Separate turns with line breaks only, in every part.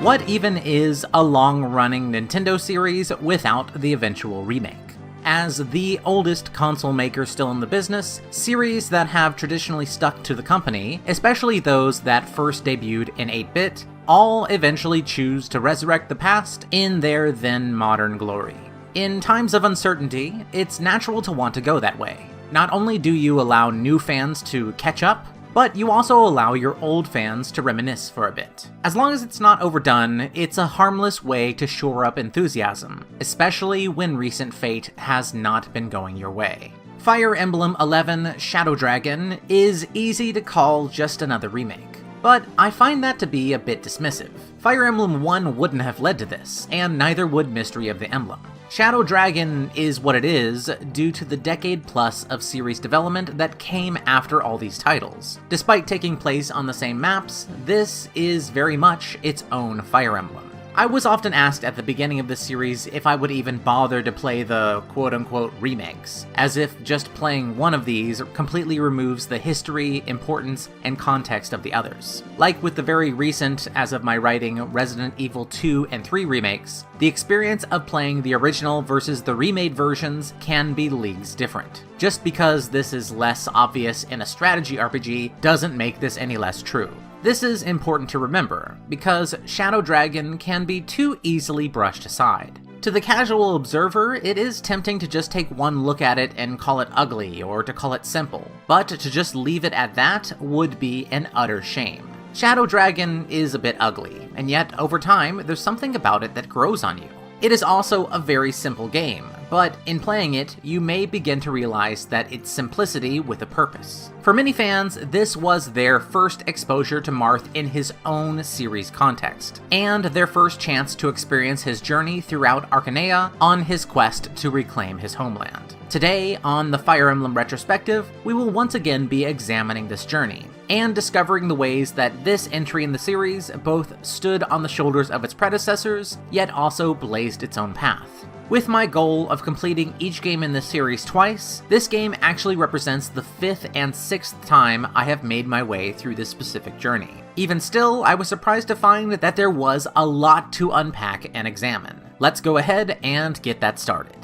What even is a long-running Nintendo series without the eventual remake? As the oldest console maker still in the business, series that have traditionally stuck to the company, especially those that first debuted in 8-bit, all eventually choose to resurrect the past in their then modern glory. In times of uncertainty, it's natural to want to go that way. Not only do you allow new fans to catch up, but you also allow your old fans to reminisce for a bit. As long as it's not overdone, it's a harmless way to shore up enthusiasm, especially when recent fate has not been going your way. Fire Emblem 11 Shadow Dragon is easy to call just another remake, but I find that to be a bit dismissive. Fire Emblem 1 wouldn't have led to this, and neither would Mystery of the Emblem. Shadow Dragon is what it is due to the decade-plus of series development that came after all these titles. Despite taking place on the same maps, this is very much its own Fire Emblem. I was often asked at the beginning of this series if I would even bother to play the quote-unquote remakes, as if just playing one of these completely removes the history, importance, and context of the others. Like with the very recent, as of my writing, Resident Evil 2 and 3 remakes, the experience of playing the original versus the remade versions can be leagues different. Just because this is less obvious in a strategy RPG doesn't make this any less true. This is important to remember, because Shadow Dragon can be too easily brushed aside. To the casual observer, it is tempting to just take one look at it and call it ugly, or to call it simple, but to just leave it at that would be an utter shame. Shadow Dragon is a bit ugly, and yet over time, there's something about it that grows on you. It is also a very simple game, but in playing it, you may begin to realize that it's simplicity with a purpose. For many fans, this was their first exposure to Marth in his own series context, and their first chance to experience his journey throughout Arcanea on his quest to reclaim his homeland. Today, on the Fire Emblem Retrospective, we will once again be examining this journey, and discovering the ways that this entry in the series both stood on the shoulders of its predecessors, yet also blazed its own path. With my goal of completing each game in this series twice, this game actually represents the 5th and 6th time I have made my way through this specific journey. Even still, I was surprised to find that there was a lot to unpack and examine. Let's go ahead and get that started.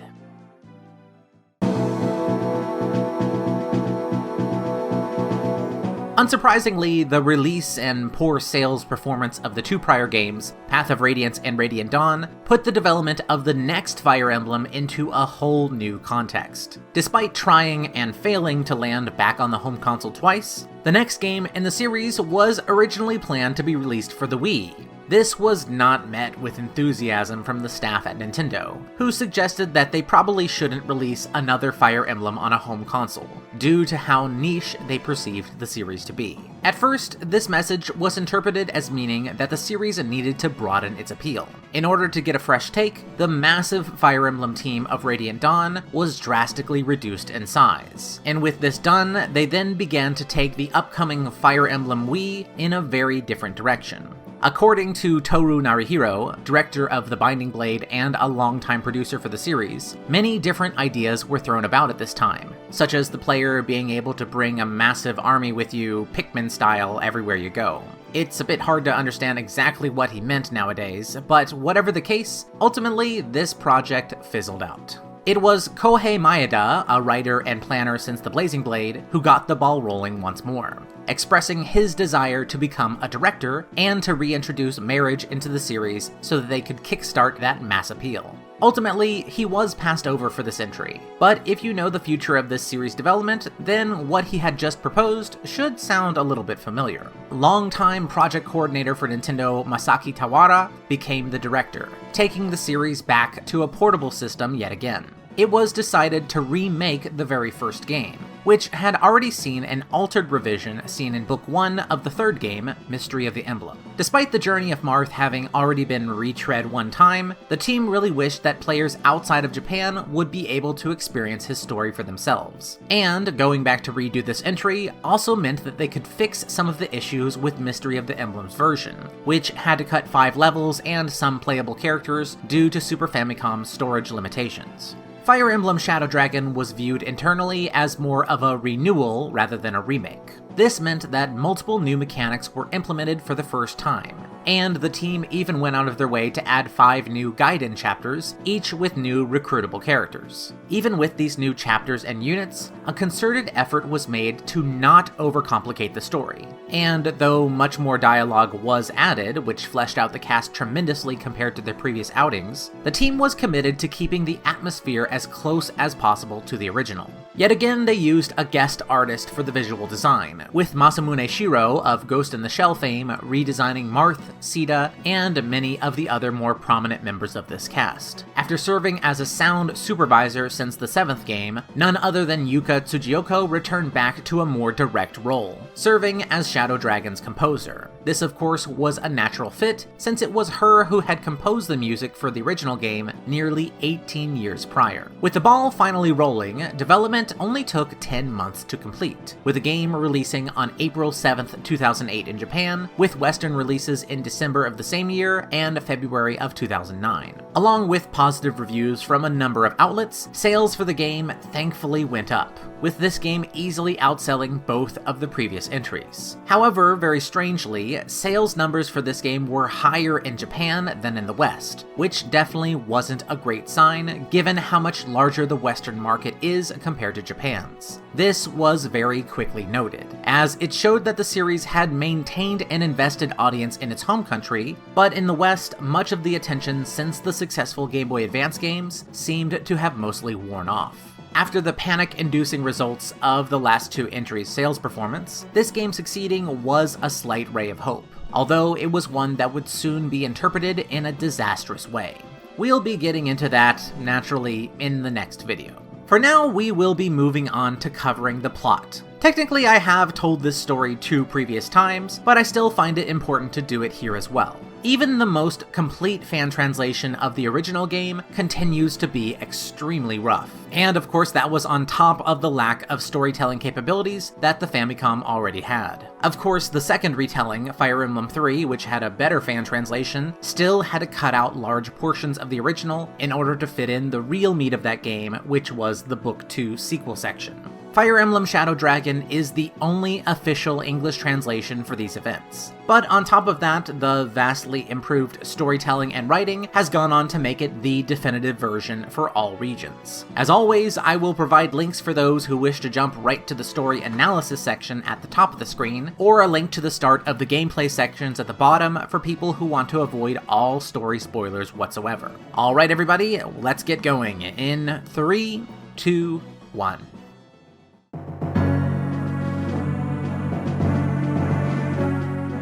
Unsurprisingly, the release and poor sales performance of the two prior games, Path of Radiance and Radiant Dawn, put the development of the next Fire Emblem into a whole new context. Despite trying and failing to land back on the home console twice, the next game in the series was originally planned to be released for the Wii. This was not met with enthusiasm from the staff at Nintendo, who suggested that they probably shouldn't release another Fire Emblem on a home console, due to how niche they perceived the series to be. At first, this message was interpreted as meaning that the series needed to broaden its appeal. In order to get a fresh take, the massive Fire Emblem team of Radiant Dawn was drastically reduced in size. And with this done, they then began to take the upcoming Fire Emblem Wii in a very different direction. According to Toru Narihiro, director of The Binding Blade and a longtime producer for the series, many different ideas were thrown about at this time, such as the player being able to bring a massive army with you, Pikmin style, everywhere you go. It's a bit hard to understand exactly what he meant nowadays, but whatever the case, ultimately this project fizzled out. It was Kohei Maeda, a writer and planner since The Blazing Blade, who got the ball rolling once more, expressing his desire to become a director and to reintroduce marriage into the series so that they could kickstart that mass appeal. Ultimately, he was passed over for this entry, but if you know the future of this series development, then what he had just proposed should sound a little bit familiar. Longtime project coordinator for Nintendo Masaki Tawara became the director, taking the series back to a portable system yet again. It was decided to remake the very first game, which had already seen an altered revision seen in Book 1 of the third game, Mystery of the Emblem. Despite the journey of Marth having already been retread one time, the team really wished that players outside of Japan would be able to experience his story for themselves. And going back to redo this entry also meant that they could fix some of the issues with Mystery of the Emblem's version, which had to cut 5 levels and some playable characters due to Super Famicom's storage limitations. Fire Emblem Shadow Dragon was viewed internally as more of a renewal rather than a remake. This meant that multiple new mechanics were implemented for the first time, and the team even went out of their way to add 5 new Gaiden chapters, each with new recruitable characters. Even with these new chapters and units, a concerted effort was made to not overcomplicate the story. And though much more dialogue was added, which fleshed out the cast tremendously compared to their previous outings, the team was committed to keeping the atmosphere as close as possible to the original. Yet again, they used a guest artist for the visual design, with Masamune Shiro of Ghost in the Shell fame redesigning Marth, Sita, and many of the other more prominent members of this cast. After serving as a sound supervisor since the 7th game, none other than Yuka Tsujioko returned back to a more direct role, serving as Shadow Dragon's composer. This of course was a natural fit, since it was her who had composed the music for the original game nearly 18 years prior. With the ball finally rolling, development only took 10 months to complete, with the game releasing on April 7th, 2008 in Japan, with Western releases in December of the same year and February of 2009. Along with positive reviews from a number of outlets, sales for the game thankfully went up, with this game easily outselling both of the previous entries. However, very strangely, sales numbers for this game were higher in Japan than in the West, which definitely wasn't a great sign given how much larger the Western market is compared to Japan's. This was very quickly noted, as it showed that the series had maintained an invested audience in its home country, but in the West, much of the attention since the successful Game Boy Advance games seemed to have mostly worn off. After the panic-inducing results of the last 2 entries' sales performance, this game succeeding was a slight ray of hope, although it was one that would soon be interpreted in a disastrous way. We'll be getting into that, naturally, in the next video. For now, we will be moving on to covering the plot. Technically, I have told this story 2 previous times, but I still find it important to do it here as well. Even the most complete fan translation of the original game continues to be extremely rough. And of course that was on top of the lack of storytelling capabilities that the Famicom already had. Of course, the second retelling, Fire Emblem 3, which had a better fan translation, still had to cut out large portions of the original in order to fit in the real meat of that game, which was the Book 2 sequel section. Fire Emblem Shadow Dragon is the only official English translation for these events. But on top of that, the vastly improved storytelling and writing has gone on to make it the definitive version for all regions. As always, I will provide links for those who wish to jump right to the story analysis section at the top of the screen, or a link to the start of the gameplay sections at the bottom for people who want to avoid all story spoilers whatsoever. Alright everybody, let's get going in 3, 2, 1.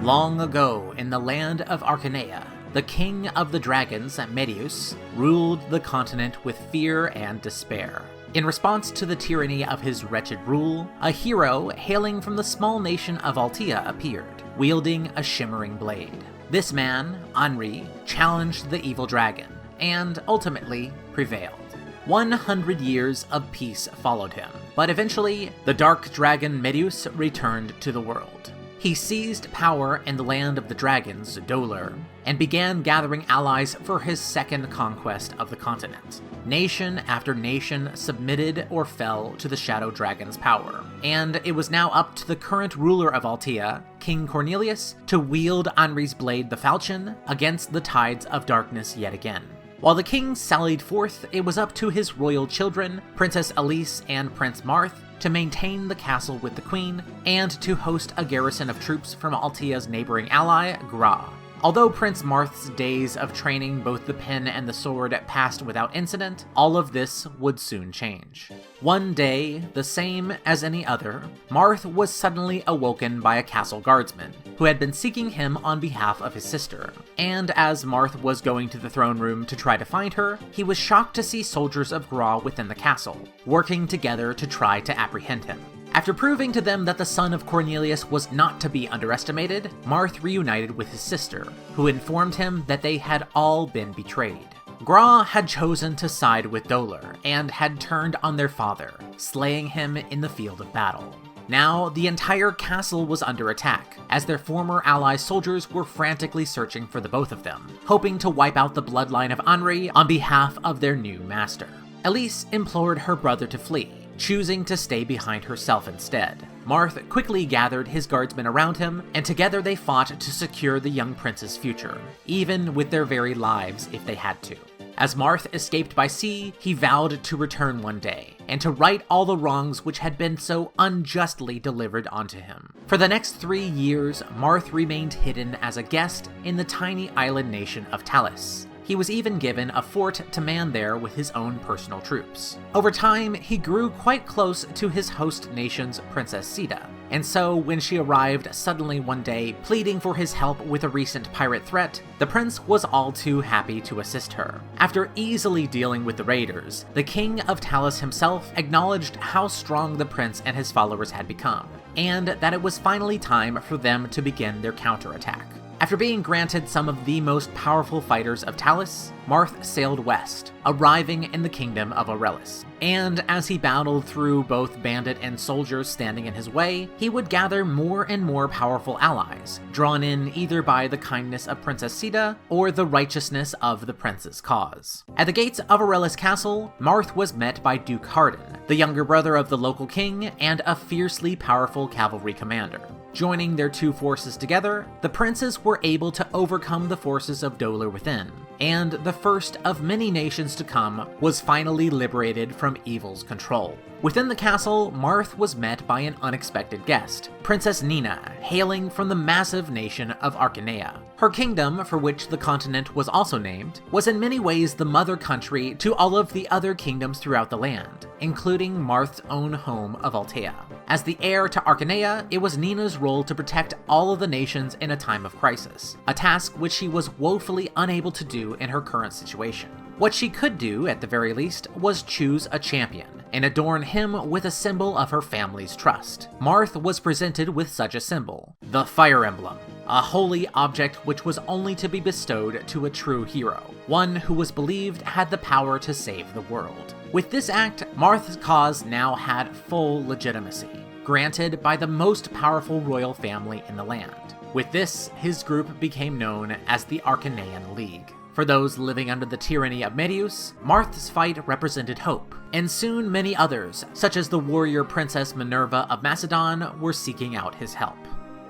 Long ago, in the land of Arcanea, the king of the dragons, Medius, ruled the continent with fear and despair. In response to the tyranny of his wretched rule, a hero hailing from the small nation of Altea appeared, wielding a shimmering blade. This man, Anri, challenged the evil dragon, and ultimately prevailed. 100 years of peace followed him, but eventually, the dark dragon Medius returned to the world. He seized power in the land of the dragons, Nohr, and began gathering allies for his second conquest of the continent. Nation after nation submitted or fell to the Shadow Dragon's power, and it was now up to the current ruler of Altea, King Cornelius, to wield Anri's blade the falchion against the tides of darkness yet again. While the king sallied forth, it was up to his royal children, Princess Ylisse and Prince Marth, to maintain the castle with the queen, and to host a garrison of troops from Altea's neighboring ally, Gra. Although Prince Marth's days of training both the pen and the sword passed without incident, all of this would soon change. One day, the same as any other, Marth was suddenly awoken by a castle guardsman, who had been seeking him on behalf of his sister. And as Marth was going to the throne room to try to find her, he was shocked to see soldiers of Gra within the castle, working together to try to apprehend him. After proving to them that the son of Cornelius was not to be underestimated, Marth reunited with his sister, who informed him that they had all been betrayed. Gra had chosen to side with Dolar and had turned on their father, slaying him in the field of battle. Now, the entire castle was under attack, as their former ally soldiers were frantically searching for the both of them, hoping to wipe out the bloodline of Armory on behalf of their new master. Ylisse implored her brother to flee, choosing to stay behind herself instead. Marth quickly gathered his guardsmen around him, and together they fought to secure the young prince's future, even with their very lives if they had to. As Marth escaped by sea, he vowed to return one day, and to right all the wrongs which had been so unjustly delivered onto him. For the next 3 years, Marth remained hidden as a guest in the tiny island nation of Talis. He was even given a fort to man there with his own personal troops. Over time, he grew quite close to his host nation's Princess Sita, and so when she arrived suddenly one day pleading for his help with a recent pirate threat, the prince was all too happy to assist her. After easily dealing with the raiders, the king of Talis himself acknowledged how strong the prince and his followers had become, and that it was finally time for them to begin their counterattack. After being granted some of the most powerful fighters of Talis, Marth sailed west, arriving in the kingdom of Ylisse. And as he battled through both bandit and soldiers standing in his way, he would gather more and more powerful allies, drawn in either by the kindness of Princess Sita or the righteousness of the prince's cause. At the gates of Ylisse Castle, Marth was met by Duke Hardin, the younger brother of the local king and a fiercely powerful cavalry commander. Joining their two forces together, the princes were able to overcome the forces of Dolar within, and the first of many nations to come was finally liberated from evil's control. Within the castle, Marth was met by an unexpected guest, Princess Nina, hailing from the massive nation of Arcanea. Her kingdom, for which the continent was also named, was in many ways the mother country to all of the other kingdoms throughout the land, including Marth's own home of Altea. As the heir to Arcanea, it was Nina's role to protect all of the nations in a time of crisis, a task which she was woefully unable to do in her current situation. What she could do, at the very least, was choose a champion, and adorn him with a symbol of her family's trust. Marth was presented with such a symbol, the Fire Emblem, a holy object which was only to be bestowed to a true hero, one who was believed had the power to save the world. With this act, Marth's cause now had full legitimacy, granted by the most powerful royal family in the land. With this, his group became known as the Arcanean League. For those living under the tyranny of Medius, Marth's fight represented hope, and soon many others, such as the warrior Princess Minerva of Macedon, were seeking out his help.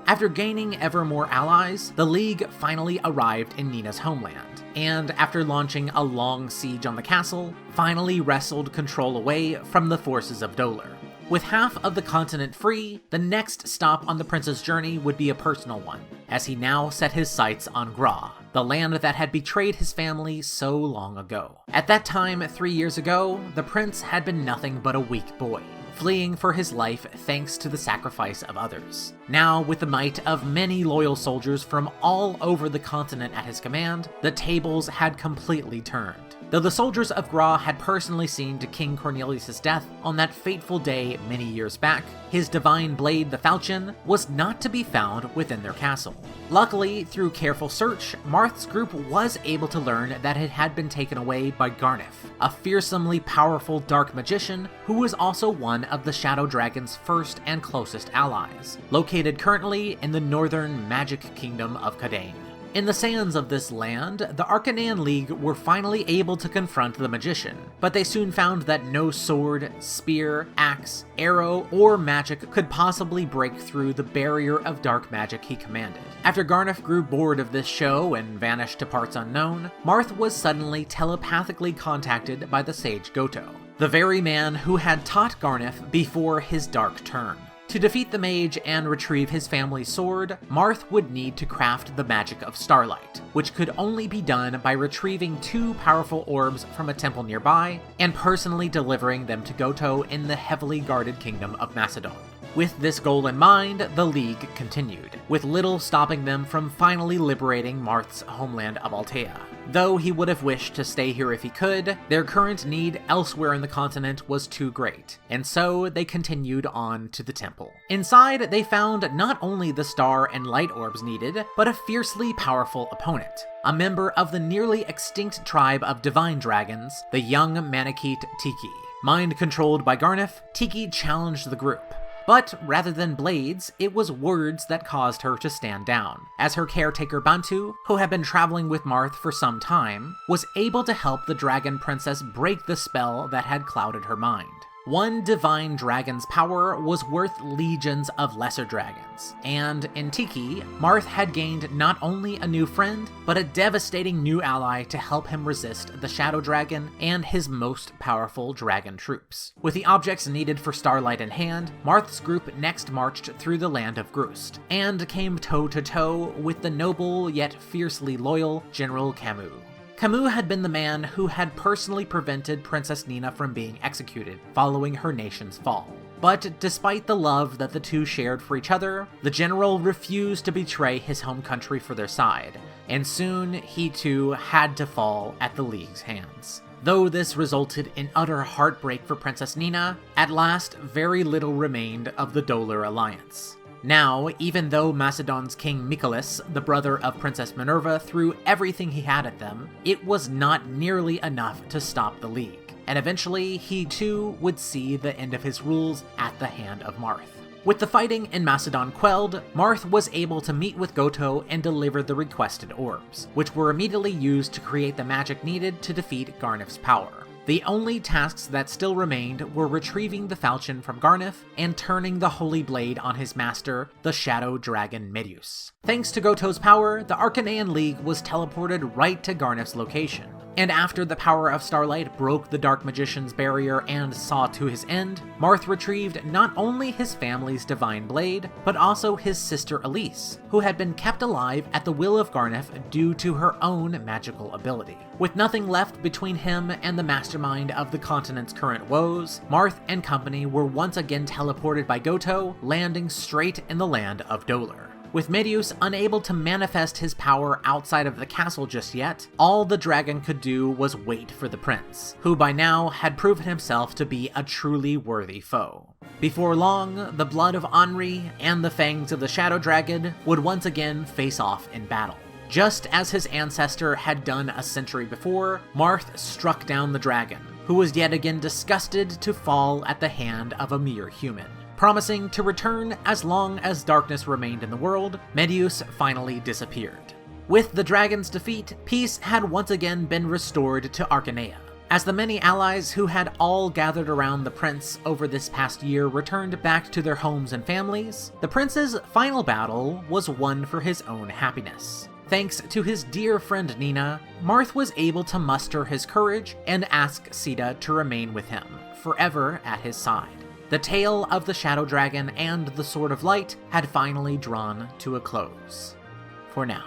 After gaining ever more allies, the League finally arrived in Nina's homeland, and after launching a long siege on the castle, finally wrestled control away from the forces of Dolar. With half of the continent free, the next stop on the prince's journey would be a personal one, as he now set his sights on Gra, the land that had betrayed his family so long ago. At that time, 3 years ago, the prince had been nothing but a weak boy, fleeing for his life thanks to the sacrifice of others. Now, with the might of many loyal soldiers from all over the continent at his command, the tables had completely turned. Though the soldiers of Gra had personally seen to King Cornelius' death on that fateful day many years back, his divine blade, the falchion, was not to be found within their castle. Luckily, through careful search, Marth's group was able to learn that it had been taken away by Garnef, a fearsomely powerful dark magician who was also one of the Shadow Dragon's first and closest allies, located currently in the northern magic kingdom of Gaiden. In the sands of this land, the Arcanean League were finally able to confront the magician, but they soon found that no sword, spear, axe, arrow, or magic could possibly break through the barrier of dark magic he commanded. After Garnef grew bored of this show and vanished to parts unknown, Marth was suddenly telepathically contacted by the sage Goto, the very man who had taught Garnef before his dark turn. To defeat the mage and retrieve his family's sword, Marth would need to craft the magic of starlight, which could only be done by retrieving 2 powerful orbs from a temple nearby and personally delivering them to Goto in the heavily guarded kingdom of Macedon. With this goal in mind, the League continued, with little stopping them from finally liberating Marth's homeland of Altea. Though he would have wished to stay here if he could, their current need elsewhere in the continent was too great, and so they continued on to the temple. Inside, they found not only the star and light orbs needed, but a fiercely powerful opponent, a member of the nearly extinct tribe of divine dragons, the young Manakete Tiki. Mind-controlled by Garnef, Tiki challenged the group. But rather than blades, it was words that caused her to stand down, as her caretaker Bantu, who had been traveling with Marth for some time, was able to help the dragon princess break the spell that had clouded her mind. One divine dragon's power was worth legions of lesser dragons, and in Tiki, Marth had gained not only a new friend, but a devastating new ally to help him resist the Shadow Dragon and his most powerful dragon troops. With the objects needed for Starlight in hand, Marth's group next marched through the land of Grust, and came toe-to-toe with the noble yet fiercely loyal General Camus. Camus had been the man who had personally prevented Princess Nina from being executed following her nation's fall. But despite the love that the two shared for each other, the general refused to betray his home country for their side, and soon he too had to fall at the League's hands. Though this resulted in utter heartbreak for Princess Nina, at last very little remained of the Döhler alliance. Now, even though Macedon's king Ylisse, the brother of Princess Minerva, threw everything he had at them, it was not nearly enough to stop the League, and eventually he too would see the end of his rules at the hand of Marth. With the fighting in Macedon quelled, Marth was able to meet with Goto and deliver the requested orbs, which were immediately used to create the magic needed to defeat Garnef's power. The only tasks that still remained were retrieving the falchion from Garnef and turning the Holy Blade on his master, the Shadow Dragon Medius. Thanks to Goto's power, the Arcanean League was teleported right to Garnef's location. And after the power of Starlight broke the Dark Magician's barrier and saw to his end, Marth retrieved not only his family's divine blade, but also his sister Ylisse, who had been kept alive at the will of Garnef due to her own magical ability. With nothing left between him and the mastermind of the continent's current woes, Marth and company were once again teleported by Goto, landing straight in the land of Döhler. With Medius unable to manifest his power outside of the castle just yet, all the dragon could do was wait for the prince, who by now had proven himself to be a truly worthy foe. Before long, the blood of Armory and the fangs of the Shadow Dragon would once again face off in battle. Just as his ancestor had done a century before, Marth struck down the dragon, who was yet again disgusted to fall at the hand of a mere human. Promising to return as long as darkness remained in the world, Medius finally disappeared. With the dragon's defeat, peace had once again been restored to Arcanea. As the many allies who had all gathered around the prince over this past year returned back to their homes and families, the prince's final battle was won for his own happiness. Thanks to his dear friend Nina, Marth was able to muster his courage and ask Sita to remain with him, forever at his side. The tale of the Shadow Dragon and the Sword of Light had finally drawn to a close. For now.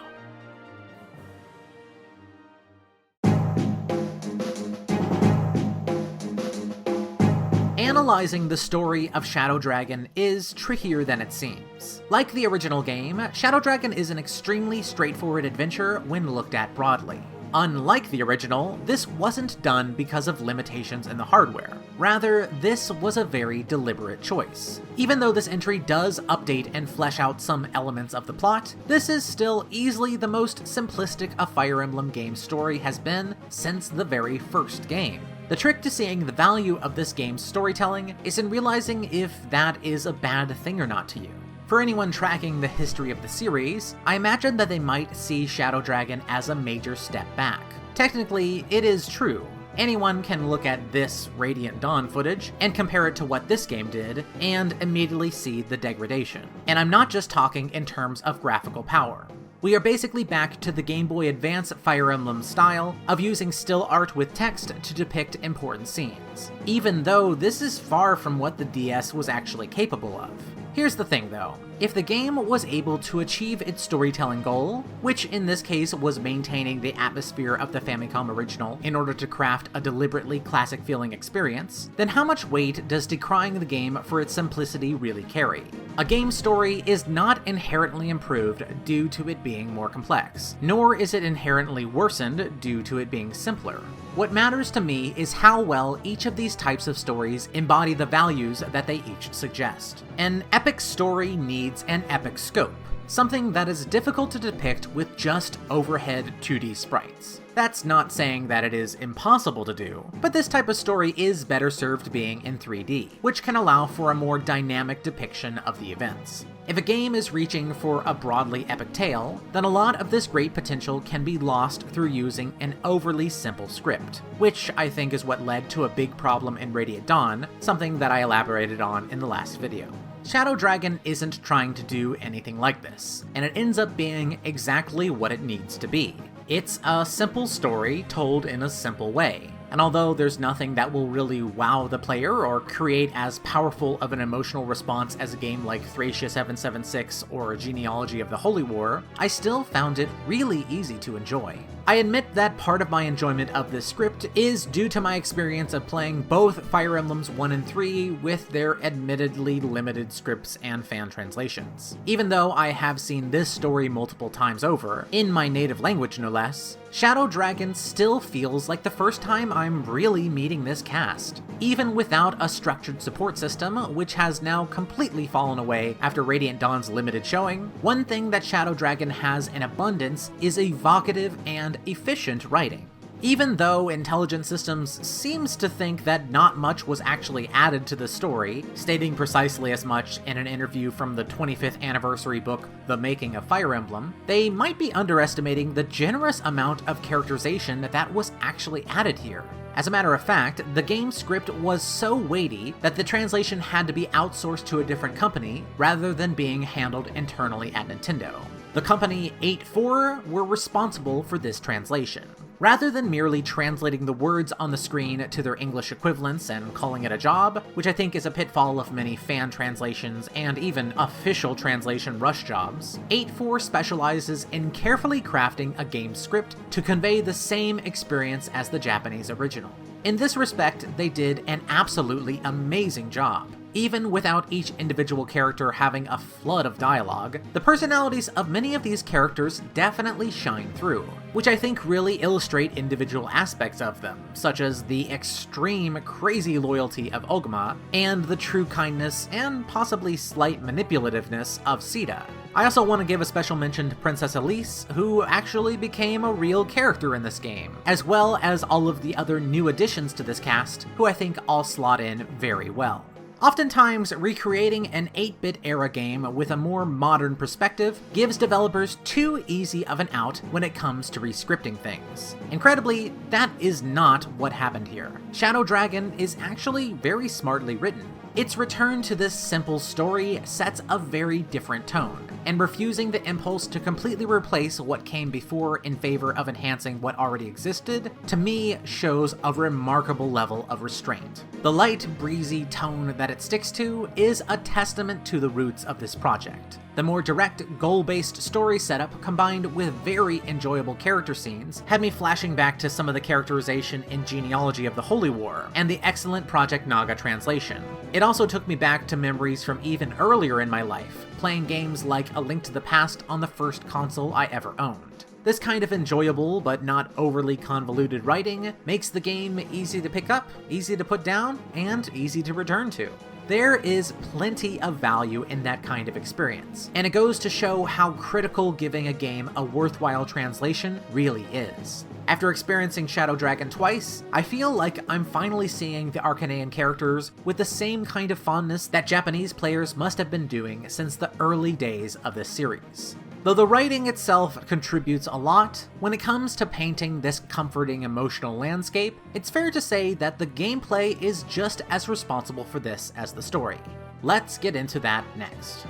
Analyzing the story of Shadow Dragon is trickier than it seems. Like the original game, Shadow Dragon is an extremely straightforward adventure when looked at broadly. Unlike the original, this wasn't done because of limitations in the hardware. Rather, this was a very deliberate choice. Even though this entry does update and flesh out some elements of the plot, this is still easily the most simplistic a Fire Emblem game's story has been since the very first game. The trick to seeing the value of this game's storytelling is in realizing if that is a bad thing or not to you. For anyone tracking the history of the series, I imagine that they might see Shadow Dragon as a major step back. Technically, it is true. Anyone can look at this Radiant Dawn footage and compare it to what this game did, and immediately see the degradation. And I'm not just talking in terms of graphical power. We are basically back to the Game Boy Advance Fire Emblem style of using still art with text to depict important scenes, even though this is far from what the DS was actually capable of. Here's the thing though, If the game was able to achieve its storytelling goal, which in this case was maintaining the atmosphere of the Famicom original in order to craft a deliberately classic-feeling experience, then how much weight does decrying the game for its simplicity really carry? A game's story is not inherently improved due to it being more complex, nor is it inherently worsened due to it being simpler. What matters to me is how well each of these types of stories embody the values that they each suggest. An epic story needs an epic scope, something that is difficult to depict with just overhead 2D sprites. That's not saying that it is impossible to do, but this type of story is better served being in 3D, which can allow for a more dynamic depiction of the events. If a game is reaching for a broadly epic tale, then a lot of this great potential can be lost through using an overly simple script, which I think is what led to a big problem in Radiant Dawn, something that I elaborated on in the last video. Shadow Dragon isn't trying to do anything like this, and it ends up being exactly what it needs to be. It's a simple story told in a simple way, and although there's nothing that will really wow the player or create as powerful of an emotional response as a game like Thracia 776 or Genealogy of the Holy War, I still found it really easy to enjoy. I admit that part of my enjoyment of this script is due to my experience of playing both Fire Emblems 1 and 3 with their admittedly limited scripts and fan translations. Even though I have seen this story multiple times over, in my native language no less, Shadow Dragon still feels like the first time I'm really meeting this cast. Even without a structured support system, which has now completely fallen away after Radiant Dawn's limited showing, one thing that Shadow Dragon has in abundance is evocative and efficient writing. Even though Intelligent Systems seems to think that not much was actually added to the story, stating precisely as much in an interview from the 25th anniversary book The Making of Fire Emblem, they might be underestimating the generous amount of characterization that was actually added here. As a matter of fact, the game script was so weighty that the translation had to be outsourced to a different company rather than being handled internally at Nintendo. The company 8-4 were responsible for this translation. Rather than merely translating the words on the screen to their English equivalents and calling it a job, which I think is a pitfall of many fan translations and even official translation rush jobs, 8-4 specializes in carefully crafting a game script to convey the same experience as the Japanese original. In this respect, they did an absolutely amazing job. Even without each individual character having a flood of dialogue, the personalities of many of these characters definitely shine through, which I think really illustrate individual aspects of them, such as the extreme crazy loyalty of Ogma, and the true kindness and possibly slight manipulativeness of Sita. I also want to give a special mention to Princess Ylisse, who actually became a real character in this game, as well as all of the other new additions to this cast, who I think all slot in very well. Oftentimes, recreating an 8-bit era game with a more modern perspective gives developers too easy of an out when it comes to rescripting things. Incredibly, that is not what happened here. Shadow Dragon is actually very smartly written. Its return to this simple story sets a very different tone, and refusing the impulse to completely replace what came before in favor of enhancing what already existed, to me shows a remarkable level of restraint. The light, breezy tone that it sticks to is a testament to the roots of this project. The more direct, goal-based story setup combined with very enjoyable character scenes had me flashing back to some of the characterization in Genealogy of the Holy War, and the excellent Project Naga translation. It also took me back to memories from even earlier in my life, playing games like A Link to the Past on the first console I ever owned. This kind of enjoyable but not overly convoluted writing makes the game easy to pick up, easy to put down, and easy to return to. There is plenty of value in that kind of experience, and it goes to show how critical giving a game a worthwhile translation really is. After experiencing Shadow Dragon twice, I feel like I'm finally seeing the Arcanean characters with the same kind of fondness that Japanese players must have been doing since the early days of this series. Though the writing itself contributes a lot, when it comes to painting this comforting emotional landscape, it's fair to say that the gameplay is just as responsible for this as the story. Let's get into that next.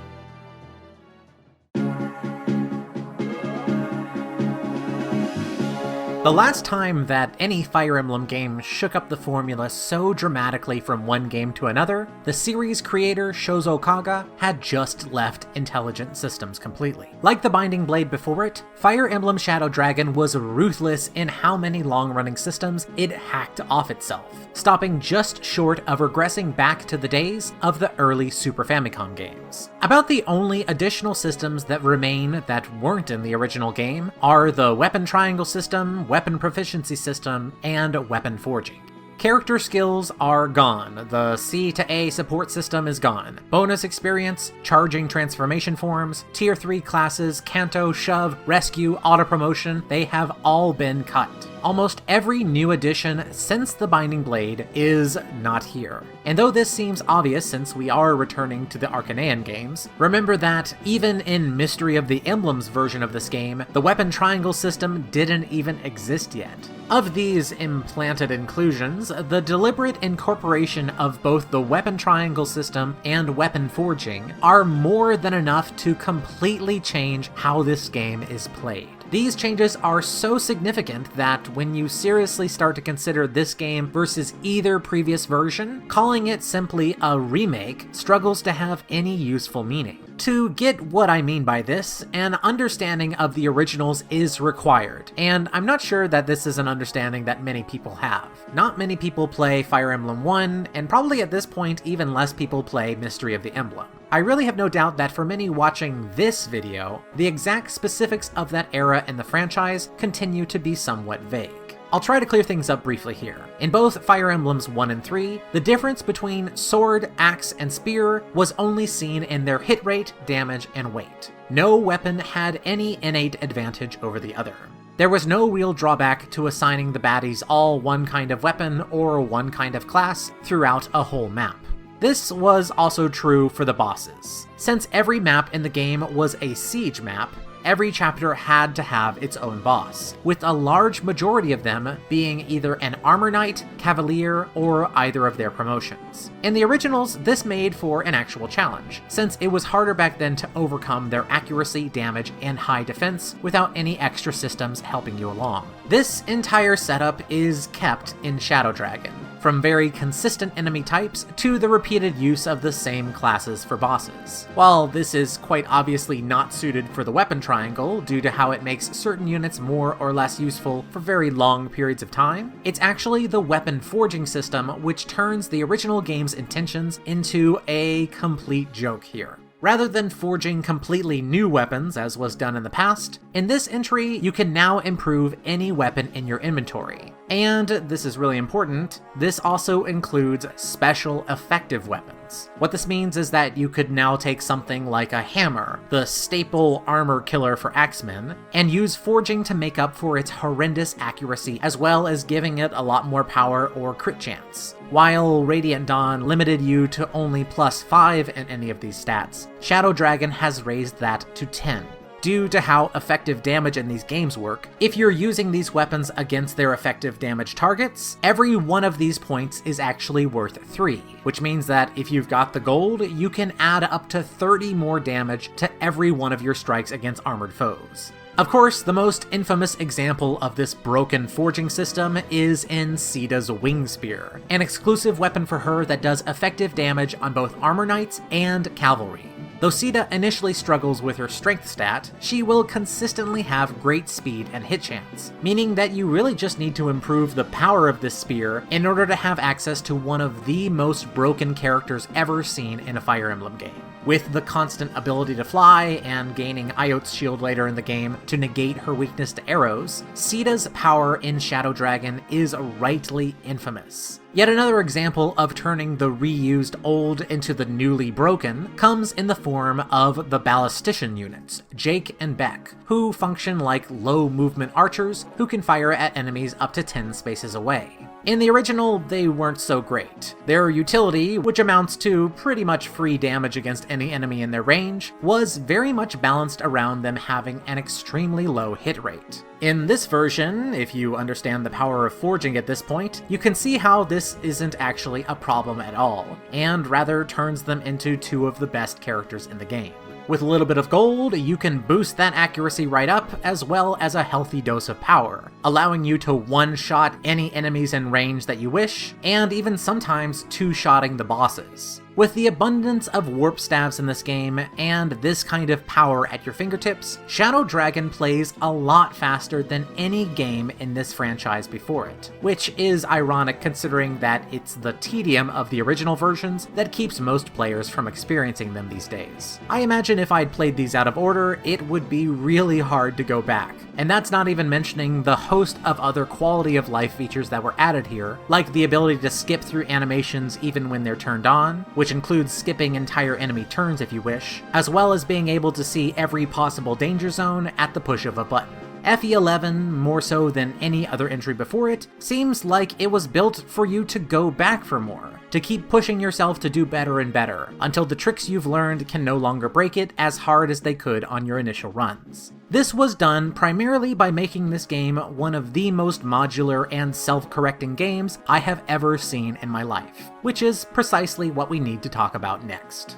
The The last time that any Fire Emblem game shook up the formula so dramatically from one game to another, the series creator Shozo Kaga had just left Intelligent Systems completely. Like the Binding Blade before it, Fire Emblem Shadow Dragon was ruthless in how many long-running systems it hacked off itself, stopping just short of regressing back to the days of the early Super Famicom games. About the only additional systems that remain that weren't in the original game are the Weapon Triangle system, Weapon Proficiency system, and Weapon Forging. Character skills are gone, the C to A support system is gone, bonus experience, charging transformation forms, tier 3 classes, Kanto, Shove, Rescue, Auto-Promotion, they have all been cut. Almost every new addition since the Binding Blade is not here. And though this seems obvious since we are returning to the Arcanean games, remember that even in Mystery of the Emblems version of this game, the Weapon Triangle system didn't even exist yet. Of these implanted inclusions, the deliberate incorporation of both the Weapon Triangle system and Weapon Forging are more than enough to completely change how this game is played. These changes are so significant that when you seriously start to consider this game versus either previous version, calling it simply a remake struggles to have any useful meaning. To get what I mean by this, an understanding of the originals is required, and I'm not sure that this is an understanding that many people have. Not many people play Fire Emblem 1, and probably at this point even less people play Mystery of the Emblem. I really have no doubt that for many watching this video, the exact specifics of that era in the franchise continue to be somewhat vague. I'll try to clear things up briefly here. In both Fire Emblems 1 and 3, the difference between sword, axe, and spear was only seen in their hit rate, damage, and weight. No weapon had any innate advantage over the other. There was no real drawback to assigning the baddies all one kind of weapon or one kind of class throughout a whole map. This was also true for the bosses. Since every map in the game was a siege map, every chapter had to have its own boss, with a large majority of them being either an armor knight, cavalier, or either of their promotions. In the originals, this made for an actual challenge, since it was harder back then to overcome their accuracy, damage, and high defense without any extra systems helping you along. This entire setup is kept in Shadow Dragon, from very consistent enemy types to the repeated use of the same classes for bosses. While this is quite obviously not suited for the Weapon Triangle due to how it makes certain units more or less useful for very long periods of time, it's actually the Weapon Forging system which turns the original game's intentions into a complete joke here. Rather than forging completely new weapons, as was done in the past, in this entry you can now improve any weapon in your inventory. And, this is really important, this also includes special effective weapons. What this means is that you could now take something like a hammer, the staple armor killer for axemen, and use forging to make up for its horrendous accuracy as well as giving it a lot more power or crit chance. While Radiant Dawn limited you to only +5 in any of these stats, Shadow Dragon has raised that to 10. Due to how effective damage in these games work, if you're using these weapons against their effective damage targets, every one of these points is actually worth 3, which means that if you've got the gold, you can add up to 30 more damage to every one of your strikes against armored foes. Of course, the most infamous example of this broken forging system is in Sida's Wing Spear, an exclusive weapon for her that does effective damage on both armor knights and cavalry. Though Sida initially struggles with her strength stat, she will consistently have great speed and hit chance, meaning that you really just need to improve the power of this spear in order to have access to one of the most broken characters ever seen in a Fire Emblem game. With the constant ability to fly and gaining Iot's shield later in the game to negate her weakness to arrows, Sida's power in Shadow Dragon is rightly infamous. Yet another example of turning the reused old into the newly broken comes in the form of the ballistician units, Jake and Beck, who function like low movement archers who can fire at enemies up to 10 spaces away. In the original, they weren't so great. Their utility, which amounts to pretty much free damage against any enemy in their range, was very much balanced around them having an extremely low hit rate. In this version, if you understand the power of forging at this point, you can see how this isn't actually a problem at all, and rather turns them into two of the best characters in the game. With a little bit of gold, you can boost that accuracy right up, as well as a healthy dose of power, allowing you to one-shot any enemies in range that you wish, and even sometimes two-shotting the bosses. With the abundance of warp staves in this game, and this kind of power at your fingertips, Shadow Dragon plays a lot faster than any game in this franchise before it, which is ironic considering that it's the tedium of the original versions that keeps most players from experiencing them these days. I imagine if I'd played these out of order, it would be really hard to go back. And that's not even mentioning the host of other quality of life features that were added here, like the ability to skip through animations even when they're turned on, which includes skipping entire enemy turns if you wish, as well as being able to see every possible danger zone at the push of a button. FE11, more so than any other entry before it, seems like it was built for you to go back for more, to keep pushing yourself to do better and better, until the tricks you've learned can no longer break it as hard as they could on your initial runs. This was done primarily by making this game one of the most modular and self-correcting games I have ever seen in my life, which is precisely what we need to talk about next.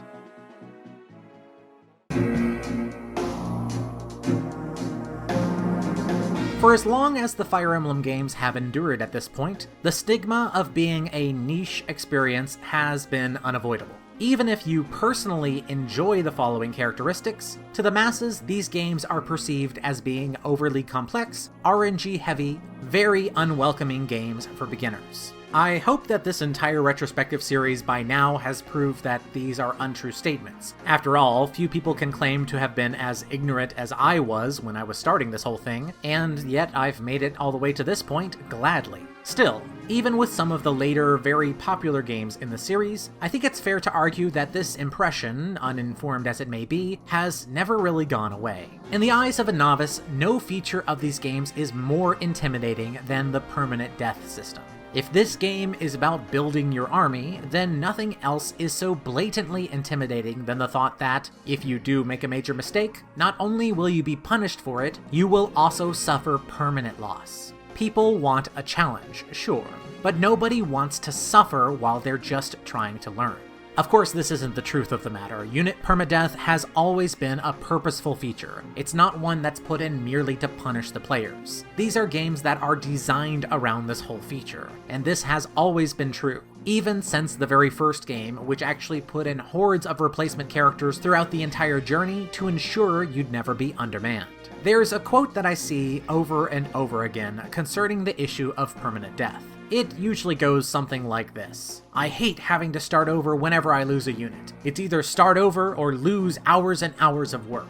For as long as the Fire Emblem games have endured at this point, the stigma of being a niche experience has been unavoidable. Even if you personally enjoy the following characteristics, to the masses these games are perceived as being overly complex, RNG-heavy, very unwelcoming games for beginners. I hope that this entire retrospective series by now has proved that these are untrue statements. After all, few people can claim to have been as ignorant as I was when I was starting this whole thing, and yet I've made it all the way to this point gladly. Still, even with some of the later, very popular games in the series, I think it's fair to argue that this impression, uninformed as it may be, has never really gone away. In the eyes of a novice, no feature of these games is more intimidating than the permanent death system. If this game is about building your army, then nothing else is so blatantly intimidating than the thought that, if you do make a major mistake, not only will you be punished for it, you will also suffer permanent loss. People want a challenge, sure, but nobody wants to suffer while they're just trying to learn. Of course, this isn't the truth of the matter. Unit permadeath has always been a purposeful feature. It's not one that's put in merely to punish the players. These are games that are designed around this whole feature, and this has always been true, even since the very first game, which actually put in hordes of replacement characters throughout the entire journey to ensure you'd never be undermanned. There's a quote that I see over and over again concerning the issue of permanent death. It usually goes something like this: I hate having to start over whenever I lose a unit. It's either start over or lose hours and hours of work.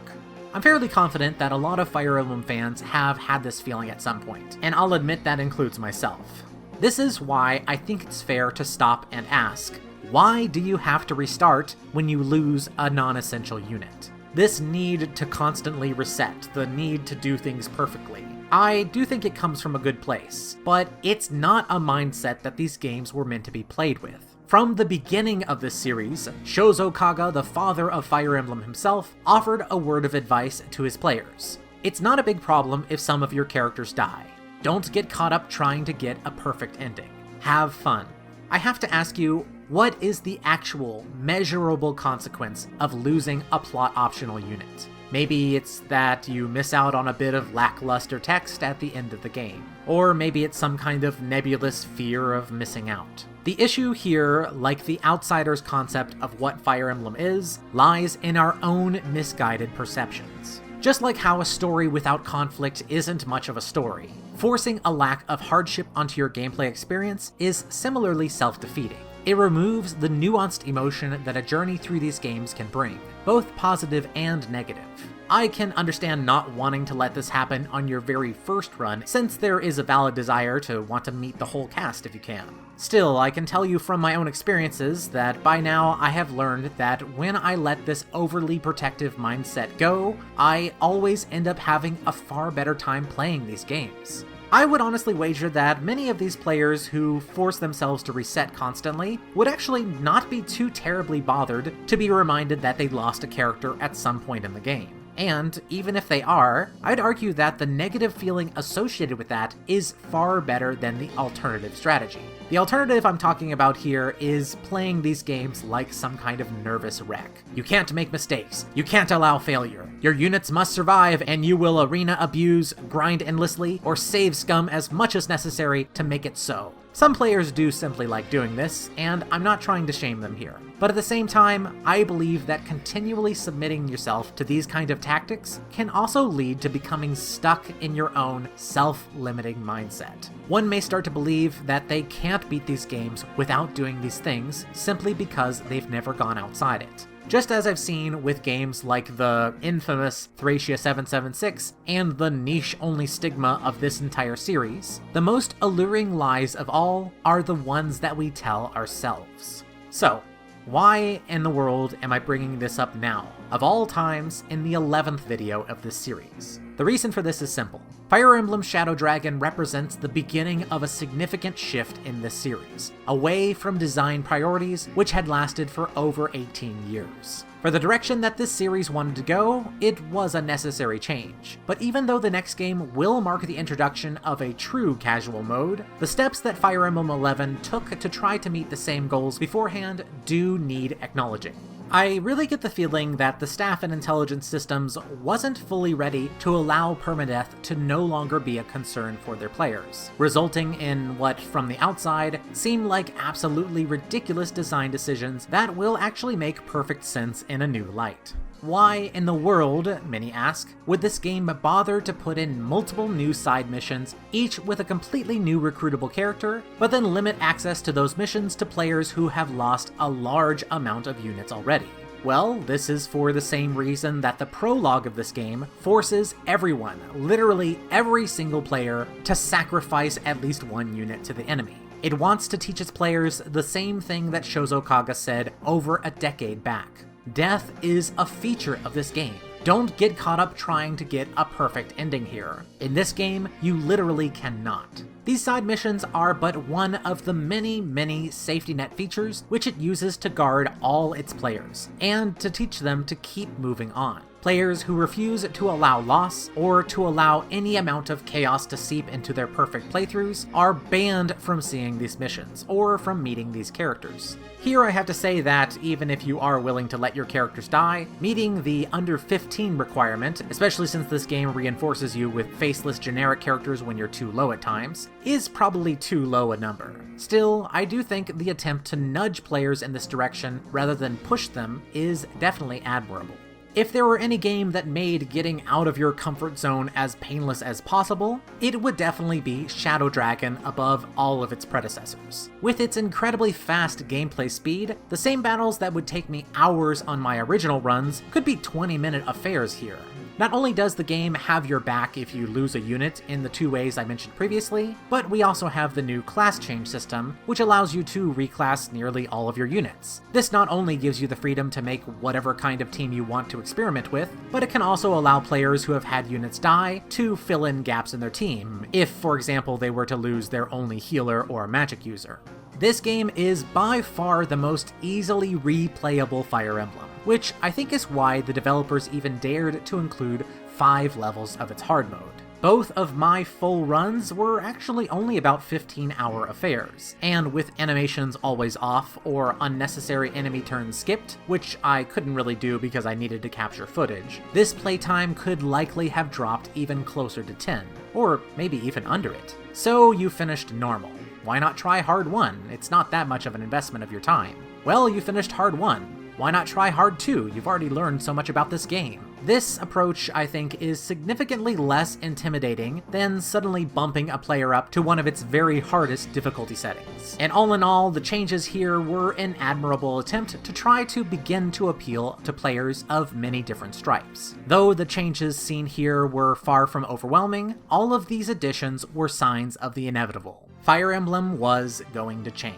I'm fairly confident that a lot of Fire Emblem fans have had this feeling at some point, and I'll admit that includes myself. This is why I think it's fair to stop and ask, why do you have to restart when you lose a non-essential unit? This need to constantly reset, the need to do things perfectly, I do think it comes from a good place, but it's not a mindset that these games were meant to be played with. From the beginning of this series, Shozo Kaga, the father of Fire Emblem himself, offered a word of advice to his players. It's not a big problem if some of your characters die. Don't get caught up trying to get a perfect ending. Have fun. I have to ask you, what is the actual, measurable consequence of losing a plot-optional unit? Maybe it's that you miss out on a bit of lackluster text at the end of the game. Or maybe it's some kind of nebulous fear of missing out. The issue here, like the outsider's concept of what Fire Emblem is, lies in our own misguided perceptions. Just like how a story without conflict isn't much of a story, forcing a lack of hardship onto your gameplay experience is similarly self-defeating. It removes the nuanced emotion that a journey through these games can bring, both positive and negative. I can understand not wanting to let this happen on your very first run, since there is a valid desire to want to meet the whole cast if you can. Still, I can tell you from my own experiences that by now I have learned that when I let this overly protective mindset go, I always end up having a far better time playing these games. I would honestly wager that many of these players who force themselves to reset constantly would actually not be too terribly bothered to be reminded that they lost a character at some point in the game. And even if they are, I'd argue that the negative feeling associated with that is far better than the alternative strategy. The alternative I'm talking about here is playing these games like some kind of nervous wreck. You can't make mistakes, you can't allow failure, your units must survive and you will arena abuse, grind endlessly, or save scum as much as necessary to make it so. Some players do simply like doing this, and I'm not trying to shame them here. But at the same time, I believe that continually submitting yourself to these kind of tactics can also lead to becoming stuck in your own self-limiting mindset. One may start to believe that they can't beat these games without doing these things simply because they've never gone outside it. Just as I've seen with games like the infamous Thracia 776 and the niche-only stigma of this entire series, the most alluring lies of all are the ones that we tell ourselves. So, why in the world am I bringing this up now, of all times in the 11th video of this series? The reason for this is simple. Fire Emblem Shadow Dragon represents the beginning of a significant shift in this series, away from design priorities which had lasted for over 18 years. For the direction that this series wanted to go, it was a necessary change. But even though the next game will mark the introduction of a true casual mode, the steps that Fire Emblem 11 took to try to meet the same goals beforehand do need acknowledging. I really get the feeling that the staff and intelligence systems wasn't fully ready to allow permadeath to no longer be a concern for their players, resulting in what, from the outside, seem like absolutely ridiculous design decisions that will actually make perfect sense in a new light. Why in the world, many ask, would this game bother to put in multiple new side missions, each with a completely new recruitable character, but then limit access to those missions to players who have lost a large amount of units already? Well, this is for the same reason that the prologue of this game forces everyone, literally every single player, to sacrifice at least one unit to the enemy. It wants to teach its players the same thing that Shozo Kaga said over a decade back. Death is a feature of this game. Don't get caught up trying to get a perfect ending here. In this game, you literally cannot. These side missions are but one of the many safety net features which it uses to guard all its players, and to teach them to keep moving on. Players who refuse to allow loss, or to allow any amount of chaos to seep into their perfect playthroughs, are banned from seeing these missions, or from meeting these characters. Here I have to say that, even if you are willing to let your characters die, meeting the under 15 requirement, especially since this game reinforces you with faceless generic characters when you're too low at times, is probably too low a number. Still, I do think the attempt to nudge players in this direction rather than push them is definitely admirable. If there were any game that made getting out of your comfort zone as painless as possible, it would definitely be Shadow Dragon above all of its predecessors. With its incredibly fast gameplay speed, the same battles that would take me hours on my original runs could be 20-minute affairs here. Not only does the game have your back if you lose a unit in the two ways I mentioned previously, but we also have the new class change system, which allows you to reclass nearly all of your units. This not only gives you the freedom to make whatever kind of team you want to experiment with, but it can also allow players who have had units die to fill in gaps in their team, if, for example, they were to lose their only healer or magic user. This game is by far the most easily replayable Fire Emblem, which I think is why the developers even dared to include 5 levels of its hard mode. Both of my full runs were actually only about 15-hour affairs, and with animations always off or unnecessary enemy turns skipped, which I couldn't really do because I needed to capture footage, this playtime could likely have dropped even closer to 10, or maybe even under it. So you finished normal. Why not try Hard 1? It's not that much of an investment of your time. Well, you finished Hard 1. Why not try Hard 2? You've already learned so much about this game. This approach, I think, is significantly less intimidating than suddenly bumping a player up to one of its very hardest difficulty settings. And all in all, the changes here were an admirable attempt to try to begin to appeal to players of many different stripes. Though the changes seen here were far from overwhelming, all of these additions were signs of the inevitable. Fire Emblem was going to change.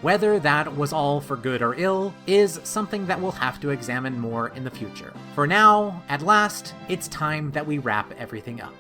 Whether that was all for good or ill is something that we'll have to examine more in the future. For now, at last, it's time that we wrap everything up.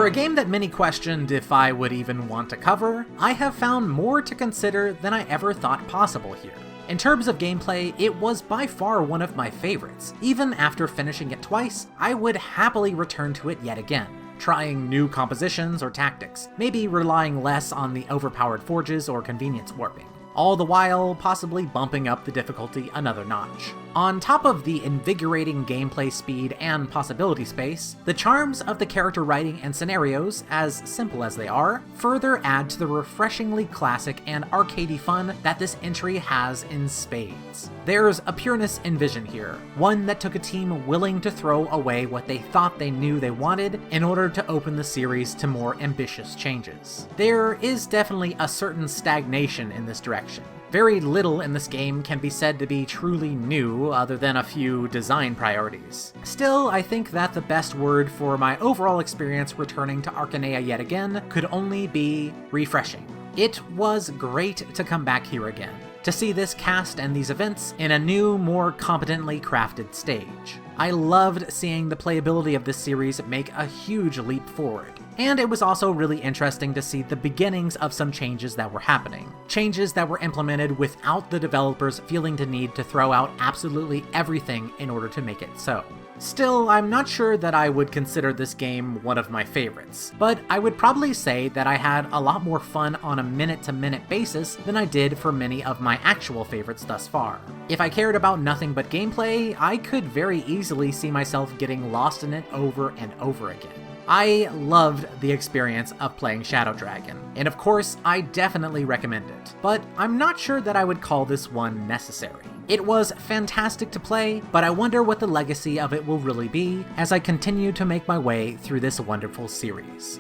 For a game that many questioned if I would even want to cover, I have found more to consider than I ever thought possible here. In terms of gameplay, it was by far one of my favorites. Even after finishing it twice, I would happily return to it yet again, trying new compositions or tactics, maybe relying less on the overpowered forges or convenience warping, all the while possibly bumping up the difficulty another notch. On top of the invigorating gameplay speed and possibility space, the charms of the character writing and scenarios, as simple as they are, further add to the refreshingly classic and arcadey fun that this entry has in spades. There's a pureness in vision here, one that took a team willing to throw away what they thought they knew they wanted in order to open the series to more ambitious changes. There is definitely a certain stagnation in this direction. Very little in this game can be said to be truly new, other than a few design priorities. Still, I think that the best word for my overall experience returning to Arcanea yet again could only be refreshing. It was great to come back here again, to see this cast and these events in a new, more competently crafted stage. I loved seeing the playability of this series make a huge leap forward. And it was also really interesting to see the beginnings of some changes that were happening. Changes that were implemented without the developers feeling the need to throw out absolutely everything in order to make it so. Still, I'm not sure that I would consider this game one of my favorites, but I would probably say that I had a lot more fun on a minute-to-minute basis than I did for many of my actual favorites thus far. If I cared about nothing but gameplay, I could very easily see myself getting lost in it over and over again. I loved the experience of playing Shadow Dragon, and of course, I definitely recommend it, but I'm not sure that I would call this one necessary. It was fantastic to play, but I wonder what the legacy of it will really be as I continue to make my way through this wonderful series.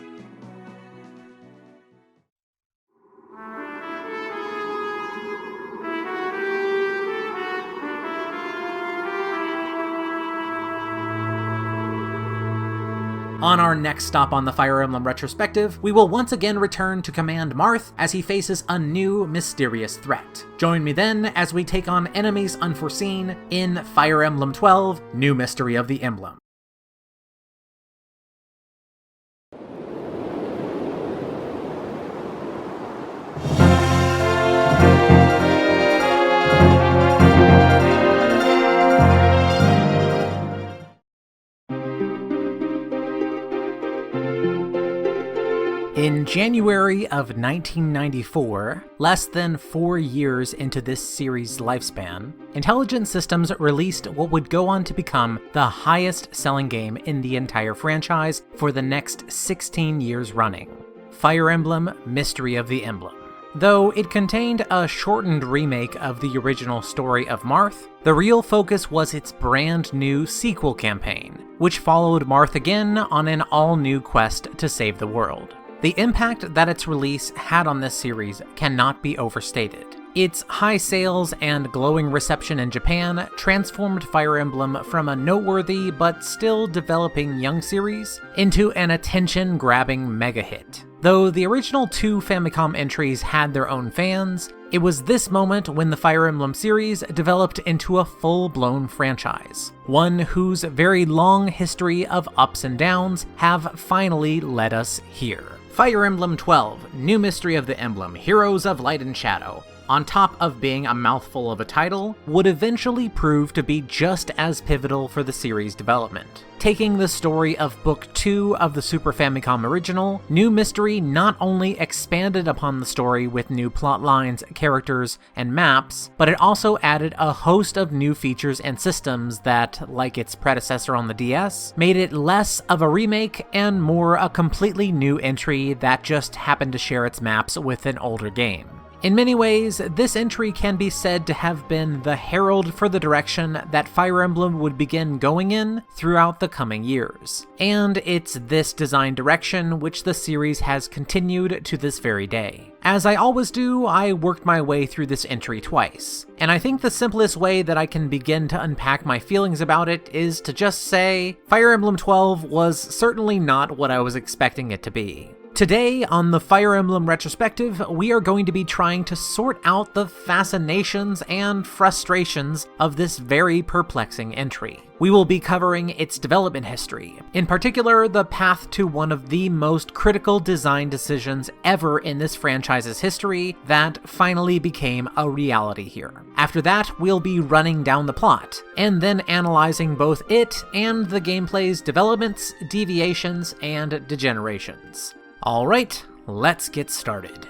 On our next stop on the Fire Emblem Retrospective, we will once again return to Command Marth as he faces a new mysterious threat. Join me then as we take on enemies unforeseen in Fire Emblem 12: New Mystery of the Emblem. In January of 1994, less than 4 years into this series' lifespan, Intelligent Systems released what would go on to become the highest-selling game in the entire franchise for the next 16 years running, Fire Emblem: Mystery of the Emblem. Though it contained a shortened remake of the original story of Marth, the real focus was its brand new sequel campaign, which followed Marth again on an all-new quest to save the world. The impact that its release had on this series cannot be overstated. Its high sales and glowing reception in Japan transformed Fire Emblem from a noteworthy but still developing young series into an attention-grabbing mega-hit. Though the original 2 Famicom entries had their own fans, it was this moment when the Fire Emblem series developed into a full-blown franchise, one whose very long history of ups and downs have finally led us here. Fire Emblem 12: New Mystery of the Emblem, Heroes of Light and Shadow, on top of being a mouthful of a title, would eventually prove to be just as pivotal for the series' development. Taking the story of Book 2 of the Super Famicom original, New Mystery not only expanded upon the story with new plot lines, characters, and maps, but it also added a host of new features and systems that, like its predecessor on the DS, made it less of a remake and more a completely new entry that just happened to share its maps with an older game. In many ways, this entry can be said to have been the herald for the direction that Fire Emblem would begin going in throughout the coming years. And it's this design direction which the series has continued to this very day. As I always do, I worked my way through this entry twice, and I think the simplest way that I can begin to unpack my feelings about it is to just say, Fire Emblem 12 was certainly not what I was expecting it to be. Today, on the Fire Emblem Retrospective, we are going to be trying to sort out the fascinations and frustrations of this very perplexing entry. We will be covering its development history, in particular the path to one of the most critical design decisions ever in this franchise's history that finally became a reality here. After that, we'll be running down the plot, and then analyzing both it and the gameplay's developments, deviations, and degenerations. Alright, let's get started.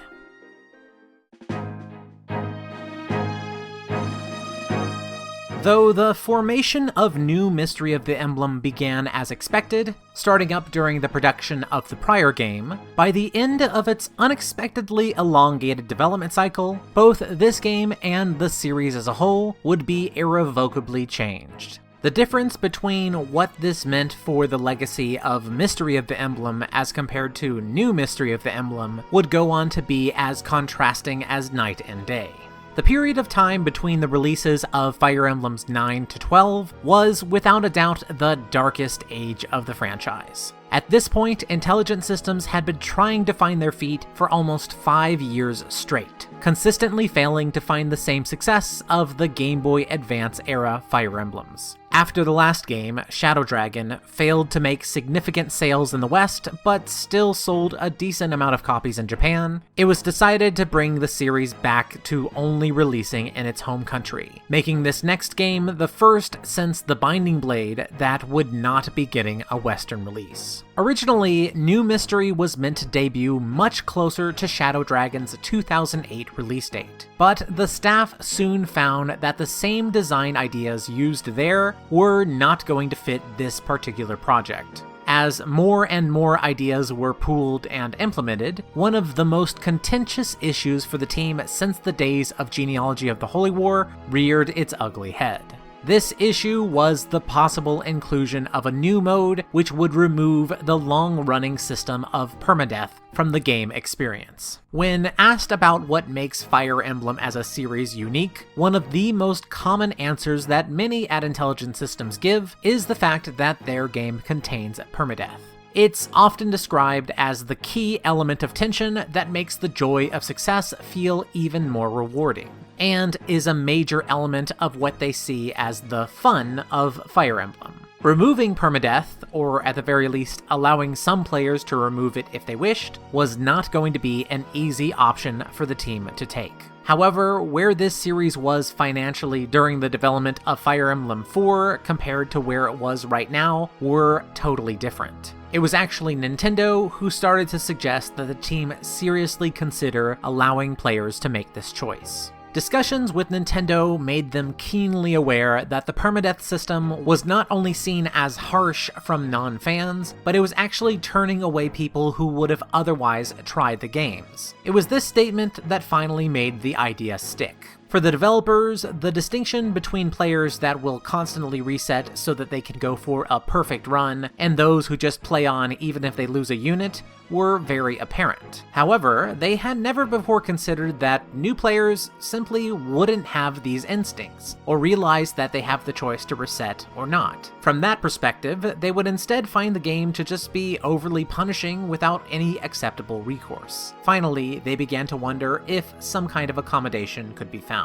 Though the formation of new Mystery of the Emblem began as expected, starting up during the production of the prior game, by the end of its unexpectedly elongated development cycle, both this game and the series as a whole would be irrevocably changed. The difference between what this meant for the legacy of Mystery of the Emblem as compared to New Mystery of the Emblem would go on to be as contrasting as night and day. The period of time between the releases of Fire Emblems 9 to 12 was, without a doubt, the darkest age of the franchise. At this point, Intelligent Systems had been trying to find their feet for almost 5 years straight, consistently failing to find the same success of the Game Boy Advance era Fire Emblems. After the last game, Shadow Dragon failed to make significant sales in the West, but still sold a decent amount of copies in Japan, it was decided to bring the series back to only releasing in its home country, making this next game the first since The Binding Blade that would not be getting a Western release. Originally, New Mystery was meant to debut much closer to Shadow Dragon's 2008 release date, but the staff soon found that the same design ideas used there were not going to fit this particular project. As more and more ideas were pooled and implemented, one of the most contentious issues for the team since the days of Genealogy of the Holy War reared its ugly head. This issue was the possible inclusion of a new mode which would remove the long-running system of permadeath from the game experience. When asked about what makes Fire Emblem as a series unique, one of the most common answers that many at Intelligent Systems give is the fact that their game contains permadeath. It's often described as the key element of tension that makes the joy of success feel even more rewarding, and is a major element of what they see as the fun of Fire Emblem. Removing permadeath, or at the very least allowing some players to remove it if they wished, was not going to be an easy option for the team to take. However, where this series was financially during the development of Fire Emblem 4 compared to where it was right now were totally different. It was actually Nintendo who started to suggest that the team seriously consider allowing players to make this choice. Discussions with Nintendo made them keenly aware that the permadeath system was not only seen as harsh from non-fans, but it was actually turning away people who would have otherwise tried the games. It was this statement that finally made the idea stick. For the developers, the distinction between players that will constantly reset so that they can go for a perfect run, and those who just play on even if they lose a unit, were very apparent. However, they had never before considered that new players simply wouldn't have these instincts, or realize that they have the choice to reset or not. From that perspective, they would instead find the game to just be overly punishing without any acceptable recourse. Finally, they began to wonder if some kind of accommodation could be found.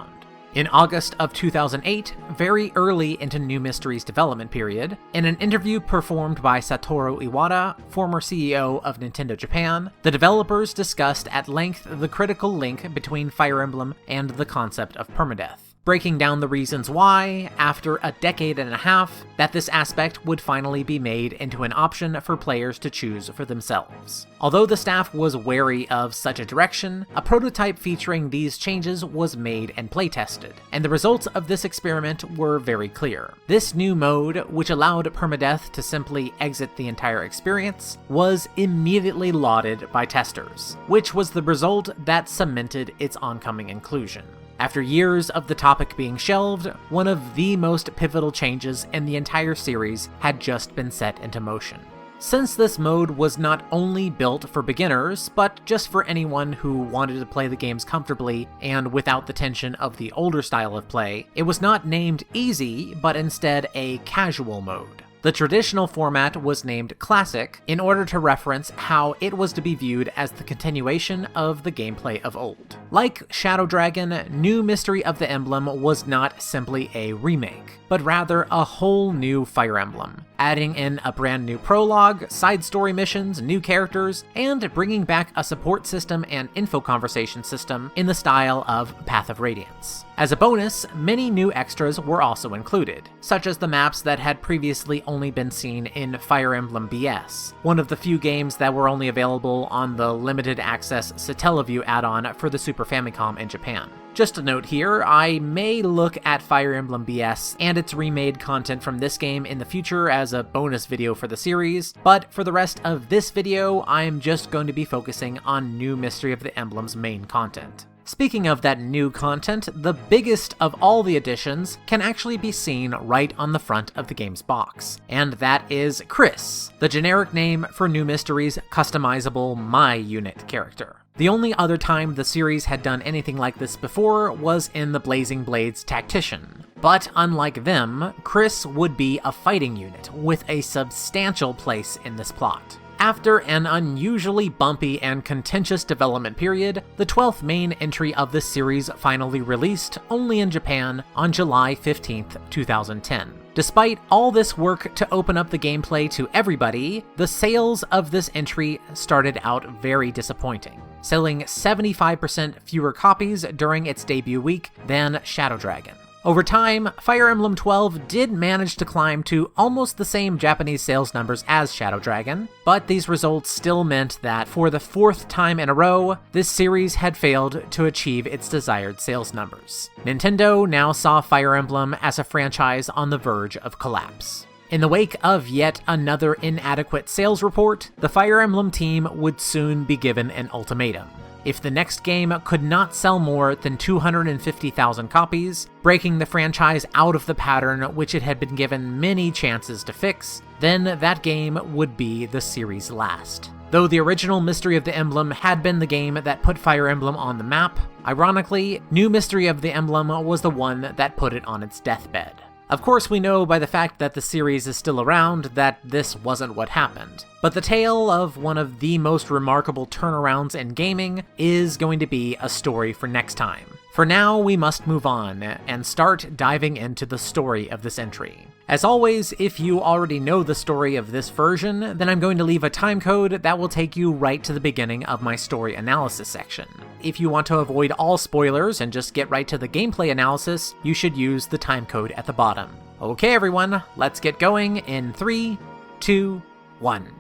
In August of 2008, very early into New Mystery's development period, in an interview performed by Satoru Iwata, former CEO of Nintendo Japan, the developers discussed at length the critical link between Fire Emblem and the concept of permadeath, breaking down the reasons why, after a decade and a half, that this aspect would finally be made into an option for players to choose for themselves. Although the staff was wary of such a direction, a prototype featuring these changes was made and playtested, and the results of this experiment were very clear. This new mode, which allowed permadeath to simply exit the entire experience, was immediately lauded by testers, which was the result that cemented its oncoming inclusion. After years of the topic being shelved, one of the most pivotal changes in the entire series had just been set into motion. Since this mode was not only built for beginners, but just for anyone who wanted to play the games comfortably and without the tension of the older style of play, it was not named easy, but instead a casual mode. The The traditional format was named Classic in order to reference how it was to be viewed as the continuation of the gameplay of old. Like Shadow Dragon, New Mystery of the Emblem was not simply a remake, but rather a whole new Fire Emblem, adding in a brand new prologue, side story missions, new characters, and bringing back a support system and info conversation system in the style of Path of Radiance. As a bonus, many new extras were also included, such as the maps that had previously only been seen in Fire Emblem BS, one of the few games that were only available on the limited access Satellaview add-on for the Super Famicom in Japan. Just a note here, I may look at Fire Emblem BS and its remade content from this game in the future as a bonus video for the series, but for the rest of this video, I'm just going to be focusing on New Mystery of the Emblem's main content. Speaking of that new content, the biggest of all the additions can actually be seen right on the front of the game's box, and that is Chris, the generic name for New Mystery's customizable My Unit character. The only other time the series had done anything like this before was in the Blazing Blades Tactician. But unlike them, Chris would be a fighting unit with a substantial place in this plot. After an unusually bumpy and contentious development period, the 12th main entry of this series finally released only in Japan on July 15th, 2010. Despite all this work to open up the gameplay to everybody, the sales of this entry started out very disappointing, selling 75% fewer copies during its debut week than Shadow Dragon. Over time, Fire Emblem 12 did manage to climb to almost the same Japanese sales numbers as Shadow Dragon, but these results still meant that for the 4th time in a row, this series had failed to achieve its desired sales numbers. Nintendo now saw Fire Emblem as a franchise on the verge of collapse. In the wake of yet another inadequate sales report, the Fire Emblem team would soon be given an ultimatum. If the next game could not sell more than 250,000 copies, breaking the franchise out of the pattern which it had been given many chances to fix, then that game would be the series' last. Though the original Mystery of the Emblem had been the game that put Fire Emblem on the map, ironically, New Mystery of the Emblem was the one that put it on its deathbed. Of course, we know by the fact that the series is still around that this wasn't what happened, but the tale of one of the most remarkable turnarounds in gaming is going to be a story for next time. For now, we must move on and start diving into the story of this entry. As always, if you already know the story of this version, then I'm going to leave a timecode that will take you right to the beginning of my story analysis section. If you want to avoid all spoilers and just get right to the gameplay analysis, you should use the timecode at the bottom. Okay everyone, let's get going in 3, 2, 1.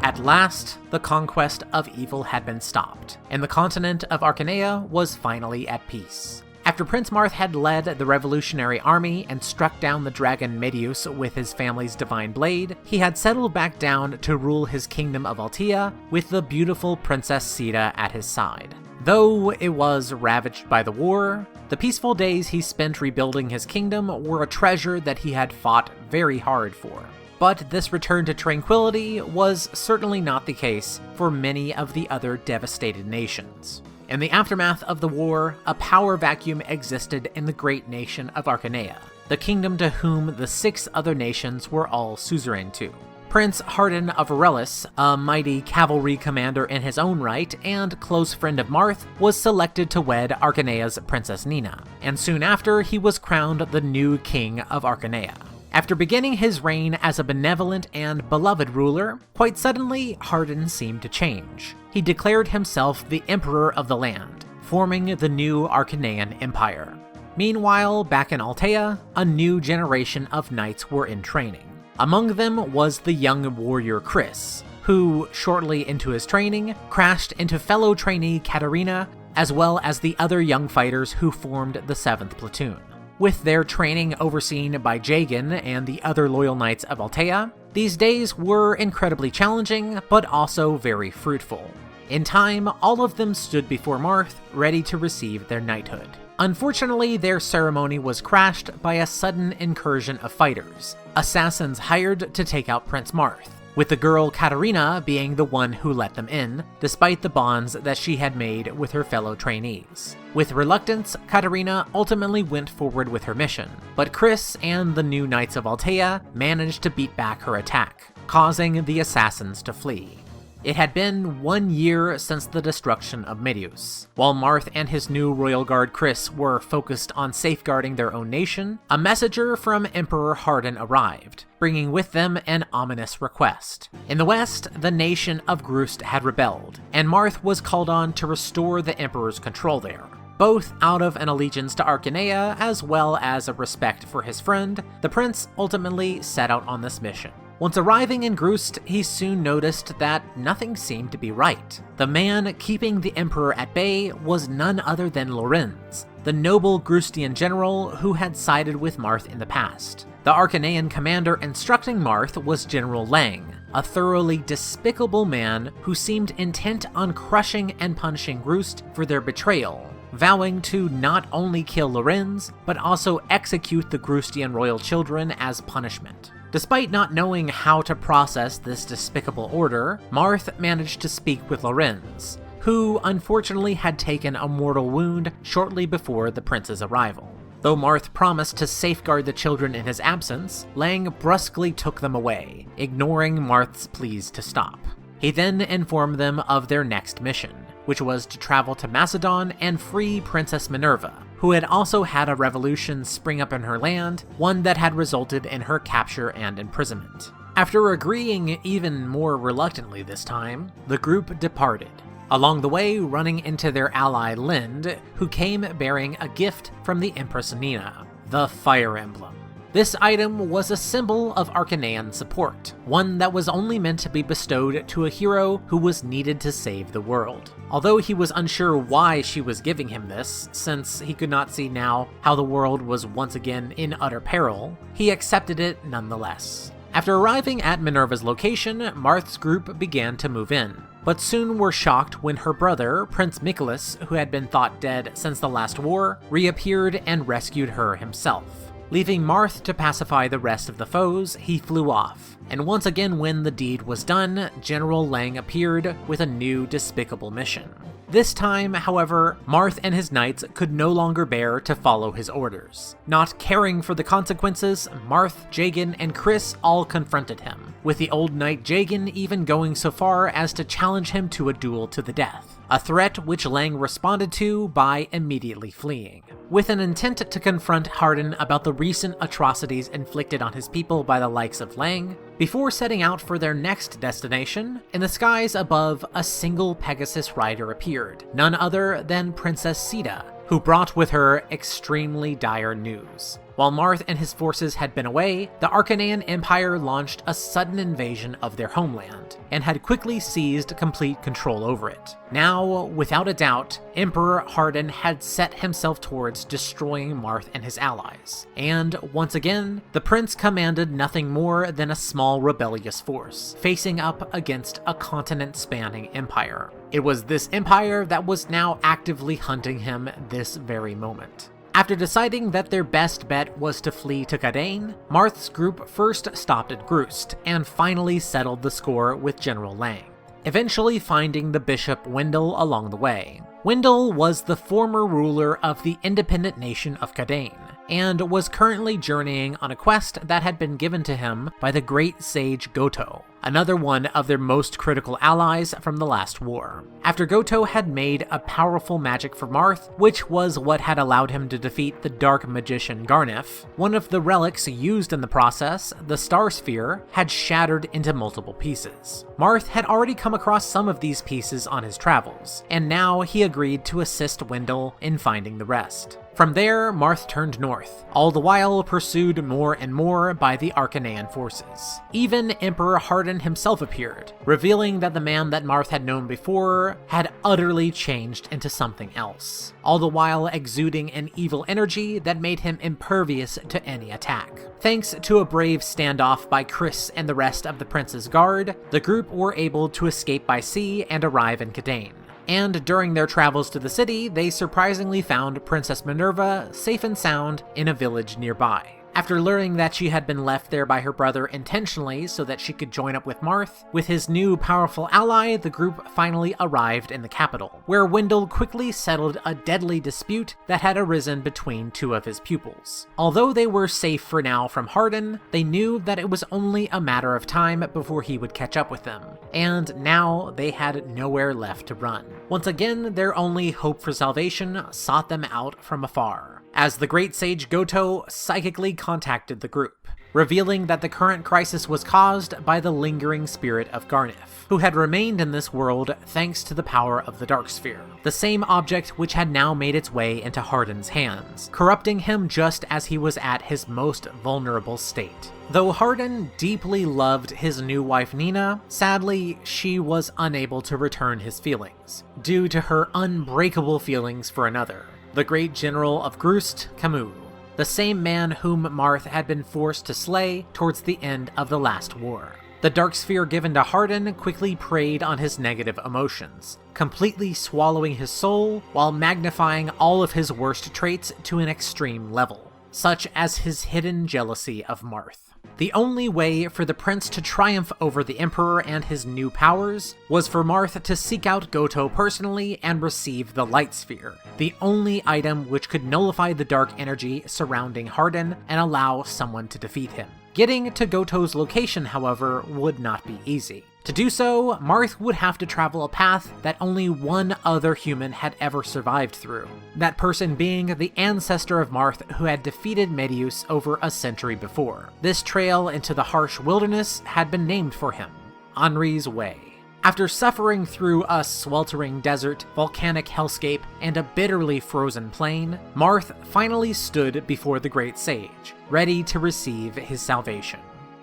At last, the conquest of evil had been stopped, and the continent of Archanea was finally at peace. After Prince Marth had led the revolutionary army and struck down the dragon Medius with his family's divine blade, he had settled back down to rule his kingdom of Altea with the beautiful Princess Sita at his side. Though it was ravaged by the war, the peaceful days he spent rebuilding his kingdom were a treasure that he had fought very hard for. But this return to tranquility was certainly not the case for many of the other devastated nations. In the aftermath of the war, a power vacuum existed in the great nation of Archanea, the kingdom to whom the 6 other nations were all suzerain to. Prince Hardin of Ylisse, a mighty cavalry commander in his own right and close friend of Marth, was selected to wed Archanea's Princess Nina, and soon after he was crowned the new king of Archanea. After beginning his reign as a benevolent and beloved ruler, quite suddenly Hardin seemed to change. He declared himself the emperor of the land, forming the new Archanean Empire. Meanwhile, back in Altea, a new generation of knights were in training. Among them was the young warrior Chris, who, shortly into his training, crashed into fellow trainee Katarina, as well as the other young fighters who formed the 7th platoon. With their training overseen by Gaiden and the other loyal knights of Altea, these days were incredibly challenging, but also very fruitful. In time, all of them stood before Marth, ready to receive their knighthood. Unfortunately, their ceremony was crashed by a sudden incursion of fighters, assassins hired to take out Prince Marth. with the girl Katarina being the one who let them in, despite the bonds that she had made with her fellow trainees. With reluctance, Katarina ultimately went forward with her mission, but Chris and the new Knights of Altea managed to beat back her attack, causing the assassins to flee. It had been 1 year since the destruction of Medius. While Marth and his new royal guard Chris were focused on safeguarding their own nation, a messenger from Emperor Hardin arrived, bringing with them an ominous request. In the west, the nation of Grust had rebelled, and Marth was called on to restore the Emperor's control there. Both out of an allegiance to Arcanea as well as a respect for his friend, the prince ultimately set out on this mission. Once arriving in Grust, he soon noticed that nothing seemed to be right. The man keeping the Emperor at bay was none other than Lorenz, the noble Grustian general who had sided with Marth in the past. The Arcanean commander instructing Marth was General Lang, a thoroughly despicable man who seemed intent on crushing and punishing Grust for their betrayal, vowing to not only kill Lorenz, but also execute the Grustian royal children as punishment. Despite not knowing how to process this despicable order, Marth managed to speak with Lorenz, who unfortunately had taken a mortal wound shortly before the prince's arrival. Though Marth promised to safeguard the children in his absence, Lang brusquely took them away, ignoring Marth's pleas to stop. He then informed them of their next mission, which was to travel to Macedon and free Princess Minerva, who had also had a revolution spring up in her land, one that had resulted in her capture and imprisonment. After agreeing even more reluctantly this time, the group departed, along the way running into their ally Lind, who came bearing a gift from the Empress Nina, the Fire Emblem. This item was a symbol of Arcanean support, one that was only meant to be bestowed to a hero who was needed to save the world. Although he was unsure why she was giving him this, since he could not see now how the world was once again in utter peril, he accepted it nonetheless. After arriving at Minerva's location, Marth's group began to move in, but soon were shocked when her brother, Prince Michaelis, who had been thought dead since the last war, reappeared and rescued her himself. Leaving Marth to pacify the rest of the foes, he flew off, and once again when the deed was done, General Lang appeared with a new despicable mission. This time, however, Marth and his knights could no longer bear to follow his orders. Not caring for the consequences, Marth, Jagen, and Chris all confronted him, with the old knight Jagen even going so far as to challenge him to a duel to the death, a threat which Lang responded to by immediately fleeing. With an intent to confront Hardin about the recent atrocities inflicted on his people by the likes of Lang, before setting out for their next destination, in the skies above, a single Pegasus rider appeared, none other than Princess Sita, who brought with her extremely dire news. While Marth and his forces had been away, the Arcanean Empire launched a sudden invasion of their homeland, and had quickly seized complete control over it. Now, without a doubt, Emperor Hardin had set himself towards destroying Marth and his allies, and once again, the prince commanded nothing more than a small rebellious force, facing up against a continent-spanning empire. It was this empire that was now actively hunting him this very moment. After deciding that their best bet was to flee to Gaiden, Marth's group first stopped at Grust, and finally settled the score with General Lang, eventually finding the Bishop Wendell along the way. Wendell was the former ruler of the independent nation of Gaiden, and was currently journeying on a quest that had been given to him by the great sage Goto, another one of their most critical allies from the last war. After Goto had made a powerful magic for Marth, which was what had allowed him to defeat the dark magician Garnef, one of the relics used in the process, the Star Sphere, had shattered into multiple pieces. Marth had already come across some of these pieces on his travels, and now he agreed to assist Wendell in finding the rest. From there, Marth turned north, all the while pursued more and more by the Arcanean forces. Even Emperor Hardin himself appeared, revealing that the man that Marth had known before had utterly changed into something else, all the while exuding an evil energy that made him impervious to any attack. Thanks to a brave standoff by Chris and the rest of the prince's guard, the group were able to escape by sea and arrive in Gaiden. And during their travels to the city, they surprisingly found Princess Minerva safe and sound in a village nearby. After learning that she had been left there by her brother intentionally so that she could join up with Marth, with his new powerful ally, the group finally arrived in the capital, where Wendell quickly settled a deadly dispute that had arisen between two of his pupils. Although they were safe for now from Hardin, they knew that it was only a matter of time before he would catch up with them, and now they had nowhere left to run. Once again, their only hope for salvation sought them out from afar, as the great sage Goto psychically contacted the group, revealing that the current crisis was caused by the lingering spirit of Garnith, who had remained in this world thanks to the power of the Dark Sphere, the same object which had now made its way into Hardin's hands, corrupting him just as he was at his most vulnerable state. Though Hardin deeply loved his new wife Nina, sadly, she was unable to return his feelings, due to her unbreakable feelings for another, the great general of Grust, Camus, the same man whom Marth had been forced to slay towards the end of the last war. The Dark Sphere given to Hardin quickly preyed on his negative emotions, completely swallowing his soul while magnifying all of his worst traits to an extreme level, such as his hidden jealousy of Marth. The only way for the prince to triumph over the Emperor and his new powers was for Marth to seek out Goto personally and receive the Light Sphere, the only item which could nullify the dark energy surrounding Hardin and allow someone to defeat him. Getting to Goto's location, however, would not be easy. To do so, Marth would have to travel a path that only one other human had ever survived through, that person being the ancestor of Marth who had defeated Medius over a century before. This trail into the harsh wilderness had been named for him, Henri's Way. After suffering through a sweltering desert, volcanic hellscape, and a bitterly frozen plain, Marth finally stood before the Great Sage, ready to receive his salvation.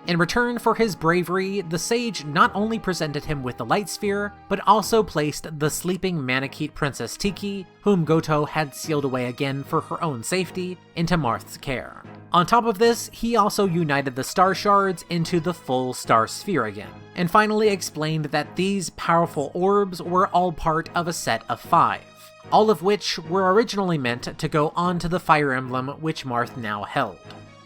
In return for his bravery, the sage not only presented him with the Light Sphere, but also placed the sleeping Manakete Princess Tiki, whom Goto had sealed away again for her own safety, into Marth's care. On top of this, he also united the Star Shards into the full Star Sphere again, and finally explained that these powerful orbs were all part of a set of 5, all of which were originally meant to go on to the Fire Emblem which Marth now held.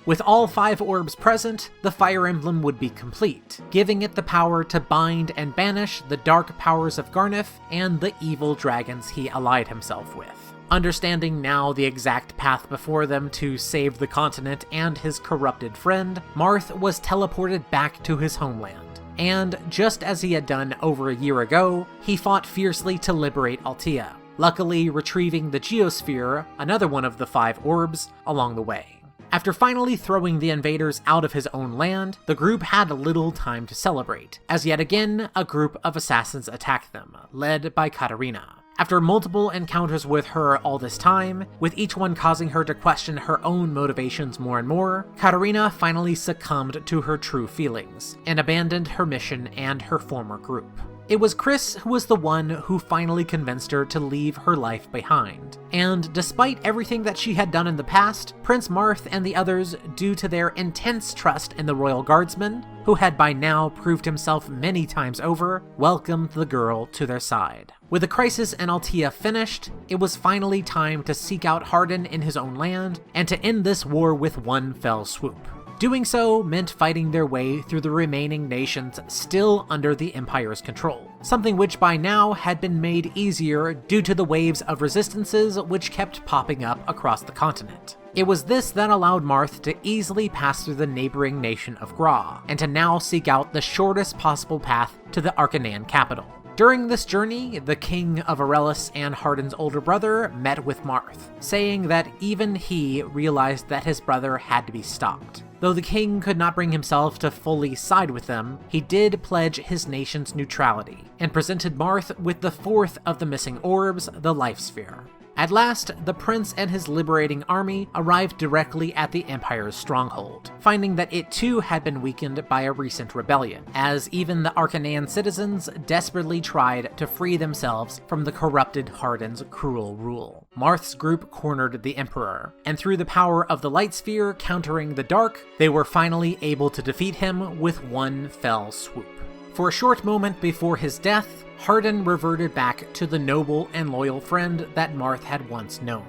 With all 5 orbs present, the Fire Emblem would be complete, giving it the power to bind and banish the dark powers of Garnith and the evil dragons he allied himself with. Understanding now the exact path before them to save the continent and his corrupted friend, Marth was teleported back to his homeland, and just as he had done over a year ago, he fought fiercely to liberate Altea, luckily retrieving the Geosphere, another one of the 5 orbs, along the way. After finally throwing the invaders out of his own land, the group had little time to celebrate, as yet again a group of assassins attacked them, led by Katarina. After multiple encounters with her all this time, with each one causing her to question her own motivations more and more, Katarina finally succumbed to her true feelings, and abandoned her mission and her former group. It was Chris who was the one who finally convinced her to leave her life behind. And despite everything that she had done in the past, Prince Marth and the others, due to their intense trust in the Royal Guardsman, who had by now proved himself many times over, welcomed the girl to their side. With the crisis in Altea finished, it was finally time to seek out Hardin in his own land and to end this war with one fell swoop. Doing so meant fighting their way through the remaining nations still under the Empire's control, something which by now had been made easier due to the waves of resistances which kept popping up across the continent. It was this that allowed Marth to easily pass through the neighboring nation of Gra, and to now seek out the shortest possible path to the Arcanan capital. During this journey, the King of Ylisse and Hardin's older brother met with Marth, saying that even he realized that his brother had to be stopped. Though the king could not bring himself to fully side with them, he did pledge his nation's neutrality, and presented Marth with the 4th of the missing orbs, the Life Sphere. At last, the prince and his liberating army arrived directly at the Empire's stronghold, finding that it too had been weakened by a recent rebellion, as even the Arcanan citizens desperately tried to free themselves from the corrupted Hardin's cruel rule. Marth's group cornered the Emperor, and through the power of the Light Sphere countering the Dark, they were finally able to defeat him with one fell swoop. For a short moment before his death, Hardin reverted back to the noble and loyal friend that Marth had once known.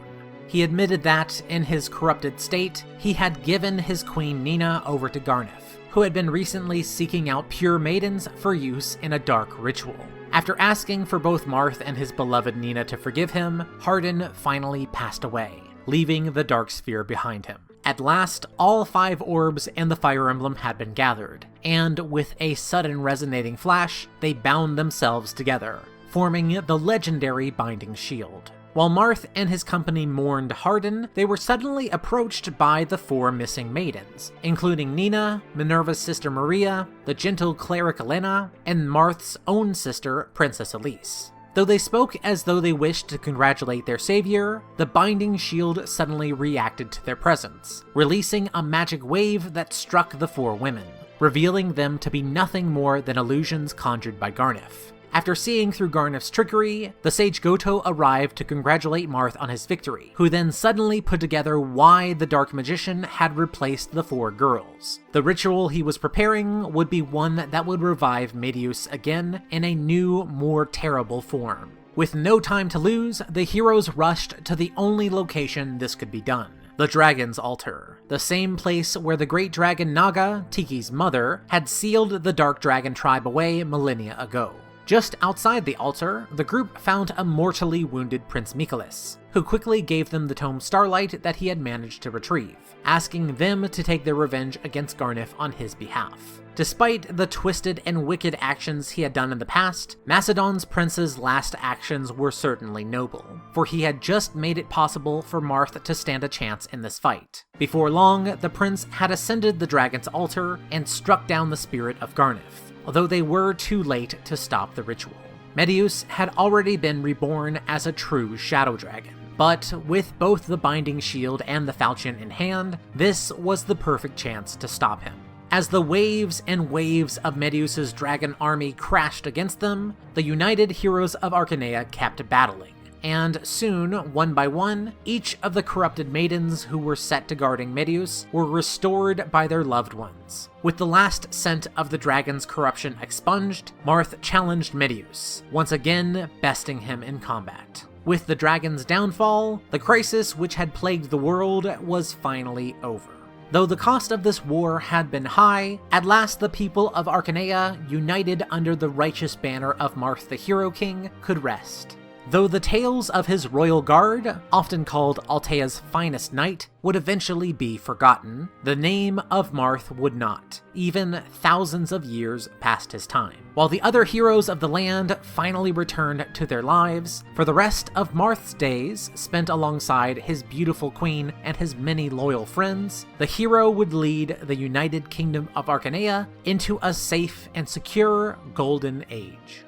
He admitted that, in his corrupted state, he had given his queen Nina over to Garneth, who had been recently seeking out pure maidens for use in a dark ritual. After asking for both Marth and his beloved Nina to forgive him, Hardin finally passed away, leaving the Dark Sphere behind him. At last, all 5 orbs and the Fire Emblem had been gathered, and with a sudden resonating flash, they bound themselves together, forming the legendary Binding Shield. While Marth and his company mourned Hardin, they were suddenly approached by the 4 missing maidens, including Nina, Minerva's sister Maria, the gentle cleric Elena, and Marth's own sister, Princess Ylisse. Though they spoke as though they wished to congratulate their savior, the Binding Shield suddenly reacted to their presence, releasing a magic wave that struck the 4 women, revealing them to be nothing more than illusions conjured by Garneth. After seeing through Garneth's trickery, the sage Goto arrived to congratulate Marth on his victory, who then suddenly put together why the Dark Magician had replaced the 4 girls. The ritual he was preparing would be one that would revive Medeus again in a new, more terrible form. With no time to lose, the heroes rushed to the only location this could be done: the Dragon's Altar, the same place where the great dragon Naga, Tiki's mother, had sealed the Dark Dragon tribe away millennia ago. Just outside the altar, the group found a mortally wounded Prince Mikolas, who quickly gave them the tome Starlight that he had managed to retrieve, asking them to take their revenge against Garneth on his behalf. Despite the twisted and wicked actions he had done in the past, Macedon's prince's last actions were certainly noble, for he had just made it possible for Marth to stand a chance in this fight. Before long, the prince had ascended the dragon's altar and struck down the spirit of Garneth, although they were too late to stop the ritual. Medeus had already been reborn as a true shadow dragon, but with both the Binding Shield and the falchion in hand, this was the perfect chance to stop him. As the waves and waves of Medeus's dragon army crashed against them, the united heroes of Arcanea kept battling, and soon, one by one, each of the corrupted maidens who were set to guarding Medeus were restored by their loved ones. With the last scent of the dragon's corruption expunged, Marth challenged Medeus, once again besting him in combat. With the dragon's downfall, the crisis which had plagued the world was finally over. Though the cost of this war had been high, at last the people of Arcanea, united under the righteous banner of Marth the Hero King, could rest. Though the tales of his royal guard, often called Altea's finest knight, would eventually be forgotten, the name of Marth would not, even thousands of years past his time. While the other heroes of the land finally returned to their lives, for the rest of Marth's days spent alongside his beautiful queen and his many loyal friends, the hero would lead the united kingdom of Arcanea into a safe and secure golden age.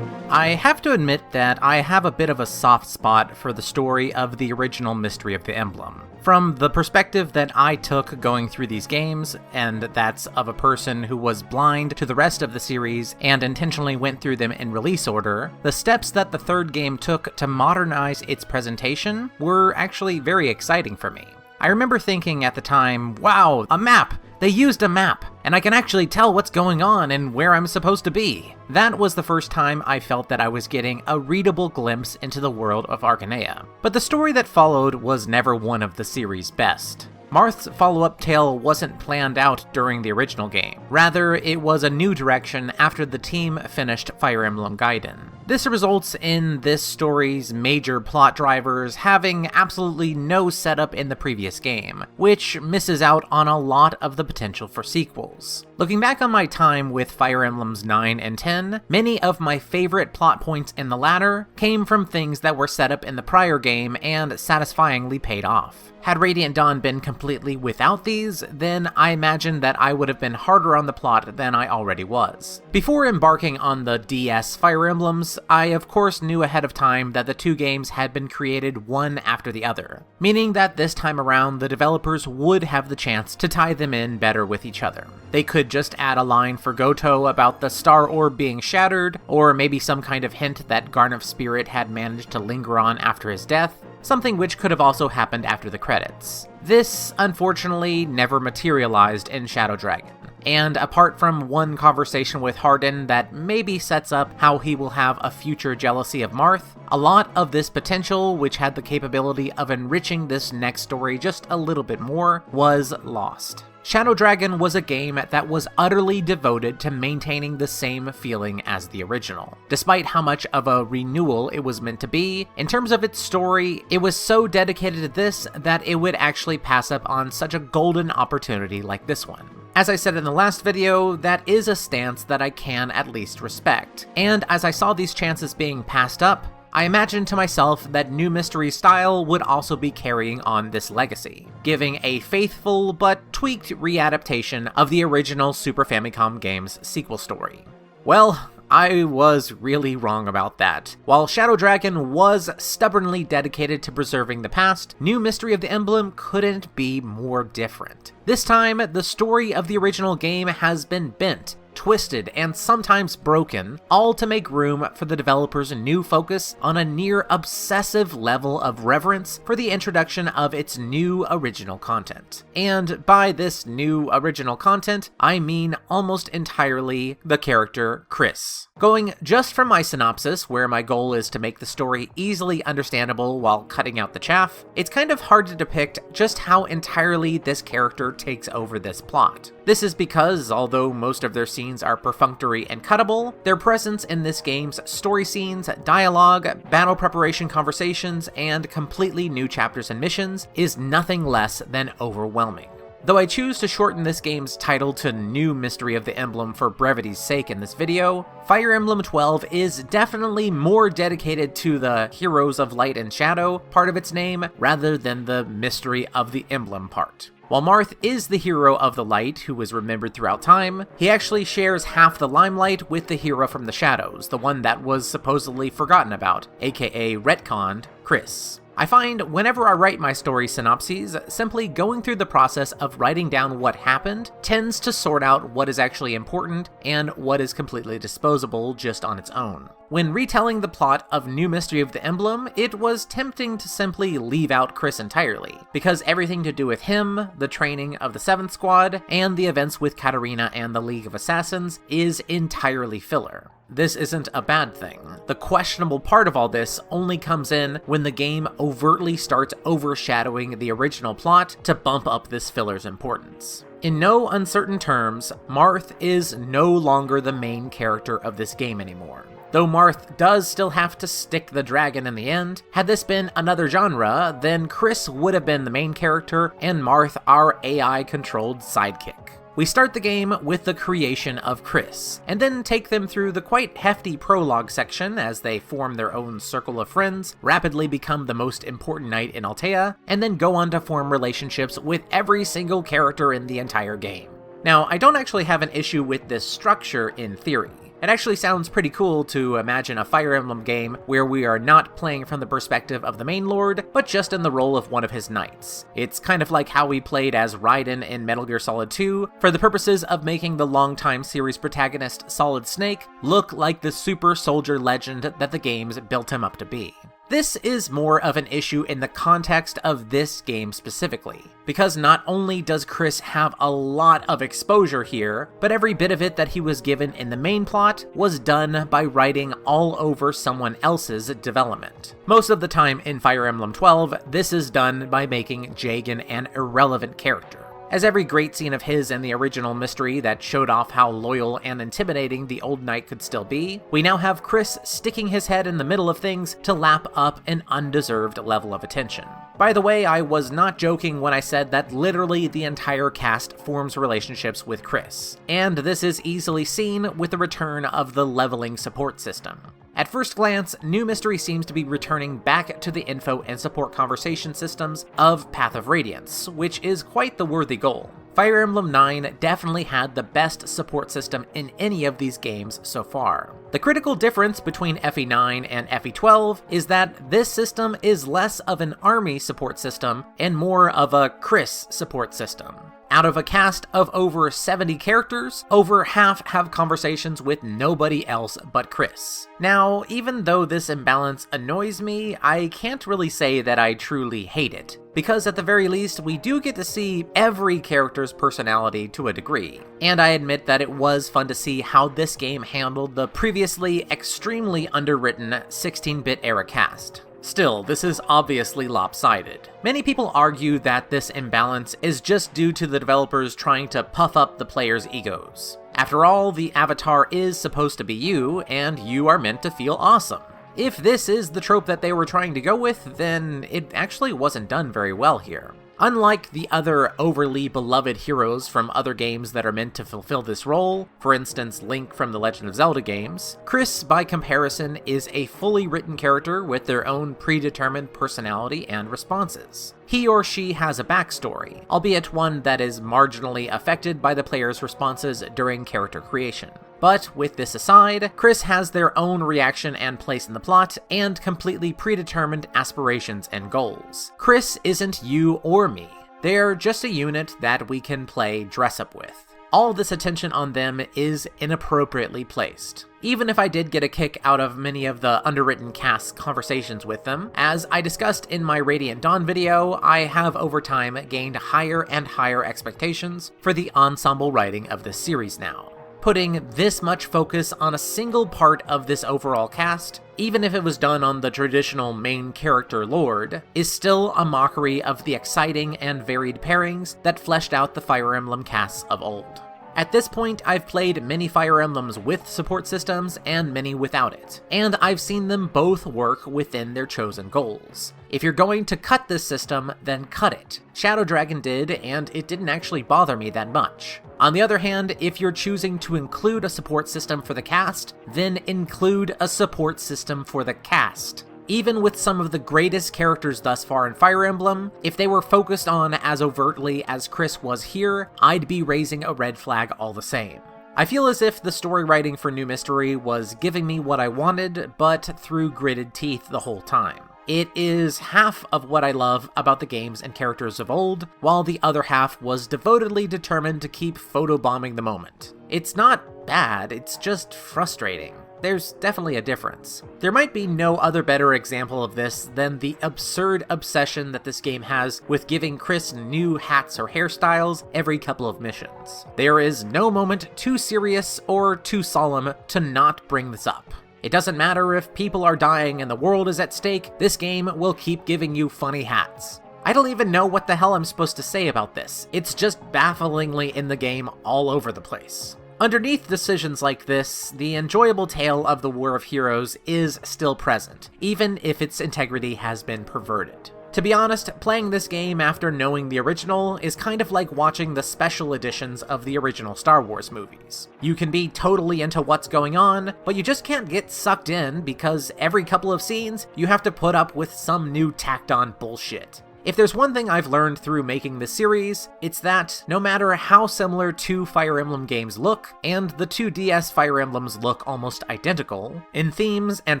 I have to admit that I have a bit of a soft spot for the story of the original Mystery of the Emblem. From the perspective that I took going through these games, and that's of a person who was blind to the rest of the series and intentionally went through them in release order, the steps that the third game took to modernize its presentation were actually very exciting for me. I remember thinking at the time, wow, a map! They used a map, and I can actually tell what's going on and where I'm supposed to be. That was the first time I felt that I was getting a readable glimpse into the world of Arcanea. But the story that followed was never one of the series' best. Marth's follow-up tale wasn't planned out during the original game. Rather, it was a new direction after the team finished Fire Emblem Gaiden. This results in this story's major plot drivers having absolutely no setup in the previous game, which misses out on a lot of the potential for sequels. Looking back on my time with Fire Emblems 9 and 10, many of my favorite plot points in the latter came from things that were set up in the prior game and satisfyingly paid off. Had Radiant Dawn been completely without these, then I imagine that I would have been harder on the plot than I already was. Before embarking on the DS Fire Emblems, I of course knew ahead of time that the two games had been created one after the other, meaning that this time around the developers would have the chance to tie them in better with each other. They could just add a line for Goto about the star orb being shattered, or maybe some kind of hint that Garneth's spirit had managed to linger on after his death, something which could have also happened after the credits. This, unfortunately, never materialized in Shadow Dragon, And apart from one conversation with Hardin that maybe sets up how he will have a future jealousy of Marth, a lot of this potential, which had the capability of enriching this next story just a little bit more, was lost. Shadow Dragon was a game that was utterly devoted to maintaining the same feeling as the original. Despite how much of a renewal it was meant to be, in terms of its story, it was so dedicated to this that it would actually pass up on such a golden opportunity like this one. As I said in the last video, that is a stance that I can at least respect, and as I saw these chances being passed up, I imagined to myself that New Mystery style would also be carrying on this legacy, giving a faithful but tweaked readaptation of the original Super Famicom game's sequel story. Well, I was really wrong about that. While Shadow Dragon was stubbornly dedicated to preserving the past, New Mystery of the Emblem couldn't be more different. This time, the story of the original game has been bent, twisted, and sometimes broken, all to make room for the developer's new focus on a near obsessive level of reverence for the introduction of its new original content. And by this new original content, I mean almost entirely the character Chris. Going just from my synopsis, where my goal is to make the story easily understandable while cutting out the chaff, it's kind of hard to depict just how entirely this character takes over this plot. This is because, although most of their scenes are perfunctory and cuttable, their presence in this game's story scenes, dialogue, battle preparation conversations, and completely new chapters and missions is nothing less than overwhelming. Though I choose to shorten this game's title to New Mystery of the Emblem for brevity's sake in this video, Fire Emblem 12 is definitely more dedicated to the Heroes of Light and Shadow part of its name, rather than the Mystery of the Emblem part. While Marth is the hero of the light who is remembered throughout time, he actually shares half the limelight with the hero from the shadows, the one that was supposedly forgotten about, aka retconned, Chris. I find whenever I write my story synopses, simply going through the process of writing down what happened tends to sort out what is actually important and what is completely disposable just on its own. When retelling the plot of New Mystery of the Emblem, it was tempting to simply leave out Chris entirely, because everything to do with him, the training of the 7th Squad, and the events with Katarina and the League of Assassins is entirely filler. This isn't a bad thing. The questionable part of all this only comes in when the game overtly starts overshadowing the original plot to bump up this filler's importance. In no uncertain terms, Marth is no longer the main character of this game anymore. Though Marth does still have to stick the dragon in the end, had this been another genre, then Chris would have been the main character and Marth our AI-controlled sidekick. We start the game with the creation of Chris, and then take them through the quite hefty prologue section as they form their own circle of friends, rapidly become the most important knight in Altea, and then go on to form relationships with every single character in the entire game. Now, I don't actually have an issue with this structure in theory. It actually sounds pretty cool to imagine a Fire Emblem game where we are not playing from the perspective of the main lord, but just in the role of one of his knights. It's kind of like how we played as Raiden in Metal Gear Solid 2, for the purposes of making the longtime series protagonist Solid Snake look like the super soldier legend that the games built him up to be. This is more of an issue in the context of this game specifically, because not only does Chris have a lot of exposure here, but every bit of it that he was given in the main plot was done by writing all over someone else's development. Most of the time in Fire Emblem 12, this is done by making Jagen an irrelevant character. As every great scene of his in the original Mystery that showed off how loyal and intimidating the old knight could still be, we now have Chris sticking his head in the middle of things to lap up an undeserved level of attention. By the way, I was not joking when I said that literally the entire cast forms relationships with Chris, and this is easily seen with the return of the leveling support system. At first glance, New Mystery seems to be returning back to the info and support conversation systems of Path of Radiance, which is quite the worthy goal. Fire Emblem 9 definitely had the best support system in any of these games so far. The critical difference between FE9 and FE12 is that this system is less of an army support system and more of a Chris support system. Out of a cast of over 70 characters, over half have conversations with nobody else but Chris. Now, even though this imbalance annoys me, I can't really say that I truly hate it, because at the very least, we do get to see every character's personality to a degree. And I admit that it was fun to see how this game handled the previously extremely underwritten 16-bit era cast. Still, this is obviously lopsided. Many people argue that this imbalance is just due to the developers trying to puff up the players' egos. After all, the avatar is supposed to be you, and you are meant to feel awesome. If this is the trope that they were trying to go with, then it actually wasn't done very well here. Unlike the other overly beloved heroes from other games that are meant to fulfill this role, for instance Link from the Legend of Zelda games, Chris, by comparison, is a fully written character with their own predetermined personality and responses. He or she has a backstory, albeit one that is marginally affected by the player's responses during character creation. But with this aside, Chris has their own reaction and place in the plot, and completely predetermined aspirations and goals. Chris isn't you or me. They're just a unit that we can play dress-up with. All this attention on them is inappropriately placed. Even if I did get a kick out of many of the underwritten cast's conversations with them, as I discussed in my Radiant Dawn video, I have over time gained higher and higher expectations for the ensemble writing of this series now. Putting this much focus on a single part of this overall cast, even if it was done on the traditional main character Lord, is still a mockery of the exciting and varied pairings that fleshed out the Fire Emblem casts of old. At this point, I've played many Fire Emblems with support systems and many without it, and I've seen them both work within their chosen goals. If you're going to cut this system, then cut it. Shadow Dragon did, and it didn't actually bother me that much. On the other hand, if you're choosing to include a support system for the cast, then include a support system for the cast. Even with some of the greatest characters thus far in Fire Emblem, if they were focused on as overtly as Chris was here, I'd be raising a red flag all the same. I feel as if the story writing for New Mystery was giving me what I wanted, but through gritted teeth the whole time. It is half of what I love about the games and characters of old, while the other half was devotedly determined to keep photobombing the moment. It's not bad, it's just frustrating. There's definitely a difference. There might be no other better example of this than the absurd obsession that this game has with giving Chris new hats or hairstyles every couple of missions. There is no moment too serious or too solemn to not bring this up. It doesn't matter if people are dying and the world is at stake, this game will keep giving you funny hats. I don't even know what the hell I'm supposed to say about this. It's just bafflingly in the game all over the place. Underneath decisions like this, the enjoyable tale of the War of Heroes is still present, even if its integrity has been perverted. To be honest, playing this game after knowing the original is kind of like watching the special editions of the original Star Wars movies. You can be totally into what's going on, but you just can't get sucked in because every couple of scenes, you have to put up with some new tacked-on bullshit. If there's one thing I've learned through making this series, it's that no matter how similar two Fire Emblem games look, and the two DS Fire Emblems look almost identical, in themes and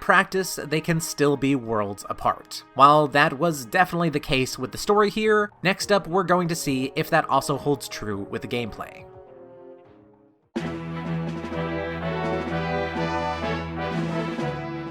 practice they can still be worlds apart. While that was definitely the case with the story here, next up we're going to see if that also holds true with the gameplay.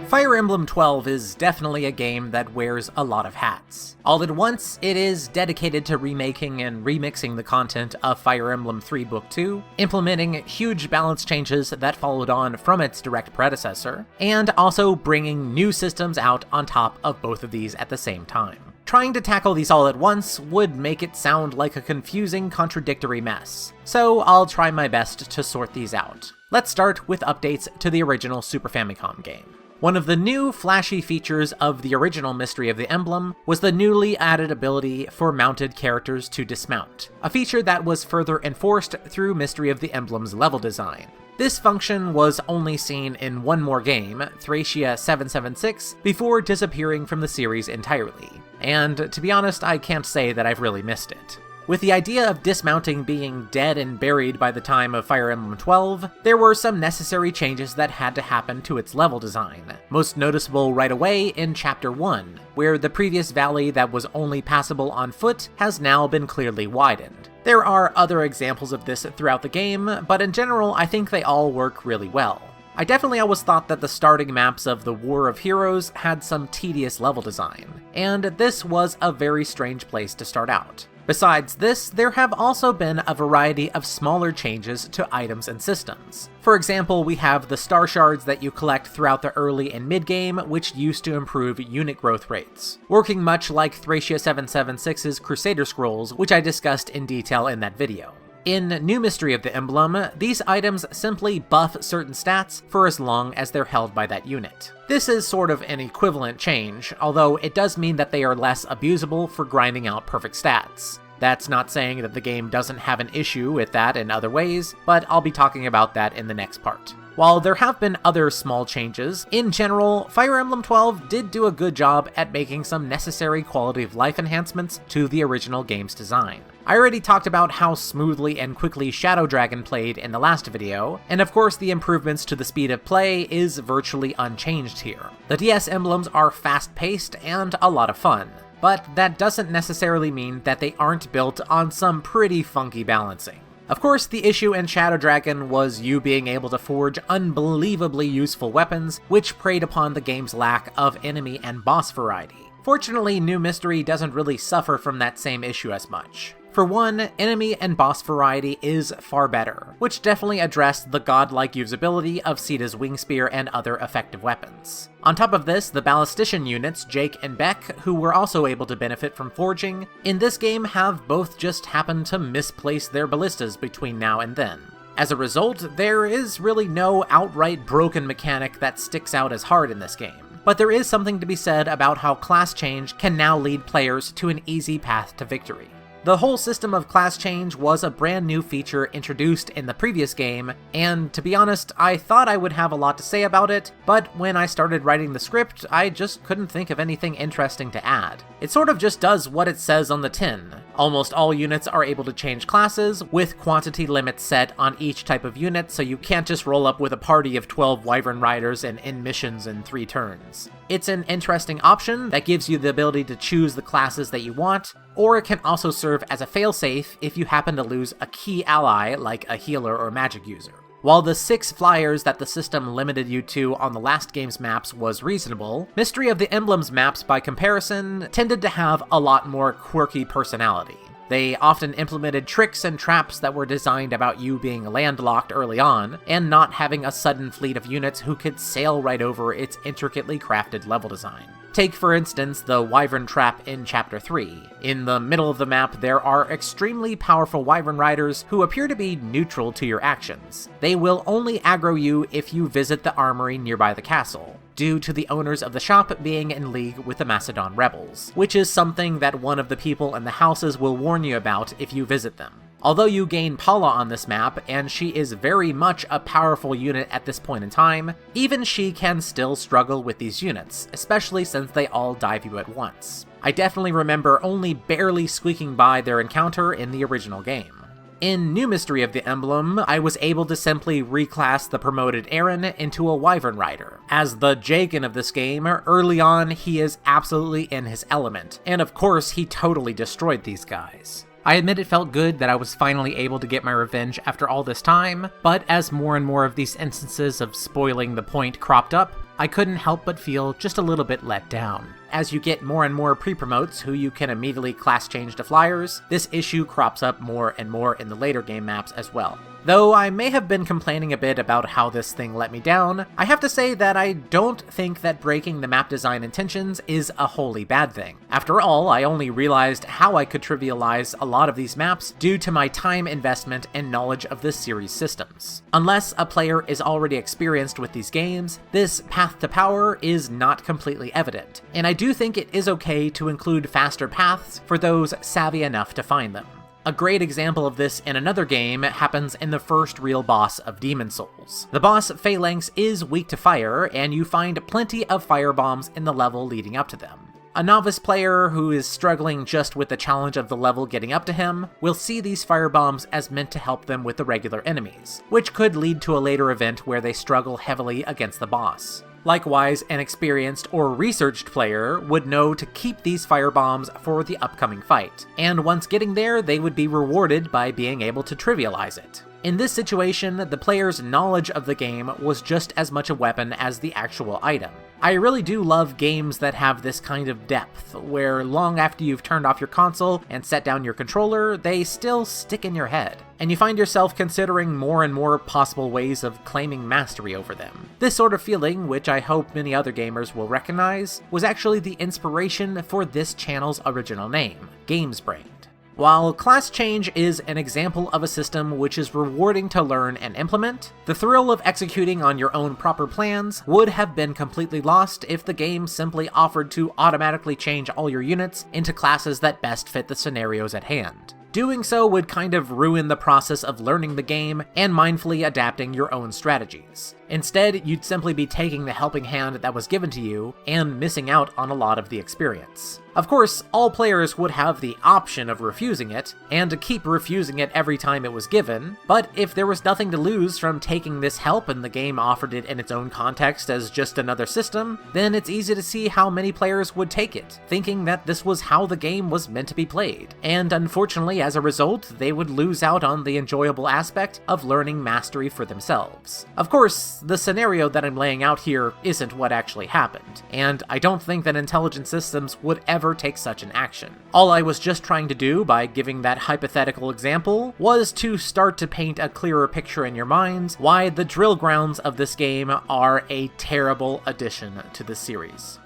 Fire Emblem 12 is definitely a game that wears a lot of hats. All at once, it is dedicated to remaking and remixing the content of Fire Emblem 3 Book 2, implementing huge balance changes that followed on from its direct predecessor, and also bringing new systems out on top of both of these at the same time. Trying to tackle these all at once would make it sound like a confusing, contradictory mess, so I'll try my best to sort these out. Let's start with updates to the original Super Famicom game. One of the new flashy features of the original Mystery of the Emblem was the newly added ability for mounted characters to dismount, a feature that was further enforced through Mystery of the Emblem's level design. This function was only seen in one more game, Thracia 776, before disappearing from the series entirely, and to be honest, I can't say that I've really missed it. With the idea of dismounting being dead and buried by the time of Fire Emblem 12, there were some necessary changes that had to happen to its level design, most noticeable right away in Chapter 1, where the previous valley that was only passable on foot has now been clearly widened. There are other examples of this throughout the game, but in general I think they all work really well. I definitely always thought that the starting maps of the War of Heroes had some tedious level design, and this was a very strange place to start out. Besides this, there have also been a variety of smaller changes to items and systems. For example, we have the star shards that you collect throughout the early and mid-game, which used to improve unit growth rates, working much like Thracia 776's Crusader Scrolls, which I discussed in detail in that video. In New Mystery of the Emblem, these items simply buff certain stats for as long as they're held by that unit. This is sort of an equivalent change, although it does mean that they are less abusable for grinding out perfect stats. That's not saying that the game doesn't have an issue with that in other ways, but I'll be talking about that in the next part. While there have been other small changes, in general, Fire Emblem 12 did do a good job at making some necessary quality of life enhancements to the original game's design. I already talked about how smoothly and quickly Shadow Dragon played in the last video, and of course the improvements to the speed of play is virtually unchanged here. The DS emblems are fast-paced and a lot of fun, but that doesn't necessarily mean that they aren't built on some pretty funky balancing. Of course, the issue in Shadow Dragon was you being able to forge unbelievably useful weapons, which preyed upon the game's lack of enemy and boss variety. Fortunately, New Mystery doesn't really suffer from that same issue as much. For one, enemy and boss variety is far better, which definitely addressed the godlike usability of Sita's Wing Spear and other effective weapons. On top of this, the ballistician units, Jake and Beck, who were also able to benefit from forging, in this game have both just happened to misplace their ballistas between now and then. As a result, there is really no outright broken mechanic that sticks out as hard in this game. But there is something to be said about how class change can now lead players to an easy path to victory. The whole system of class change was a brand new feature introduced in the previous game, and to be honest, I thought I would have a lot to say about it, but when I started writing the script, I just couldn't think of anything interesting to add. It sort of just does what it says on the tin. Almost all units are able to change classes, with quantity limits set on each type of unit, so you can't just roll up with a party of 12 Wyvern Riders and end missions in 3 turns. It's an interesting option that gives you the ability to choose the classes that you want, or it can also serve as a failsafe if you happen to lose a key ally like a healer or magic user. While the 6 flyers that the system limited you to on the last game's maps was reasonable, Mystery of the Emblem's maps, by comparison, tended to have a lot more quirky personality. They often implemented tricks and traps that were designed about you being landlocked early on, and not having a sudden fleet of units who could sail right over its intricately crafted level design. Take, for instance, the Wyvern Trap in Chapter 3. In the middle of the map, there are extremely powerful Wyvern Riders who appear to be neutral to your actions. They will only aggro you if you visit the armory nearby the castle, due to the owners of the shop being in league with the Macedon rebels, which is something that one of the people in the houses will warn you about if you visit them. Although you gain Paula on this map, and she is very much a powerful unit at this point in time, even she can still struggle with these units, especially since they all dive you at once. I definitely remember only barely squeaking by their encounter in the original game. In New Mystery of the Emblem, I was able to simply reclass the promoted Aaron into a Wyvern Rider. As the Jagan of this game, early on he is absolutely in his element, and of course he totally destroyed these guys. I admit it felt good that I was finally able to get my revenge after all this time, but as more and more of these instances of spoiling the point cropped up, I couldn't help but feel just a little bit let down. As you get more and more pre-promotes who you can immediately class change to flyers, this issue crops up more and more in the later game maps as well. Though I may have been complaining a bit about how this thing let me down, I have to say that I don't think that breaking the map design intentions is a wholly bad thing. After all, I only realized how I could trivialize a lot of these maps due to my time investment and knowledge of this series' systems. Unless a player is already experienced with these games, this path to power is not completely evident, and I do think it is okay to include faster paths for those savvy enough to find them. A great example of this in another game happens in the first real boss of Demon Souls. The boss, Phalanx, is weak to fire, and you find plenty of fire bombs in the level leading up to them. A novice player who is struggling just with the challenge of the level getting up to him will see these firebombs as meant to help them with the regular enemies, which could lead to a later event where they struggle heavily against the boss. Likewise, an experienced or researched player would know to keep these firebombs for the upcoming fight, and once getting there, they would be rewarded by being able to trivialize it. In this situation, the player's knowledge of the game was just as much a weapon as the actual item. I really do love games that have this kind of depth, where long after you've turned off your console and set down your controller, they still stick in your head, and you find yourself considering more and more possible ways of claiming mastery over them. This sort of feeling, which I hope many other gamers will recognize, was actually the inspiration for this channel's original name, GamesBrained. While class change is an example of a system which is rewarding to learn and implement, the thrill of executing on your own proper plans would have been completely lost if the game simply offered to automatically change all your units into classes that best fit the scenarios at hand. Doing so would kind of ruin the process of learning the game and mindfully adapting your own strategies. Instead, you'd simply be taking the helping hand that was given to you and missing out on a lot of the experience. Of course, all players would have the option of refusing it, and to keep refusing it every time it was given, but if there was nothing to lose from taking this help and the game offered it in its own context as just another system, then it's easy to see how many players would take it, thinking that this was how the game was meant to be played, and unfortunately as a result, they would lose out on the enjoyable aspect of learning mastery for themselves. Of course, the scenario that I'm laying out here isn't what actually happened, and I don't think that intelligent systems would ever take such an action. All I was just trying to do by giving that hypothetical example was to start to paint a clearer picture in your minds why the drill grounds of this game are a terrible addition to the series.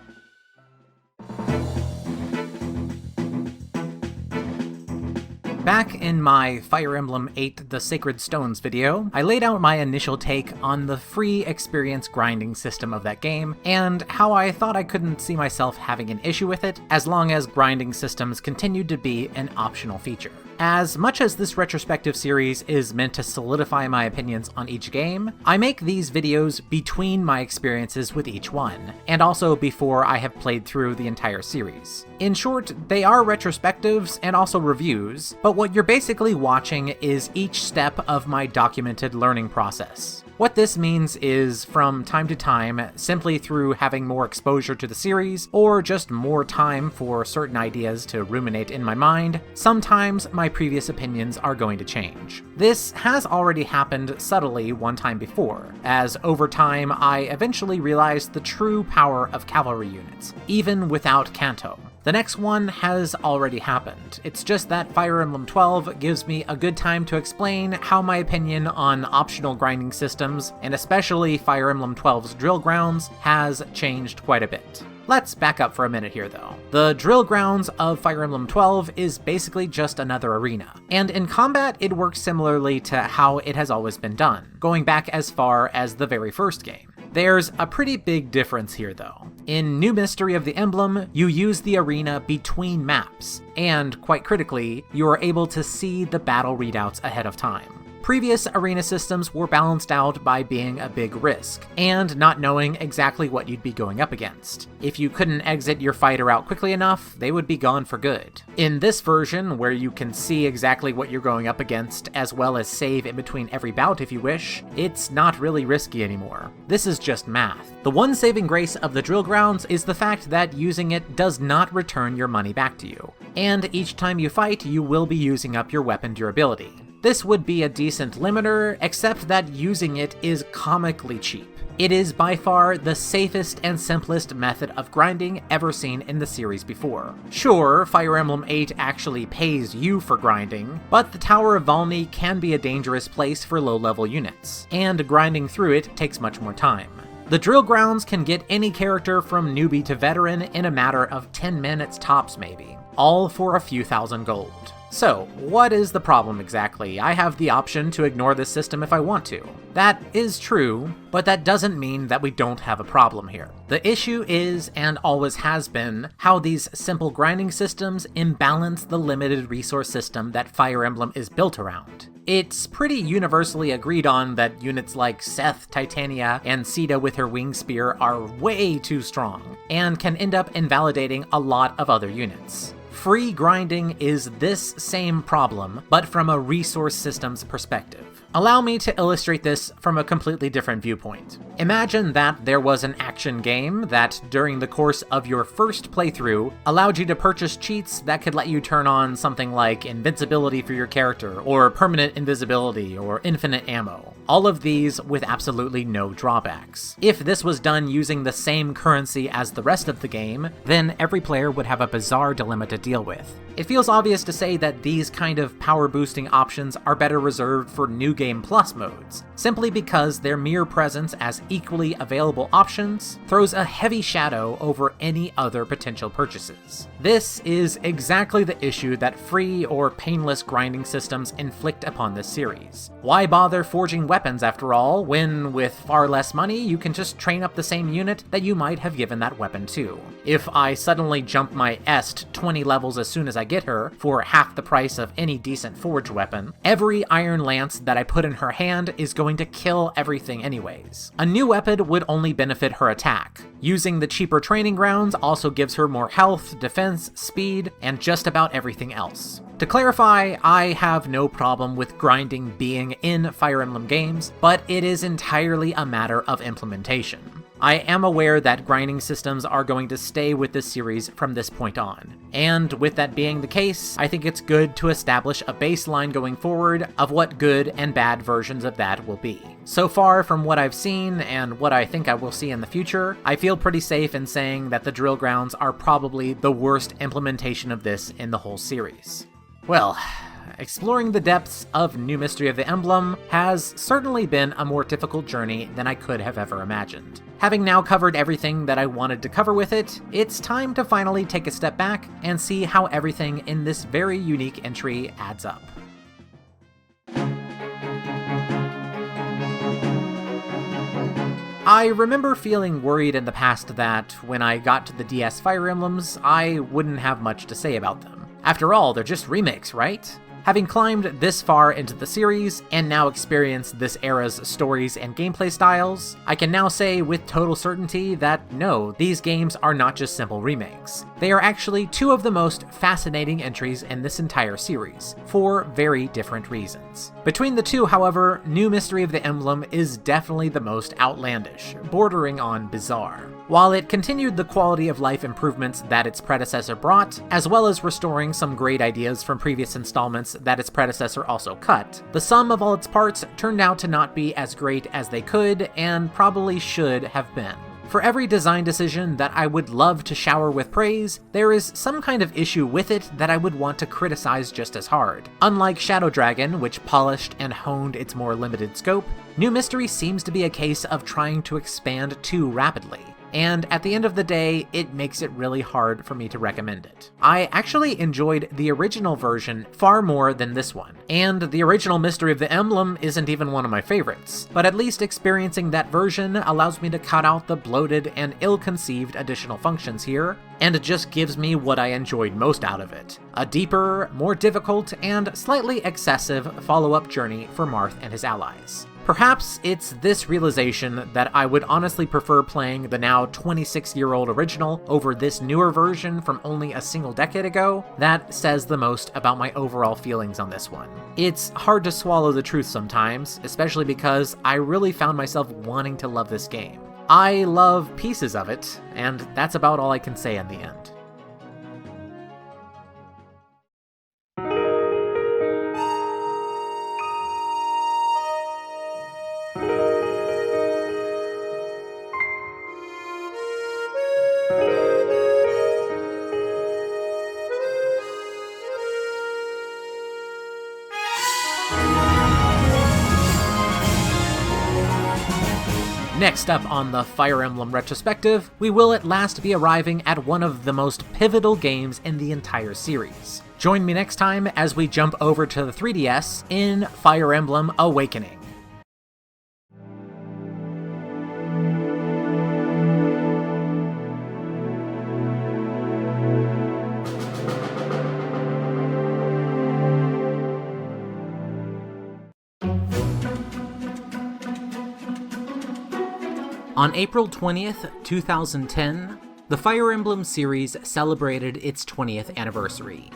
Back in my Fire Emblem 8 The Sacred Stones video, I laid out my initial take on the free experience grinding system of that game, and how I thought I couldn't see myself having an issue with it as long as grinding systems continued to be an optional feature. As much as this retrospective series is meant to solidify my opinions on each game, I make these videos between my experiences with each one, and also before I have played through the entire series. In short, they are retrospectives and also reviews, but what you're basically watching is each step of my documented learning process. What this means is, from time to time, simply through having more exposure to the series, or just more time for certain ideas to ruminate in my mind, sometimes my previous opinions are going to change. This has already happened subtly one time before, as over time I eventually realized the true power of cavalry units, even without Kanto. The next one has already happened. It's just that Fire Emblem 12 gives me a good time to explain how my opinion on optional grinding systems, and especially Fire Emblem 12's drill grounds, has changed quite a bit. Let's back up for a minute here though. The drill grounds of Fire Emblem 12 is basically just another arena, and in combat it works similarly to how it has always been done, going back as far as the very first game. There's a pretty big difference here though. In New Mystery of the Emblem, you use the arena between maps, and quite critically, you are able to see the battle readouts ahead of time. Previous arena systems were balanced out by being a big risk, and not knowing exactly what you'd be going up against. If you couldn't exit your fighter out quickly enough, they would be gone for good. In this version, where you can see exactly what you're going up against, as well as save in between every bout if you wish, it's not really risky anymore. This is just math. The one saving grace of the drill grounds is the fact that using it does not return your money back to you, and each time you fight, you will be using up your weapon durability. This would be a decent limiter, except that using it is comically cheap. It is by far the safest and simplest method of grinding ever seen in the series before. Sure, Fire Emblem 8 actually pays you for grinding, but the Tower of Valmy can be a dangerous place for low-level units, and grinding through it takes much more time. The drill grounds can get any character from newbie to veteran in a matter of 10 minutes tops maybe, all for a few thousand gold. So, what is the problem exactly? I have the option to ignore this system if I want to. That is true, but that doesn't mean that we don't have a problem here. The issue is, and always has been, how these simple grinding systems imbalance the limited resource system that Fire Emblem is built around. It's pretty universally agreed on that units like Seth, Titania, and Sita with her wing spear are way too strong, and can end up invalidating a lot of other units. Free grinding is this same problem, but from a resource systems perspective. Allow me to illustrate this from a completely different viewpoint. Imagine that there was an action game that, during the course of your first playthrough, allowed you to purchase cheats that could let you turn on something like invincibility for your character, or permanent invisibility, or infinite ammo. All of these with absolutely no drawbacks. If this was done using the same currency as the rest of the game, then every player would have a bizarre dilemma to deal with. It feels obvious to say that these kind of power boosting options are better reserved for New Game Plus modes, simply because their mere presence as equally available options throws a heavy shadow over any other potential purchases. This is exactly the issue that free or painless grinding systems inflict upon this series. Why bother forging weapons after all, when with far less money you can just train up the same unit that you might have given that weapon to? If I suddenly jump my Est 20 levels as soon as I get her, for half the price of any decent forged weapon, every iron lance that I put in her hand is going to kill everything anyways. A new weapon would only benefit her attack. Using the cheaper training grounds also gives her more health, defense, speed, and just about everything else. To clarify, I have no problem with grinding being in Fire Emblem games, but it is entirely a matter of implementation. I am aware that grinding systems are going to stay with this series from this point on, and with that being the case, I think it's good to establish a baseline going forward of what good and bad versions of that will be. So far from what I've seen, and what I think I will see in the future, I feel pretty safe in saying that the drill grounds are probably the worst implementation of this in the whole series. Well, exploring the depths of New Mystery of the Emblem has certainly been a more difficult journey than I could have ever imagined. Having now covered everything that I wanted to cover with it, it's time to finally take a step back and see how everything in this very unique entry adds up. I remember feeling worried in the past that, when I got to the DS Fire Emblems, I wouldn't have much to say about them. After all, they're just remakes, right? Having climbed this far into the series, and now experienced this era's stories and gameplay styles, I can now say with total certainty that no, these games are not just simple remakes. They are actually two of the most fascinating entries in this entire series, for very different reasons. Between the two, however, New Mystery of the Emblem is definitely the most outlandish, bordering on bizarre. While it continued the quality of life improvements that its predecessor brought, as well as restoring some great ideas from previous installments that its predecessor also cut, the sum of all its parts turned out to not be as great as they could and probably should have been. For every design decision that I would love to shower with praise, there is some kind of issue with it that I would want to criticize just as hard. Unlike Shadow Dragon, which polished and honed its more limited scope, New Mystery seems to be a case of trying to expand too rapidly. And at the end of the day, it makes it really hard for me to recommend it. I actually enjoyed the original version far more than this one, and the original Mystery of the Emblem isn't even one of my favorites, but at least experiencing that version allows me to cut out the bloated and ill-conceived additional functions here, and it just gives me what I enjoyed most out of it: a deeper, more difficult, and slightly excessive follow-up journey for Marth and his allies. Perhaps it's this realization that I would honestly prefer playing the now 26-year-old original over this newer version from only a single decade ago that says the most about my overall feelings on this one. It's hard to swallow the truth sometimes, especially because I really found myself wanting to love this game. I love pieces of it, and that's about all I can say in the end. Next up on the Fire Emblem Retrospective, we will at last be arriving at one of the most pivotal games in the entire series. Join me next time as we jump over to the 3DS in Fire Emblem Awakening. On April 20th, 2010, the Fire Emblem series celebrated its 20th anniversary.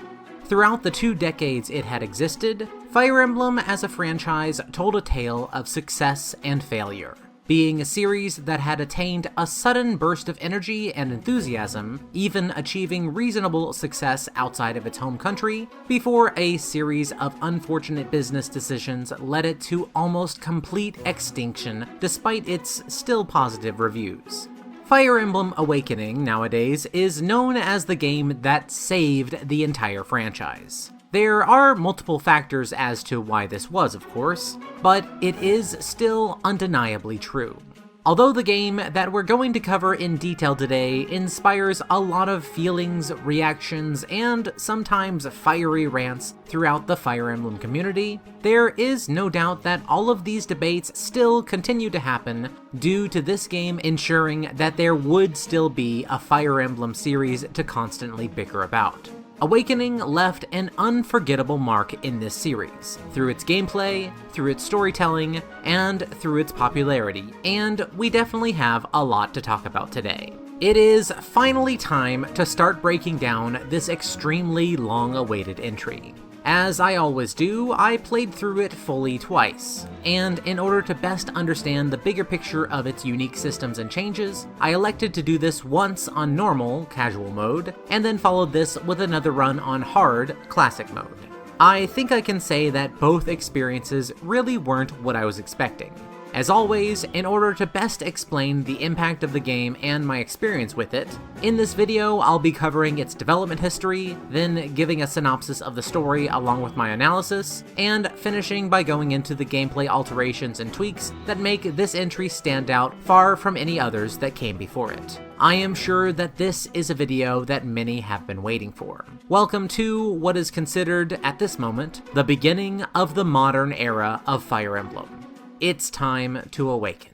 Throughout the 2 decades it had existed, Fire Emblem as a franchise told a tale of success and failure, being a series that had attained a sudden burst of energy and enthusiasm, even achieving reasonable success outside of its home country, before a series of unfortunate business decisions led it to almost complete extinction despite its still positive reviews. Fire Emblem Awakening nowadays is known as the game that saved the entire franchise. There are multiple factors as to why this was, of course, but it is still undeniably true. Although the game that we're going to cover in detail today inspires a lot of feelings, reactions, and sometimes fiery rants throughout the Fire Emblem community, there is no doubt that all of these debates still continue to happen due to this game ensuring that there would still be a Fire Emblem series to constantly bicker about. Awakening left an unforgettable mark in this series, through its gameplay, through its storytelling, and through its popularity, and we definitely have a lot to talk about today. It is finally time to start breaking down this extremely long-awaited entry. As I always do, I played through it fully twice, and in order to best understand the bigger picture of its unique systems and changes, I elected to do this once on normal, casual mode, and then followed this with another run on hard, classic mode. I think I can say that both experiences really weren't what I was expecting. As always, in order to best explain the impact of the game and my experience with it, in this video I'll be covering its development history, then giving a synopsis of the story along with my analysis, and finishing by going into the gameplay alterations and tweaks that make this entry stand out far from any others that came before it. I am sure that this is a video that many have been waiting for. Welcome to what is considered, at this moment, the beginning of the modern era of Fire Emblem. It's time to awaken.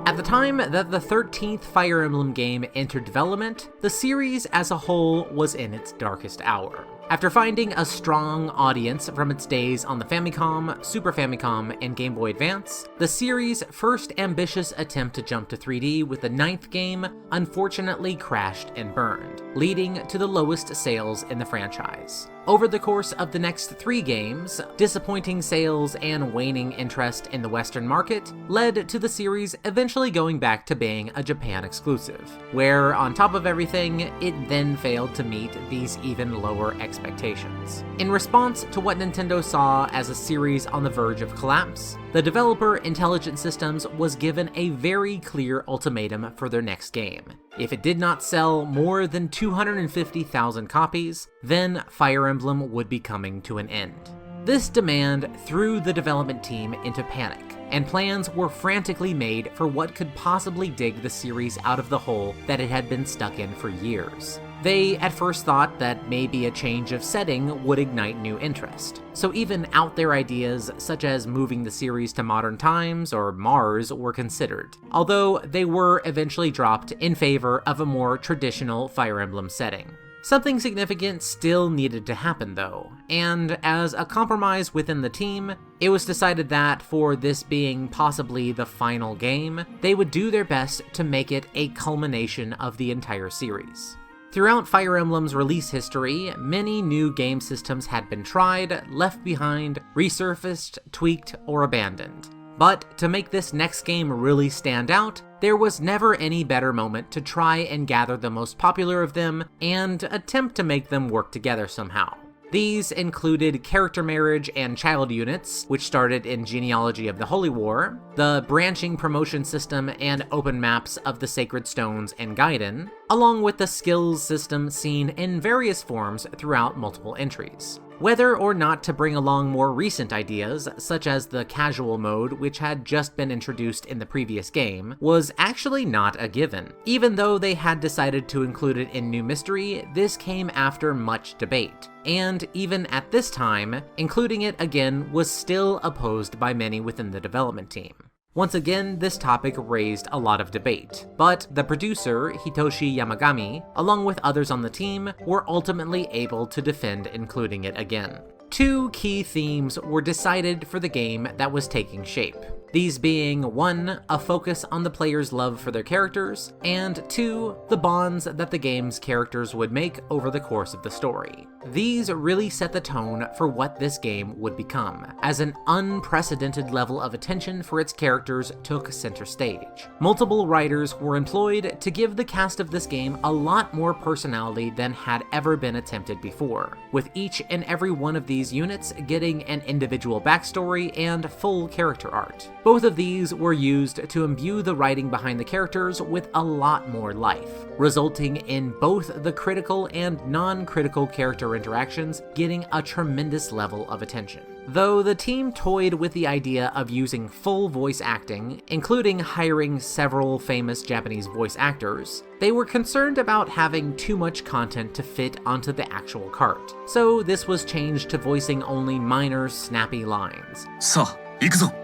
At the time that the 13th Fire Emblem game entered development, the series as a whole was in its darkest hour. After finding a strong audience from its days on the Famicom, Super Famicom, and Game Boy Advance, the series' first ambitious attempt to jump to 3D with the 9th game unfortunately crashed and burned, leading to the lowest sales in the franchise. Over the course of the next 3 games, disappointing sales and waning interest in the Western market led to the series eventually going back to being a Japan exclusive, where, on top of everything, it then failed to meet these even lower expectations. In response to what Nintendo saw as a series on the verge of collapse, the developer Intelligent Systems was given a very clear ultimatum for their next game. If it did not sell more than 250,000 copies, then Fire Emblem would be coming to an end. This demand threw the development team into panic, and plans were frantically made for what could possibly dig the series out of the hole that it had been stuck in for years. They at first thought that maybe a change of setting would ignite new interest, so even out there ideas such as moving the series to modern times or Mars were considered, although they were eventually dropped in favor of a more traditional Fire Emblem setting. Something significant still needed to happen though, and as a compromise within the team, it was decided that for this being possibly the final game, they would do their best to make it a culmination of the entire series. Throughout Fire Emblem's release history, many new game systems had been tried, left behind, resurfaced, tweaked, or abandoned. But to make this next game really stand out, there was never any better moment to try and gather the most popular of them and attempt to make them work together somehow. These included character marriage and child units, which started in Genealogy of the Holy War, the branching promotion system and open maps of the Sacred Stones and Gaiden, along with the skills system seen in various forms throughout multiple entries. Whether or not to bring along more recent ideas, such as the casual mode which had just been introduced in the previous game, was actually not a given. Even though they had decided to include it in New Mystery, this came after much debate. And even at this time, including it again was still opposed by many within the development team. Once again, this topic raised a lot of debate, but the producer, Hitoshi Yamagami, along with others on the team, were ultimately able to defend including it again. Two key themes were decided for the game that was taking shape. These being 1, a focus on the player's love for their characters, and 2, the bonds that the game's characters would make over the course of the story. These really set the tone for what this game would become, as an unprecedented level of attention for its characters took center stage. Multiple writers were employed to give the cast of this game a lot more personality than had ever been attempted before, with each and every one of these units getting an individual backstory and full character art. Both of these were used to imbue the writing behind the characters with a lot more life, resulting in both the critical and non-critical character interactions getting a tremendous level of attention. Though the team toyed with the idea of using full voice acting, including hiring several famous Japanese voice actors, they were concerned about having too much content to fit onto the actual cart. So this was changed to voicing only minor, snappy lines,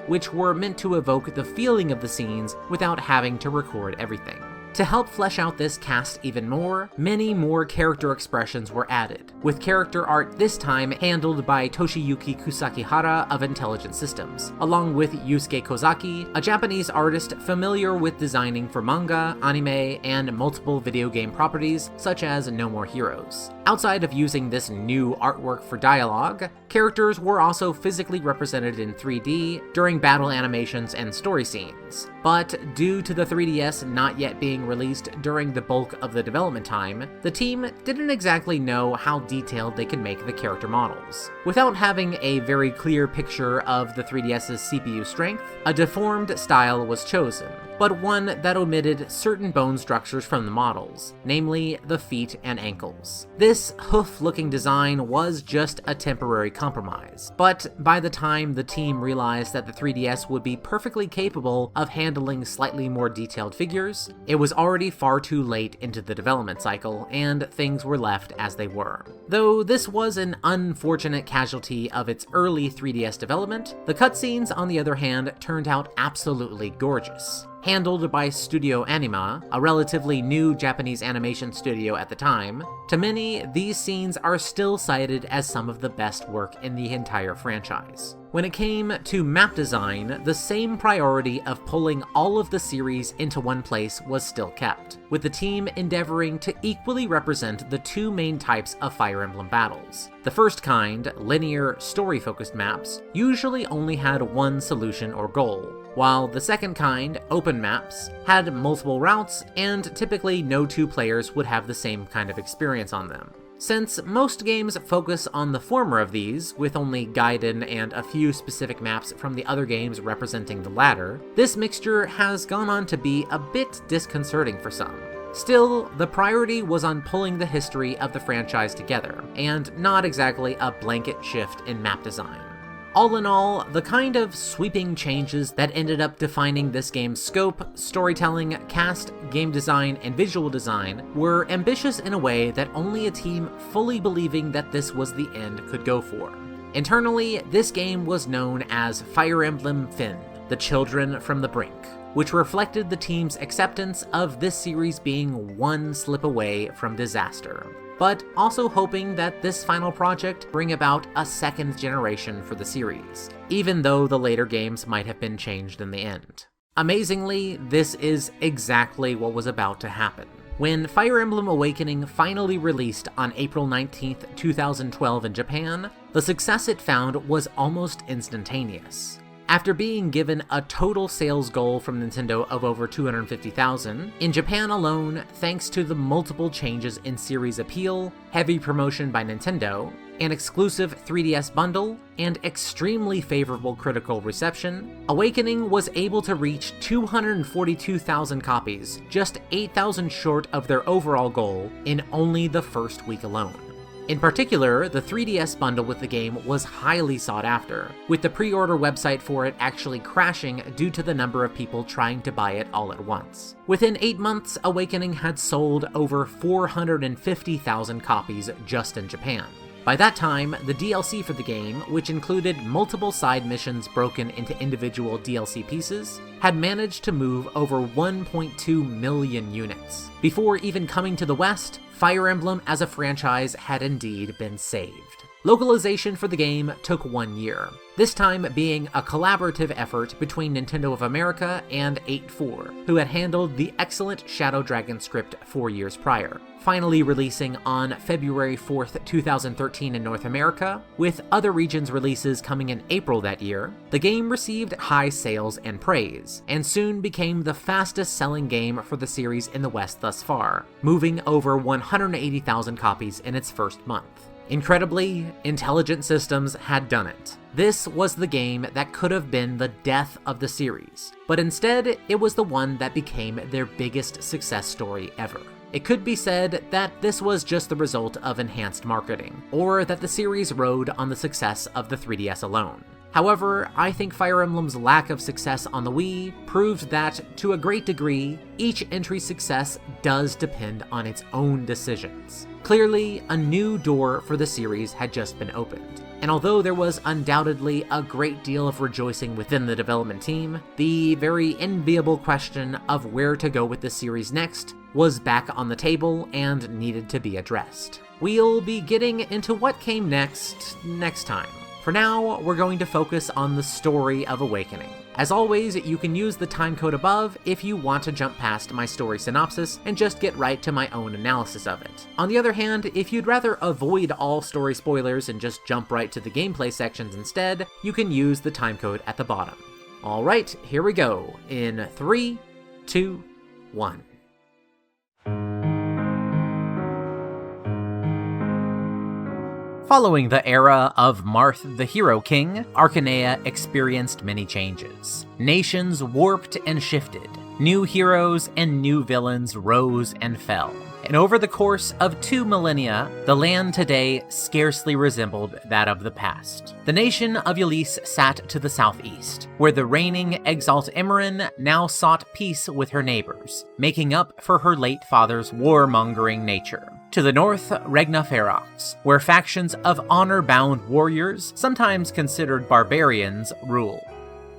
which were meant to evoke the feeling of the scenes without having to record everything. To help flesh out this cast even more, many more character expressions were added, with character art this time handled by Toshiyuki Kusakihara of Intelligent Systems, along with Yusuke Kozaki, a Japanese artist familiar with designing for manga, anime, and multiple video game properties such as No More Heroes. Outside of using this new artwork for dialogue, characters were also physically represented in 3D during battle animations and story scenes. But due to the 3DS not yet being released during the bulk of the development time, the team didn't exactly know how detailed they could make the character models. Without having a very clear picture of the 3DS's CPU strength, a deformed style was chosen, but one that omitted certain bone structures from the models, namely the feet and ankles. This hoof-looking design was just a temporary compromise, but by the time the team realized that the 3DS would be perfectly capable of handling slightly more detailed figures, it was already far too late into the development cycle, and things were left as they were. Though this was an unfortunate casualty of its early 3DS development, the cutscenes, on the other hand, turned out absolutely gorgeous. Handled by Studio Anima, a relatively new Japanese animation studio at the time, to many, these scenes are still cited as some of the best work in the entire franchise. When it came to map design, the same priority of pulling all of the series into one place was still kept, with the team endeavoring to equally represent the two main types of Fire Emblem battles. The first kind, linear, story-focused maps, usually only had one solution or goal, while the second kind, open maps, had multiple routes, and typically no two players would have the same kind of experience on them. Since most games focus on the former of these, with only Gaiden and a few specific maps from the other games representing the latter, this mixture has gone on to be a bit disconcerting for some. Still, the priority was on pulling the history of the franchise together, and not exactly a blanket shift in map design. All in all, the kind of sweeping changes that ended up defining this game's scope, storytelling, cast, game design, and visual design were ambitious in a way that only a team fully believing that this was the end could go for. Internally, this game was known as Fire Emblem Finn, the Children from the Brink, which reflected the team's acceptance of this series being one slip away from disaster, but also hoping that this final project bring about a second generation for the series, even though the later games might have been changed in the end. Amazingly, this is exactly what was about to happen. When Fire Emblem Awakening finally released on April 19th, 2012 in Japan, the success it found was almost instantaneous. After being given a total sales goal from Nintendo of over 250,000, in Japan alone, thanks to the multiple changes in series appeal, heavy promotion by Nintendo, an exclusive 3DS bundle, and extremely favorable critical reception, Awakening was able to reach 242,000 copies, just 8,000 short of their overall goal, in only the first week alone. In particular, the 3DS bundle with the game was highly sought after, with the pre-order website for it actually crashing due to the number of people trying to buy it all at once. Within 8 months, Awakening had sold over 450,000 copies just in Japan. By that time, the DLC for the game, which included multiple side missions broken into individual DLC pieces, had managed to move over 1.2 million units. Before even coming to the West, Fire Emblem as a franchise had indeed been saved. Localization for the game took 1 year, this time being a collaborative effort between Nintendo of America and 8-4, who had handled the excellent Shadow Dragon script 4 years prior, finally releasing on February 4th, 2013 in North America, with other regions' releases coming in April that year. The game received high sales and praise, and soon became the fastest-selling game for the series in the West thus far, moving over 180,000 copies in its first month. Incredibly, Intelligent Systems had done it. This was the game that could have been the death of the series, but instead it was the one that became their biggest success story ever. It could be said that this was just the result of enhanced marketing, or that the series rode on the success of the 3DS alone. However, I think Fire Emblem's lack of success on the Wii proved that, to a great degree, each entry's success does depend on its own decisions. Clearly, a new door for the series had just been opened, and although there was undoubtedly a great deal of rejoicing within the development team, the very enviable question of where to go with the series next was back on the table and needed to be addressed. We'll be getting into what came next time. For now, we're going to focus on the story of Awakening. As always, you can use the timecode above if you want to jump past my story synopsis and just get right to my own analysis of it. On the other hand, if you'd rather avoid all story spoilers and just jump right to the gameplay sections instead, you can use the timecode at the bottom. Alright, here we go, in 3, 2, 1. Following the era of Marth the Hero King, Arcanea experienced many changes. Nations warped and shifted. New heroes and new villains rose and fell. And over the course of 2 millennia, the land today scarcely resembled that of the past. The nation of Ylisse sat to the southeast, where the reigning Exalt Emmeryn now sought peace with her neighbors, making up for her late father's warmongering nature. To the north, Regna Ferox, where factions of honor-bound warriors, sometimes considered barbarians, rule.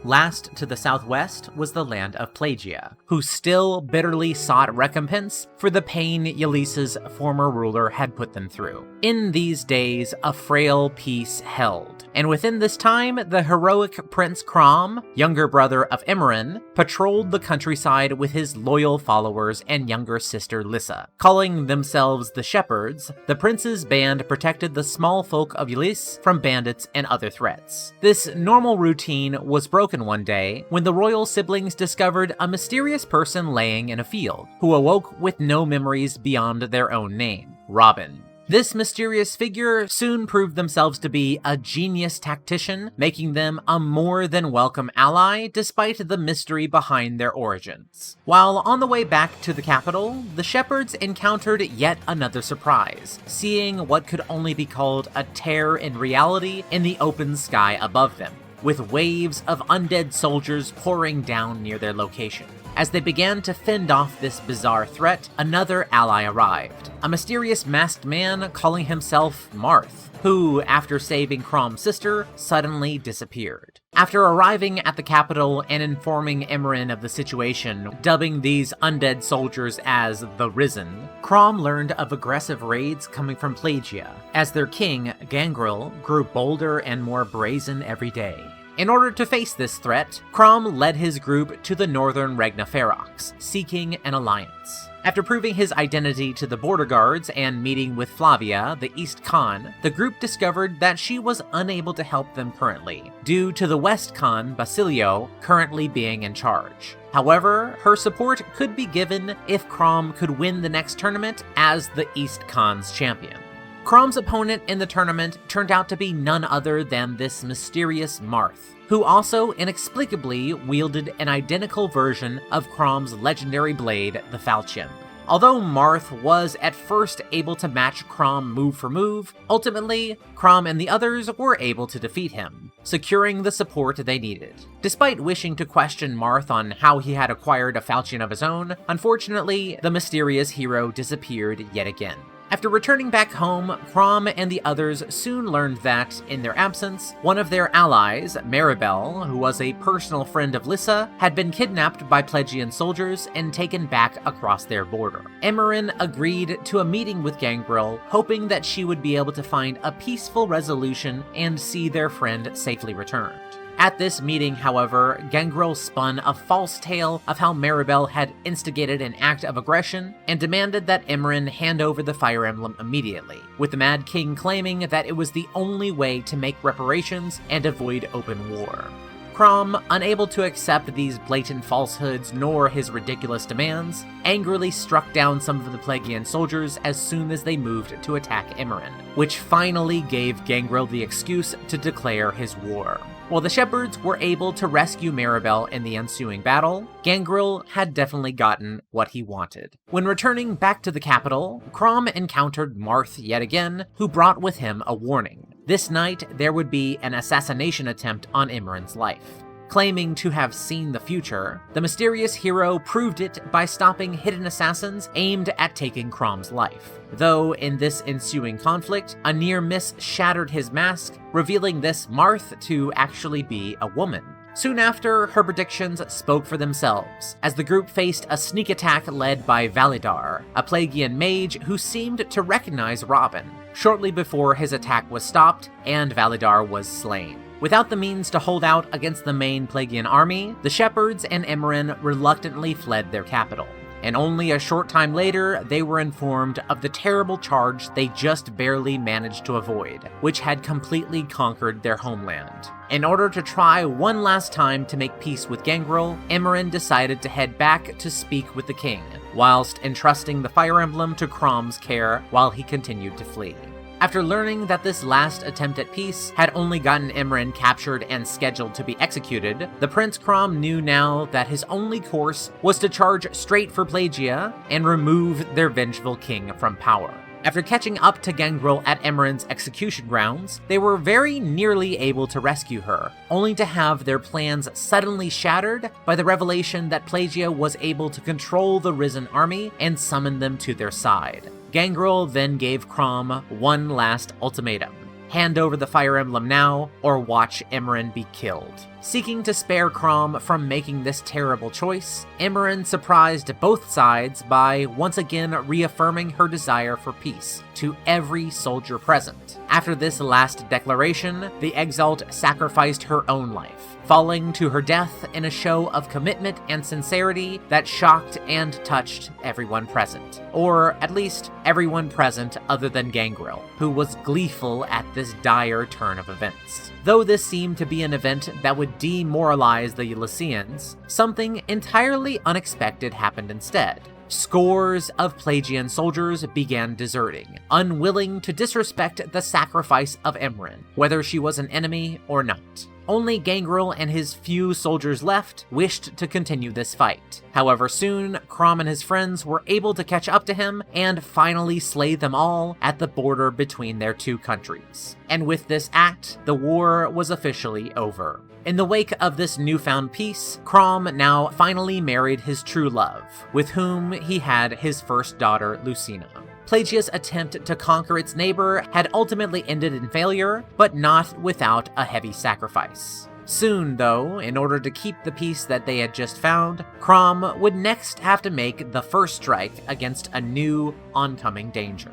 Last to the southwest was the land of Plagia, who still bitterly sought recompense for the pain Ylisse's former ruler had put them through. In these days, a frail peace held, and within this time, the heroic Prince Chrom, younger brother of Emmeryn, patrolled the countryside with his loyal followers and younger sister Lissa. Calling themselves the Shepherds, the prince's band protected the small folk of Ylisse from bandits and other threats. This normal routine was broken one day when the royal siblings discovered a mysterious person laying in a field, who awoke with no memories beyond their own name, Robin. This mysterious figure soon proved themselves to be a genius tactician, making them a more than welcome ally despite the mystery behind their origins. While on the way back to the capital, the Shepherds encountered yet another surprise, seeing what could only be called a tear in reality in the open sky above them, with waves of undead soldiers pouring down near their location. As they began to fend off this bizarre threat, another ally arrived, a mysterious masked man calling himself Marth, who, after saving Chrom's sister, suddenly disappeared. After arriving at the capital and informing Emmeryn of the situation, dubbing these undead soldiers as the Risen, Chrom learned of aggressive raids coming from Plagia, as their king, Gangrel, grew bolder and more brazen every day. In order to face this threat, Chrom led his group to the northern Regna Ferox, seeking an alliance. After proving his identity to the border guards and meeting with Flavia, the East Khan, the group discovered that she was unable to help them currently, due to the West Khan, Basilio, currently being in charge. However, her support could be given if Chrom could win the next tournament as the East Khan's champion. Chrom's opponent in the tournament turned out to be none other than this mysterious Marth, who also inexplicably wielded an identical version of Chrom's legendary blade, the Falchion. Although Marth was at first able to match Chrom move for move, ultimately, Chrom and the others were able to defeat him, securing the support they needed. Despite wishing to question Marth on how he had acquired a Falchion of his own, unfortunately, the mysterious hero disappeared yet again. After returning back home, Crom and the others soon learned that, in their absence, one of their allies, Maribel, who was a personal friend of Ylisse, had been kidnapped by Plegian soldiers and taken back across their border. Emmerin agreed to a meeting with Gangrel, hoping that she would be able to find a peaceful resolution and see their friend safely returned. At this meeting, however, Gangrel spun a false tale of how Maribel had instigated an act of aggression and demanded that Emmerin hand over the Fire Emblem immediately, with the Mad King claiming that it was the only way to make reparations and avoid open war. Crom, unable to accept these blatant falsehoods nor his ridiculous demands, angrily struck down some of the Plegian soldiers as soon as they moved to attack Emmerin, which finally gave Gangrel the excuse to declare his war. While the Shepherds were able to rescue Maribel in the ensuing battle, Gangrel had definitely gotten what he wanted. When returning back to the capital, Crom encountered Marth yet again, who brought with him a warning. This night, there would be an assassination attempt on Emmerin's life. Claiming to have seen the future, the mysterious hero proved it by stopping hidden assassins aimed at taking Crom's life. Though in this ensuing conflict, a near miss shattered his mask, revealing this Marth to actually be a woman. Soon after, her predictions spoke for themselves, as the group faced a sneak attack led by Validar, a Plegian mage who seemed to recognize Robin, shortly before his attack was stopped and Validar was slain. Without the means to hold out against the main Plegian army, the Shepherds and Emmerin reluctantly fled their capital. And only a short time later, they were informed of the terrible charge they just barely managed to avoid, which had completely conquered their homeland. In order to try one last time to make peace with Gangrel, Emmerin decided to head back to speak with the king, whilst entrusting the Fire Emblem to Crom's care while he continued to flee. After learning that this last attempt at peace had only gotten Emmerin captured and scheduled to be executed, the Prince Crom knew now that his only course was to charge straight for Plegia and remove their vengeful king from power. After catching up to Gangrel at Emmerin's execution grounds, they were very nearly able to rescue her, only to have their plans suddenly shattered by the revelation that Plegia was able to control the Risen army and summon them to their side. Gangrel then gave Crom one last ultimatum: hand over the Fire Emblem now, or watch Emmerin be killed. Seeking to spare Crom from making this terrible choice, Emmerin surprised both sides by once again reaffirming her desire for peace to every soldier present. After this last declaration, the Exalt sacrificed her own life, falling to her death in a show of commitment and sincerity that shocked and touched everyone present. Or at least everyone present other than Gangrel, who was gleeful at this dire turn of events. Though this seemed to be an event that would demoralize the Yllissians, something entirely unexpected happened instead. Scores of Plegian soldiers began deserting, unwilling to disrespect the sacrifice of Emmerin, whether she was an enemy or not. Only Gangrel and his few soldiers left wished to continue this fight. However, soon, Crom and his friends were able to catch up to him and finally slay them all at the border between their two countries. And with this act, the war was officially over. In the wake of this newfound peace, Crom now finally married his true love, with whom he had his first daughter, Lucina. Plegia's attempt to conquer its neighbor had ultimately ended in failure, but not without a heavy sacrifice. Soon, though, in order to keep the peace that they had just found, Crom would next have to make the first strike against a new, oncoming danger.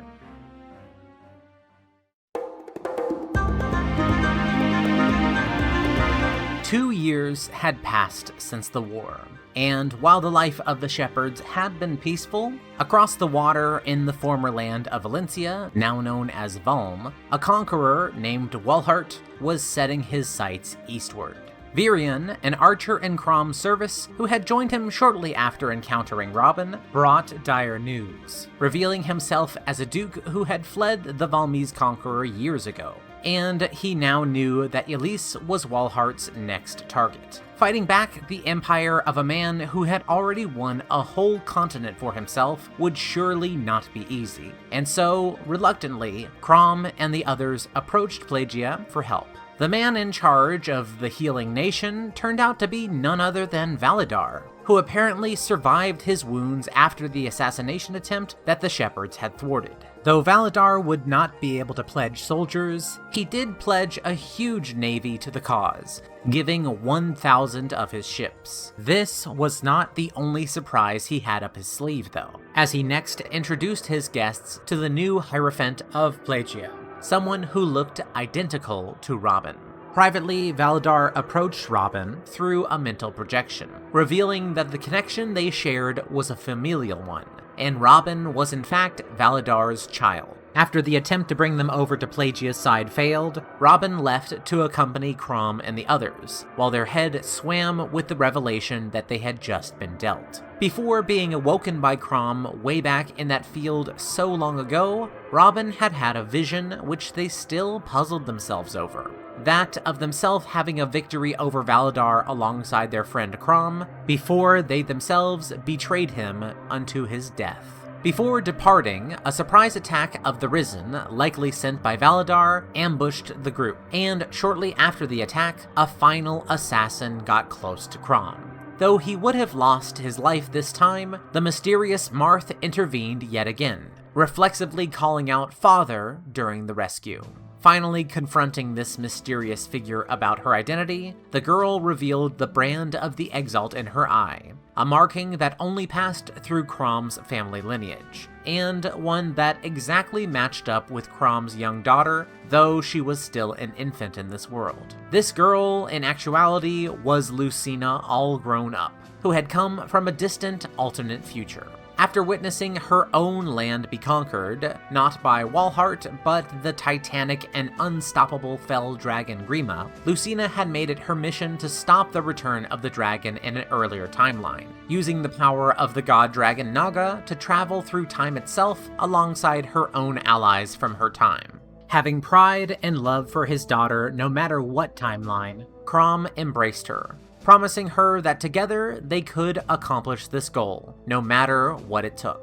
Two years had passed since the war, and while the life of the Shepherds had been peaceful, across the water in the former land of Valentia, now known as Valm, a conqueror named Walhart was setting his sights eastward. Virion, an archer in Crom's service who had joined him shortly after encountering Robin, brought dire news, revealing himself as a duke who had fled the Valmese conqueror years ago. And he now knew that Ylisse was Walhart's next target. Fighting back the empire of a man who had already won a whole continent for himself would surely not be easy. And so, reluctantly, Crom and the others approached Plegia for help. The man in charge of the healing nation turned out to be none other than Validar, who apparently survived his wounds after the assassination attempt that the Shepherds had thwarted. Though Valadar would not be able to pledge soldiers, he did pledge a huge navy to the cause, giving 1,000 of his ships. This was not the only surprise he had up his sleeve, though, as he next introduced his guests to the new Hierophant of Plagia, someone who looked identical to Robin. Privately, Valadar approached Robin through a mental projection, revealing that the connection they shared was a familial one, and Robin was in fact Valadar's child. After the attempt to bring them over to Plagia's side failed, Robin left to accompany Crom and the others, while their head swam with the revelation that they had just been dealt. Before being awoken by Crom way back in that field so long ago, Robin had had a vision which they still puzzled themselves over. That of themselves having a victory over Valadar alongside their friend Crom, before they themselves betrayed him unto his death. Before departing, a surprise attack of the Risen, likely sent by Valadar, ambushed the group, and shortly after the attack, a final assassin got close to Crom. Though he would have lost his life this time, the mysterious Marth intervened yet again, reflexively calling out Father during the rescue. Finally confronting this mysterious figure about her identity, the girl revealed the brand of the Exalt in her eye, a marking that only passed through Crom's family lineage, and one that exactly matched up with Crom's young daughter, though she was still an infant in this world. This girl, in actuality, was Lucina all grown up, who had come from a distant alternate future. After witnessing her own land be conquered, not by Walhart, but the titanic and unstoppable fell dragon Grima, Lucina had made it her mission to stop the return of the dragon in an earlier timeline, using the power of the god dragon Naga to travel through time itself alongside her own allies from her time. Having pride and love for his daughter no matter what timeline, Crom embraced her, promising her that together they could accomplish this goal, no matter what it took.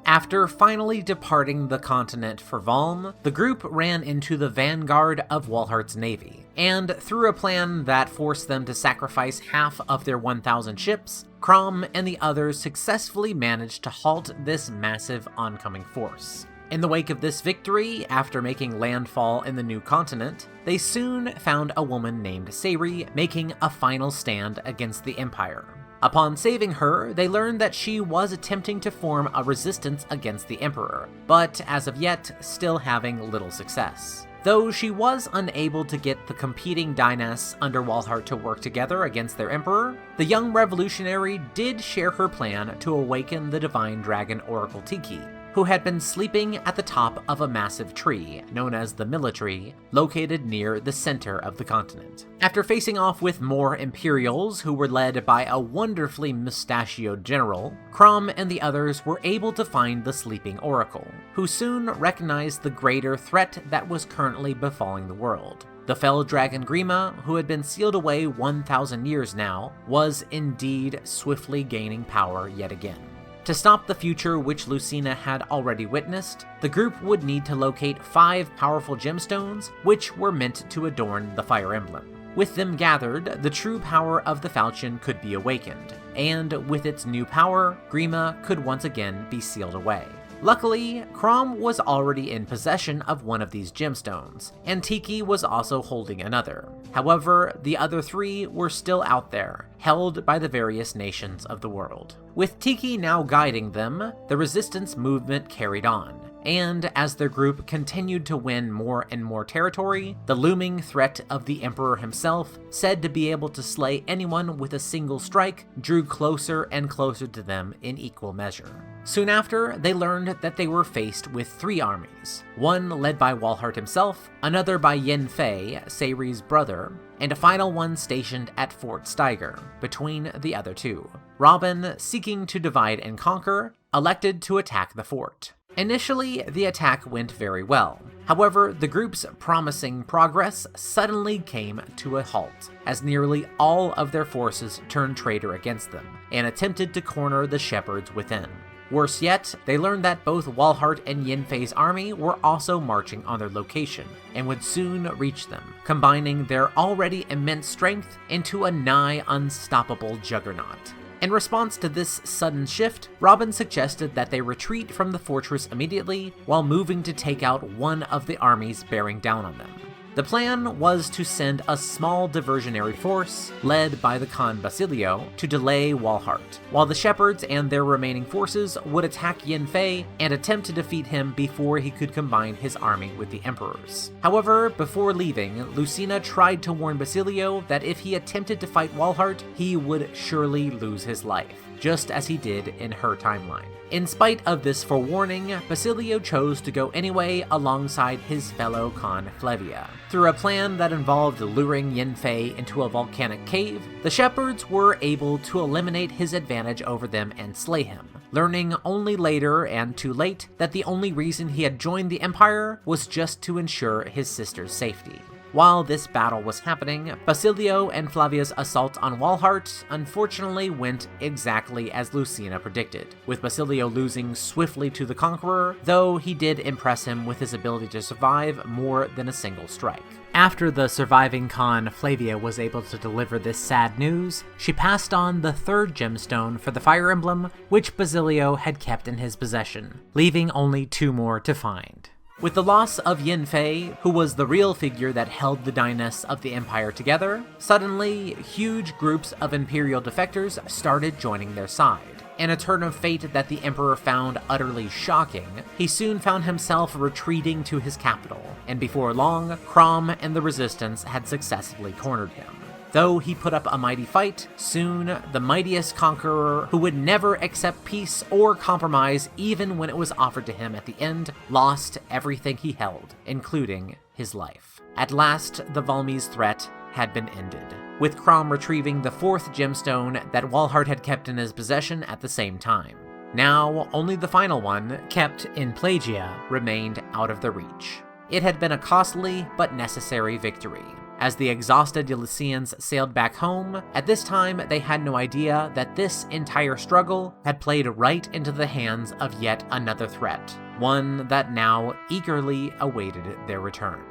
After finally departing the continent for Valm, the group ran into the vanguard of Walhart's navy, and through a plan that forced them to sacrifice half of their 1,000 ships, Crom and the others successfully managed to halt this massive oncoming force. In the wake of this victory, after making landfall in the new continent, they soon found a woman named Seri making a final stand against the Empire. Upon saving her, they learned that she was attempting to form a resistance against the Emperor, but as of yet, still having little success. Though she was unable to get the competing dynasts under Walhart to work together against their Emperor, the young revolutionary did share her plan to awaken the divine dragon Oracle Tiki, who had been sleeping at the top of a massive tree, known as the Military, located near the center of the continent. After facing off with more Imperials who were led by a wonderfully mustachioed general, Crom and the others were able to find the sleeping Oracle, who soon recognized the greater threat that was currently befalling the world. The fell dragon Grima, who had been sealed away 1,000 years now, was indeed swiftly gaining power yet again. To stop the future which Lucina had already witnessed, the group would need to locate 5 powerful gemstones which were meant to adorn the Fire Emblem. With them gathered, the true power of the falchion could be awakened, and with its new power, Grima could once again be sealed away. Luckily, Crom was already in possession of one of these gemstones, and Tiki was also holding another. However, the other 3 were still out there, held by the various nations of the world. With Tiki now guiding them, the resistance movement carried on, and as their group continued to win more and more territory, the looming threat of the Emperor himself, said to be able to slay anyone with a single strike, drew closer and closer to them in equal measure. Soon after, they learned that they were faced with 3 armies, one led by Walhart himself, another by Yen Fei, Seri's brother, and a final one stationed at Fort Steiger, between the other 2. Robin, seeking to divide and conquer, elected to attack the fort. Initially, the attack went very well. However, the group's promising progress suddenly came to a halt, as nearly all of their forces turned traitor against them, and attempted to corner the shepherds within. Worse yet, they learned that both Walhart and Yen Fei's army were also marching on their location, and would soon reach them, combining their already immense strength into a nigh unstoppable juggernaut. In response to this sudden shift, Robin suggested that they retreat from the fortress immediately while moving to take out one of the armies bearing down on them. The plan was to send a small diversionary force, led by the Khan Basilio, to delay Walhart, while the Shepherds and their remaining forces would attack Yin Fei and attempt to defeat him before he could combine his army with the Emperor's. However, before leaving, Lucina tried to warn Basilio that if he attempted to fight Walhart, he would surely lose his life, just as he did in her timeline. In spite of this forewarning, Basilio chose to go anyway alongside his fellow Khan Flevia. Through a plan that involved luring Yin Fei into a volcanic cave, the Shepherds were able to eliminate his advantage over them and slay him, learning only later and too late that the only reason he had joined the Empire was just to ensure his sister's safety. While this battle was happening, Basilio and Flavia's assault on Walhart unfortunately went exactly as Lucina predicted, with Basilio losing swiftly to the Conqueror, though he did impress him with his ability to survive more than a single strike. After the surviving Khan Flavia was able to deliver this sad news, she passed on the third gemstone for the Fire Emblem, which Basilio had kept in his possession, leaving only 2 more to find. With the loss of Yin Fei, who was the real figure that held the dynasts of the Empire together, suddenly huge groups of Imperial defectors started joining their side. In a turn of fate that the Emperor found utterly shocking, he soon found himself retreating to his capital, and before long, Crom and the Resistance had successfully cornered him. Though he put up a mighty fight, soon the mightiest conqueror, who would never accept peace or compromise even when it was offered to him at the end, lost everything he held, including his life. At last, the Valmy's threat had been ended, with Crom retrieving the 4th gemstone that Walhart had kept in his possession at the same time. Now, only the final one, kept in Plagia, remained out of their reach. It had been a costly but necessary victory. As the exhausted Yllissians sailed back home, at this time they had no idea that this entire struggle had played right into the hands of yet another threat, one that now eagerly awaited their return.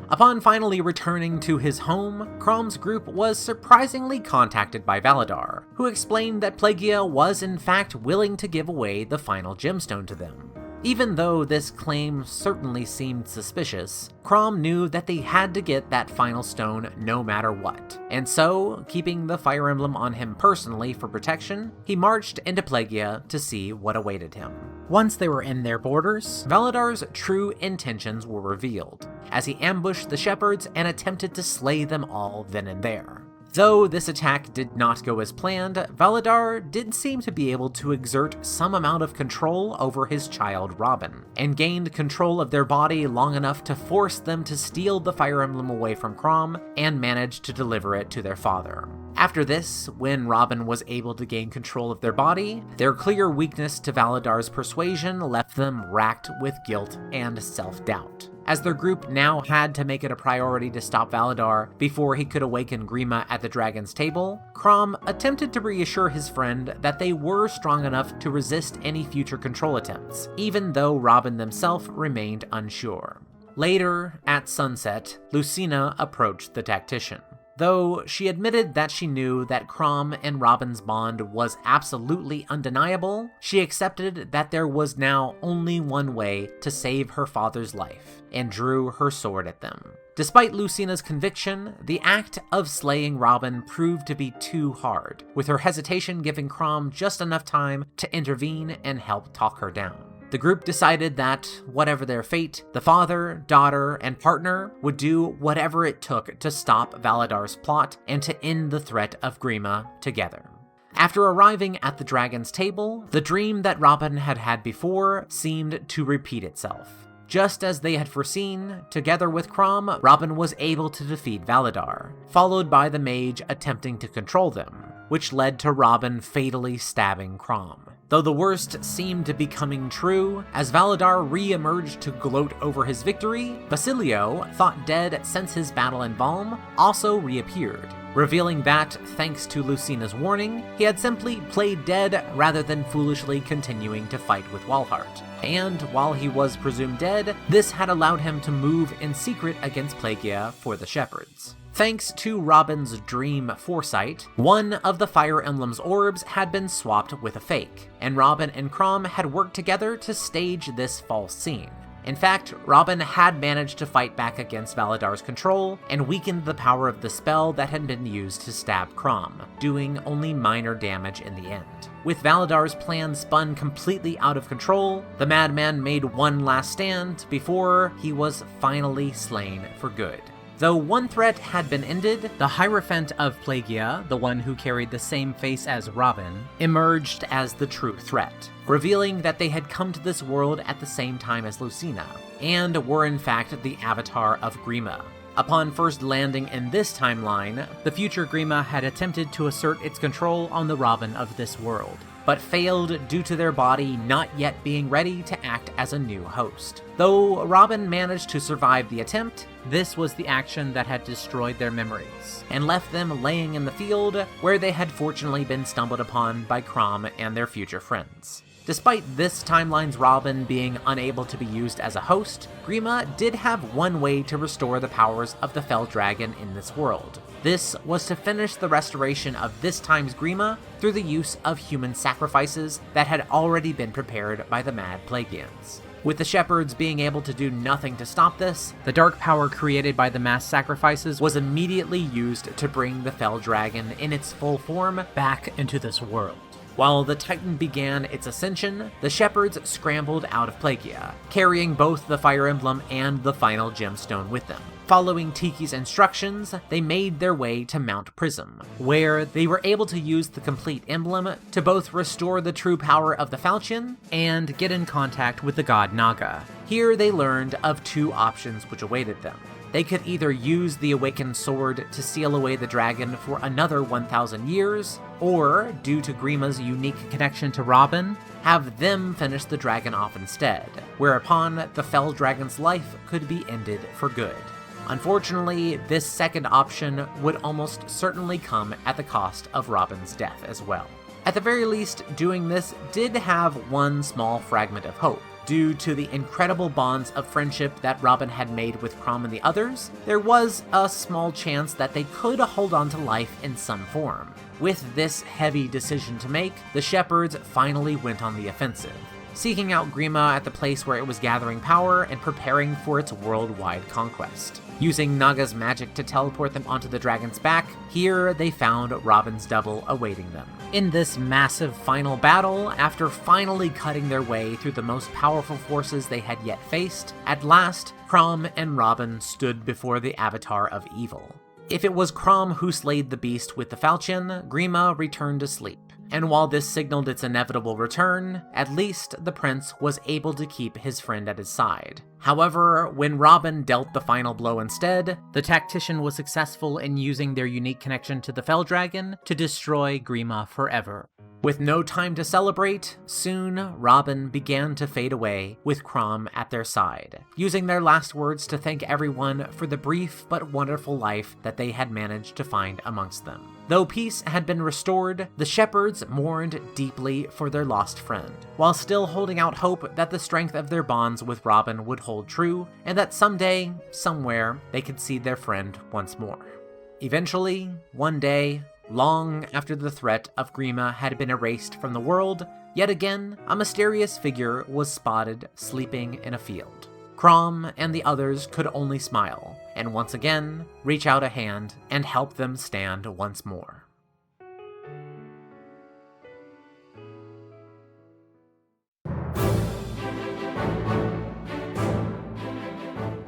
Upon finally returning to his home, Crom's group was surprisingly contacted by Valadar, who explained that Plagia was in fact willing to give away the final gemstone to them. Even though this claim certainly seemed suspicious, Crom knew that they had to get that final stone no matter what, and so, keeping the Fire Emblem on him personally for protection, he marched into Plagia to see what awaited him. Once they were in their borders, Valadar's true intentions were revealed, as he ambushed the Shepherds and attempted to slay them all then and there. Though this attack did not go as planned, Valadar did seem to be able to exert some amount of control over his child Robin, and gained control of their body long enough to force them to steal the Fire Emblem away from Crom and manage to deliver it to their father. After this, when Robin was able to gain control of their body, their clear weakness to Valadar's persuasion left them racked with guilt and self-doubt. As their group now had to make it a priority to stop Valadar before he could awaken Grima at the Dragon's Table, Crom attempted to reassure his friend that they were strong enough to resist any future control attempts, even though Robin themselves remained unsure. Later, at sunset, Lucina approached the tactician. Though she admitted that she knew that Crom and Robin's bond was absolutely undeniable, she accepted that there was now only one way to save her father's life, and drew her sword at them. Despite Lucina's conviction, the act of slaying Robin proved to be too hard, with her hesitation giving Crom just enough time to intervene and help talk her down. The group decided that, whatever their fate, the father, daughter, and partner would do whatever it took to stop Valadar's plot and to end the threat of Grima together. After arriving at the Dragon's Table, the dream that Robin had had before seemed to repeat itself. Just as they had foreseen, together with Crom, Robin was able to defeat Valadar, followed by the mage attempting to control them, which led to Robin fatally stabbing Crom. Though the worst seemed to be coming true, as Valadar re-emerged to gloat over his victory, Basilio, thought dead since his battle in Valm, also reappeared, revealing that, thanks to Lucina's warning, he had simply played dead rather than foolishly continuing to fight with Walhart. And while he was presumed dead, this had allowed him to move in secret against Plagia for the Shepherds. Thanks to Robin's dream foresight, one of the Fire Emblem's orbs had been swapped with a fake, and Robin and Chrom had worked together to stage this false scene. In fact, Robin had managed to fight back against Valadar's control and weakened the power of the spell that had been used to stab Chrom, doing only minor damage in the end. With Valadar's plan spun completely out of control, the madman made one last stand before he was finally slain for good. Though one threat had been ended, the Hierophant of Plagia, the one who carried the same face as Robin, emerged as the true threat, revealing that they had come to this world at the same time as Lucina, and were in fact the avatar of Grima. Upon first landing in this timeline, the future Grima had attempted to assert its control on the Robin of this world, but failed due to their body not yet being ready to act as a new host. Though Robin managed to survive the attempt, this was the action that had destroyed their memories, and left them laying in the field where they had fortunately been stumbled upon by Chrom and their future friends. Despite this timeline's Robin being unable to be used as a host, Grima did have one way to restore the powers of the Fell Dragon in this world. This was to finish the restoration of this time's Grima through the use of human sacrifices that had already been prepared by the Mad Plagians. With the Shepherds being able to do nothing to stop this, the dark power created by the mass sacrifices was immediately used to bring the Fell Dragon in its full form back into this world. While the Titan began its ascension, the Shepherds scrambled out of Plagia, carrying both the Fire Emblem and the final gemstone with them. Following Tiki's instructions, they made their way to Mount Prism, where they were able to use the complete emblem to both restore the true power of the Falchion and get in contact with the god Naga. Here they learned of two options which awaited them. They could either use the Awakened Sword to seal away the dragon for another 1,000 years, or, due to Grima's unique connection to Robin, have them finish the dragon off instead, whereupon the Fell Dragon's life could be ended for good. Unfortunately, this second option would almost certainly come at the cost of Robin's death as well. At the very least, doing this did have one small fragment of hope. Due to the incredible bonds of friendship that Robin had made with Chrom and the others, there was a small chance that they could hold on to life in some form. With this heavy decision to make, the Shepherds finally went on the offensive, seeking out Grima at the place where it was gathering power and preparing for its worldwide conquest. Using Naga's magic to teleport them onto the dragon's back, here they found Robin's double awaiting them. In this massive final battle, after finally cutting their way through the most powerful forces they had yet faced, at last, Chrom and Robin stood before the avatar of evil. If it was Chrom who slayed the beast with the falchion, Grima returned to sleep. And while this signaled its inevitable return, at least the prince was able to keep his friend at his side. However, when Robin dealt the final blow instead, the tactician was successful in using their unique connection to the Fell Dragon to destroy Grima forever. With no time to celebrate, soon Robin began to fade away with Chrom at their side, using their last words to thank everyone for the brief but wonderful life that they had managed to find amongst them. Though peace had been restored, the Shepherds mourned deeply for their lost friend, while still holding out hope that the strength of their bonds with Robin would hold true, and that someday, somewhere, they could see their friend once more. Eventually, one day, long after the threat of Grima had been erased from the world, yet again, a mysterious figure was spotted sleeping in a field. Chrom and the others could only smile, and once again, reach out a hand and help them stand once more.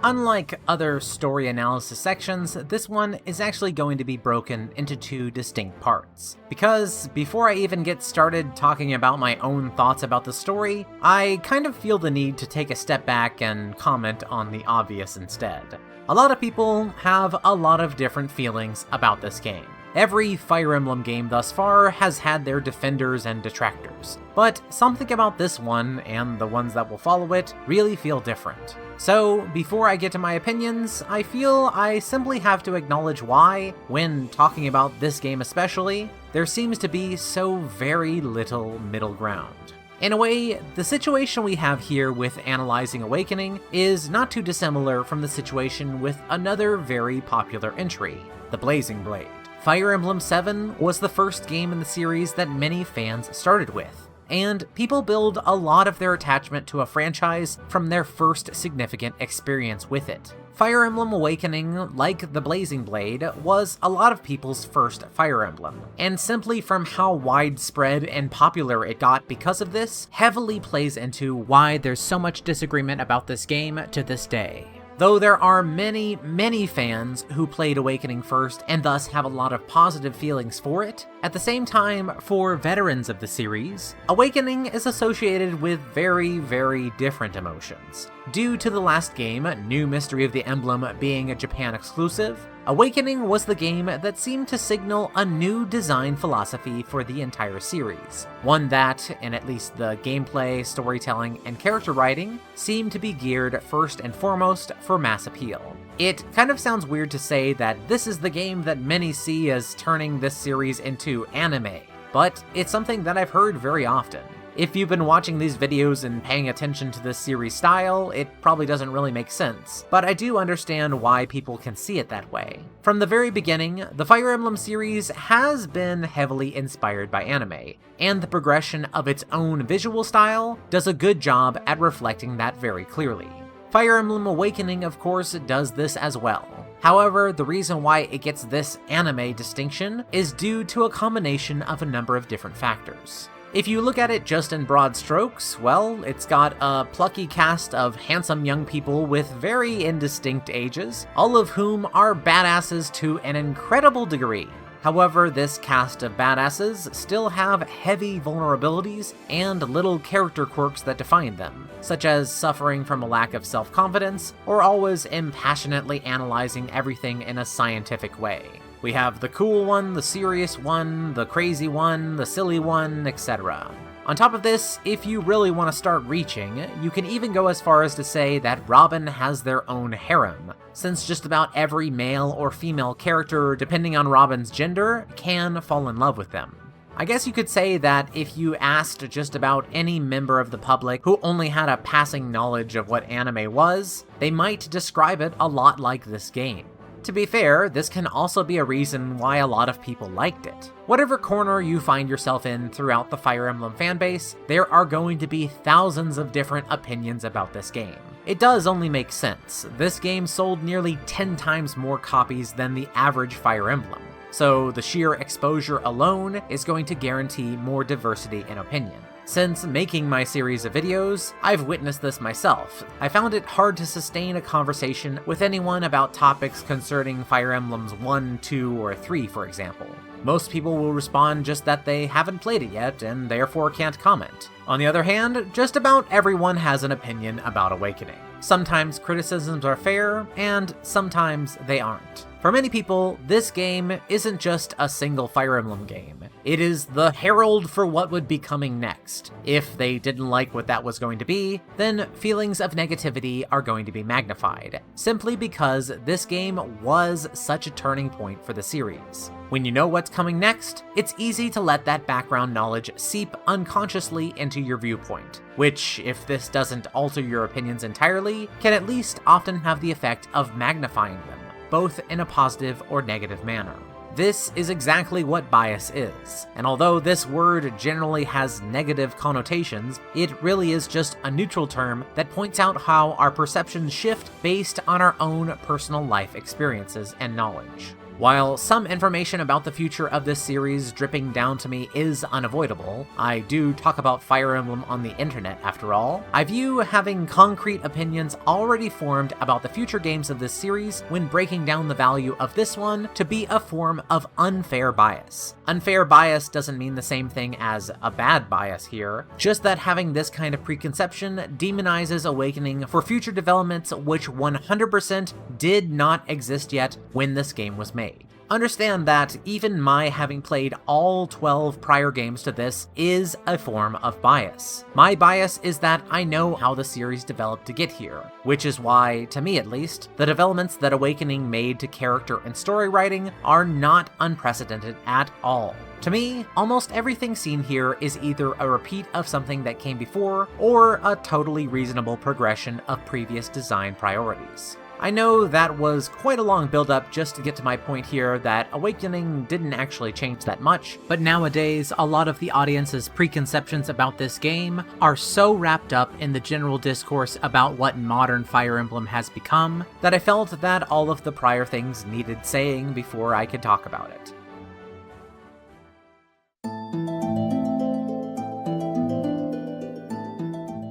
Unlike other story analysis sections, this one is actually going to be broken into two distinct parts. Because before I even get started talking about my own thoughts about the story, I kind of feel the need to take a step back and comment on the obvious instead. A lot of people have a lot of different feelings about this game. Every Fire Emblem game thus far has had their defenders and detractors, but something about this one, and the ones that will follow it, really feel different. So, before I get to my opinions, I feel I simply have to acknowledge why, when talking about this game especially, there seems to be so very little middle ground. In a way, the situation we have here with analyzing Awakening is not too dissimilar from the situation with another very popular entry, the Blazing Blade. Fire Emblem 7 was the first game in the series that many fans started with, and people build a lot of their attachment to a franchise from their first significant experience with it. Fire Emblem Awakening, like the Blazing Blade, was a lot of people's first Fire Emblem, and simply from how widespread and popular it got because of this, heavily plays into why there's so much disagreement about this game to this day. Though there are many, many fans who played Awakening first and thus have a lot of positive feelings for it, at the same time, for veterans of the series, Awakening is associated with very, very different emotions. Due to the last game, New Mystery of the Emblem, being a Japan exclusive, Awakening was the game that seemed to signal a new design philosophy for the entire series. One that, in at least the gameplay, storytelling, and character writing, seemed to be geared first and foremost for mass appeal. It kind of sounds weird to say that this is the game that many see as turning this series into anime, but it's something that I've heard very often. If you've been watching these videos and paying attention to this series style, it probably doesn't really make sense, but I do understand why people can see it that way. From the very beginning, the Fire Emblem series has been heavily inspired by anime, and the progression of its own visual style does a good job at reflecting that very clearly. Fire Emblem Awakening, of course, does this as well. However, the reason why it gets this anime distinction is due to a combination of a number of different factors. If you look at it just in broad strokes, well, it's got a plucky cast of handsome young people with very indistinct ages, all of whom are badasses to an incredible degree. However, this cast of badasses still have heavy vulnerabilities and little character quirks that define them, such as suffering from a lack of self-confidence or always impassionately analyzing everything in a scientific way. We have the cool one, the serious one, the crazy one, the silly one, etc. On top of this, if you really want to start reaching, you can even go as far as to say that Robin has their own harem, since just about every male or female character, depending on Robin's gender, can fall in love with them. I guess you could say that if you asked just about any member of the public who only had a passing knowledge of what anime was, they might describe it a lot like this game. To be fair, this can also be a reason why a lot of people liked it. Whatever corner you find yourself in throughout the Fire Emblem fanbase, there are going to be thousands of different opinions about this game. It does only make sense. This game sold nearly 10 times more copies than the average Fire Emblem, so the sheer exposure alone is going to guarantee more diversity in opinion. Since making my series of videos, I've witnessed this myself. I found it hard to sustain a conversation with anyone about topics concerning Fire Emblems 1, 2, or 3, for example. Most people will respond just that they haven't played it yet and therefore can't comment. On the other hand, just about everyone has an opinion about Awakening. Sometimes criticisms are fair, and sometimes they aren't. For many people, this game isn't just a single Fire Emblem game. It is the herald for what would be coming next. If they didn't like what that was going to be, then feelings of negativity are going to be magnified, simply because this game was such a turning point for the series. When you know what's coming next, it's easy to let that background knowledge seep unconsciously into your viewpoint, which, if this doesn't alter your opinions entirely, can at least often have the effect of magnifying them, both in a positive or negative manner. This is exactly what bias is, and although this word generally has negative connotations, it really is just a neutral term that points out how our perceptions shift based on our own personal life experiences and knowledge. While some information about the future of this series dripping down to me is unavoidable, I do talk about Fire Emblem on the internet after all, I view having concrete opinions already formed about the future games of this series when breaking down the value of this one to be a form of unfair bias. Unfair bias doesn't mean the same thing as a bad bias here, just that having this kind of preconception demonizes Awakening for future developments which 100% did not exist yet when this game was made. Understand that even my having played all 12 prior games to this is a form of bias. My bias is that I know how the series developed to get here, which is why, to me at least, the developments that Awakening made to character and story writing are not unprecedented at all. To me, almost everything seen here is either a repeat of something that came before, or a totally reasonable progression of previous design priorities. I know that was quite a long build-up just to get to my point here that Awakening didn't actually change that much, but nowadays a lot of the audience's preconceptions about this game are so wrapped up in the general discourse about what modern Fire Emblem has become that I felt that all of the prior things needed saying before I could talk about it.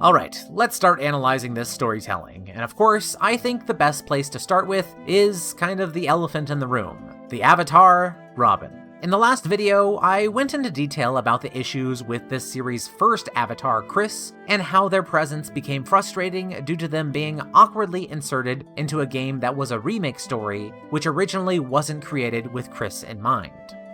Alright, let's start analyzing this storytelling, and of course, I think the best place to start with is kind of the elephant in the room, the avatar, Robin. In the last video, I went into detail about the issues with this series' first avatar, Chris, and how their presence became frustrating due to them being awkwardly inserted into a game that was a remake story, which originally wasn't created with Chris in mind.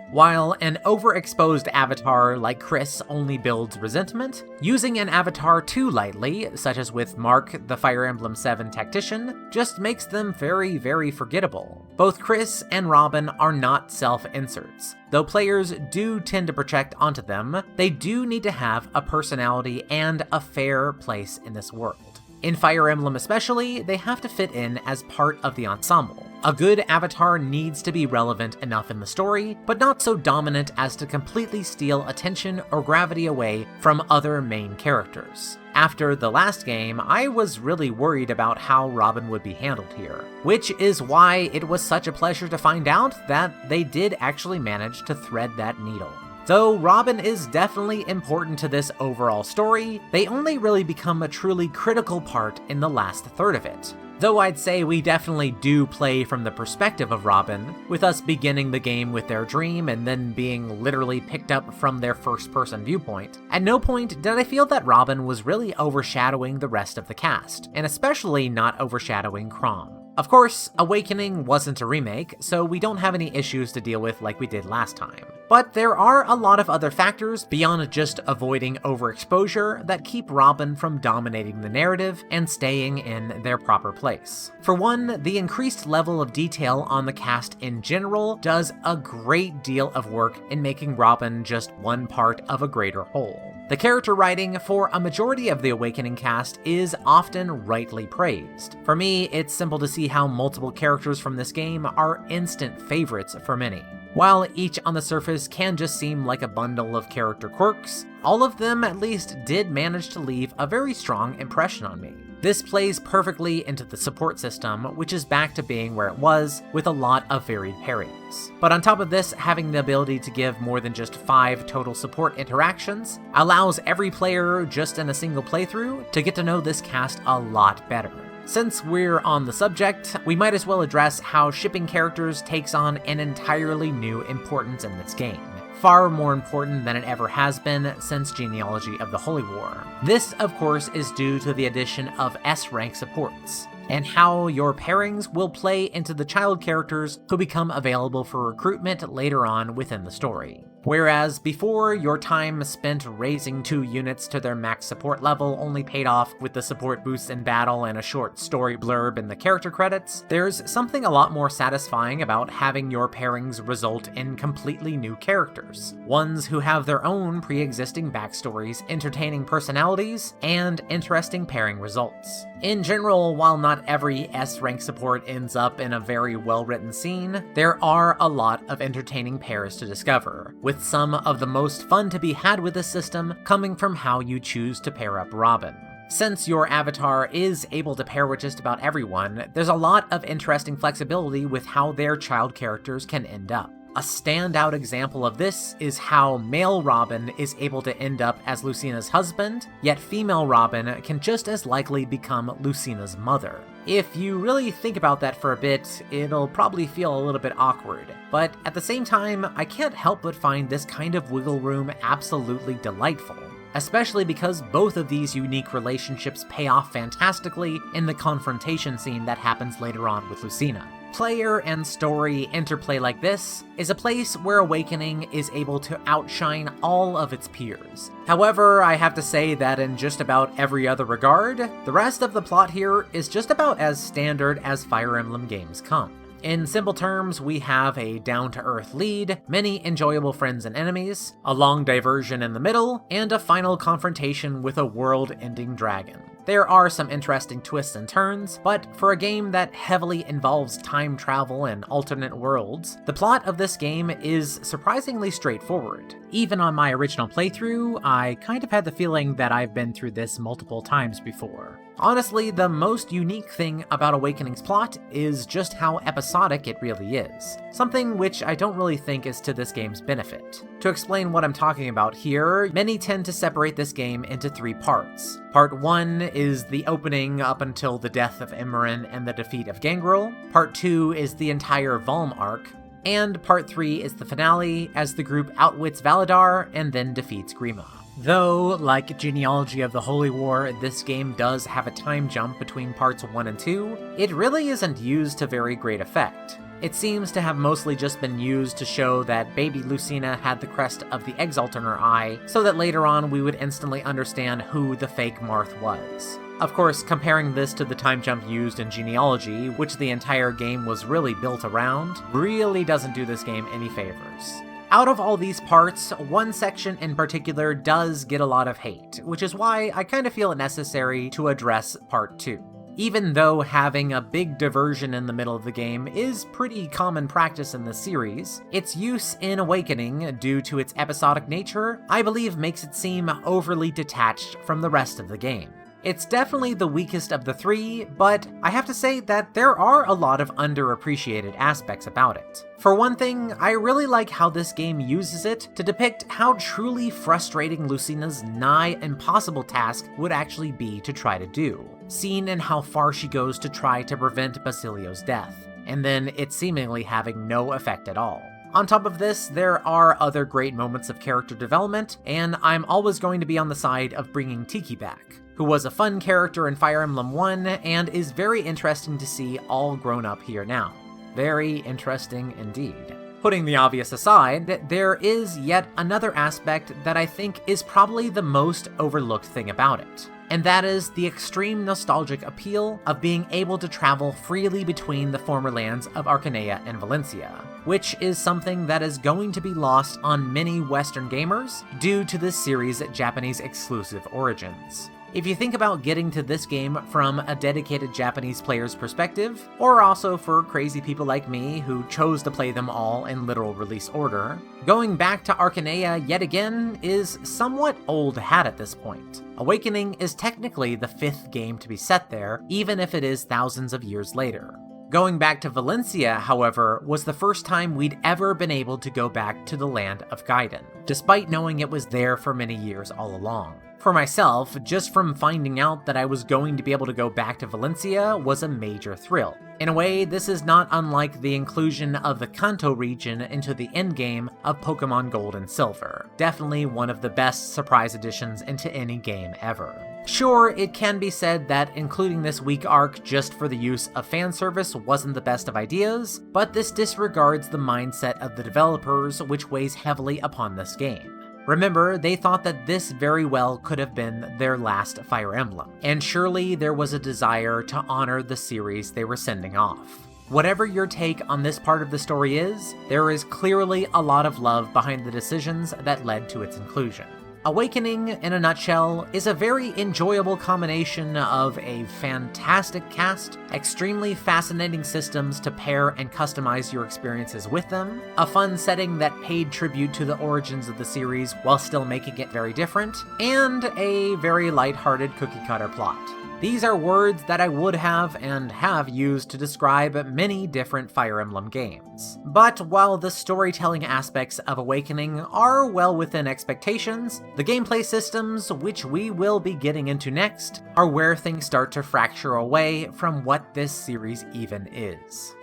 While an overexposed avatar like Chris only builds resentment, using an avatar too lightly, such as with Mach, the Fire Emblem 7 tactician, just makes them very, very forgettable. Both Chris and Robin are not self-inserts. Though players do tend to project onto them, they do need to have a personality and a fair place in this world. In Fire Emblem especially, they have to fit in as part of the ensemble. A good avatar needs to be relevant enough in the story, but not so dominant as to completely steal attention or gravity away from other main characters. After the last game, I was really worried about how Robin would be handled here, which is why it was such a pleasure to find out that they did actually manage to thread that needle. Though Robin is definitely important to this overall story, they only really become a truly critical part in the last third of it. Though I'd say we definitely do play from the perspective of Robin, with us beginning the game with their dream and then being literally picked up from their first-person viewpoint, at no point did I feel that Robin was really overshadowing the rest of the cast, and especially not overshadowing Chrom. Of course, Awakening wasn't a remake, so we don't have any issues to deal with like we did last time. But there are a lot of other factors beyond just avoiding overexposure that keep Robin from dominating the narrative and staying in their proper place. For one, the increased level of detail on the cast in general does a great deal of work in making Robin just one part of a greater whole. The character writing for a majority of the Awakening cast is often rightly praised. For me, it's simple to see how multiple characters from this game are instant favorites for many. While each on the surface can just seem like a bundle of character quirks, all of them at least did manage to leave a very strong impression on me. This plays perfectly into the support system, which is back to being where it was, with a lot of varied pairings. But on top of this, having the ability to give more than just 5 total support interactions allows every player just in a single playthrough to get to know this cast a lot better. Since we're on the subject, we might as well address how shipping characters takes on an entirely new importance in this game. Far more important than it ever has been since Genealogy of the Holy War. This, of course, is due to the addition of S-rank supports, and how your pairings will play into the child characters who become available for recruitment later on within the story. Whereas before, your time spent raising 2 units to their max support level only paid off with the support boosts in battle and a short story blurb in the character credits, there's something a lot more satisfying about having your pairings result in completely new characters. Ones who have their own pre-existing backstories, entertaining personalities, and interesting pairing results. In general, while not every S-rank support ends up in a very well-written scene, there are a lot of entertaining pairs to discover, with some of the most fun to be had with this system coming from how you choose to pair up Robin. Since your avatar is able to pair with just about everyone, there's a lot of interesting flexibility with how their child characters can end up. A standout example of this is how male Robin is able to end up as Lucina's husband, yet female Robin can just as likely become Lucina's mother. If you really think about that for a bit, it'll probably feel a little bit awkward, but at the same time, I can't help but find this kind of wiggle room absolutely delightful. Especially because both of these unique relationships pay off fantastically in the confrontation scene that happens later on with Lucina. Player and story interplay like this is a place where Awakening is able to outshine all of its peers. However, I have to say that in just about every other regard, the rest of the plot here is just about as standard as Fire Emblem games come. In simple terms, we have a down-to-earth lead, many enjoyable friends and enemies, a long diversion in the middle, and a final confrontation with a world-ending dragon. There are some interesting twists and turns, but for a game that heavily involves time travel and alternate worlds, the plot of this game is surprisingly straightforward. Even on my original playthrough, I kind of had the feeling that I've been through this multiple times before. Honestly, the most unique thing about Awakening's plot is just how episodic it really is, something which I don't really think is to this game's benefit. To explain what I'm talking about here, many tend to separate this game into 3 parts. Part 1 is the opening up until the death of Imran and the defeat of Gangrel, Part 2 is the entire Valm arc, and Part 3 is the finale as the group outwits Valadar and then defeats Grima. Though, like Genealogy of the Holy War, this game does have a time jump between parts 1 and 2, it really isn't used to very great effect. It seems to have mostly just been used to show that baby Lucina had the crest of the Exalt in her eye, so that later on we would instantly understand who the fake Marth was. Of course, comparing this to the time jump used in Genealogy, which the entire game was really built around, really doesn't do this game any favors. Out of all these parts, one section in particular does get a lot of hate, which is why I kind of feel it necessary to address Part 2. Even though having a big diversion in the middle of the game is pretty common practice in the series, its use in Awakening, due to its episodic nature, I believe makes it seem overly detached from the rest of the game. It's definitely the weakest of the 3, but I have to say that there are a lot of underappreciated aspects about it. For one thing, I really like how this game uses it to depict how truly frustrating Lucina's nigh impossible task would actually be to try to do, seen in how far she goes to try to prevent Basilio's death, and then it seemingly having no effect at all. On top of this, there are other great moments of character development, and I'm always going to be on the side of bringing Tiki back, who was a fun character in Fire Emblem 1 and is very interesting to see all grown up here now. Very interesting indeed. Putting the obvious aside, there is yet another aspect that I think is probably the most overlooked thing about it, and that is the extreme nostalgic appeal of being able to travel freely between the former lands of Arcanea and Valentia, which is something that is going to be lost on many Western gamers due to this series' Japanese exclusive origins. If you think about getting to this game from a dedicated Japanese player's perspective, or also for crazy people like me who chose to play them all in literal release order, going back to Arcanea yet again is somewhat old hat at this point. Awakening is technically the 5th game to be set there, even if it is thousands of years later. Going back to Valentia, however, was the first time we'd ever been able to go back to the land of Gaiden, despite knowing it was there for many years all along. For myself, just from finding out that I was going to be able to go back to Valentia was a major thrill. In a way, this is not unlike the inclusion of the Kanto region into the endgame of Pokemon Gold and Silver. Definitely one of the best surprise additions into any game ever. Sure, it can be said that including this weak arc just for the use of fan service wasn't the best of ideas, but this disregards the mindset of the developers, which weighs heavily upon this game. Remember, they thought that this very well could have been their last Fire Emblem, and surely there was a desire to honor the series they were sending off. Whatever your take on this part of the story is, there is clearly a lot of love behind the decisions that led to its inclusion. Awakening, in a nutshell, is a very enjoyable combination of a fantastic cast, extremely fascinating systems to pair and customize your experiences with them, a fun setting that paid tribute to the origins of the series while still making it very different, and a very lighthearted cookie-cutter plot. These are words that I would have and have used to describe many different Fire Emblem games. But while the storytelling aspects of Awakening are well within expectations, the gameplay systems, which we will be getting into next, are where things start to fracture away from what this series even is.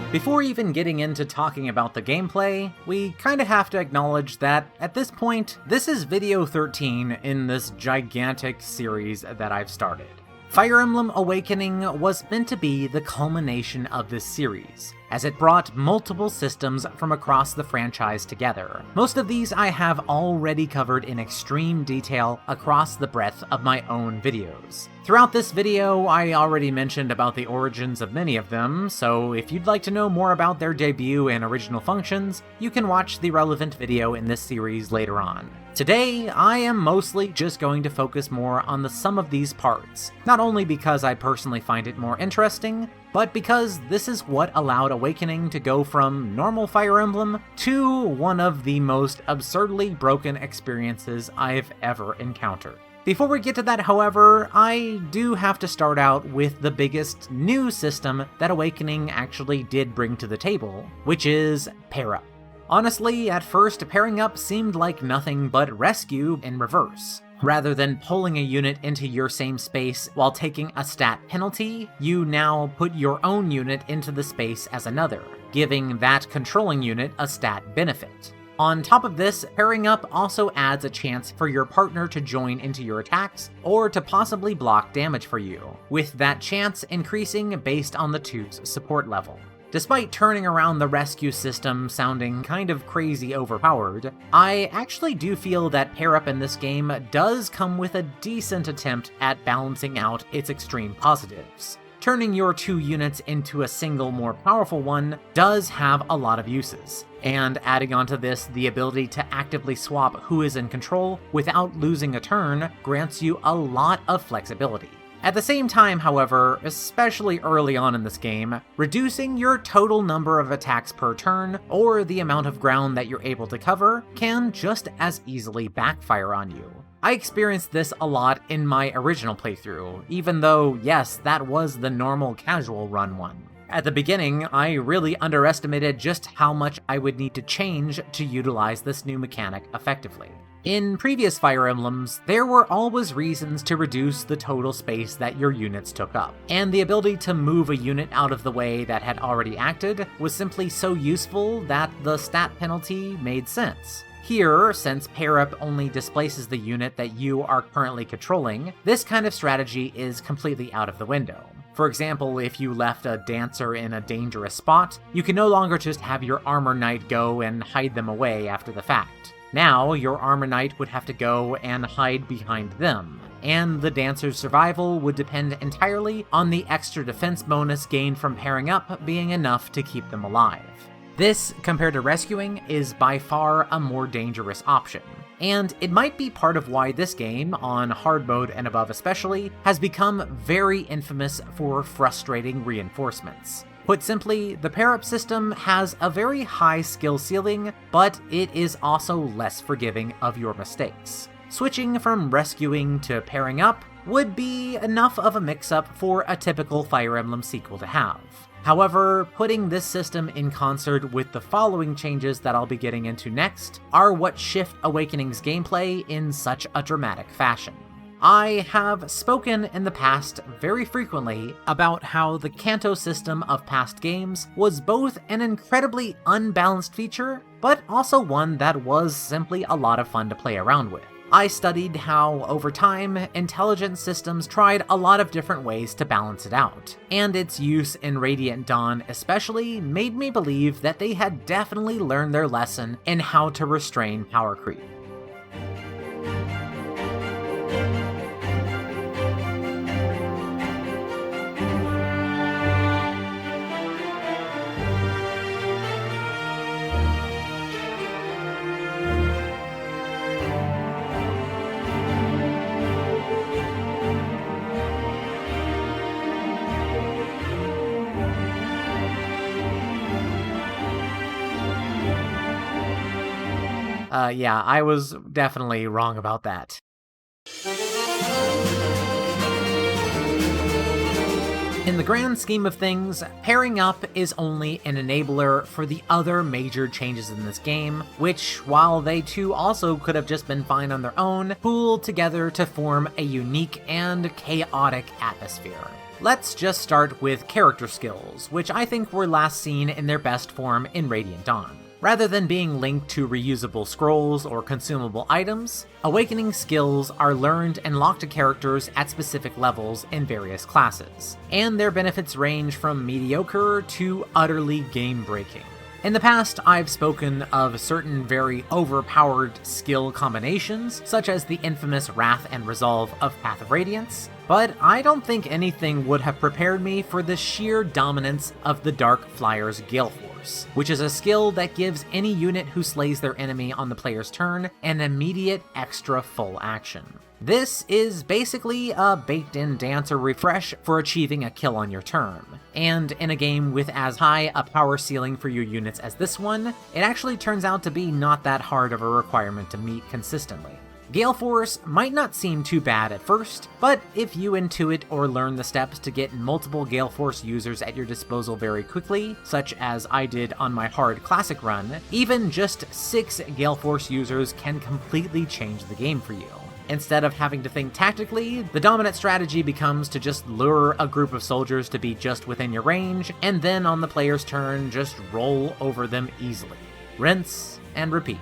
Before even getting into talking about the gameplay, we kinda have to acknowledge that, at this point, this is video 13 in this gigantic series that I've started. Fire Emblem Awakening was meant to be the culmination of this series, as it brought multiple systems from across the franchise together. Most of these I have already covered in extreme detail across the breadth of my own videos. Throughout this video, I already mentioned about the origins of many of them, so if you'd like to know more about their debut and original functions, you can watch the relevant video in this series later on. Today, I am mostly just going to focus more on the sum of these parts, not only because I personally find it more interesting, but because this is what allowed Awakening to go from normal Fire Emblem to one of the most absurdly broken experiences I've ever encountered. Before we get to that, however, I do have to start out with the biggest new system that Awakening actually did bring to the table, which is Pair Up. Honestly, at first, pairing up seemed like nothing but rescue in reverse. Rather than pulling a unit into your same space while taking a stat penalty, you now put your own unit into the space as another, giving that controlling unit a stat benefit. On top of this, pairing up also adds a chance for your partner to join into your attacks, or to possibly block damage for you, with that chance increasing based on the two's support level. Despite turning around the rescue system sounding kind of crazy overpowered, I actually do feel that Pair Up in this game does come with a decent attempt at balancing out its extreme positives. Turning your two units into a single more powerful one does have a lot of uses, and adding onto this the ability to actively swap who is in control without losing a turn grants you a lot of flexibility. At the same time, however, especially early on in this game, reducing your total number of attacks per turn, or the amount of ground that you're able to cover, can just as easily backfire on you. I experienced this a lot in my original playthrough, even though, yes, that was the normal casual run one. At the beginning, I really underestimated just how much I would need to change to utilize this new mechanic effectively. In previous Fire Emblems, there were always reasons to reduce the total space that your units took up, and the ability to move a unit out of the way that had already acted was simply so useful that the stat penalty made sense. Here, since Pair Up only displaces the unit that you are currently controlling, this kind of strategy is completely out of the window. For example, if you left a dancer in a dangerous spot, you can no longer just have your armor knight go and hide them away after the fact. Now, your armor knight would have to go and hide behind them, and the dancer's survival would depend entirely on the extra defense bonus gained from pairing up being enough to keep them alive. This, compared to rescuing, is by far a more dangerous option, and it might be part of why this game, on hard mode and above especially, has become very infamous for frustrating reinforcements. Put simply, the pair-up system has a very high skill ceiling, but it is also less forgiving of your mistakes. Switching from rescuing to pairing up would be enough of a mix-up for a typical Fire Emblem sequel to have. However, putting this system in concert with the following changes that I'll be getting into next are what shift Awakening's gameplay in such a dramatic fashion. I have spoken in the past very frequently about how the Kanto system of past games was both an incredibly unbalanced feature, but also one that was simply a lot of fun to play around with. I studied how, over time, intelligent systems tried a lot of different ways to balance it out, and its use in Radiant Dawn especially made me believe that they had definitely learned their lesson in how to restrain power creep. Yeah, I was definitely wrong about that. In the grand scheme of things, pairing up is only an enabler for the other major changes in this game, which, while they too also could have just been fine on their own, pool together to form a unique and chaotic atmosphere. Let's just start with character skills, which I think were last seen in their best form in Radiant Dawn. Rather than being linked to reusable scrolls or consumable items, Awakening skills are learned and locked to characters at specific levels in various classes, and their benefits range from mediocre to utterly game-breaking. In the past, I've spoken of certain very overpowered skill combinations, such as the infamous Wrath and Resolve of Path of Radiance, but I don't think anything would have prepared me for the sheer dominance of the Dark Flyer's Gale Force, which is a skill that gives any unit who slays their enemy on the player's turn an immediate extra full action. This is basically a baked-in dance or refresh for achieving a kill on your turn, and in a game with as high a power ceiling for your units as this one, it actually turns out to be not that hard of a requirement to meet consistently. Gale Force might not seem too bad at first, but if you intuit or learn the steps to get multiple Gale Force users at your disposal very quickly, such as I did on my hard classic run, even just 6 Gale Force users can completely change the game for you. Instead of having to think tactically, the dominant strategy becomes to just lure a group of soldiers to be just within your range, and then on the player's turn, just roll over them easily. Rinse and repeat.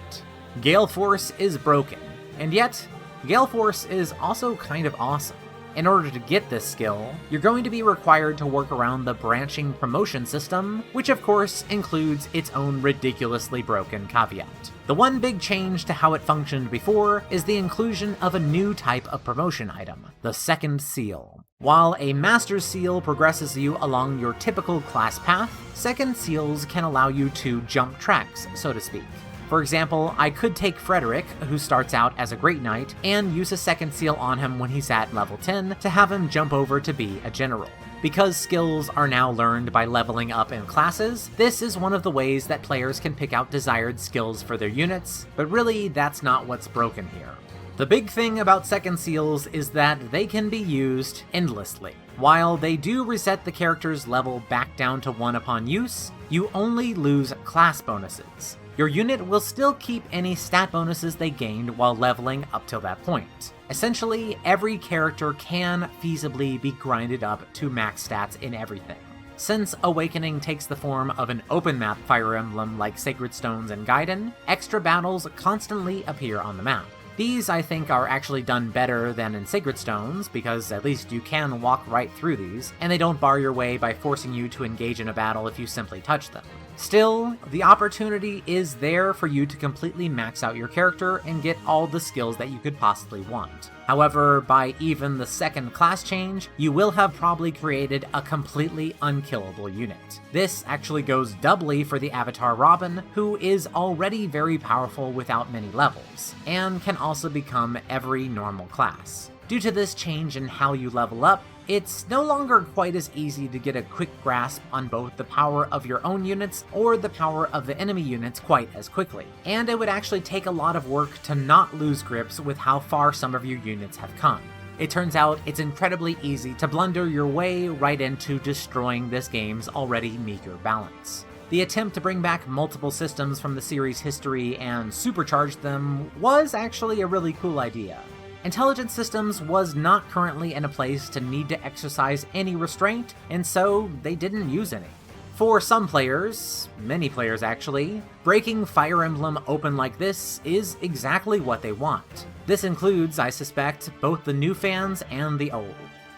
Gale Force is broken, and yet, Gale Force is also kind of awesome. In order to get this skill, you're going to be required to work around the branching promotion system, which of course includes its own ridiculously broken caveat. The one big change to how it functioned before is the inclusion of a new type of promotion item, the Second Seal. While a Master's Seal progresses you along your typical class path, Second Seals can allow you to jump tracks, so to speak. For example, I could take Frederick, who starts out as a Great Knight, and use a Second Seal on him when he's at level 10 to have him jump over to be a General. Because skills are now learned by leveling up in classes, this is one of the ways that players can pick out desired skills for their units, but really that's not what's broken here. The big thing about Second Seals is that they can be used endlessly. While they do reset the character's level back down to 1 upon use, you only lose class bonuses. Your unit will still keep any stat bonuses they gained while leveling up till that point. Essentially, every character can feasibly be grinded up to max stats in everything. Since Awakening takes the form of an open map Fire Emblem like Sacred Stones and Gaiden, extra battles constantly appear on the map. These, I think, are actually done better than in Sacred Stones, because at least you can walk right through these, and they don't bar your way by forcing you to engage in a battle if you simply touch them. Still, the opportunity is there for you to completely max out your character and get all the skills that you could possibly want. However, by even the second class change, you will have probably created a completely unkillable unit. This actually goes doubly for the Avatar Robin, who is already very powerful without many levels, and can also become every normal class. Due to this change in how you level up, it's no longer quite as easy to get a quick grasp on both the power of your own units or the power of the enemy units quite as quickly, and it would actually take a lot of work to not lose grips with how far some of your units have come. It turns out it's incredibly easy to blunder your way right into destroying this game's already meager balance. The attempt to bring back multiple systems from the series' history and supercharge them was actually a really cool idea. Intelligent Systems was not currently in a place to need to exercise any restraint, and so they didn't use any. For some players, many players actually, breaking Fire Emblem open like this is exactly what they want. This includes, I suspect, both the new fans and the old.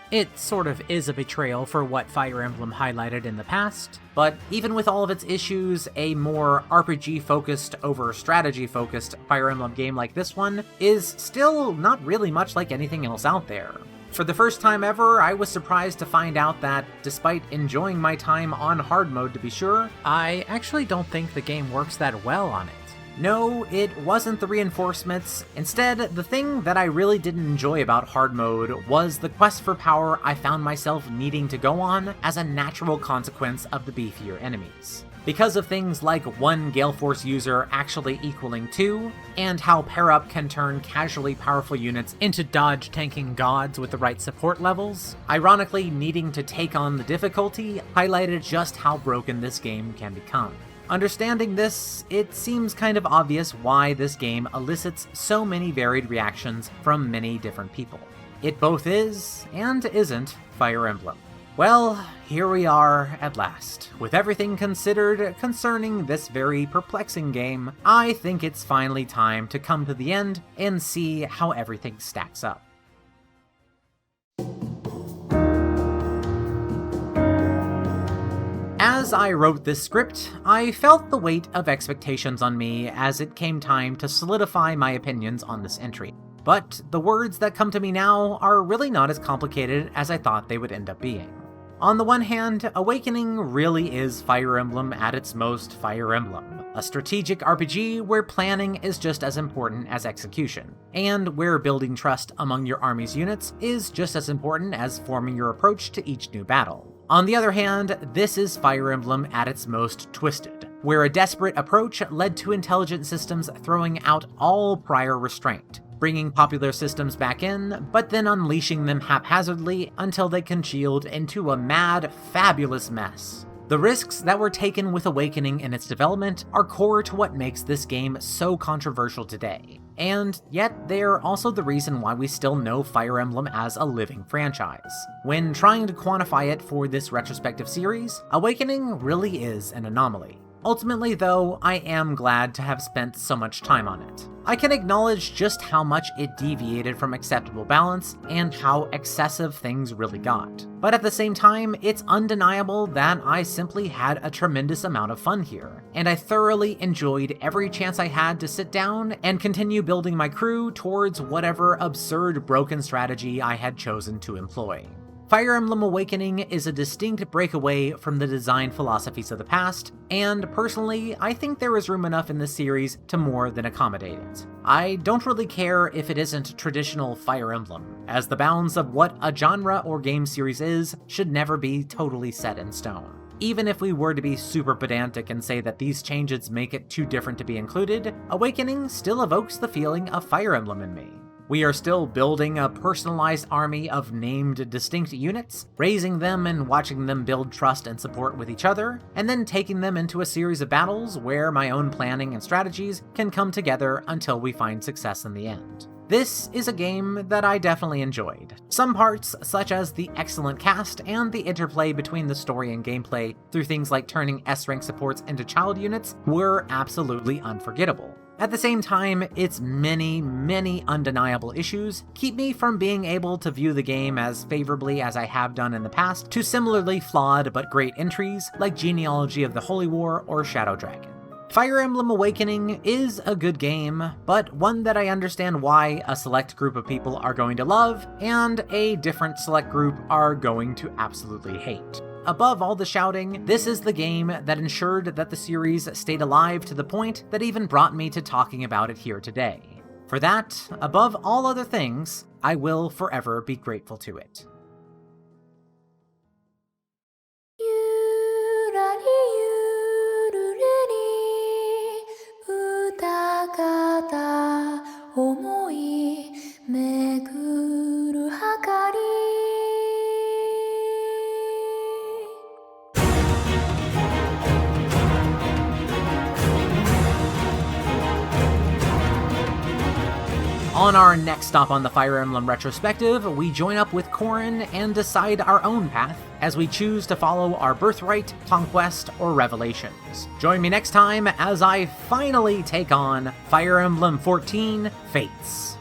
It sort of is a betrayal for what Fire Emblem highlighted in the past, but even with all of its issues, a more RPG-focused over strategy-focused Fire Emblem game like this one is still not really much like anything else out there. For the first time ever, I was surprised to find out that, despite enjoying my time on hard mode to be sure, I actually don't think the game works that well on it. No, it wasn't the reinforcements. Instead, the thing that I really didn't enjoy about hard mode was the quest for power I found myself needing to go on as a natural consequence of the beefier enemies. Because of things like 1 Gale Force user actually equaling 2, and how pair-up can turn casually powerful units into dodge-tanking gods with the right support levels, ironically needing to take on the difficulty highlighted just how broken this game can become. Understanding this, it seems kind of obvious why this game elicits so many varied reactions from many different people. It both is, and isn't, Fire Emblem. Well, here we are at last. With everything considered concerning this very perplexing game, I think it's finally time to come to the end and see how everything stacks up. As I wrote this script, I felt the weight of expectations on me as it came time to solidify my opinions on this entry. But the words that come to me now are really not as complicated as I thought they would end up being. On the one hand, Awakening really is Fire Emblem at its most Fire Emblem, a strategic RPG where planning is just as important as execution, and where building trust among your army's units is just as important as forming your approach to each new battle. On the other hand, this is Fire Emblem at its most twisted, where a desperate approach led to intelligent systems throwing out all prior restraint, bringing popular systems back in, but then unleashing them haphazardly until they congealed into a mad, fabulous mess. The risks that were taken with Awakening in its development are core to what makes this game so controversial today, and yet they're also the reason why we still know Fire Emblem as a living franchise. When trying to quantify it for this retrospective series, Awakening really is an anomaly. Ultimately, though, I am glad to have spent so much time on it. I can acknowledge just how much it deviated from acceptable balance and how excessive things really got. But at the same time, it's undeniable that I simply had a tremendous amount of fun here, and I thoroughly enjoyed every chance I had to sit down and continue building my crew towards whatever absurd broken strategy I had chosen to employ. Fire Emblem Awakening is a distinct breakaway from the design philosophies of the past, and personally, I think there is room enough in this series to more than accommodate it. I don't really care if it isn't traditional Fire Emblem, as the bounds of what a genre or game series is should never be totally set in stone. Even if we were to be super pedantic and say that these changes make it too different to be included, Awakening still evokes the feeling of Fire Emblem in me. We are still building a personalized army of named distinct units, raising them and watching them build trust and support with each other, and then taking them into a series of battles where my own planning and strategies can come together until we find success in the end. This is a game that I definitely enjoyed. Some parts, such as the excellent cast and the interplay between the story and gameplay through things like turning S-rank supports into child units, were absolutely unforgettable. At the same time, its many undeniable issues keep me from being able to view the game as favorably as I have done in the past to similarly flawed but great entries like Genealogy of the Holy War or Shadow Dragon. Fire Emblem Awakening is a good game, but one that I understand why a select group of people are going to love and a different select group are going to absolutely hate. Above all the shouting, this is the game that ensured that the series stayed alive to the point that even brought me to talking about it here today. For that, above all other things, I will forever be grateful to it. On our next stop on the Fire Emblem Retrospective, we join up with Corrin and decide our own path as we choose to follow our Birthright, Conquest, or Revelations. Join me next time as I finally take on Fire Emblem 14 Fates.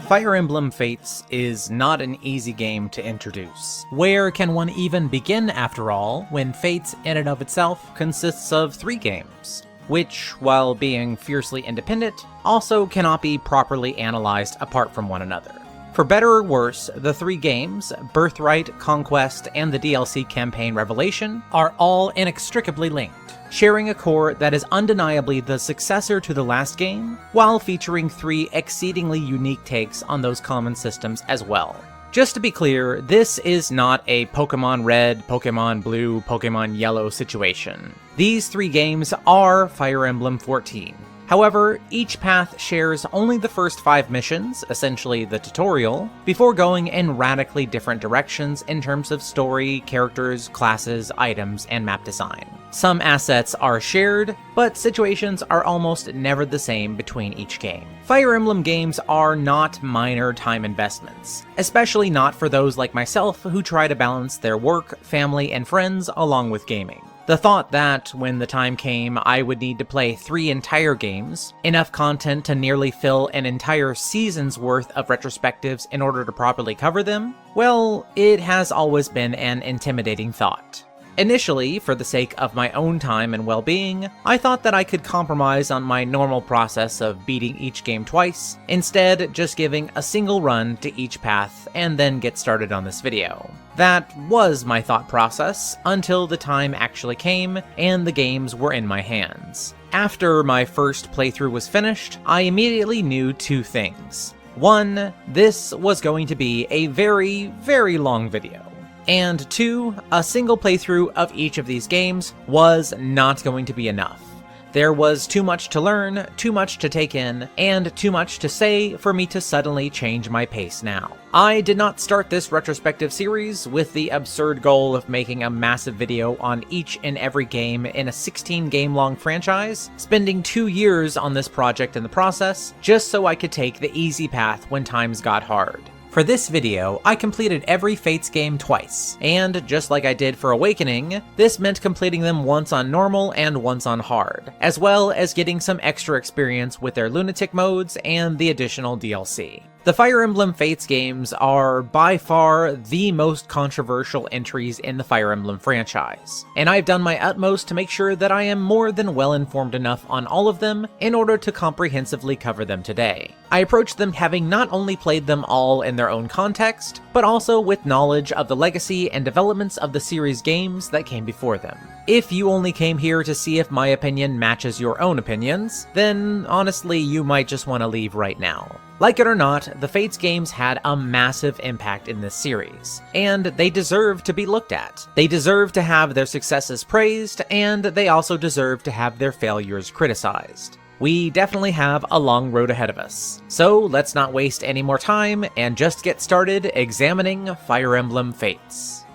Fire Emblem Fates is not an easy game to introduce. Where can one even begin, after all, when Fates in and of itself consists of 3 games, which, while being fiercely independent, also cannot be properly analyzed apart from one another. For better or worse, the 3 games, Birthright, Conquest, and the DLC campaign Revelation, are all inextricably linked, sharing a core that is undeniably the successor to the last game, while featuring 3 exceedingly unique takes on those common systems as well. Just to be clear, this is not a Pokemon Red, Pokemon Blue, Pokemon Yellow situation. These 3 games are Fire Emblem 14. However, each path shares only the first 5 missions, essentially the tutorial, before going in radically different directions in terms of story, characters, classes, items, and map design. Some assets are shared, but situations are almost never the same between each game. Fire Emblem games are not minor time investments, especially not for those like myself who try to balance their work, family, and friends along with gaming. The thought that, when the time came, I would need to play 3 entire games, enough content to nearly fill an entire season's worth of retrospectives in order to properly cover them, well, it has always been an intimidating thought. Initially, for the sake of my own time and well-being, I thought that I could compromise on my normal process of beating each game twice, instead just giving a single run to each path and then get started on this video. That was my thought process until the time actually came and the games were in my hands. After my first playthrough was finished, I immediately knew 2 things. 1, this was going to be a very, very long video. And 2, a single playthrough of each of these games was not going to be enough. There was too much to learn, too much to take in, and too much to say for me to suddenly change my pace now. I did not start this retrospective series with the absurd goal of making a massive video on each and every game in a 16-game-long franchise, spending 2 years on this project in the process, just so I could take the easy path when times got hard. For this video, I completed every Fates game twice, and just like I did for Awakening, this meant completing them once on normal and once on hard, as well as getting some extra experience with their lunatic modes and the additional DLC. The Fire Emblem Fates games are by far the most controversial entries in the Fire Emblem franchise, and I've done my utmost to make sure that I am more than well informed enough on all of them in order to comprehensively cover them today. I approached them having not only played them all in their own context, but also with knowledge of the legacy and developments of the series games that came before them. If you only came here to see if my opinion matches your own opinions, then honestly you might just want to leave right now. Like it or not, the Fates games had a massive impact in this series, and they deserve to be looked at. They deserve to have their successes praised, and they also deserve to have their failures criticized. We definitely have a long road ahead of us, so let's not waste any more time and just get started examining Fire Emblem Fates.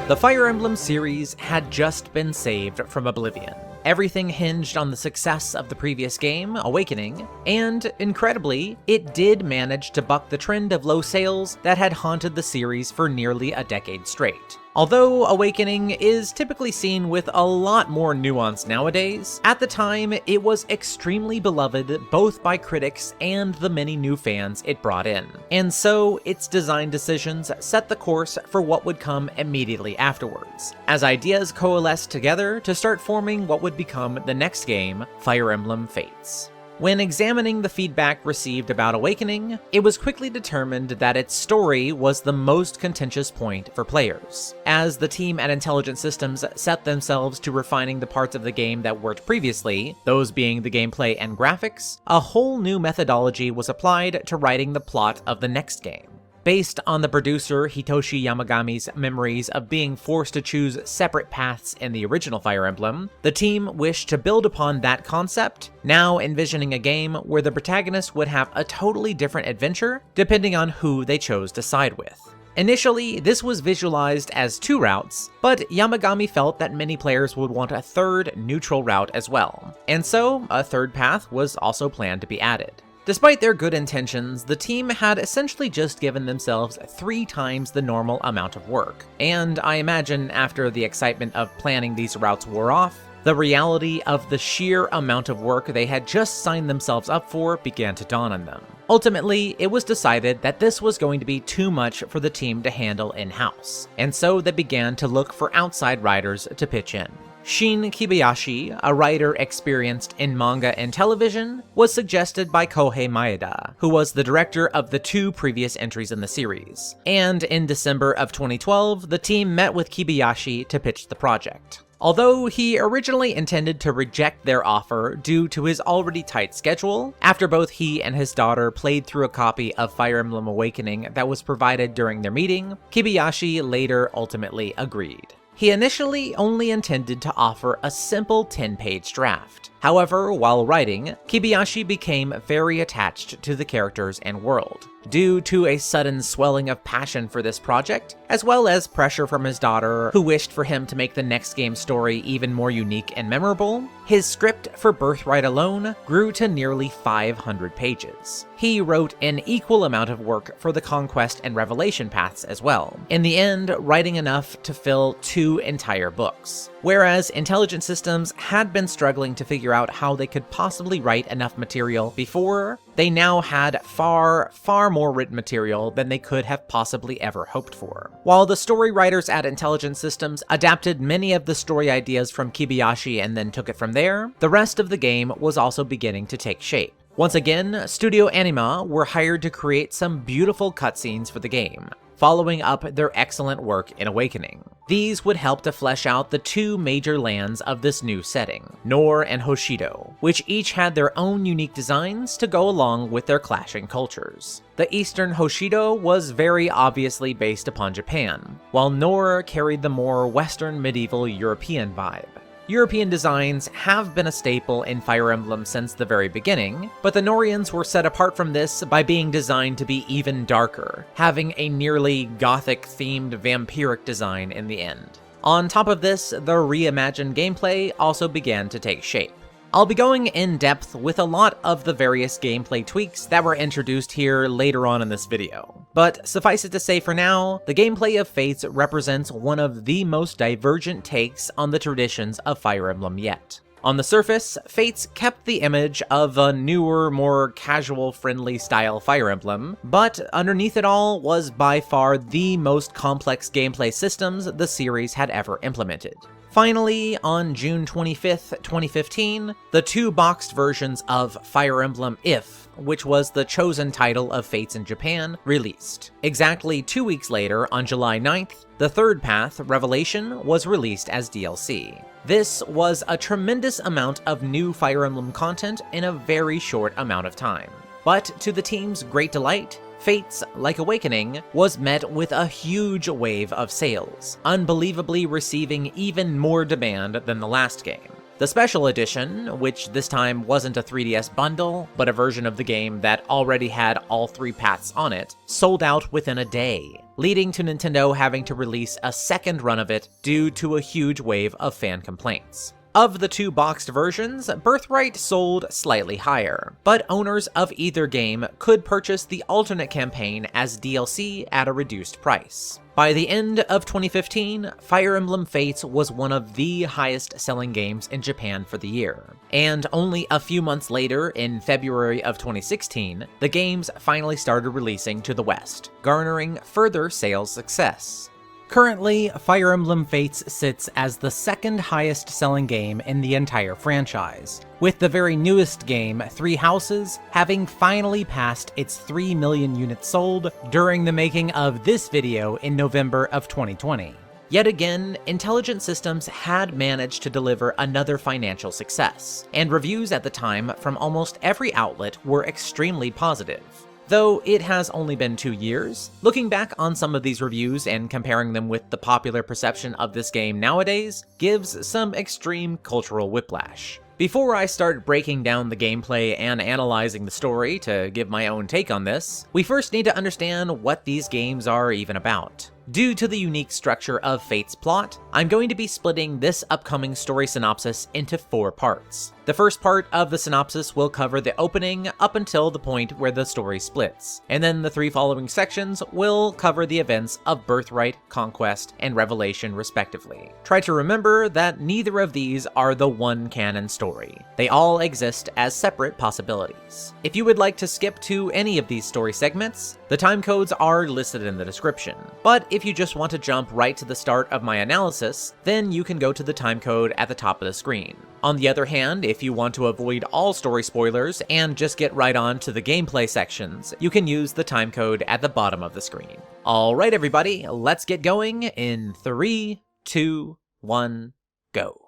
The Fire Emblem series had just been saved from oblivion. Everything hinged on the success of the previous game, Awakening, and, incredibly, it did manage to buck the trend of low sales that had haunted the series for nearly a decade straight. Although Awakening is typically seen with a lot more nuance nowadays, at the time it was extremely beloved both by critics and the many new fans it brought in. And so its design decisions set the course for what would come immediately afterwards, as ideas coalesced together to start forming what would become the next game, Fire Emblem Fates. When examining the feedback received about Awakening, it was quickly determined that its story was the most contentious point for players. As the team at Intelligent Systems set themselves to refining the parts of the game that worked previously, those being the gameplay and graphics, a whole new methodology was applied to writing the plot of the next game. Based on the producer Hitoshi Yamagami's memories of being forced to choose separate paths in the original Fire Emblem, the team wished to build upon that concept, now envisioning a game where the protagonist would have a totally different adventure depending on who they chose to side with. Initially, this was visualized as 2 routes, but Yamagami felt that many players would want a third neutral route as well, and so a third path was also planned to be added. Despite their good intentions, the team had essentially just given themselves 3 times the normal amount of work, and I imagine after the excitement of planning these routes wore off, the reality of the sheer amount of work they had just signed themselves up for began to dawn on them. Ultimately, it was decided that this was going to be too much for the team to handle in-house, and so they began to look for outside writers to pitch in. Shin Kibayashi, a writer experienced in manga and television, was suggested by Kohei Maeda, who was the director of the 2 previous entries in the series. And in December of 2012, the team met with Kibayashi to pitch the project. Although he originally intended to reject their offer due to his already tight schedule, after both he and his daughter played through a copy of Fire Emblem Awakening that was provided during their meeting, Kobayashi later ultimately agreed. He initially only intended to offer a simple 10-page draft. However, while writing, Kobayashi became very attached to the characters and world. Due to a sudden swelling of passion for this project, as well as pressure from his daughter, who wished for him to make the next game's story even more unique and memorable, his script for Birthright alone grew to nearly 500 pages. He wrote an equal amount of work for the Conquest and Revelation paths as well, in the end writing enough to fill 2 entire books. Whereas Intelligent Systems had been struggling to figure out how they could possibly write enough material before, they now had far more written material than they could have possibly ever hoped for. While the story writers at Intelligent Systems adapted many of the story ideas from Kobayashi and then took it from there, the rest of the game was also beginning to take shape. Once again, Studio Anima were hired to create some beautiful cutscenes for the game, following up their excellent work in Awakening. These would help to flesh out the 2 major lands of this new setting, Nohr and Hoshido, which each had their own unique designs to go along with their clashing cultures. The eastern Hoshido was very obviously based upon Japan, while Nohr carried the more western medieval European vibe. European designs have been a staple in Fire Emblem since the very beginning, but the Nohrians were set apart from this by being designed to be even darker, having a nearly gothic-themed vampiric design in the end. On top of this, the reimagined gameplay also began to take shape. I'll be going in depth with a lot of the various gameplay tweaks that were introduced here later on in this video. But suffice it to say for now, the gameplay of Fates represents one of the most divergent takes on the traditions of Fire Emblem yet. On the surface, Fates kept the image of a newer, more casual-friendly style Fire Emblem, but underneath it all was by far the most complex gameplay systems the series had ever implemented. Finally, on June 25th, 2015, the 2 boxed versions of Fire Emblem If, which was the chosen title of Fates in Japan, released. Exactly 2 weeks later, on July 9th, the 3rd path, Revelation, was released as DLC. This was a tremendous amount of new Fire Emblem content in a very short amount of time. But to the team's great delight, Fates, like Awakening, was met with a huge wave of sales, unbelievably receiving even more demand than the last game. The Special Edition, which this time wasn't a 3DS bundle, but a version of the game that already had all 3 paths on it, sold out within a day, leading to Nintendo having to release a second run of it due to a huge wave of fan complaints. Of the 2 boxed versions, Birthright sold slightly higher, but owners of either game could purchase the alternate campaign as DLC at a reduced price. By the end of 2015, Fire Emblem Fates was one of the highest-selling games in Japan for the year. And only a few months later, in February of 2016, the games finally started releasing to the West, garnering further sales success. Currently, Fire Emblem Fates sits as the 2nd highest selling game in the entire franchise, with the very newest game, Three Houses, having finally passed its 3 million units sold during the making of this video in November of 2020. Yet again, Intelligent Systems had managed to deliver another financial success, and reviews at the time from almost every outlet were extremely positive. Though it has only been 2 years, looking back on some of these reviews and comparing them with the popular perception of this game nowadays gives some extreme cultural whiplash. Before I start breaking down the gameplay and analyzing the story to give my own take on this, we first need to understand what these games are even about. Due to the unique structure of Fate's plot, I'm going to be splitting this upcoming story synopsis into 4 parts. The first part of the synopsis will cover the opening up until the point where the story splits, and then the 3 following sections will cover the events of Birthright, Conquest, and Revelation respectively. Try to remember that neither of these are the one canon story. They all exist as separate possibilities. If you would like to skip to any of these story segments, the timecodes are listed in the description. But if you just want to jump right to the start of my analysis, then you can go to the timecode at the top of the screen. On the other hand, if you want to avoid all story spoilers and just get right on to the gameplay sections, you can use the timecode at the bottom of the screen. Alright everybody, let's get going in 3, 2, 1, go.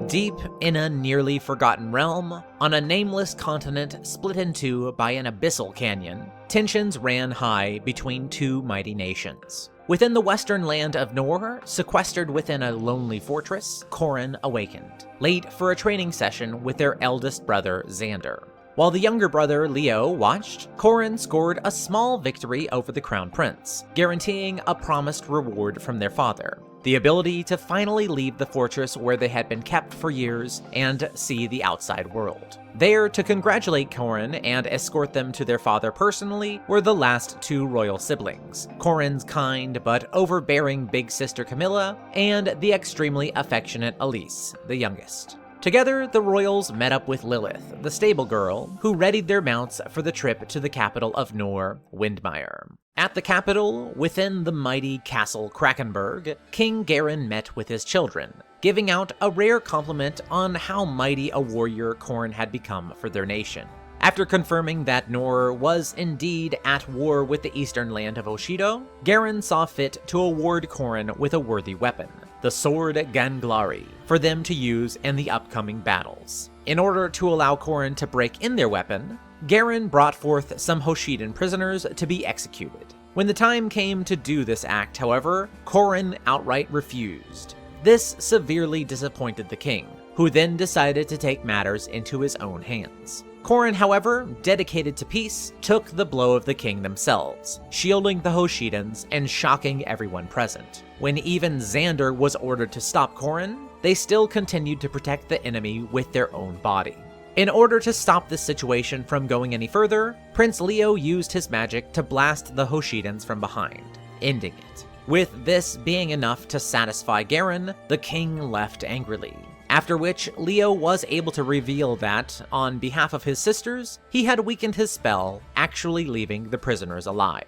Deep in a nearly forgotten realm, on a nameless continent split in two by an abyssal canyon, tensions ran high between two mighty nations. Within the western land of Nohr, sequestered within a lonely fortress, Corrin awakened, late for a training session with their eldest brother, Xander. While the younger brother, Leo, watched, Corrin scored a small victory over the Crown Prince, guaranteeing a promised reward from their father: the ability to finally leave the fortress where they had been kept for years and see the outside world. There to congratulate Corrin and escort them to their father personally were the last two royal siblings, Corrin's kind but overbearing big sister Camilla, and the extremely affectionate Ylisse, the youngest. Together, the royals met up with Lilith, the stable girl, who readied their mounts for the trip to the capital of Nohr, Windmire. At the capital, within the mighty castle Krakenberg, King Gaiden met with his children, giving out a rare compliment on how mighty a warrior Corrin had become for their nation. After confirming that Nohr was indeed at war with the eastern land of Hoshido, Gaiden saw fit to award Corrin with a worthy weapon, the sword Ganglari, for them to use in the upcoming battles. In order to allow Corrin to break in their weapon, Gaiden brought forth some Hoshidan prisoners to be executed. When the time came to do this act, however, Corrin outright refused. This severely disappointed the king, who then decided to take matters into his own hands. Corrin, however, dedicated to peace, took the blow of the king themselves, shielding the Hoshidans and shocking everyone present. When even Xander was ordered to stop Corrin, they still continued to protect the enemy with their own body. In order to stop this situation from going any further, Prince Leo used his magic to blast the Hoshidans from behind, ending it. With this being enough to satisfy Gaiden, the king left angrily. After which, Leo was able to reveal that, on behalf of his sisters, he had weakened his spell, actually leaving the prisoners alive.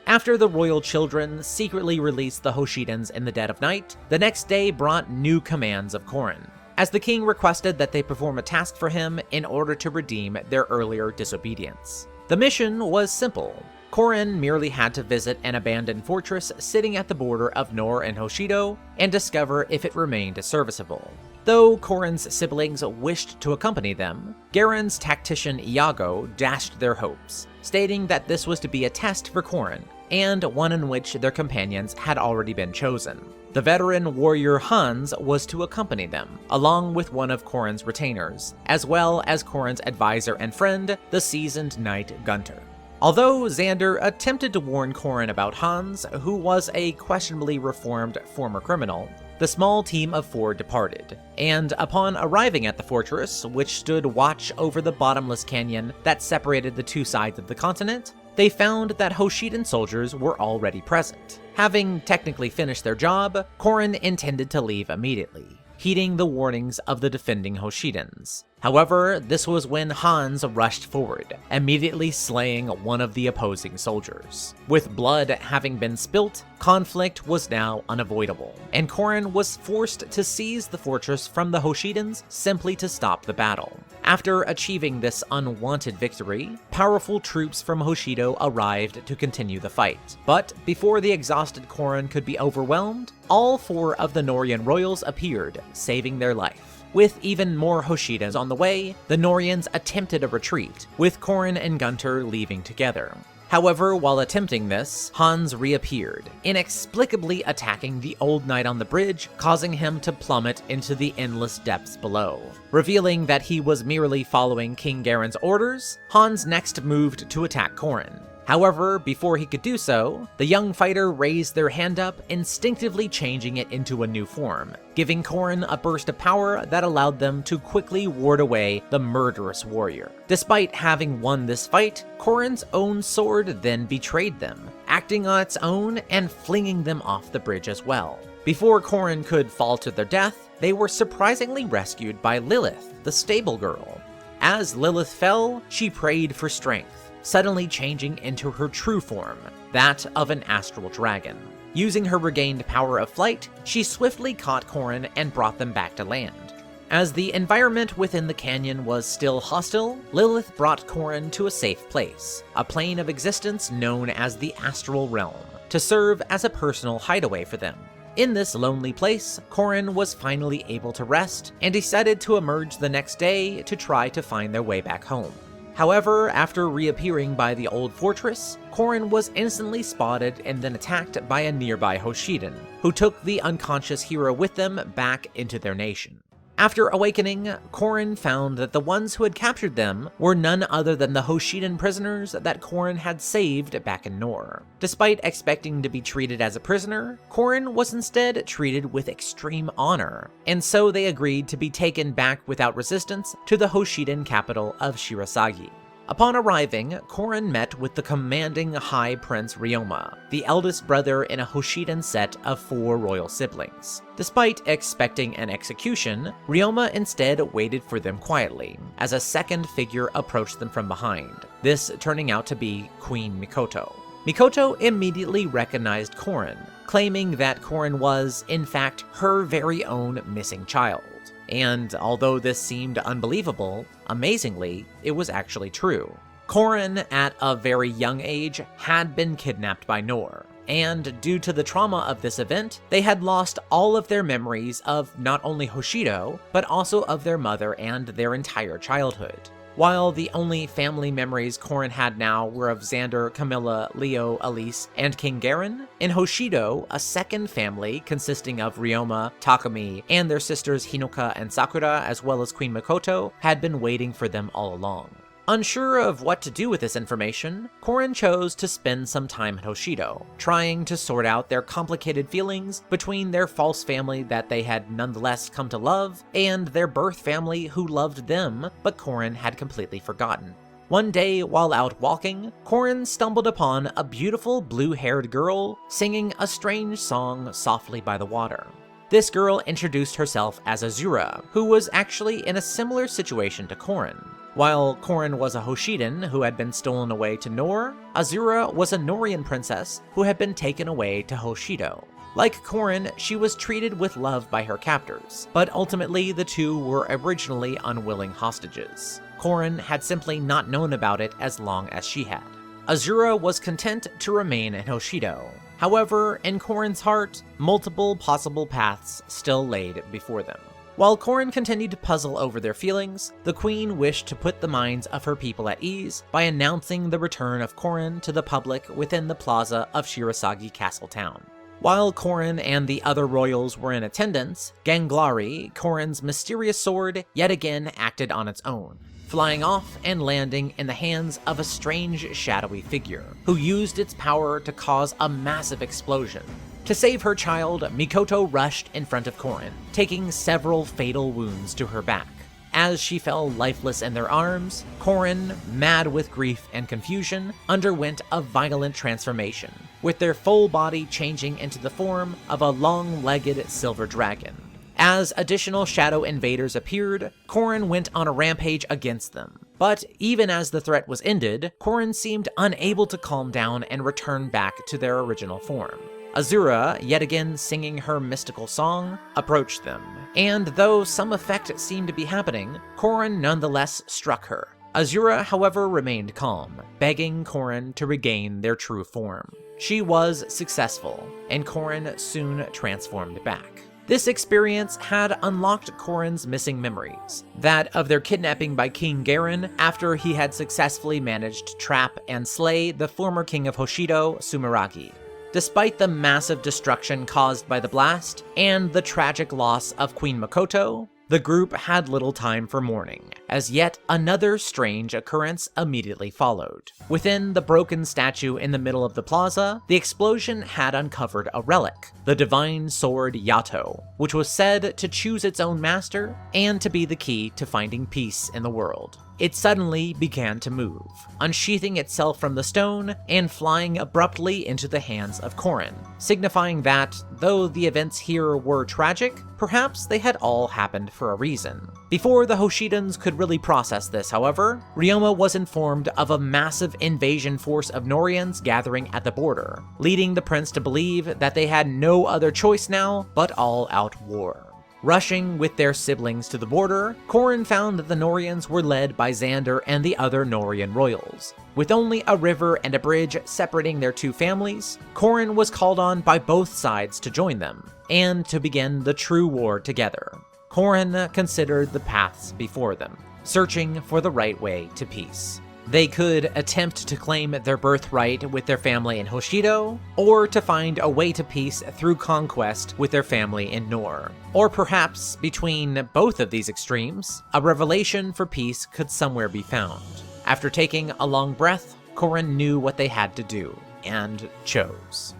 After the royal children secretly released the Hoshidans in the dead of night, the next day brought new commands of Corrin, as the king requested that they perform a task for him in order to redeem their earlier disobedience. The mission was simple. Corrin merely had to visit an abandoned fortress sitting at the border of Nohr and Hoshido and discover if it remained serviceable. Though Corrin's siblings wished to accompany them, Gaiden's tactician Iago dashed their hopes, stating that this was to be a test for Corrin, and one in which their companions had already been chosen. The veteran warrior Hans was to accompany them, along with one of Corrin's retainers, as well as Corrin's advisor and friend, the seasoned knight Gunter. Although Xander attempted to warn Corrin about Hans, who was a questionably reformed former criminal, the small team of four departed, and upon arriving at the fortress, which stood watch over the bottomless canyon that separated the two sides of the continent, they found that Hoshidan soldiers were already present. Having technically finished their job, Corrin intended to leave immediately, heeding the warnings of the defending Hoshidans. However, this was when Hans rushed forward, immediately slaying one of the opposing soldiers. With blood having been spilt, conflict was now unavoidable, and Corrin was forced to seize the fortress from the Hoshidans simply to stop the battle. After achieving this unwanted victory, powerful troops from Hoshido arrived to continue the fight. But before the exhausted Corrin could be overwhelmed, all four of the Nohrian royals appeared, saving their life. With even more Hoshidans on the way, the Nohrians attempted a retreat, with Corrin and Gunter leaving together. However, while attempting this, Hans reappeared, inexplicably attacking the old knight on the bridge, causing him to plummet into the endless depths below. Revealing that he was merely following King Gaiden's orders, Hans next moved to attack Corrin. However, before he could do so, the young fighter raised their hand up, instinctively changing it into a new form, giving Corrin a burst of power that allowed them to quickly ward away the murderous warrior. Despite having won this fight, Corrin's own sword then betrayed them, acting on its own and flinging them off the bridge as well. Before Corrin could fall to their death, they were surprisingly rescued by Lilith, the stable girl. As Lilith fell, she prayed for strength, suddenly changing into her true form, that of an astral dragon. Using her regained power of flight, she swiftly caught Corrin and brought them back to land. As the environment within the canyon was still hostile, Lilith brought Corrin to a safe place, a plane of existence known as the Astral Realm, to serve as a personal hideaway for them. In this lonely place, Corrin was finally able to rest and decided to emerge the next day to try to find their way back home. However, after reappearing by the old fortress, Corrin was instantly spotted and then attacked by a nearby Hoshidan, who took the unconscious hero with them back into their nation. After awakening, Corrin found that the ones who had captured them were none other than the Hoshidan prisoners that Corrin had saved back in Nohr. Despite expecting to be treated as a prisoner, Corrin was instead treated with extreme honor, and so they agreed to be taken back without resistance to the Hoshidan capital of Shirasagi. Upon arriving, Corrin met with the commanding High Prince Ryoma, the eldest brother in a Hoshidan set of 4 royal siblings. Despite expecting an execution, Ryoma instead waited for them quietly, as a second figure approached them from behind, this turning out to be Queen Mikoto. Mikoto immediately recognized Corrin, claiming that Corrin was, in fact, her very own missing child. And although this seemed unbelievable, amazingly, it was actually true. Corrin, at a very young age, had been kidnapped by Nohr, and due to the trauma of this event, they had lost all of their memories of not only Hoshido, but also of their mother and their entire childhood. While the only family memories Corrin had now were of Xander, Camilla, Leo, Ylisse, and King Garen, in Hoshido, a second family consisting of Ryoma, Takumi, and their sisters Hinoka and Sakura, as well as Queen Mikoto, had been waiting for them all along. Unsure of what to do with this information, Corrin chose to spend some time at Hoshido, trying to sort out their complicated feelings between their false family that they had nonetheless come to love, and their birth family who loved them, but Corrin had completely forgotten. One day, while out walking, Corrin stumbled upon a beautiful blue-haired girl singing a strange song softly by the water. This girl introduced herself as Azure, who was actually in a similar situation to Corrin. While Corrin was a Hoshidan who had been stolen away to Nohr, Azure was a Nohrian princess who had been taken away to Hoshido. Like Corrin, she was treated with love by her captors, but ultimately the two were originally unwilling hostages. Corrin had simply not known about it as long as she had. Azure was content to remain in Hoshido. However, in Corrin's heart, multiple possible paths still laid before them. While Corrin continued to puzzle over their feelings, the queen wished to put the minds of her people at ease by announcing the return of Corrin to the public within the plaza of Shirasagi Castle Town. While Corrin and the other royals were in attendance, Ganglari, Corrin's mysterious sword, yet again acted on its own, flying off and landing in the hands of a strange shadowy figure, who used its power to cause a massive explosion. To save her child, Mikoto rushed in front of Corrin, taking several fatal wounds to her back. As she fell lifeless in their arms, Corrin, mad with grief and confusion, underwent a violent transformation, with their full body changing into the form of a long-legged silver dragon. As additional shadow invaders appeared, Corrin went on a rampage against them. But even as the threat was ended, Corrin seemed unable to calm down and return back to their original form. Azure, yet again singing her mystical song, approached them, and though some effect seemed to be happening, Corrin nonetheless struck her. Azure, however, remained calm, begging Corrin to regain their true form. She was successful, and Corrin soon transformed back. This experience had unlocked Corrin's missing memories, that of their kidnapping by King Garen after he had successfully managed to trap and slay the former king of Hoshido, Sumeragi. Despite the massive destruction caused by the blast, and the tragic loss of Queen Mikoto, the group had little time for mourning, as yet another strange occurrence immediately followed. Within the broken statue in the middle of the plaza, the explosion had uncovered a relic, the divine sword Yato, which was said to choose its own master and to be the key to finding peace in the world. It suddenly began to move, unsheathing itself from the stone and flying abruptly into the hands of Corrin, signifying that, though the events here were tragic, perhaps they had all happened for a reason. Before the Hoshidans could really process this, however, Ryoma was informed of a massive invasion force of Nohrians gathering at the border, leading the prince to believe that they had no other choice now but all-out war. Rushing with their siblings to the border, Corrin found that the Nohrians were led by Xander and the other Nohrian royals. With only a river and a bridge separating their two families, Corrin was called on by both sides to join them, and to begin the true war together. Corrin considered the paths before them, searching for the right way to peace. They could attempt to claim their birthright with their family in Hoshido, or to find a way to peace through conquest with their family in Nohr. Or perhaps, between both of these extremes, a revelation for peace could somewhere be found. After taking a long breath, Corrin knew what they had to do, and chose.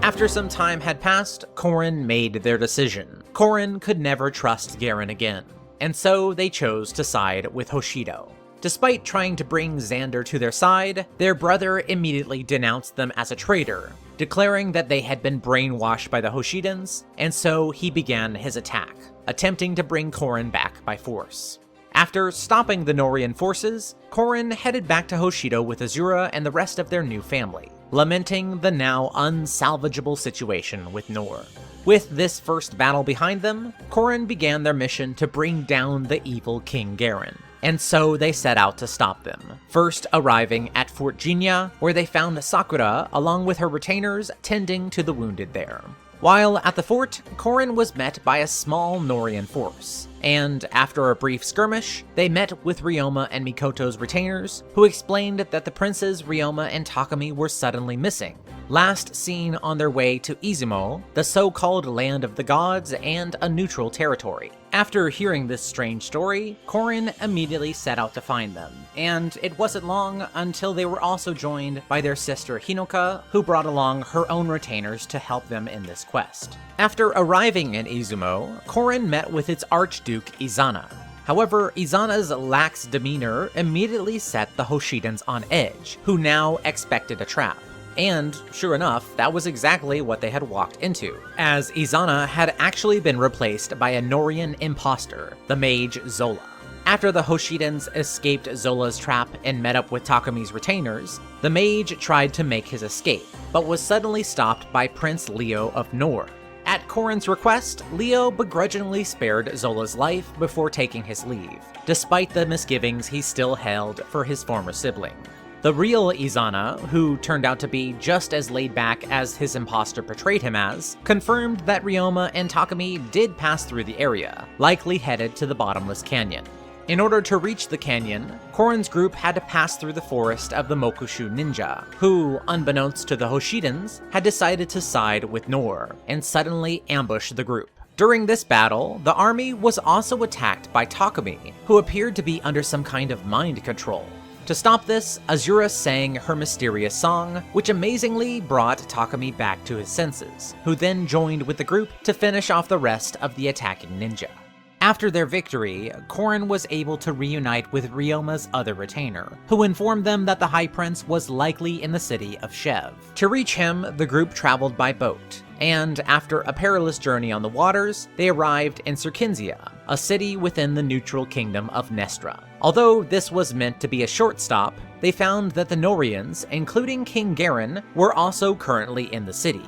After some time had passed, Corrin made their decision. Corrin could never trust Garen again, and so they chose to side with Hoshido. Despite trying to bring Xander to their side, their brother immediately denounced them as a traitor, declaring that they had been brainwashed by the Hoshidans, and so he began his attack, attempting to bring Corrin back by force. After stopping the Nohrian forces, Corrin headed back to Hoshido with Azure and the rest of their new family, lamenting the now unsalvageable situation with Nohr. With this first battle behind them, Corrin began their mission to bring down the evil King Garen, and so they set out to stop them, first arriving at Fort Jinya, where they found Sakura along with her retainers tending to the wounded there. While at the fort, Corrin was met by a small Nohrian force, and after a brief skirmish, they met with Ryoma and Mikoto's retainers, who explained that the princes Ryoma and Takumi were suddenly missing, last seen on their way to Izumo, the so-called land of the gods and a neutral territory. After hearing this strange story, Corrin immediately set out to find them, and it wasn't long until they were also joined by their sister Hinoka, who brought along her own retainers to help them in this quest. After arriving in Izumo, Corrin met with its Archduke Izana. However, Izana's lax demeanor immediately set the Hoshidans on edge, who now expected a trap. And, sure enough, that was exactly what they had walked into, as Izana had actually been replaced by a Nohrian imposter, the mage Zola. After the Hoshidans escaped Zola's trap and met up with Takumi's retainers, the mage tried to make his escape, but was suddenly stopped by Prince Leo of Nohr. At Corrin's request, Leo begrudgingly spared Zola's life before taking his leave, despite the misgivings he still held for his former sibling. The real Izana, who turned out to be just as laid back as his imposter portrayed him as, confirmed that Ryoma and Takumi did pass through the area, likely headed to the bottomless canyon. In order to reach the canyon, Corrin's group had to pass through the forest of the Mokushu ninja, who, unbeknownst to the Hoshidans, had decided to side with Nohr, and suddenly ambush the group. During this battle, the army was also attacked by Takumi, who appeared to be under some kind of mind control. To stop this, Azure sang her mysterious song, which amazingly brought Takumi back to his senses, who then joined with the group to finish off the rest of the attacking ninja. After their victory, Corrin was able to reunite with Ryoma's other retainer, who informed them that the High Prince was likely in the city of Shev. To reach him, the group traveled by boat, and after a perilous journey on the waters, they arrived in Cirkinsia, a city within the neutral kingdom of Nestra. Although this was meant to be a short stop, they found that the Nohrians, including King Garen, were also currently in the city.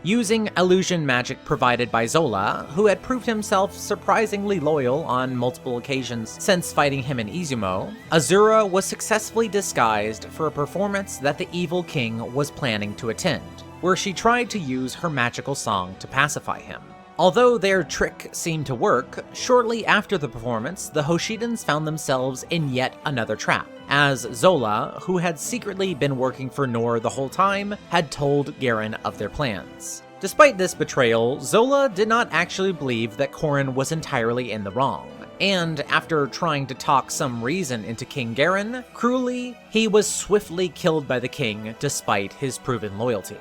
Using illusion magic provided by Zola, who had proved himself surprisingly loyal on multiple occasions since fighting him in Izumo, Azure was successfully disguised for a performance that the evil king was planning to attend, where she tried to use her magical song to pacify him. Although their trick seemed to work, shortly after the performance, the Hoshidans found themselves in yet another trap, as Zola, who had secretly been working for Nohr the whole time, had told Garen of their plans. Despite this betrayal, Zola did not actually believe that Corrin was entirely in the wrong, and after trying to talk some reason into King Garen, cruelly, he was swiftly killed by the king despite his proven loyalty.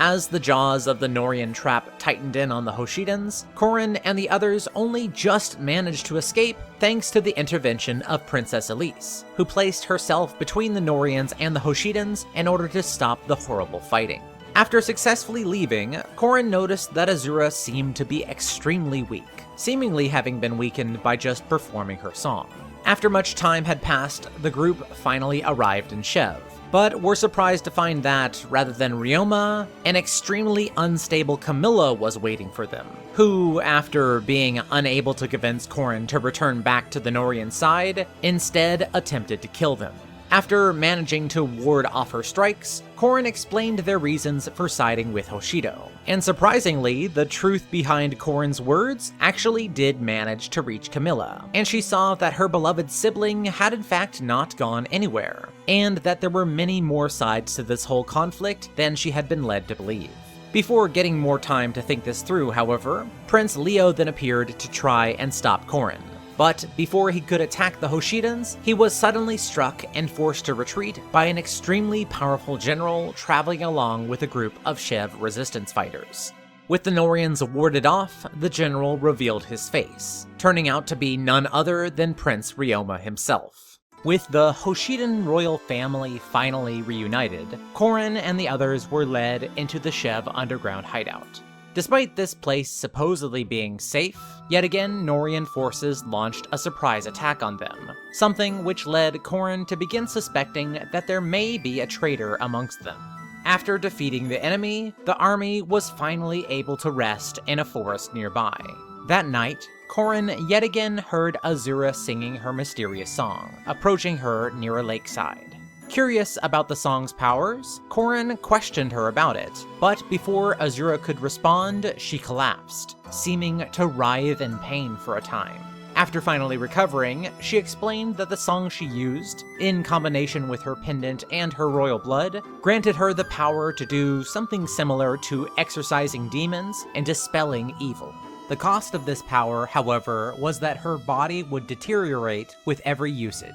As the jaws of the Nohrian trap tightened in on the Hoshidans, Corrin and the others only just managed to escape thanks to the intervention of Princess Ylisse, who placed herself between the Nohrians and the Hoshidans in order to stop the horrible fighting. After successfully leaving, Corrin noticed that Azure seemed to be extremely weak, seemingly having been weakened by just performing her song. After much time had passed, the group finally arrived in Shev, but were surprised to find that, rather than Ryoma, an extremely unstable Camilla was waiting for them, who, after being unable to convince Corrin to return back to the Nohrian side, instead attempted to kill them. After managing to ward off her strikes, Corrin explained their reasons for siding with Hoshido. And surprisingly, the truth behind Corrin's words actually did manage to reach Camilla, and she saw that her beloved sibling had in fact not gone anywhere, and that there were many more sides to this whole conflict than she had been led to believe. Before getting more time to think this through, however, Prince Leo then appeared to try and stop Corrin. But before he could attack the Hoshidans, he was suddenly struck and forced to retreat by an extremely powerful general traveling along with a group of Shev resistance fighters. With the Nohrians warded off, the general revealed his face, turning out to be none other than Prince Ryoma himself. With the Hoshidan royal family finally reunited, Corrin and the others were led into the Shev underground hideout. Despite this place supposedly being safe, yet again Nohrian forces launched a surprise attack on them, something which led Corrin to begin suspecting that there may be a traitor amongst them. After defeating the enemy, the army was finally able to rest in a forest nearby. That night, Corrin yet again heard Azure singing her mysterious song, approaching her near a lakeside. Curious about the song's powers, Corrin questioned her about it, but before Azure could respond, she collapsed, seeming to writhe in pain for a time. After finally recovering, she explained that the song she used, in combination with her pendant and her royal blood, granted her the power to do something similar to exorcising demons and dispelling evil. The cost of this power, however, was that her body would deteriorate with every usage.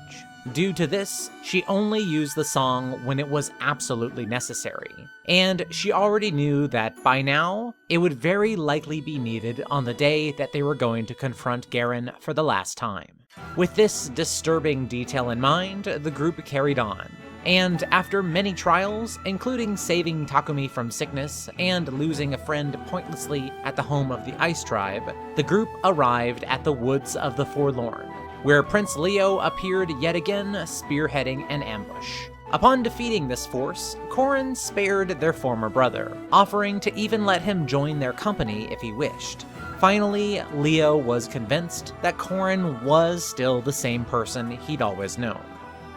Due to this, she only used the song when it was absolutely necessary, and she already knew that by now, it would very likely be needed on the day that they were going to confront Garen for the last time. With this disturbing detail in mind, the group carried on, and after many trials, including saving Takumi from sickness and losing a friend pointlessly at the home of the Ice Tribe, the group arrived at the Woods of the Forlorn, where Prince Leo appeared yet again, spearheading an ambush. Upon defeating this force, Corrin spared their former brother, offering to even let him join their company if he wished. Finally, Leo was convinced that Corrin was still the same person he'd always known.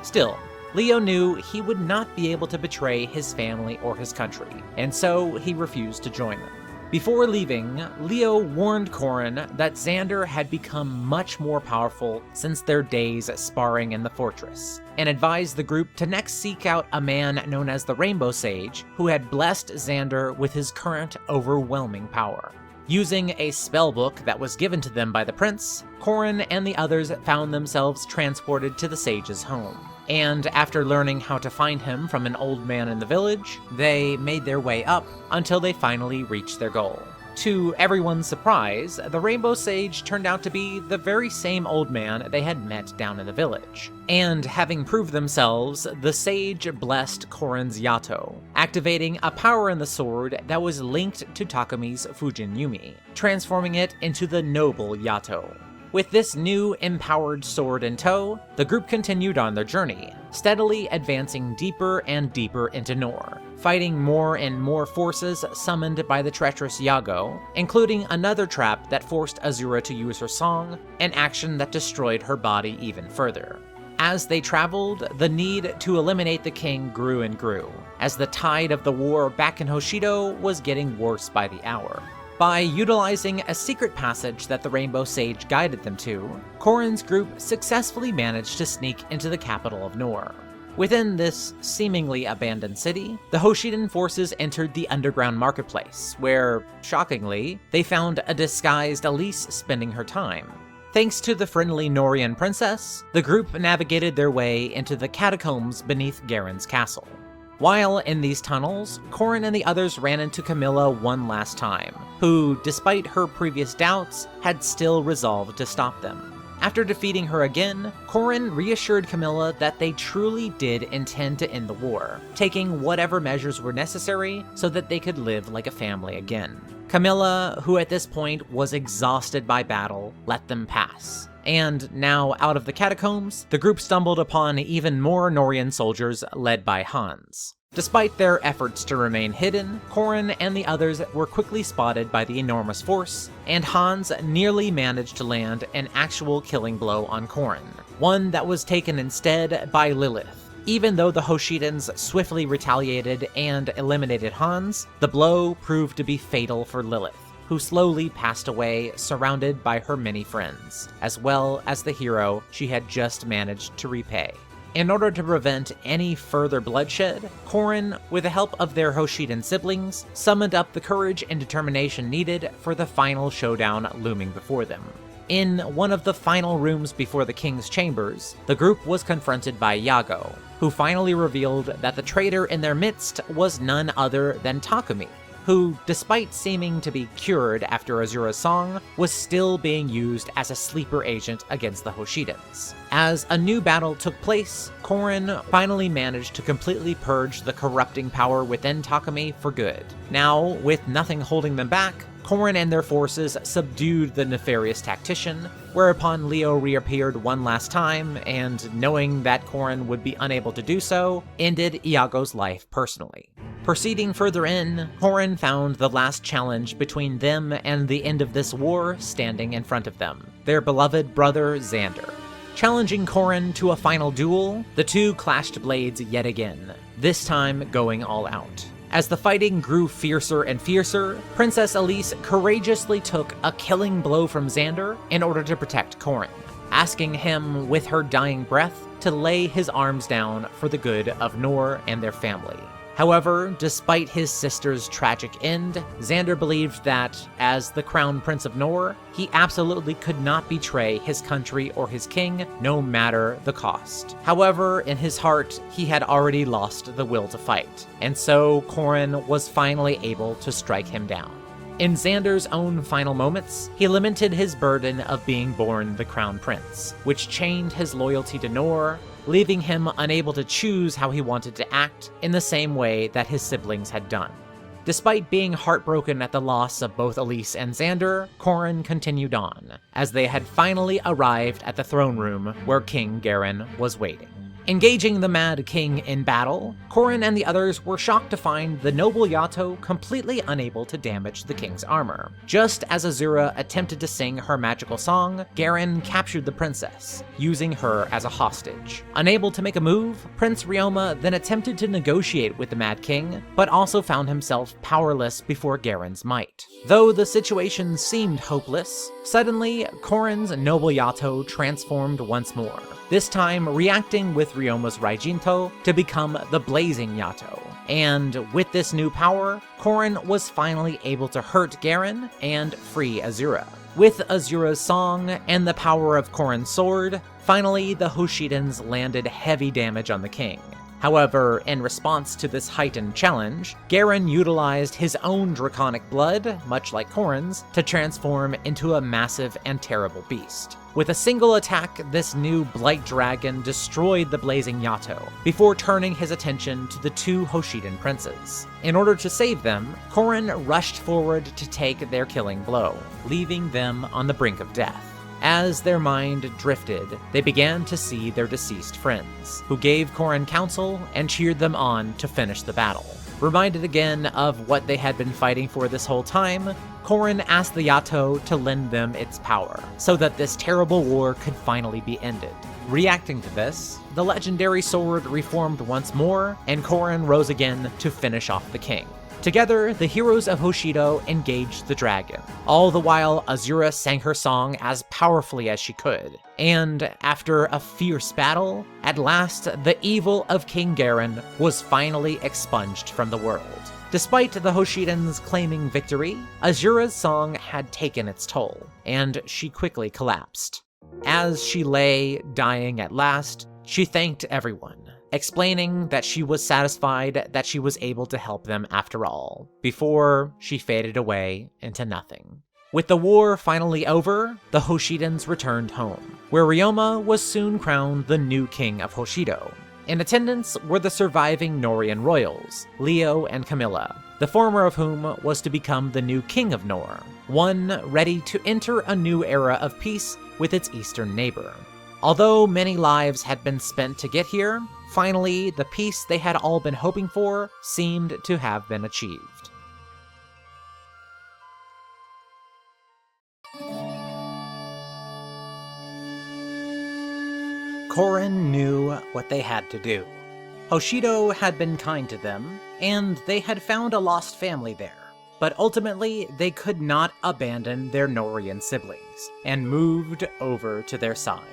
Still, Leo knew he would not be able to betray his family or his country, and so he refused to join them. Before leaving, Leo warned Corrin that Xander had become much more powerful since their days sparring in the fortress, and advised the group to next seek out a man known as the Rainbow Sage, who had blessed Xander with his current overwhelming power. Using a spellbook that was given to them by the prince, Corrin and the others found themselves transported to the sage's home. And after learning how to find him from an old man in the village, they made their way up until they finally reached their goal. To everyone's surprise, the Rainbow Sage turned out to be the very same old man they had met down in the village. And having proved themselves, the sage blessed Corrin's Yato, activating a power in the sword that was linked to Takumi's Fujin Yumi, transforming it into the Noble Yato. With this new, empowered sword in tow, the group continued on their journey, steadily advancing deeper and deeper into Nohr, fighting more and more forces summoned by the treacherous Yago, including another trap that forced Azure to use her song, an action that destroyed her body even further. As they traveled, the need to eliminate the king grew and grew, as the tide of the war back in Hoshido was getting worse by the hour. By utilizing a secret passage that the Rainbow Sage guided them to, Corrin's group successfully managed to sneak into the capital of Nohr. Within this seemingly abandoned city, the Hoshidan forces entered the underground marketplace, where, shockingly, they found a disguised Ylisse spending her time. Thanks to the friendly Nohrian princess, the group navigated their way into the catacombs beneath Garen's castle. While in these tunnels, Corrin and the others ran into Camilla one last time, who, despite her previous doubts, had still resolved to stop them. After defeating her again, Corrin reassured Camilla that they truly did intend to end the war, taking whatever measures were necessary so that they could live like a family again. Camilla, who at this point was exhausted by battle, let them pass, And now, out of the catacombs, the group stumbled upon even more Nohrian soldiers led by Hans. Despite their efforts to remain hidden, Corrin and the others were quickly spotted by the enormous force, and Hans nearly managed to land an actual killing blow on Corrin, one that was taken instead by Lilith. Even though the Hoshidans swiftly retaliated and eliminated Hans, the blow proved to be fatal for Lilith, who slowly passed away surrounded by her many friends, as well as the hero she had just managed to repay. In order to prevent any further bloodshed, Corrin, with the help of their Hoshidan siblings, summoned up the courage and determination needed for the final showdown looming before them. In one of the final rooms before the king's chambers, the group was confronted by Yago, who finally revealed that the traitor in their midst was none other than Takumi, who, despite seeming to be cured after Azura's song, was still being used as a sleeper agent against the Hoshidans. As a new battle took place, Corrin finally managed to completely purge the corrupting power within Takumi for good. Now, with nothing holding them back, Corrin and their forces subdued the nefarious tactician, whereupon Leo reappeared one last time, and knowing that Corrin would be unable to do so, ended Iago's life personally. Proceeding further in, Corrin found the last challenge between them and the end of this war standing in front of them, their beloved brother Xander. Challenging Corrin to a final duel, the two clashed blades yet again, this time going all out. As the fighting grew fiercer and fiercer, Princess Ylisse courageously took a killing blow from Xander in order to protect Corrin, asking him with her dying breath to lay his arms down for the good of Nohr and their family. However, despite his sister's tragic end, Xander believed that, as the Crown Prince of Nohr, he absolutely could not betray his country or his king, no matter the cost. However, in his heart, he had already lost the will to fight, and so Corrin was finally able to strike him down. In Xander's own final moments, he lamented his burden of being born the Crown Prince, which chained his loyalty to Nohr, leaving him unable to choose how he wanted to act in the same way that his siblings had done. Despite being heartbroken at the loss of both Ylisse and Xander, Corrin continued on, as they had finally arrived at the throne room where King Gaiden was waiting. Engaging the Mad King in battle, Corrin and the others were shocked to find the noble Yato completely unable to damage the king's armor. Just as Azure attempted to sing her magical song, Gaiden captured the princess, using her as a hostage. Unable to make a move, Prince Ryoma then attempted to negotiate with the Mad King, but also found himself powerless before Gaiden's might. Though the situation seemed hopeless, suddenly Corrin's noble Yato transformed once more, this time reacting with Ryoma's Raijinto to become the Blazing Yato. And with this new power, Corrin was finally able to hurt Gaiden and free Azure. With Azure's song and the power of Corrin's sword, finally the Hoshidans landed heavy damage on the king. However, in response to this heightened challenge, Gaiden utilized his own draconic blood, much like Corrin's, to transform into a massive and terrible beast. With a single attack, this new Blight Dragon destroyed the Blazing Yato, before turning his attention to the two Hoshidan princes. In order to save them, Corrin rushed forward to take their killing blow, leaving them on the brink of death. As their mind drifted, they began to see their deceased friends, who gave Corrin counsel and cheered them on to finish the battle. Reminded again of what they had been fighting for this whole time, Corrin asked the Yato to lend them its power, so that this terrible war could finally be ended. Reacting to this, the legendary sword reformed once more, and Corrin rose again to finish off the king. Together, the heroes of Hoshido engaged the dragon. All the while, Azure sang her song as powerfully as she could. And after a fierce battle, at last the evil of King Gaiden was finally expunged from the world. Despite the Hoshidans claiming victory, Azure's song had taken its toll, and she quickly collapsed. As she lay, dying at last, she thanked everyone, explaining that she was satisfied that she was able to help them after all, before she faded away into nothing. With the war finally over, the Hoshidans returned home, where Ryoma was soon crowned the new king of Hoshido. In attendance were the surviving Nohrian royals, Leo and Camilla, the former of whom was to become the new king of Nohr, one ready to enter a new era of peace with its eastern neighbor. Although many lives had been spent to get here, finally, the peace they had all been hoping for seemed to have been achieved. Corrin knew what they had to do. Hoshido had been kind to them, and they had found a lost family there, but ultimately they could not abandon their Nohrian siblings, and moved over to their side.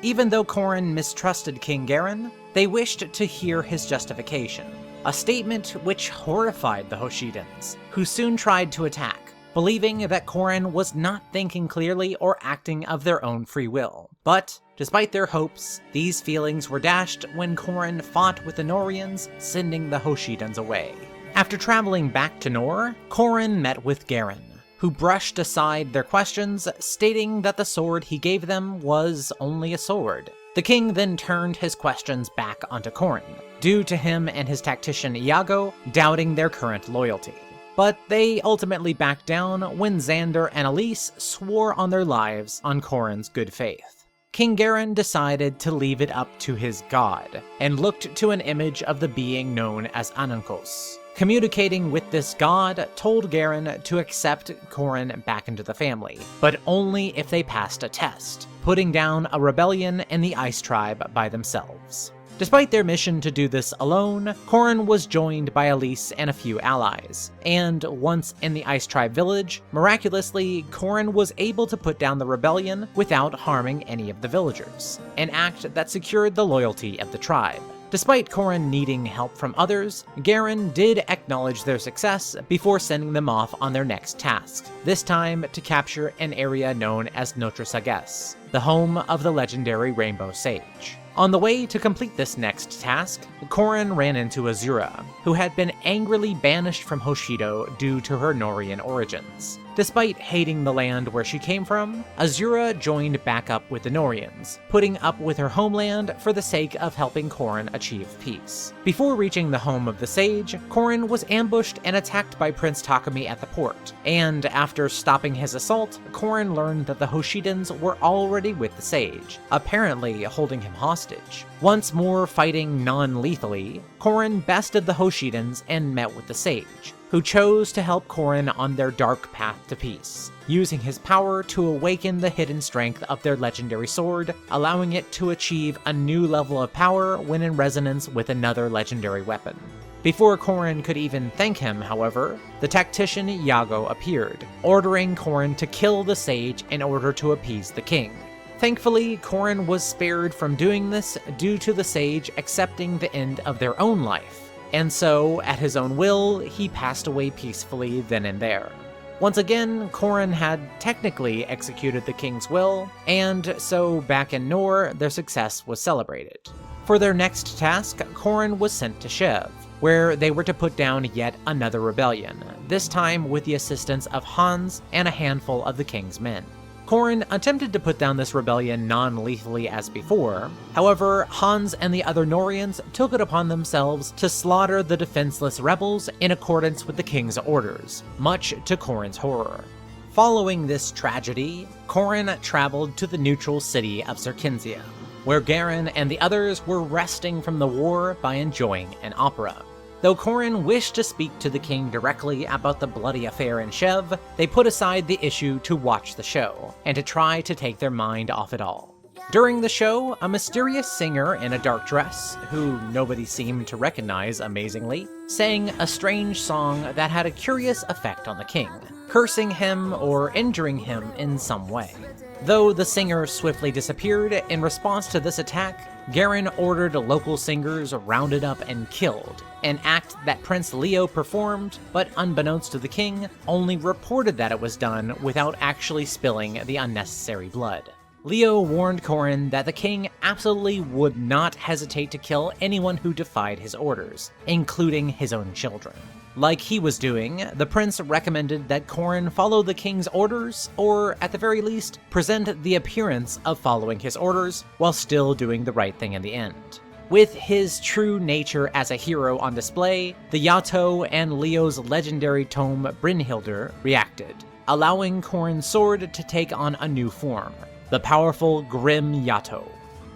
Even though Corrin mistrusted King Garen, they wished to hear his justification, a statement which horrified the Hoshidans, who soon tried to attack, believing that Corrin was not thinking clearly or acting of their own free will. But, despite their hopes, these feelings were dashed when Corrin fought with the Nohrians, sending the Hoshidans away. After traveling back to Nohr, Corrin met with Garen, who brushed aside their questions, stating that the sword he gave them was only a sword. The king then turned his questions back onto Corrin, due to him and his tactician Iago doubting their current loyalty. But they ultimately backed down when Xander and Ylisse swore on their lives on Corrin's good faith. King Garen decided to leave it up to his god, and looked to an image of the being known as Anankos. Communicating with this god told Garen to accept Corrin back into the family, but only if they passed a test, putting down a rebellion in the Ice Tribe by themselves. Despite their mission to do this alone, Corrin was joined by Ylisse and a few allies, and once in the Ice Tribe village, miraculously, Corrin was able to put down the rebellion without harming any of the villagers, an act that secured the loyalty of the tribe. Despite Corrin needing help from others, Garen did acknowledge their success before sending them off on their next task, this time to capture an area known as Notre Sagesse, the home of the legendary Rainbow Sage. On the way to complete this next task, Corrin ran into Azure, who had been angrily banished from Hoshido due to her Nohrian origins. Despite hating the land where she came from, Azure joined back up with the Nohrians, putting up with her homeland for the sake of helping Corrin achieve peace. Before reaching the home of the Sage, Corrin was ambushed and attacked by Prince Takumi at the port, and after stopping his assault, Corrin learned that the Hoshidans were already with the Sage, apparently holding him hostage. Once more fighting non-lethally, Corrin bested the Hoshidans and met with the Sage, who chose to help Corrin on their dark path to peace, using his power to awaken the hidden strength of their legendary sword, allowing it to achieve a new level of power when in resonance with another legendary weapon. Before Corrin could even thank him, however, the tactician Iago appeared, ordering Corrin to kill the Sage in order to appease the king. Thankfully, Corrin was spared from doing this due to the Sage accepting the end of their own life, and so, at his own will, he passed away peacefully then and there. Once again, Corrin had technically executed the king's will, and so back in Nohr, their success was celebrated. For their next task, Corrin was sent to Shev, where they were to put down yet another rebellion, this time with the assistance of Hans and a handful of the king's men. Corrin attempted to put down this rebellion non-lethally as before, however, Hans and the other Nohrians took it upon themselves to slaughter the defenseless rebels in accordance with the king's orders, much to Corrin's horror. Following this tragedy, Corrin traveled to the neutral city of Serkinzia, where Garen and the others were resting from the war by enjoying an opera. Though Corrin wished to speak to the king directly about the bloody affair in Shev, they put aside the issue to watch the show, and to try to take their mind off it all. During the show, a mysterious singer in a dark dress, who nobody seemed to recognize amazingly, sang a strange song that had a curious effect on the king, cursing him or injuring him in some way. Though the singer swiftly disappeared, in response to this attack, Garen ordered local singers rounded up and killed, an act that Prince Leo performed, but unbeknownst to the king, only reported that it was done without actually spilling the unnecessary blood. Leo warned Corrin that the king absolutely would not hesitate to kill anyone who defied his orders, including his own children. Like he was doing, the prince recommended that Corrin follow the king's orders, or at the very least, present the appearance of following his orders while still doing the right thing in the end. With his true nature as a hero on display, the Yato and Leo's legendary tome Brynhildr reacted, allowing Corrin's sword to take on a new form, the powerful Grim Yato.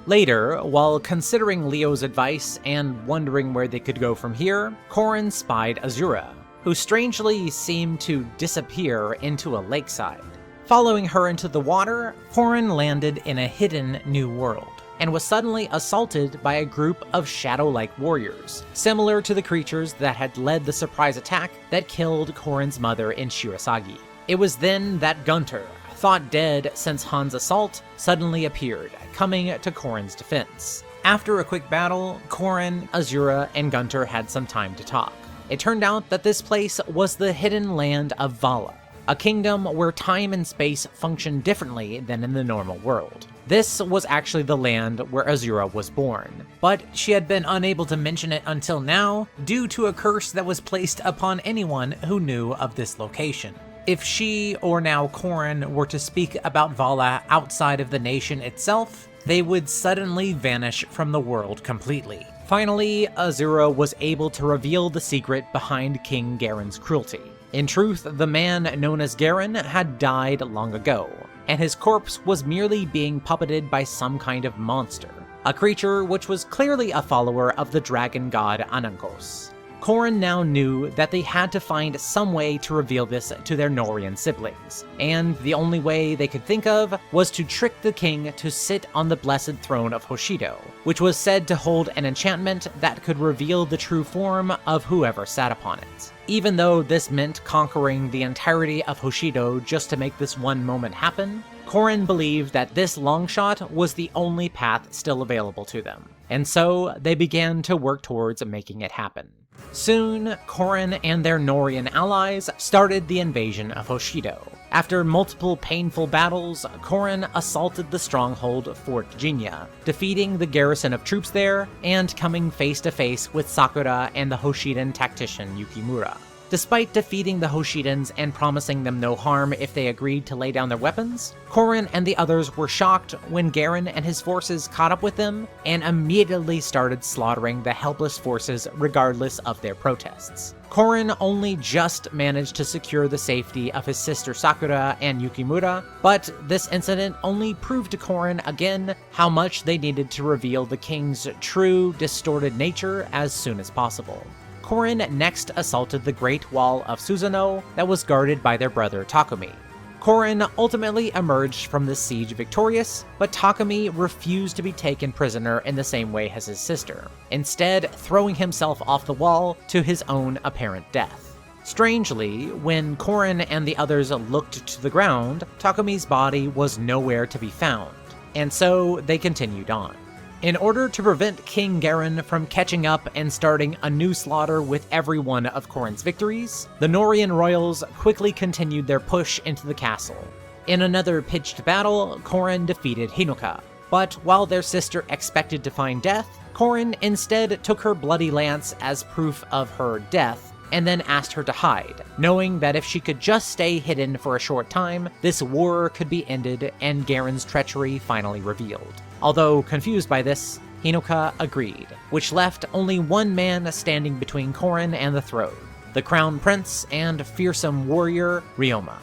Later, while considering Leo's advice and wondering where they could go from here, Corrin spied Azure, who strangely seemed to disappear into a lakeside. Following her into the water, Corrin landed in a hidden new world, and was suddenly assaulted by a group of shadow-like warriors, similar to the creatures that had led the surprise attack that killed Corrin's mother in Shirasagi. It was then that Gunter, thought dead since Han's assault, suddenly appeared, coming to Corrin's defense. After a quick battle, Corrin, Azure, and Gunter had some time to talk. It turned out that this place was the hidden land of Valla, a kingdom where time and space function differently than in the normal world. This was actually the land where Azure was born, but she had been unable to mention it until now due to a curse that was placed upon anyone who knew of this location. If she, or now Corrin, were to speak about Valla outside of the nation itself, they would suddenly vanish from the world completely. Finally, Azure was able to reveal the secret behind King Garen's cruelty. In truth, the man known as Garen had died long ago, and his corpse was merely being puppeted by some kind of monster, a creature which was clearly a follower of the dragon god Anankos. Corrin now knew that they had to find some way to reveal this to their Nohrian siblings, and the only way they could think of was to trick the king to sit on the blessed throne of Hoshido, which was said to hold an enchantment that could reveal the true form of whoever sat upon it. Even though this meant conquering the entirety of Hoshido just to make this one moment happen, Corrin believed that this longshot was the only path still available to them, and so they began to work towards making it happen. Soon, Corrin and their Nohrian allies started the invasion of Hoshido. After multiple painful battles, Corrin assaulted the stronghold Fort Jinya, defeating the garrison of troops there and coming face to face with Sakura and the Hoshidan tactician Yukimura. Despite defeating the Hoshidans and promising them no harm if they agreed to lay down their weapons, Corrin and the others were shocked when Garen and his forces caught up with them and immediately started slaughtering the helpless forces regardless of their protests. Corrin only just managed to secure the safety of his sister Sakura and Yukimura, but this incident only proved to Corrin again how much they needed to reveal the king's true, distorted nature as soon as possible. Corrin next assaulted the Great Wall of Susanoo that was guarded by their brother Takumi. Corrin ultimately emerged from this siege victorious, but Takumi refused to be taken prisoner in the same way as his sister, instead throwing himself off the wall to his own apparent death. Strangely, when Corrin and the others looked to the ground, Takumi's body was nowhere to be found, and so they continued on. In order to prevent King Garen from catching up and starting a new slaughter with every one of Corrin's victories, the Nohrian royals quickly continued their push into the castle. In another pitched battle, Corrin defeated Hinoka, but while their sister expected to find death, Corrin instead took her bloody lance as proof of her death and then asked her to hide, knowing that if she could just stay hidden for a short time, this war could be ended and Garen's treachery finally revealed. Although confused by this, Hinoka agreed, which left only one man standing between Corrin and the throne, the crown prince and fearsome warrior Ryoma.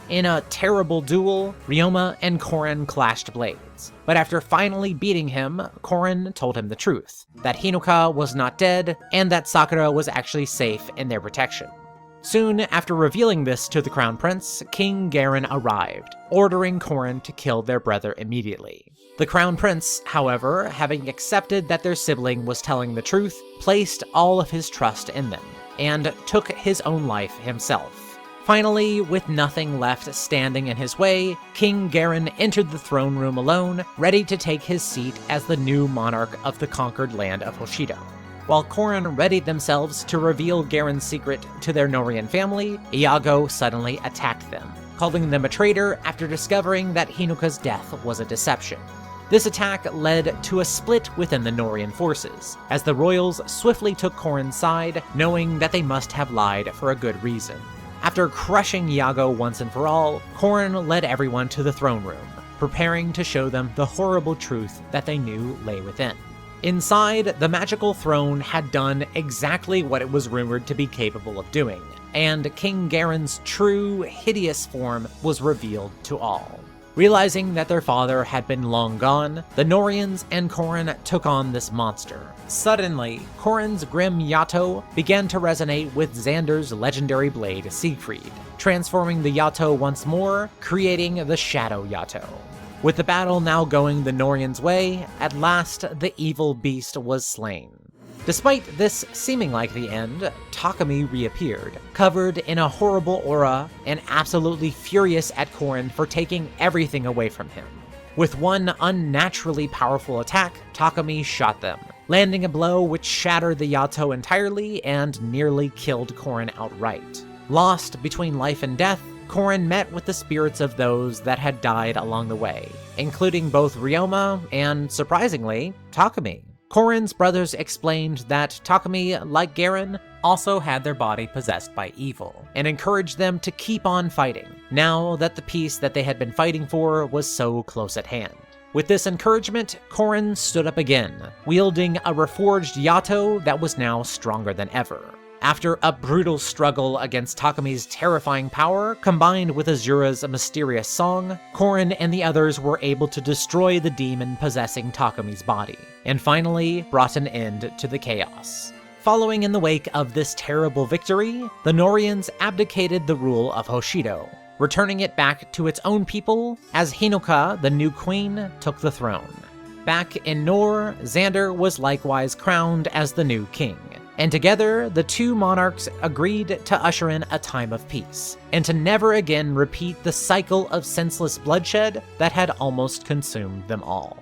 In a terrible duel, Ryoma and Corrin clashed blades, but after finally beating him, Corrin told him the truth, that Hinoka was not dead and that Sakura was actually safe in their protection. Soon after revealing this to the crown prince, King Garen arrived, ordering Corrin to kill their brother immediately. The crown prince, however, having accepted that their sibling was telling the truth, placed all of his trust in them, and took his own life himself. Finally, with nothing left standing in his way, King Garen entered the throne room alone, ready to take his seat as the new monarch of the conquered land of Hoshido. While Corrin readied themselves to reveal Garen's secret to their Nohrian family, Iago suddenly attacked them, calling them a traitor after discovering that Hinoka's death was a deception. This attack led to a split within the Nohrian forces, as the royals swiftly took Corrin's side, knowing that they must have lied for a good reason. After crushing Iago once and for all, Corrin led everyone to the throne room, preparing to show them the horrible truth that they knew lay within. Inside, the magical throne had done exactly what it was rumored to be capable of doing, and King Garen's true, hideous form was revealed to all.
Realizing that their father had been long gone, the Nohrians and Corrin took on this monster. Suddenly, Corrin's grim Yato began to resonate with Xander's legendary blade Siegfried, transforming the Yato once more, creating the Shadow Yato. With the battle now going the Nohrians' way, at last the evil beast was slain. Despite this seeming like the end, Takumi reappeared, covered in a horrible aura and absolutely furious at Corrin for taking everything away from him. With one unnaturally powerful attack, Takumi shot them, landing a blow which shattered the Yato entirely and nearly killed Corrin outright. Lost between life and death, Corrin met with the spirits of those that had died along the way, including both Ryoma and, surprisingly, Takumi. Corrin's brothers explained that Takumi, like Garen, also had their body possessed by evil, and encouraged them to keep on fighting, now that the peace that they had been fighting for was so close at hand. With this encouragement, Corrin stood up again, wielding a reforged Yato that was now stronger than ever. After a brutal struggle against Takumi's terrifying power, combined with Azure's mysterious song, Corrin and the others were able to destroy the demon possessing Takumi's body, and finally brought an end to the chaos. Following in the wake of this terrible victory, the Nohrians abdicated the rule of Hoshido, returning it back to its own people as Hinoka, the new queen, took the throne. Back in Nohr, Xander was likewise crowned as the new king. And together, the two monarchs agreed to usher in a time of peace, and to never again repeat the cycle of senseless bloodshed that had almost consumed them all.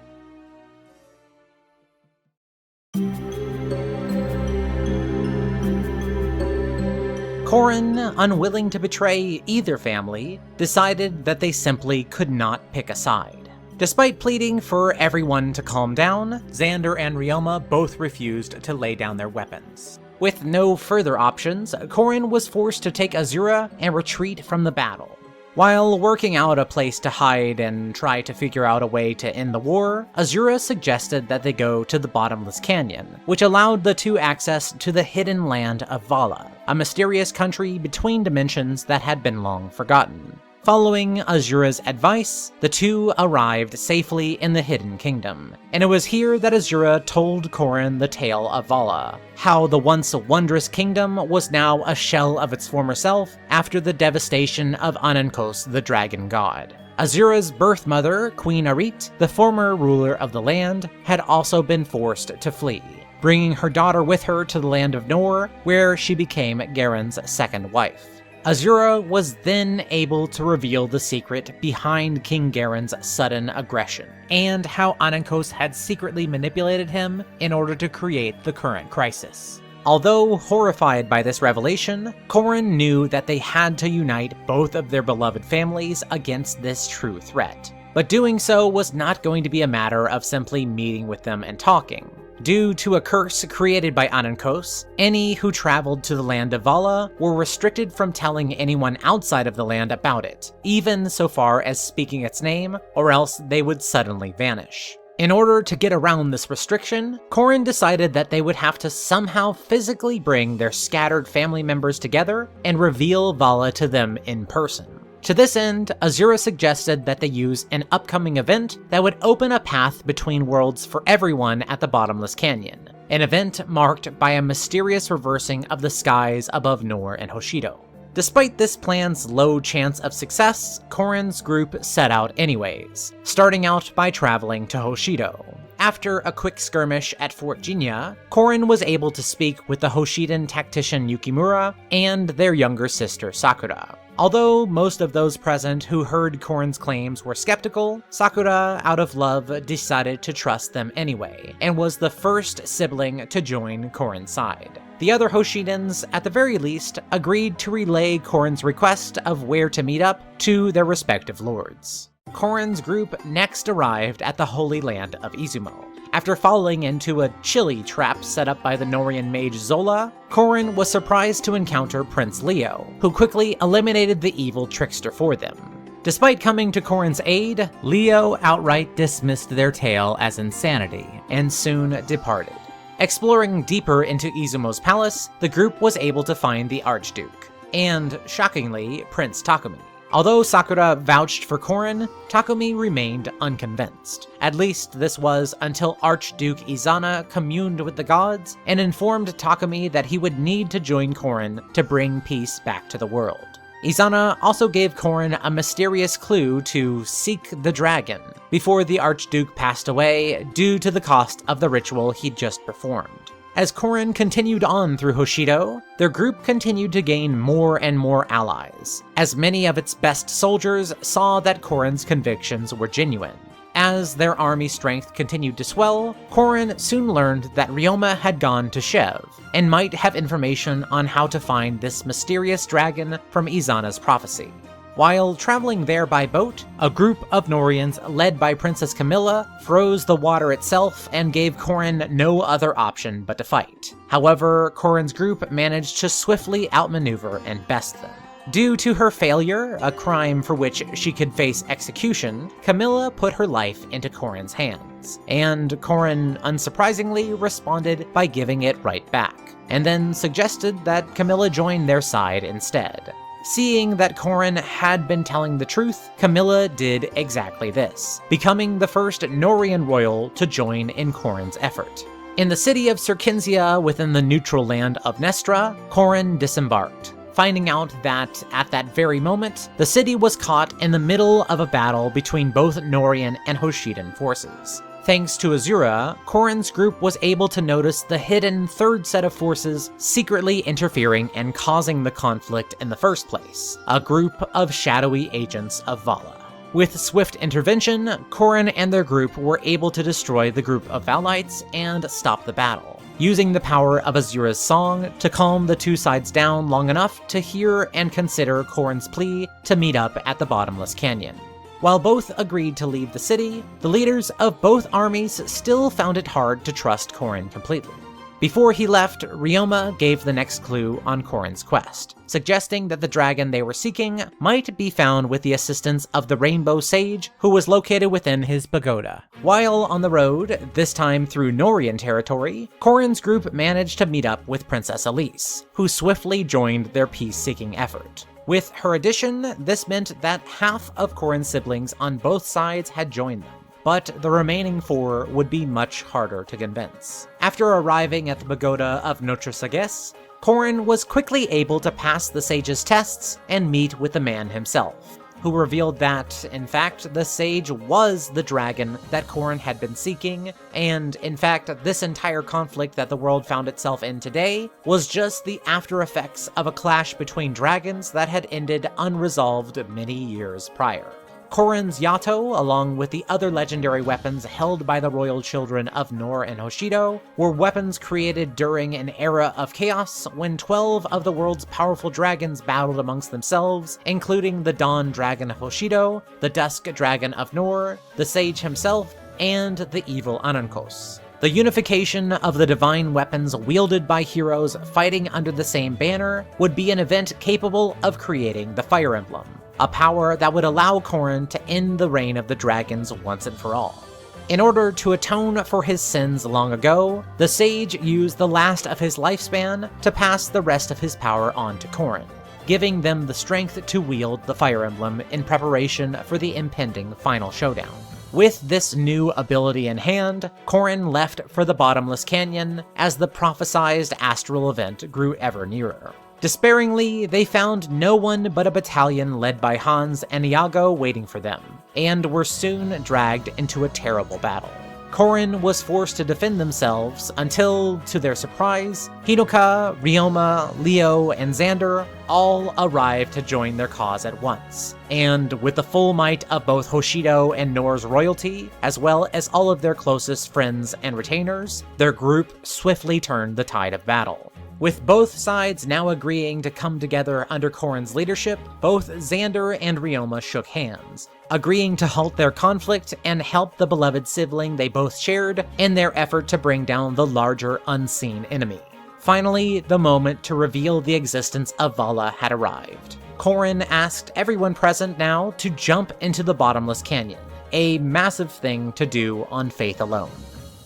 Corrin, unwilling to betray either family, decided that they simply could not pick a side. Despite pleading for everyone to calm down, Xander and Ryoma both refused to lay down their weapons. With no further options, Corrin was forced to take Azure and retreat from the battle. While working out a place to hide and try to figure out a way to end the war, Azure suggested that they go to the Bottomless Canyon, which allowed the two access to the hidden land of Valla, a mysterious country between dimensions that had been long forgotten. Following Azure's advice, the two arrived safely in the Hidden Kingdom, and it was here that Azure told Corrin the tale of Valla, how the once wondrous kingdom was now a shell of its former self after the devastation of Anankos, the dragon god. Azure's birth mother, Queen Arit, the former ruler of the land, had also been forced to flee, bringing her daughter with her to the land of Nohr, where she became Garen's second wife. Azure was then able to reveal the secret behind King Garen's sudden aggression, and how Anankos had secretly manipulated him in order to create the current crisis. Although horrified by this revelation, Corrin knew that they had to unite both of their beloved families against this true threat. But doing so was not going to be a matter of simply meeting with them and talking. Due to a curse created by Anankos, any who traveled to the land of Valla were restricted from telling anyone outside of the land about it, even so far as speaking its name, or else they would suddenly vanish. In order to get around this restriction, Corrin decided that they would have to somehow physically bring their scattered family members together and reveal Valla to them in person. To this end, Azure suggested that they use an upcoming event that would open a path between worlds for everyone at the Bottomless Canyon, an event marked by a mysterious reversing of the skies above Nohr and Hoshido. Despite this plan's low chance of success, Corrin's group set out anyways, starting out by traveling to Hoshido. After a quick skirmish at Fort Jinya, Corrin was able to speak with the Hoshidan tactician Yukimura and their younger sister Sakura. Although most of those present who heard Corrin's claims were skeptical, Sakura, out of love, decided to trust them anyway, and was the first sibling to join Corrin's side. The other Hoshidans, at the very least, agreed to relay Corrin's request of where to meet up to their respective lords. Corrin's group next arrived at the Holy Land of Izumo. After falling into a chilly trap set up by the Nohrian mage Zola, Corrin was surprised to encounter Prince Leo, who quickly eliminated the evil trickster for them. Despite coming to Corrin's aid, Leo outright dismissed their tale as insanity, and soon departed. Exploring deeper into Izumo's palace, the group was able to find the Archduke, and, shockingly, Prince Takumi. Although Sakura vouched for Korin, Takumi remained unconvinced. At least this was until Archduke Izana communed with the gods and informed Takumi that he would need to join Korin to bring peace back to the world. Izana also gave Korin a mysterious clue to seek the dragon before the Archduke passed away due to the cost of the ritual he'd just performed. As Korin continued on through Hoshido, their group continued to gain more and more allies, as many of its best soldiers saw that Korin's convictions were genuine. As their army strength continued to swell, Korin soon learned that Ryoma had gone to Shev, and might have information on how to find this mysterious dragon from Izana's prophecy. While traveling there by boat, a group of Nohrians led by Princess Camilla froze the water itself and gave Korin no other option but to fight. However, Korin's group managed to swiftly outmaneuver and best them. Due to her failure, a crime for which she could face execution, Camilla put her life into Korin's hands, and Korin, unsurprisingly, responded by giving it right back, and then suggested that Camilla join their side instead. Seeing that Korin had been telling the truth, Camilla did exactly this, becoming the first Nohrian royal to join in Korin's effort. In the city of Serkinzia within the neutral land of Nestra, Korin disembarked, finding out that, at that very moment, the city was caught in the middle of a battle between both Nohrian and Hoshidan forces. Thanks to Azure, Korin's group was able to notice the hidden third set of forces secretly interfering and causing the conflict in the first place, a group of shadowy agents of Valla. With swift intervention, Korin and their group were able to destroy the group of Vallites and stop the battle, using the power of Azure's song to calm the two sides down long enough to hear and consider Korin's plea to meet up at the Bottomless Canyon. While both agreed to leave the city, the leaders of both armies still found it hard to trust Korin completely. Before he left, Ryoma gave the next clue on Korin's quest, suggesting that the dragon they were seeking might be found with the assistance of the Rainbow Sage, who was located within his pagoda. While on the road, this time through Nohrian territory, Korin's group managed to meet up with Princess Ylisse, who swiftly joined their peace-seeking effort. With her addition, this meant that half of Korin's siblings on both sides had joined them, but the remaining 4 would be much harder to convince. After arriving at the pagoda of Notre Sagesse, Korin was quickly able to pass the sage's tests and meet with the man himself, who revealed that, in fact, the sage was the dragon that Korin had been seeking, and, in fact, this entire conflict that the world found itself in today was just the after effects of a clash between dragons that had ended unresolved many years prior. Korin's Yato, along with the other legendary weapons held by the royal children of Nohr and Hoshido, were weapons created during an era of chaos when 12 of the world's powerful dragons battled amongst themselves, including the Dawn Dragon of Hoshido, the Dusk Dragon of Nohr, the Sage himself, and the evil Anankos. The unification of the divine weapons wielded by heroes fighting under the same banner would be an event capable of creating the Fire Emblem, a power that would allow Korin to end the reign of the dragons once and for all. In order to atone for his sins long ago, the sage used the last of his lifespan to pass the rest of his power on to Korin, giving them the strength to wield the Fire Emblem in preparation for the impending final showdown. With this new ability in hand, Korin left for the Bottomless Canyon as the prophesized astral event grew ever nearer. Despairingly, they found no one but a battalion led by Hans and Iago waiting for them, and were soon dragged into a terrible battle. Korin was forced to defend themselves until, to their surprise, Hinoka, Ryoma, Leo, and Xander all arrived to join their cause at once. And with the full might of both Hoshido and Nohr's royalty, as well as all of their closest friends and retainers, their group swiftly turned the tide of battle. With both sides now agreeing to come together under Korin's leadership, both Xander and Ryoma shook hands, agreeing to halt their conflict and help the beloved sibling they both shared in their effort to bring down the larger unseen enemy. Finally, the moment to reveal the existence of Valla had arrived. Korin asked everyone present now to jump into the Bottomless Canyon, a massive thing to do on faith alone.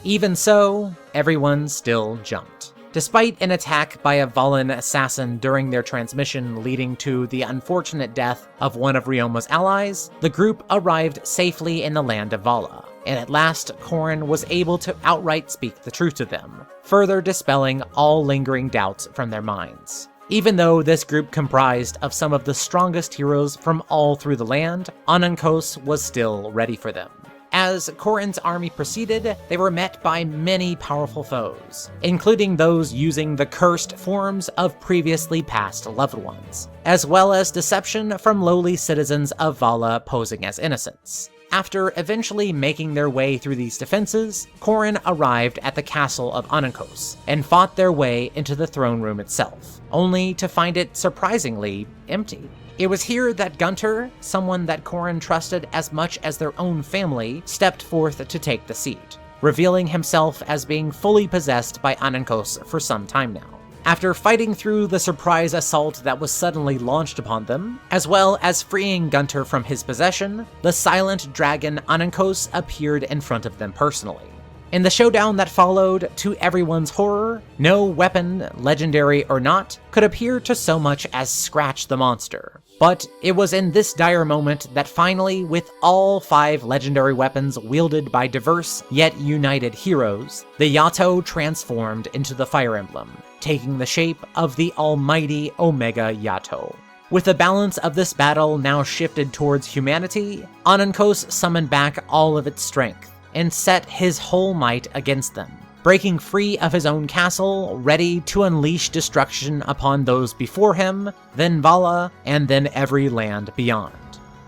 Even so, everyone still jumped. Despite an attack by a Vallan assassin during their transmission leading to the unfortunate death of one of Ryoma's allies, the group arrived safely in the land of Valla, and at last Corrin was able to outright speak the truth to them, further dispelling all lingering doubts from their minds. Even though this group comprised of some of the strongest heroes from all through the land, Anankos was still ready for them. As Corrin's army proceeded, they were met by many powerful foes, including those using the cursed forms of previously passed loved ones, as well as deception from lowly citizens of Valla posing as innocents. After eventually making their way through these defenses, Corrin arrived at the castle of Anankos and fought their way into the throne room itself, only to find it surprisingly empty. It was here that Gunter, someone that Corrin trusted as much as their own family, stepped forth to take the seat, revealing himself as being fully possessed by Anankos for some time now. After fighting through the surprise assault that was suddenly launched upon them, as well as freeing Gunter from his possession, the silent dragon Anankos appeared in front of them personally. In the showdown that followed, to everyone's horror, no weapon, legendary or not, could appear to so much as scratch the monster. But it was in this dire moment that finally, with all 5 legendary weapons wielded by diverse yet united heroes, the Yato transformed into the Fire Emblem, taking the shape of the almighty Omega Yato. With the balance of this battle now shifted towards humanity, Anankos summoned back all of its strength and set his whole might against them, breaking free of his own castle, ready to unleash destruction upon those before him, then Valla, and then every land beyond.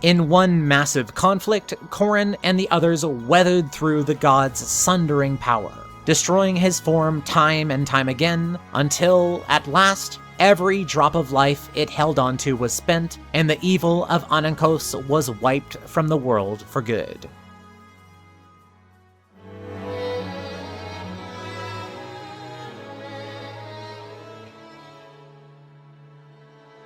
In one massive conflict, Corrin and the others weathered through the god's sundering power, destroying his form time and time again, until, at last, every drop of life it held onto was spent, and the evil of Anankos was wiped from the world for good.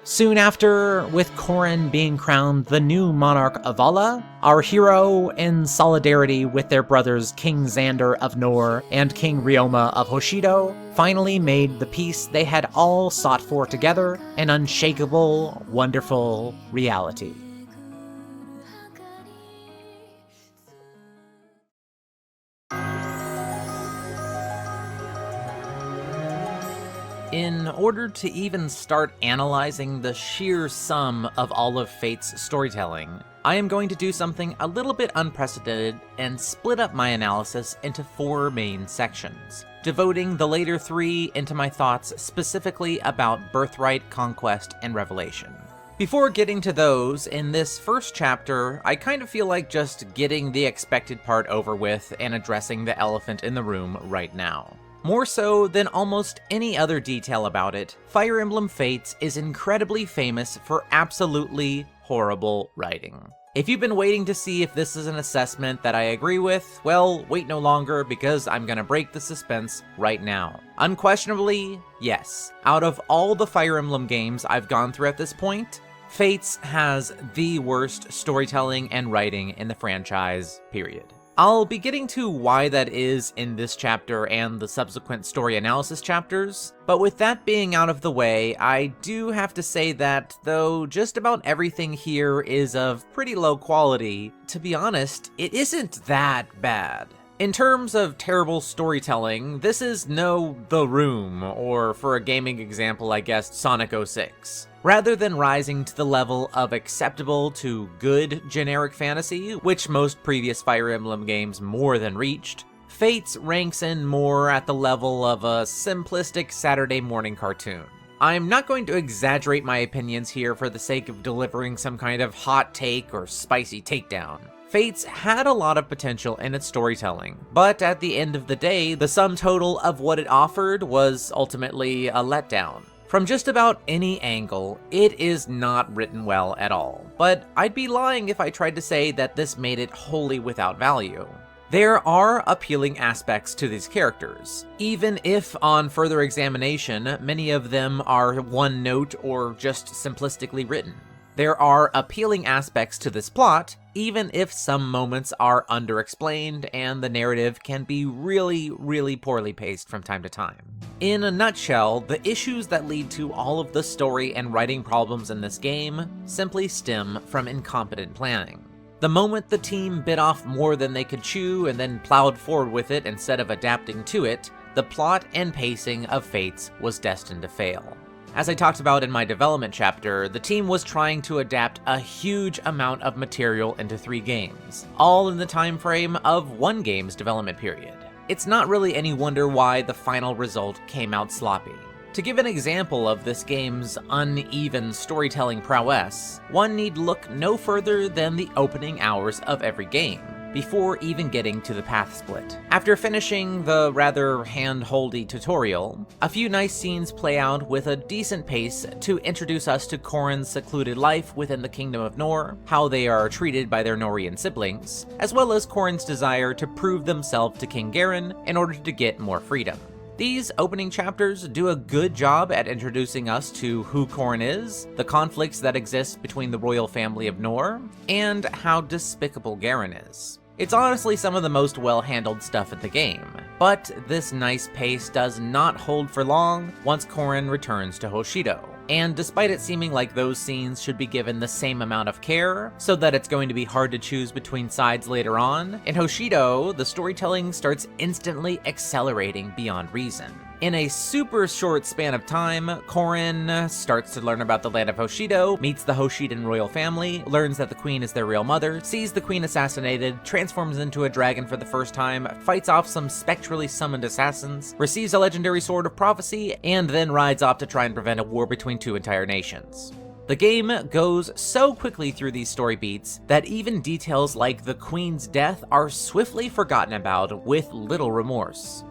Soon after, with Corrin being crowned the new monarch of Valla, our hero, in solidarity with their brothers King Xander of Nohr and King Ryoma of Hoshido, finally made the peace they had all sought for together an unshakable, wonderful reality.
In order to even start analyzing the sheer sum of all of Fate's storytelling, I am going to do something a little bit unprecedented and split up my analysis into 4 main sections, devoting the later 3 into my thoughts specifically about Birthright, Conquest, and Revelation. Before getting to those, in this first chapter, I kind of feel like just getting the expected part over with and addressing the elephant in the room right now. More so than almost any other detail about it, Fire Emblem Fates is incredibly famous for absolutely horrible writing. If you've been waiting to see if this is an assessment that I agree with, well, wait no longer because I'm gonna break the suspense right now. Unquestionably, yes. Out of all the Fire Emblem games I've gone through at this point, Fates has the worst storytelling and writing in the franchise, period. I'll be getting to why that is in this chapter and the subsequent story analysis chapters, but with that being out of the way, I do have to say that, though just about everything here is of pretty low quality, to be honest, it isn't that bad. In terms of terrible storytelling, this is no The Room, or for a gaming example, I guess, Sonic 06. Rather than rising to the level of acceptable to good generic fantasy, which most previous Fire Emblem games more than reached, Fates ranks in more at the level of a simplistic Saturday morning cartoon. I'm not going to exaggerate my opinions here for the sake of delivering some kind of hot take or spicy takedown. Fates had a lot of potential in its storytelling, but at the end of the day, the sum total of what it offered was ultimately a letdown. From just about any angle, it is not written well at all, but I'd be lying if I tried to say that this made it wholly without value. There are appealing aspects to these characters, even if on further examination, many of them are one note or just simplistically written. There are appealing aspects to this plot,
even if some moments are underexplained and the narrative can be really poorly paced from time to time. In a nutshell, the issues that lead to all of the story and writing problems in this game simply stem from incompetent planning. The moment the team bit off more than they could chew and then plowed forward with it instead of adapting to it, the plot and pacing of Fates was destined to fail. As I talked about in my development chapter, the team was trying to adapt a huge amount of material into 3 games, all in the time frame of 1 game's development period. It's not really any wonder why the final result came out sloppy. To give an example of this game's uneven storytelling prowess, one need look no further than the opening hours of every game, before even getting to the path split. After finishing the rather hand-holdy tutorial, a few nice scenes play out with a decent pace to introduce us to Corrin's secluded life within the Kingdom of Nohr, how they are treated by their Nohrian siblings, as well as Corrin's desire to prove themselves to King Gaiden in order to get more freedom. These opening chapters do a good job at introducing us to who Corrin is, the conflicts that exist between the royal family of Nohr, and how despicable Gaiden is. It's honestly some of the most well-handled stuff in the game, but this nice pace does not hold for long once Corrin returns to Hoshido. And despite it seeming like those scenes should be given the same amount of care, so that it's going to be hard to choose between sides later on, in Hoshido, the storytelling starts instantly accelerating beyond reason. In a super short span of time, Corrin starts to learn about the land of Hoshido, meets the Hoshidan royal family, learns that the queen is their real mother, sees the queen assassinated, transforms into a dragon for the first time, fights off some spectrally summoned assassins, receives a legendary sword of prophecy, and then rides off to try and prevent a war between 2 entire nations. The game goes so quickly through these story beats that even details like the queen's death are swiftly forgotten about with little remorse.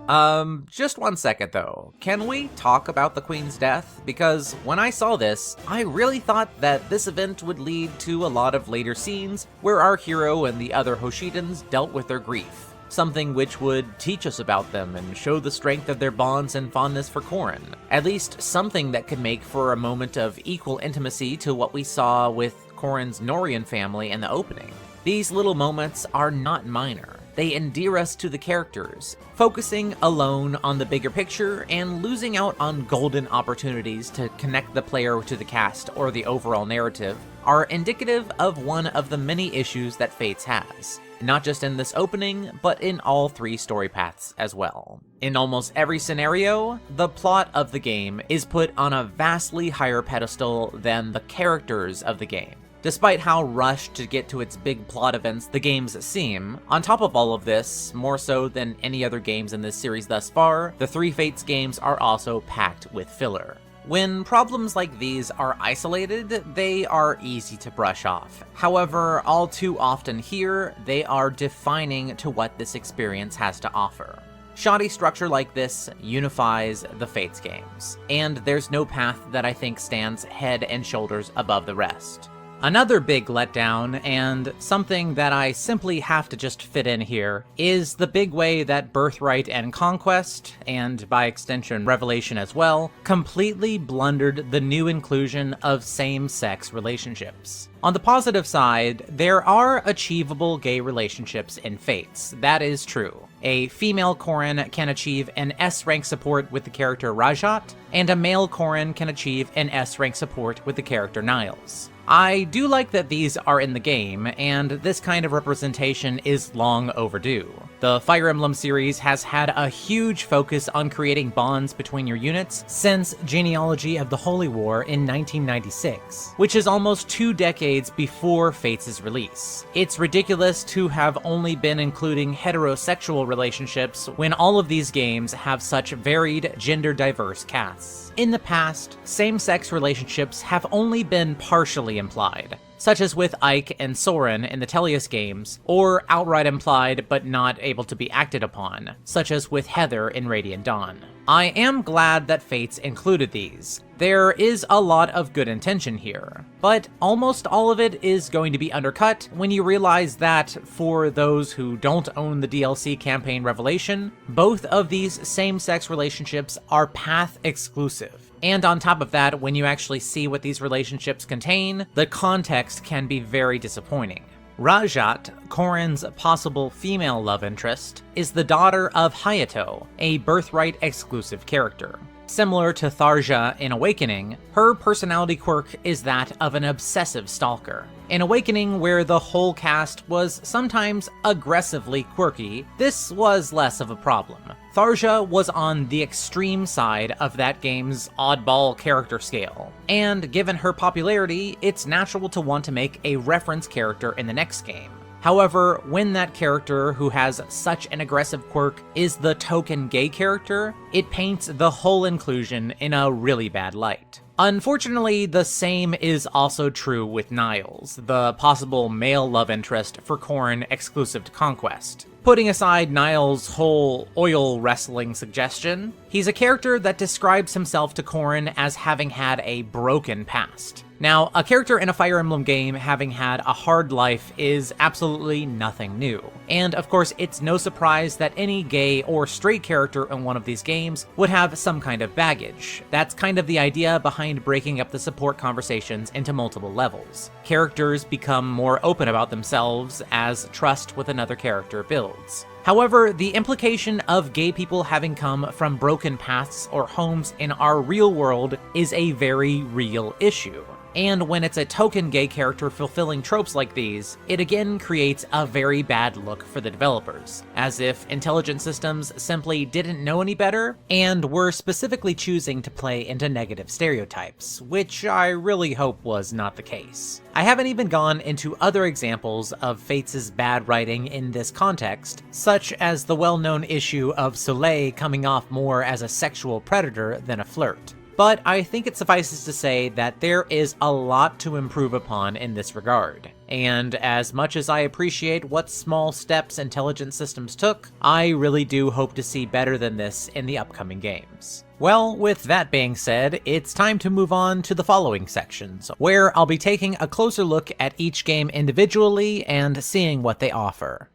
Just one second though. Can we talk about the queen's death? Because when I saw this, I really thought that this event would lead to a lot of later scenes where our hero and the other Hoshidans dealt with their grief. Something which would teach us about them and show the strength of their bonds and fondness for Corrin. At least something that could make for a moment of equal intimacy to what we saw with Corrin's Nohrian family in the opening. These little moments are not minor. They endear us to the characters, focusing alone on the bigger picture and losing out on golden opportunities to connect the player to the cast or the overall narrative are indicative of one of the many issues that Fates has. Not just in this opening, but in all 3 story paths as well. In almost every scenario, the plot of the game is put on a vastly higher pedestal than the characters of the game. Despite how rushed to get to its big plot events the games seem, on top of all of this, more so than any other games in this series thus far, the 3 Fates games are also packed with filler. When problems like these are isolated, they are easy to brush off. However, all too often here, they are defining to what this experience has to offer. Shoddy structure like this unifies the Fates games, and there's no path that I think stands head and shoulders above the rest. Another big letdown, and something that I simply have to just fit in here, is the big way that Birthright and Conquest, and by extension Revelation as well, completely blundered the new inclusion of same-sex relationships. On the positive side, there are achievable gay relationships in Fates, that is true. A female Corrin can achieve an S-rank support with the character Rajat, and a male Corrin can achieve an S-rank support with the character Niles. I do like that these are in the game, and this kind of representation is long overdue. The Fire Emblem series has had a huge focus on creating bonds between your units since Genealogy of the Holy War in 1996, which is almost 2 decades before Fates' release. It's ridiculous to have only been including heterosexual relationships when all of these games have such varied, gender-diverse casts. In the past, same-sex relationships have only been partially implied, such as with Ike and Soren in the Tellius games, or outright implied but not able to be acted upon, such as with Heather in Radiant Dawn. I am glad that Fates included these. There is a lot of good intention here, but almost all of it is going to be undercut when you realize that, for those who don't own the DLC campaign Revelation, both of these same-sex relationships are path exclusive. And on top of that, when you actually see what these relationships contain, the context can be very disappointing. Rajat, Corrin's possible female love interest, is the daughter of Hayato, a Birthright exclusive character. Similar to Tharja in Awakening, her personality quirk is that of an obsessive stalker. In Awakening, where the whole cast was sometimes aggressively quirky, this was less of a problem. Tharja was on the extreme side of that game's oddball character scale, and given her popularity, it's natural to want to make a reference character in the next game. However, when that character who has such an aggressive quirk is the token gay character, it paints the whole inclusion in a really bad light. Unfortunately, the same is also true with Niles, the possible male love interest for Corrin exclusive to Conquest. Putting aside Niles' whole oil wrestling suggestion, he's a character that describes himself to Corrin as having had a broken past. Now, a character in a Fire Emblem game having had a hard life is absolutely nothing new. And of course, it's no surprise that any gay or straight character in one of these games would have some kind of baggage. That's kind of the idea behind breaking up the support conversations into multiple levels. Characters become more open about themselves as trust with another character builds. However, the implication of gay people having come from broken paths or homes in our real world is a very real issue. And when it's a token gay character fulfilling tropes like these, it again creates a very bad look for the developers, as if Intelligent Systems simply didn't know any better and were specifically choosing to play into negative stereotypes, which I really hope was not the case. I haven't even gone into other examples of Fates' bad writing in this context, such as the well-known issue of Soleil coming off more as a sexual predator than a flirt. But I think it suffices to say that there is a lot to improve upon in this regard. And as much as I appreciate what small steps Intelligent Systems took, I really do hope to see better than this in the upcoming games. Well, with that being said, it's time to move on to the following sections, where I'll be taking a closer look at each game individually and seeing what they offer.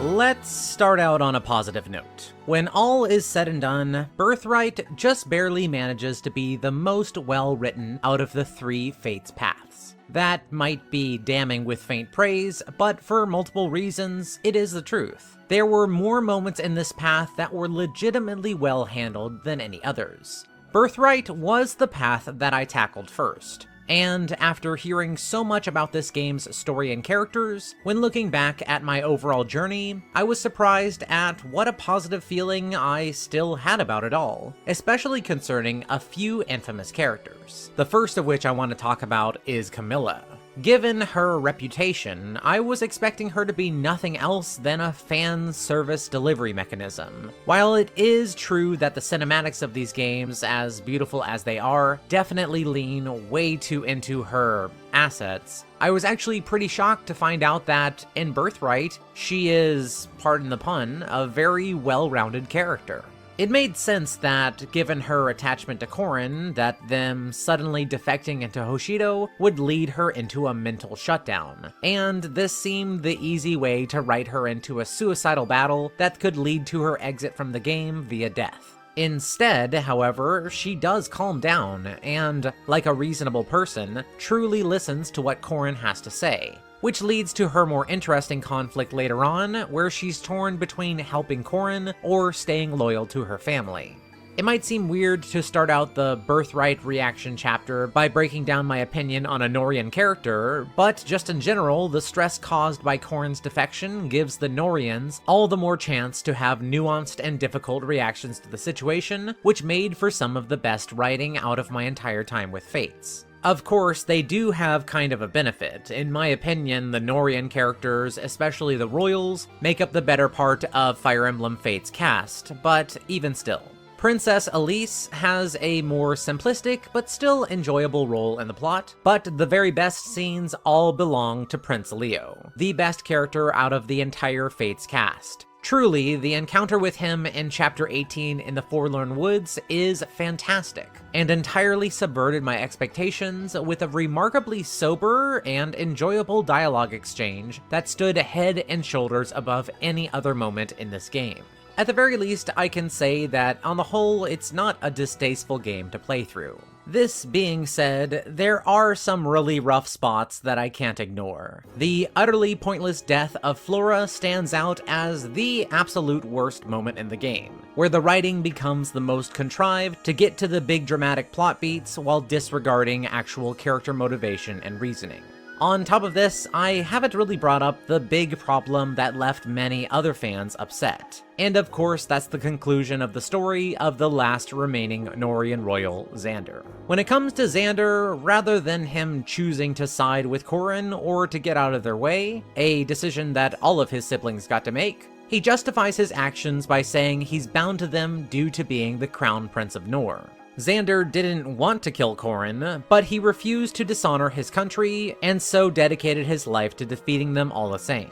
Let's start out on a positive note. When all is said and done, Birthright just barely manages to be the most well-written out of the three Fates paths. That might be damning with faint praise, but for multiple reasons, it is the truth. There were more moments in this path that were legitimately well handled than any others. Birthright was the path that I tackled first. And after hearing so much about this game's story and characters, when looking back at my overall journey, I was surprised at what a positive feeling I still had about it all, especially concerning a few infamous characters. The first of which I want to talk about is Camilla. Given her reputation, I was expecting her to be nothing else than a fan service delivery mechanism. While it is true that the cinematics of these games, as beautiful as they are, definitely lean way too into her assets, I was actually pretty shocked to find out that in Birthright, she is, pardon the pun, a very well-rounded character. It made sense that, given her attachment to Corrin, that them suddenly defecting into Hoshido would lead her into a mental shutdown, and this seemed the easy way to write her into a suicidal battle that could lead to her exit from the game via death. Instead, however, she does calm down, and, like a reasonable person, truly listens to what Corrin has to say. Which leads to her more interesting conflict later on, where she's torn between helping Corrin or staying loyal to her family. It might seem weird to start out the Birthright reaction chapter by breaking down my opinion on a Nohrian character, but just in general, the stress caused by Corrin's defection gives the Nohrians all the more chance to have nuanced and difficult reactions to the situation, which made for some of the best writing out of my entire time with Fates. Of course, they do have kind of a benefit. In my opinion, the Nohrian characters, especially the royals, make up the better part of Fire Emblem Fates cast, but even still. Princess Ylisse has a more simplistic but still enjoyable role in the plot, but the very best scenes all belong to Prince Leo, the best character out of the entire Fates cast. Truly, the encounter with him in Chapter 18 in the Forlorn Woods is fantastic, and entirely subverted my expectations with a remarkably sober and enjoyable dialogue exchange that stood head and shoulders above any other moment in this game. At the very least, I can say that, on the whole, it's not a distasteful game to play through. This being said, there are some really rough spots that I can't ignore. The utterly pointless death of Flora stands out as the absolute worst moment in the game, where the writing becomes the most contrived to get to the big dramatic plot beats while disregarding actual character motivation and reasoning. On top of this, I haven't really brought up the big problem that left many other fans upset. And of course, that's the conclusion of the story of the last remaining Nohrian royal, Xander. When it comes to Xander, rather than him choosing to side with Corrin or to get out of their way, a decision that all of his siblings got to make, he justifies his actions by saying he's bound to them due to being the Crown Prince of Nohr. Xander didn't want to kill Corrin, but he refused to dishonor his country, and so dedicated his life to defeating them all the same.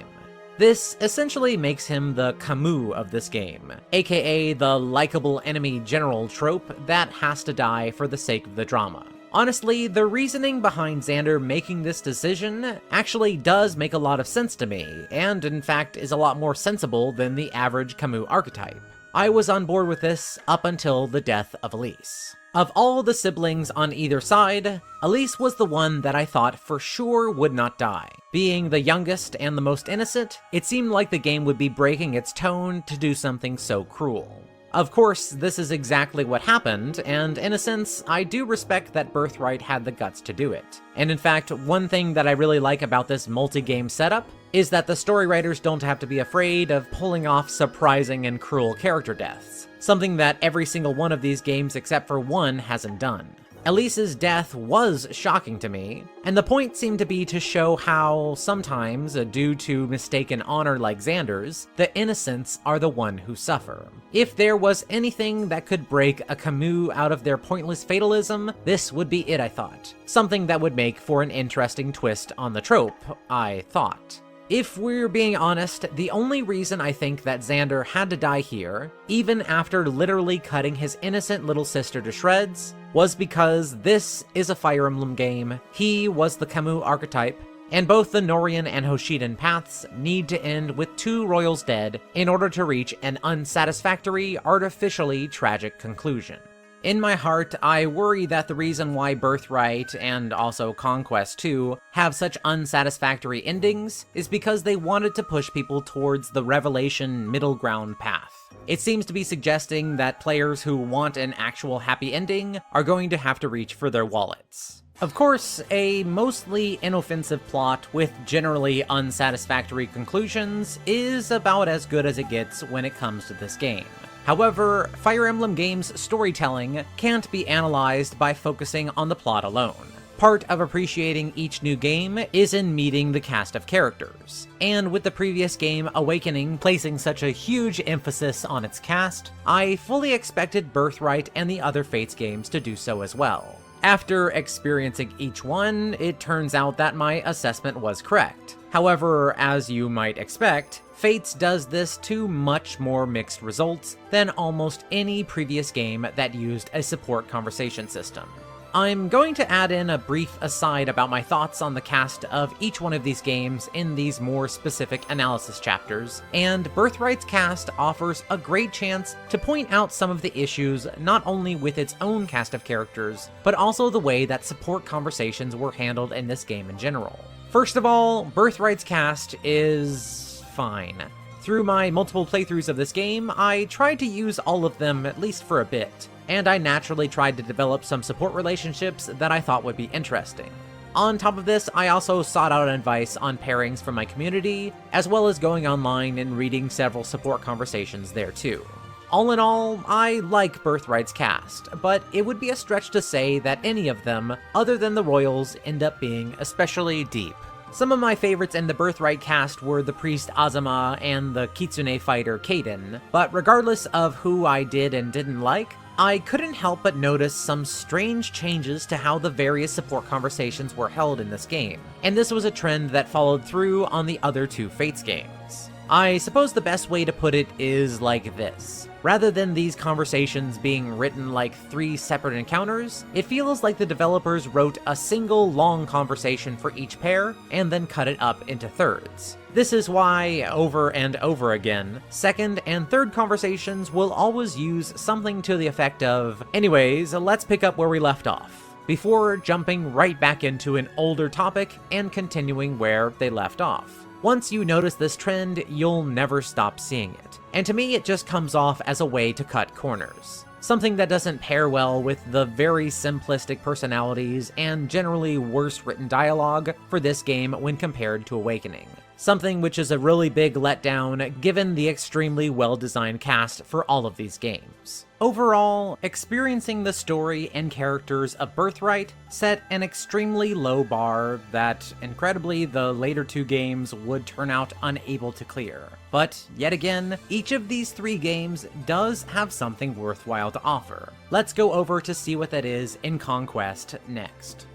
This essentially makes him the Camus of this game, aka the likable enemy general trope that has to die for the sake of the drama. Honestly, the reasoning behind Xander making this decision actually does make a lot of sense to me, and in fact is a lot more sensible than the average Camus archetype. I was on board with this up until the death of Ylisse. Of all the siblings on either side, Ylisse was the one that I thought for sure would not die. Being the youngest and the most innocent, it seemed like the game would be breaking its tone to do something so cruel. Of course, this is exactly what happened, and in a sense, I do respect that Birthright had the guts to do it. And in fact, one thing that I really like about this multi-game setup is that the story writers don't have to be afraid of pulling off surprising and cruel character deaths, something that every single one of these games except for one hasn't done. Ylisse's death was shocking to me, and the point seemed to be to show how, sometimes, due to mistaken honor like Xander's, the innocents are the one who suffer. If there was anything that could break a Camus out of their pointless fatalism, this would be it, I thought. Something that would make for an interesting twist on the trope, I thought. If we're being honest, the only reason I think that Xander had to die here, even after literally cutting his innocent little sister to shreds, was because this is a Fire Emblem game, he was the Camus archetype, and both the Nohrian and Hoshidan paths need to end with two royals dead in order to reach an unsatisfactory, artificially tragic conclusion. In my heart, I worry that the reason why Birthright, and also Conquest too, have such unsatisfactory endings is because they wanted to push people towards the Revelation middle ground path. It seems to be suggesting that players who want an actual happy ending are going to have to reach for their wallets. Of course, a mostly inoffensive plot with generally unsatisfactory conclusions is about as good as it gets when it comes to this game. However, Fire Emblem games' storytelling can't be analyzed by focusing on the plot alone. Part of appreciating each new game is in meeting the cast of characters. And with the previous game, Awakening, placing such a huge emphasis on its cast, I fully expected Birthright and the other Fates games to do so as well. After experiencing each one, it turns out that my assessment was correct. However, as you might expect, Fates does this to much more mixed results than almost any previous game that used a support conversation system. I'm going to add in a brief aside about my thoughts on the cast of each one of these games in these more specific analysis chapters, and Birthright's cast offers a great chance to point out some of the issues not only with its own cast of characters, but also the way that support conversations were handled in this game in general. First of all, Birthright's cast is fine. Through my multiple playthroughs of this game, I tried to use all of them at least for a bit, and I naturally tried to develop some support relationships that I thought would be interesting. On top of this, I also sought out advice on pairings from my community, as well as going online and reading several support conversations there too. All in all, I like Birthright's cast, but it would be a stretch to say that any of them, other than the royals, end up being especially deep. Some of my favorites in the Birthright cast were the priest Azuma and the Kitsune fighter Gaiden, but regardless of who I did and didn't like, I couldn't help but notice some strange changes to how the various support conversations were held in this game, and this was a trend that followed through on the other two Fates games. I suppose the best way to put it is like this. Rather than these conversations being written like 3 separate encounters, it feels like the developers wrote a single long conversation for each pair and then cut it up into thirds. This is why, over and over again, second and third conversations will always use something to the effect of, "Anyways, let's pick up where we left off." before jumping right back into an older topic and continuing where they left off. Once you notice this trend, you'll never stop seeing it, and to me it just comes off as a way to cut corners. Something that doesn't pair well with the very simplistic personalities and generally worse written dialogue for this game when compared to Awakening. Something which is a really big letdown given the extremely well-designed cast for all of these games. Overall, experiencing the story and characters of Birthright set an extremely low bar that, incredibly, the later two games would turn out unable to clear. But, yet again, each of these three games does have something worthwhile to offer. Let's go over to see what that is in Conquest next.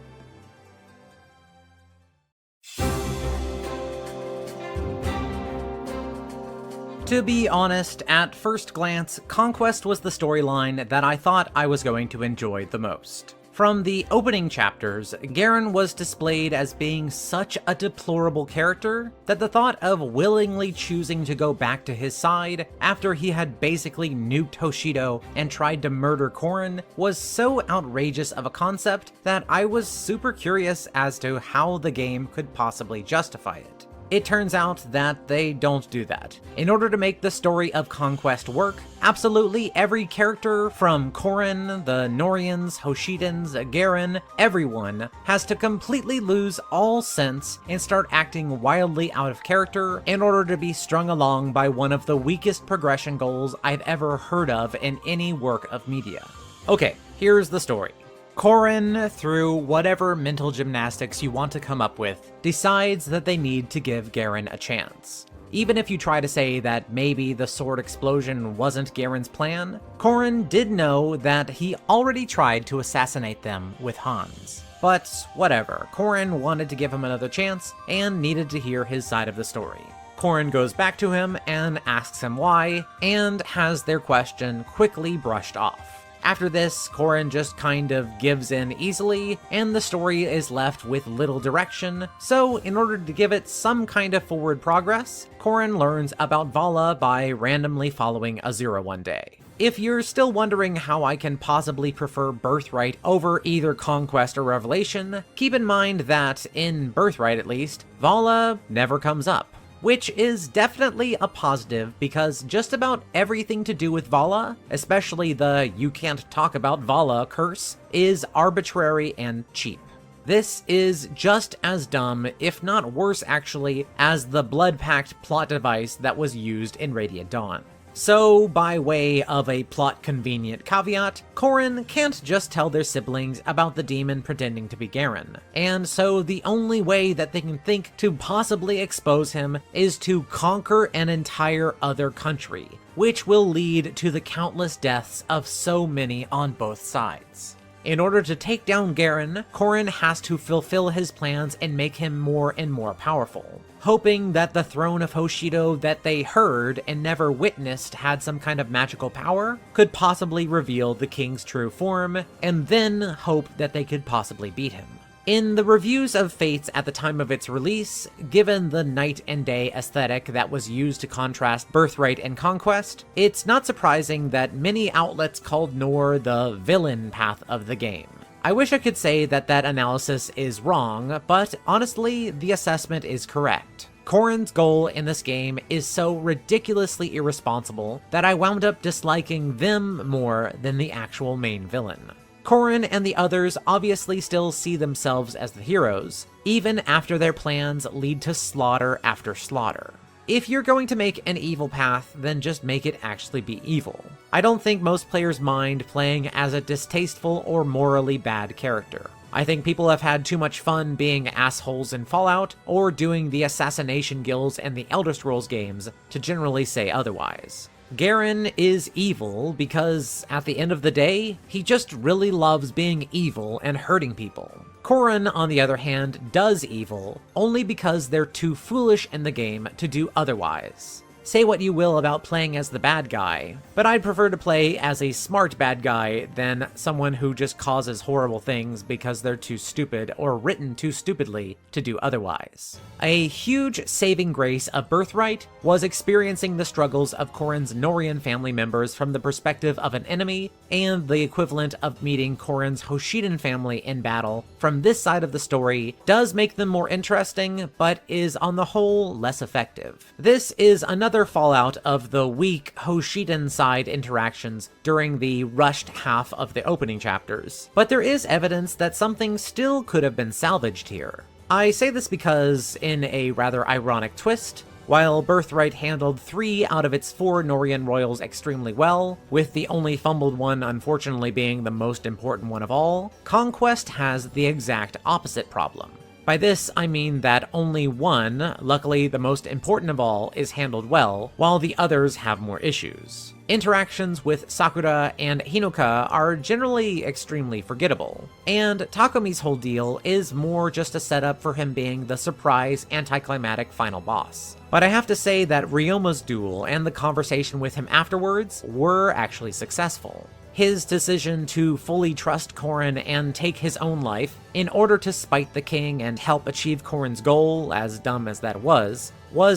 To be honest, at first glance, Conquest was the storyline that I thought I was going to enjoy the most. From the opening chapters, Garreg was displayed as being such a deplorable character that the thought of willingly choosing to go back to his side after he had basically nuked Hoshido and tried to murder Corrin was so outrageous of a concept that I was super curious as to how the game could possibly justify it. It turns out that they don't do that. In order to make the story of Conquest work, absolutely every character from Corrin, the Nohrians, Hoshidans, Garreg, everyone has to completely lose all sense and start acting wildly out of character in order to be strung along by one of the weakest progression goals I've ever heard of in any work of media. Okay, here's the story. Corrin, through whatever mental gymnastics you want to come up with, decides that they need to give Garreg a chance. Even if you try to say that maybe the sword explosion wasn't Garreg's plan, Corrin did know that he already tried to assassinate them with Hans. But whatever, Corrin wanted to give him another chance and needed to hear his side of the story. Corrin goes back to him and asks him why, and has their question quickly brushed off. After this, Corrin just kind of gives in easily, and the story is left with little direction, so in order to give it some kind of forward progress, Corrin learns about Valla by randomly following Azure one day. If you're still wondering how I can possibly prefer Birthright over either Conquest or Revelation, keep in mind that, in Birthright at least, Valla never comes up. Which is definitely a positive because just about everything to do with Valla, especially the "you can't talk about Valla" curse, is arbitrary and cheap. This is just as dumb, if not worse actually, as the Blood Pact plot device that was used in Radiant Dawn. So, by way of a plot-convenient caveat, Corrin can't just tell their siblings about the demon pretending to be Garreg, and so the only way that they can think to possibly expose him is to conquer an entire other country, which will lead to the countless deaths of so many on both sides. In order to take down Garreg, Corrin has to fulfill his plans and make him more and more powerful, hoping that the throne of Hoshido that they heard and never witnessed had some kind of magical power could possibly reveal the king's true form, and then hope that they could possibly beat him. In the reviews of Fates at the time of its release, given the night and day aesthetic that was used to contrast Birthright and Conquest, it's not surprising that many outlets called Nohr the villain path of the game. I wish I could say that that analysis is wrong, but honestly, the assessment is correct. Corrin's goal in this game is so ridiculously irresponsible that I wound up disliking them more than the actual main villain. Corrin and the others obviously still see themselves as the heroes, even after their plans lead to slaughter after slaughter. If you're going to make an evil path, then just make it actually be evil. I don't think most players mind playing as a distasteful or morally bad character. I think people have had too much fun being assholes in Fallout, or doing the assassination guilds in the Elder Scrolls games, to generally say otherwise. Garreg is evil because, at the end of the day, he just really loves being evil and hurting people. Corrin, on the other hand, does evil, only because they're too foolish in the game to do otherwise. say what you will about playing as the bad guy, but I'd prefer to play as a smart bad guy than someone who just causes horrible things because they're too stupid or written too stupidly to do otherwise. A huge saving grace of Birthright was experiencing the struggles of Corrin's Nohrian family members from the perspective of an enemy, and the equivalent of meeting Corrin's Hoshidan family in battle from this side of the story does make them more interesting, but is on the whole less effective. This is another fallout of the weak Hoshidan side interactions during the rushed half of the opening chapters, but there is evidence that something still could have been salvaged here. I say this because, in a rather ironic twist, while Birthright handled 3 out of its 4 Nohrian royals extremely well, with the only fumbled one unfortunately being the most important one of all, Conquest has the exact opposite problem. By this, I mean that only one, luckily the most important of all, is handled well, while the others have more issues. Interactions with Sakura and Hinoka are generally extremely forgettable, and Takumi's whole deal is more just a setup for him being the surprise, anticlimactic final boss. But I have to say that Ryoma's duel and the conversation with him afterwards were actually successful. His decision to fully trust Corrin and take his own life in order to spite the king and help achieve Corrin's goal, as dumb as that was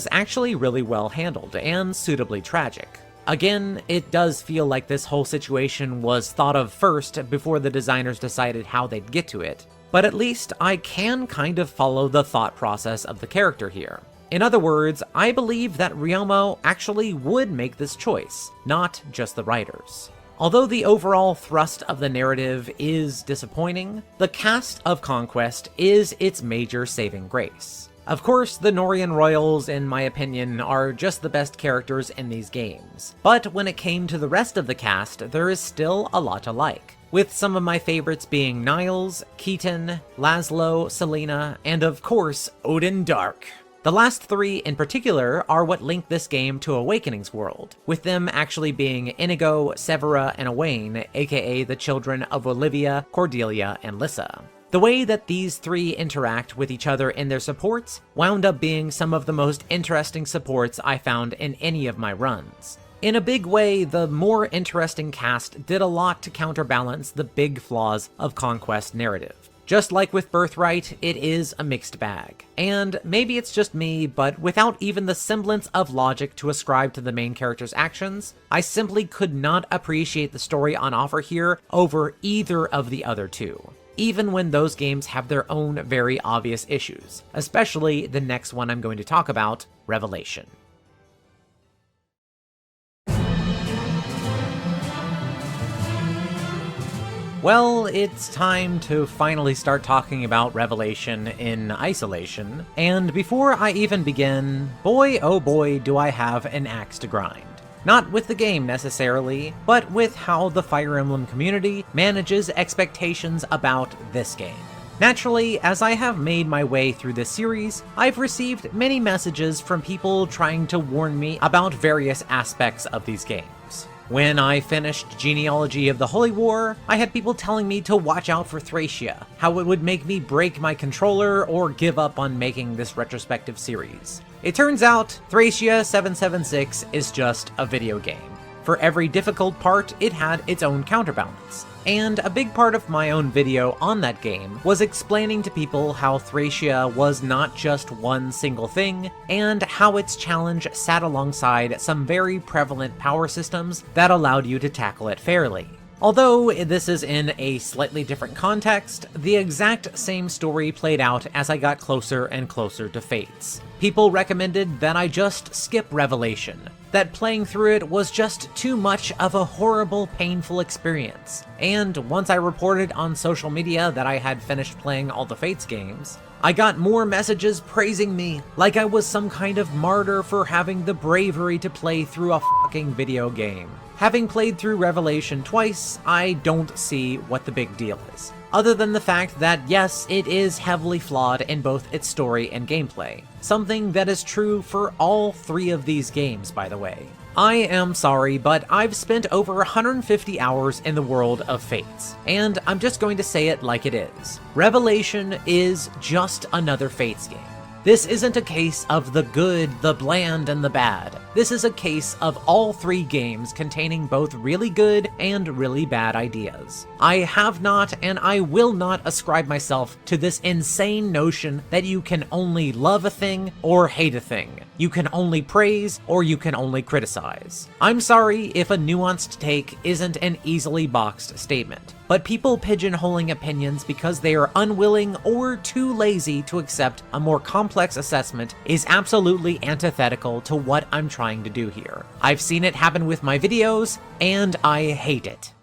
actually really well handled and suitably tragic. Again, it does feel like this whole situation was thought of first before the designers decided how they'd get to it, but at least I can kind of follow the thought process of the character here. In other words, I believe that Ryoma actually would make this choice, not just the writers. Although the overall thrust of the narrative is disappointing, the cast of Conquest is its major saving grace. Of course, the Nohrian royals, in my opinion, are just the best characters in these games, but when it came to the rest of the cast, there is still a lot to like, with some of my favorites being Niles, Keaton, Laszlo, Selena, and of course, Odin Dark. The last 3 in particular are what link this game to Awakening's world, with them actually being Inigo, Severa, and Owain, aka the children of Olivia, Cordelia, and Lissa. The way that these 3 interact with each other in their supports wound up being some of the most interesting supports I found in any of my runs. In a big way, the more interesting cast did a lot to counterbalance the big flaws of Conquest narrative. Just like with Birthright, it is a mixed bag. And maybe it's just me, but without even the semblance of logic to ascribe to the main character's actions, I simply could not appreciate the story on offer here over either of the other 2. Even when those games have their own very obvious issues, especially the next one I'm going to talk about, Revelation. Well, it's time to finally start talking about Revelation in isolation, and before I even begin, boy oh boy do I have an axe to grind. Not with the game necessarily, but with how the Fire Emblem community manages expectations about this game. Naturally, as I have made my way through this series, I've received many messages from people trying to warn me about various aspects of these games. When I finished Genealogy of the Holy War, I had people telling me to watch out for Thracia, how it would make me break my controller or give up on making this retrospective series. It turns out, Thracia 776 is just a video game. For every difficult part, it had its own counterbalance. And a big part of my own video on that game was explaining to people how Thracia was not just one single thing, and how its challenge sat alongside some very prevalent power systems that allowed you to tackle it fairly. Although this is in a slightly different context, the exact same story played out as I got closer and closer to Fates. People recommended that I just skip Revelation, that playing through it was just too much of a horrible, painful experience. And once I reported on social media that I had finished playing all the Fates games, I got more messages praising me, like I was some kind of martyr for having the bravery to play through a fucking video game. Having played through Revelation twice, I don't see what the big deal is, other than the fact that yes, it is heavily flawed in both its story and gameplay, something that is true for all 3 of these games, by the way. I am sorry, but I've spent over 150 hours in the world of Fates, and I'm just going to say it like it is. Revelation is just another Fates game. This isn't a case of the good, the bland, and the bad. This is a case of all three games containing both really good and really bad ideas. I have not and I will not ascribe myself to this insane notion that you can only love a thing or hate a thing. You can only praise or you can only criticize. I'm sorry if a nuanced take isn't an easily boxed statement, but people pigeonholing opinions because they are unwilling or too lazy to accept a more complex assessment is absolutely antithetical to what I'm trying to do here. I've seen it happen with my videos, and I hate it.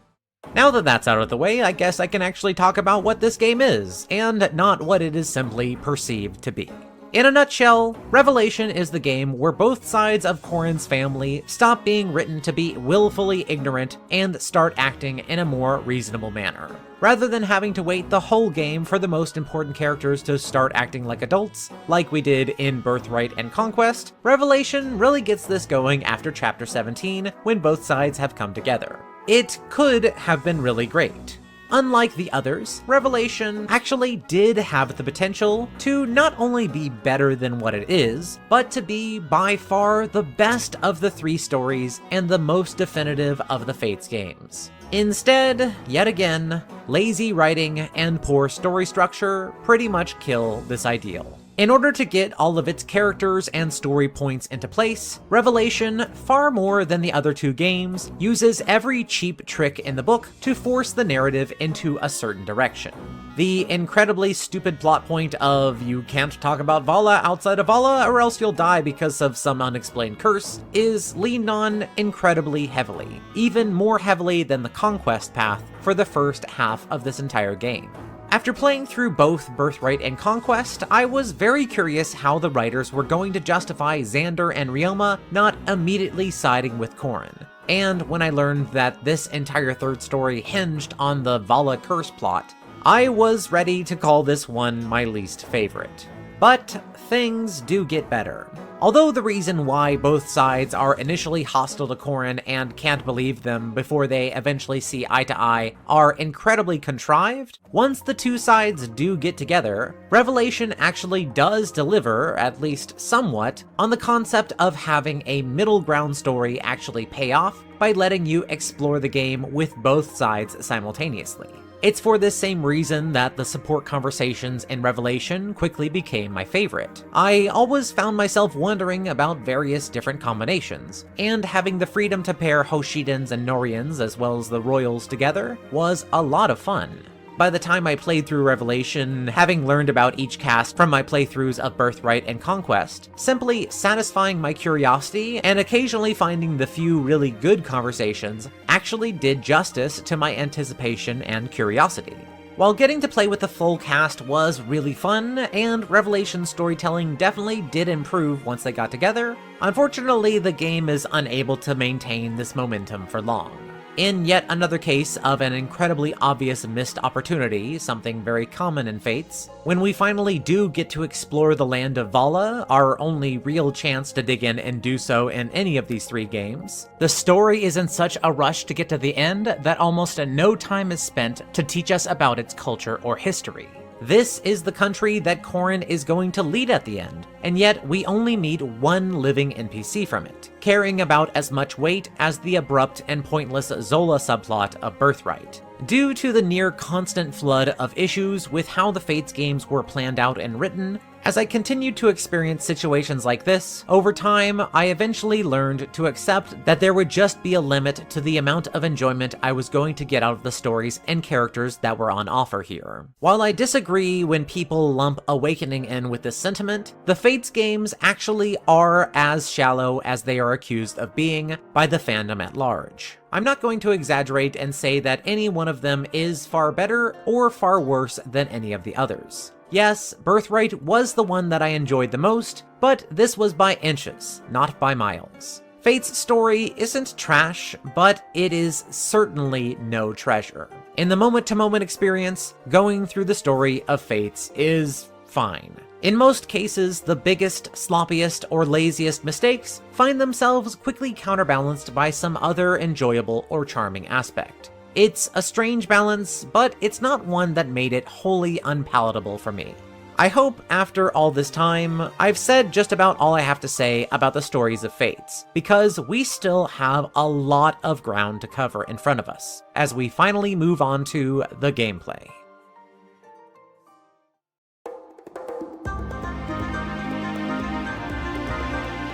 Now that that's out of the way, I guess I can actually talk about what this game is, and not what it is simply perceived to be. In a nutshell, Revelation is the game where both sides of Corrin's family stop being written to be willfully ignorant and start acting in a more reasonable manner. Rather than having to wait the whole game for the most important characters to start acting like adults, like we did in Birthright and Conquest, Revelation really gets this going after Chapter 17, when both sides have come together. It could have been really great. Unlike the others, Revelation actually did have the potential to not only be better than what it is, but to be by far the best of the three stories and the most definitive of the Fates games. Instead, yet again, lazy writing and poor story structure pretty much kill this ideal. In order to get all of its characters and story points into place, Revelation, far more than the other two games, uses every cheap trick in the book to force the narrative into a certain direction. The incredibly stupid plot point of you can't talk about Valla outside of Valla or else you'll die because of some unexplained curse is leaned on incredibly heavily, even more heavily than the Conquest path for the first half of this entire game. After playing through both Birthright and Conquest, I was very curious how the writers were going to justify Xander and Ryoma not immediately siding with Corrin. And when I learned that this entire third story hinged on the Valla curse plot, I was ready to call this one my least favorite. But things do get better. Although the reason why both sides are initially hostile to Corrin and can't believe them before they eventually see eye to eye are incredibly contrived, once the two sides do get together, Revelation actually does deliver, at least somewhat, on the concept of having a middle ground story actually pay off by letting you explore the game with both sides simultaneously. It's for this same reason that the support conversations in Revelation quickly became my favorite. I always found myself wondering about various different combinations, and having the freedom to pair Hoshidans and Nohrians as well as the Royals together was a lot of fun. By the time I played through Revelation, having learned about each cast from my playthroughs of Birthright and Conquest, simply satisfying my curiosity and occasionally finding the few really good conversations actually did justice to my anticipation and curiosity. While getting to play with the full cast was really fun, and Revelation's storytelling definitely did improve once they got together, unfortunately the game is unable to maintain this momentum for long. In yet another case of an incredibly obvious missed opportunity, something very common in Fates, when we finally do get to explore the land of Valla, our only real chance to dig in and do so in any of these three games, the story is in such a rush to get to the end that almost no time is spent to teach us about its culture or history. This is the country that Corrin is going to lead at the end, and yet we only meet one living NPC from it, carrying about as much weight as the abrupt and pointless Zola subplot of Birthright. Due to the near constant flood of issues with how the Fates games were planned out and written, as I continued to experience situations like this, over time, I eventually learned to accept that there would just be a limit to the amount of enjoyment I was going to get out of the stories and characters that were on offer here. While I disagree when people lump Awakening in with this sentiment, the Fates games actually are as shallow as they are accused of being by the fandom at large. I'm not going to exaggerate and say that any one of them is far better or far worse than any of the others. Yes, Birthright was the one that I enjoyed the most, but this was by inches, not by miles. Fate's story isn't trash, but it is certainly no treasure. In the moment-to-moment experience, going through the story of Fates is fine. In most cases, the biggest, sloppiest, or laziest mistakes find themselves quickly counterbalanced by some other enjoyable or charming aspect. It's a strange balance, but it's not one that made it wholly unpalatable for me. I hope after all this time, I've said just about all I have to say about the stories of Fates, because we still have a lot of ground to cover in front of us, as we finally move on to the gameplay.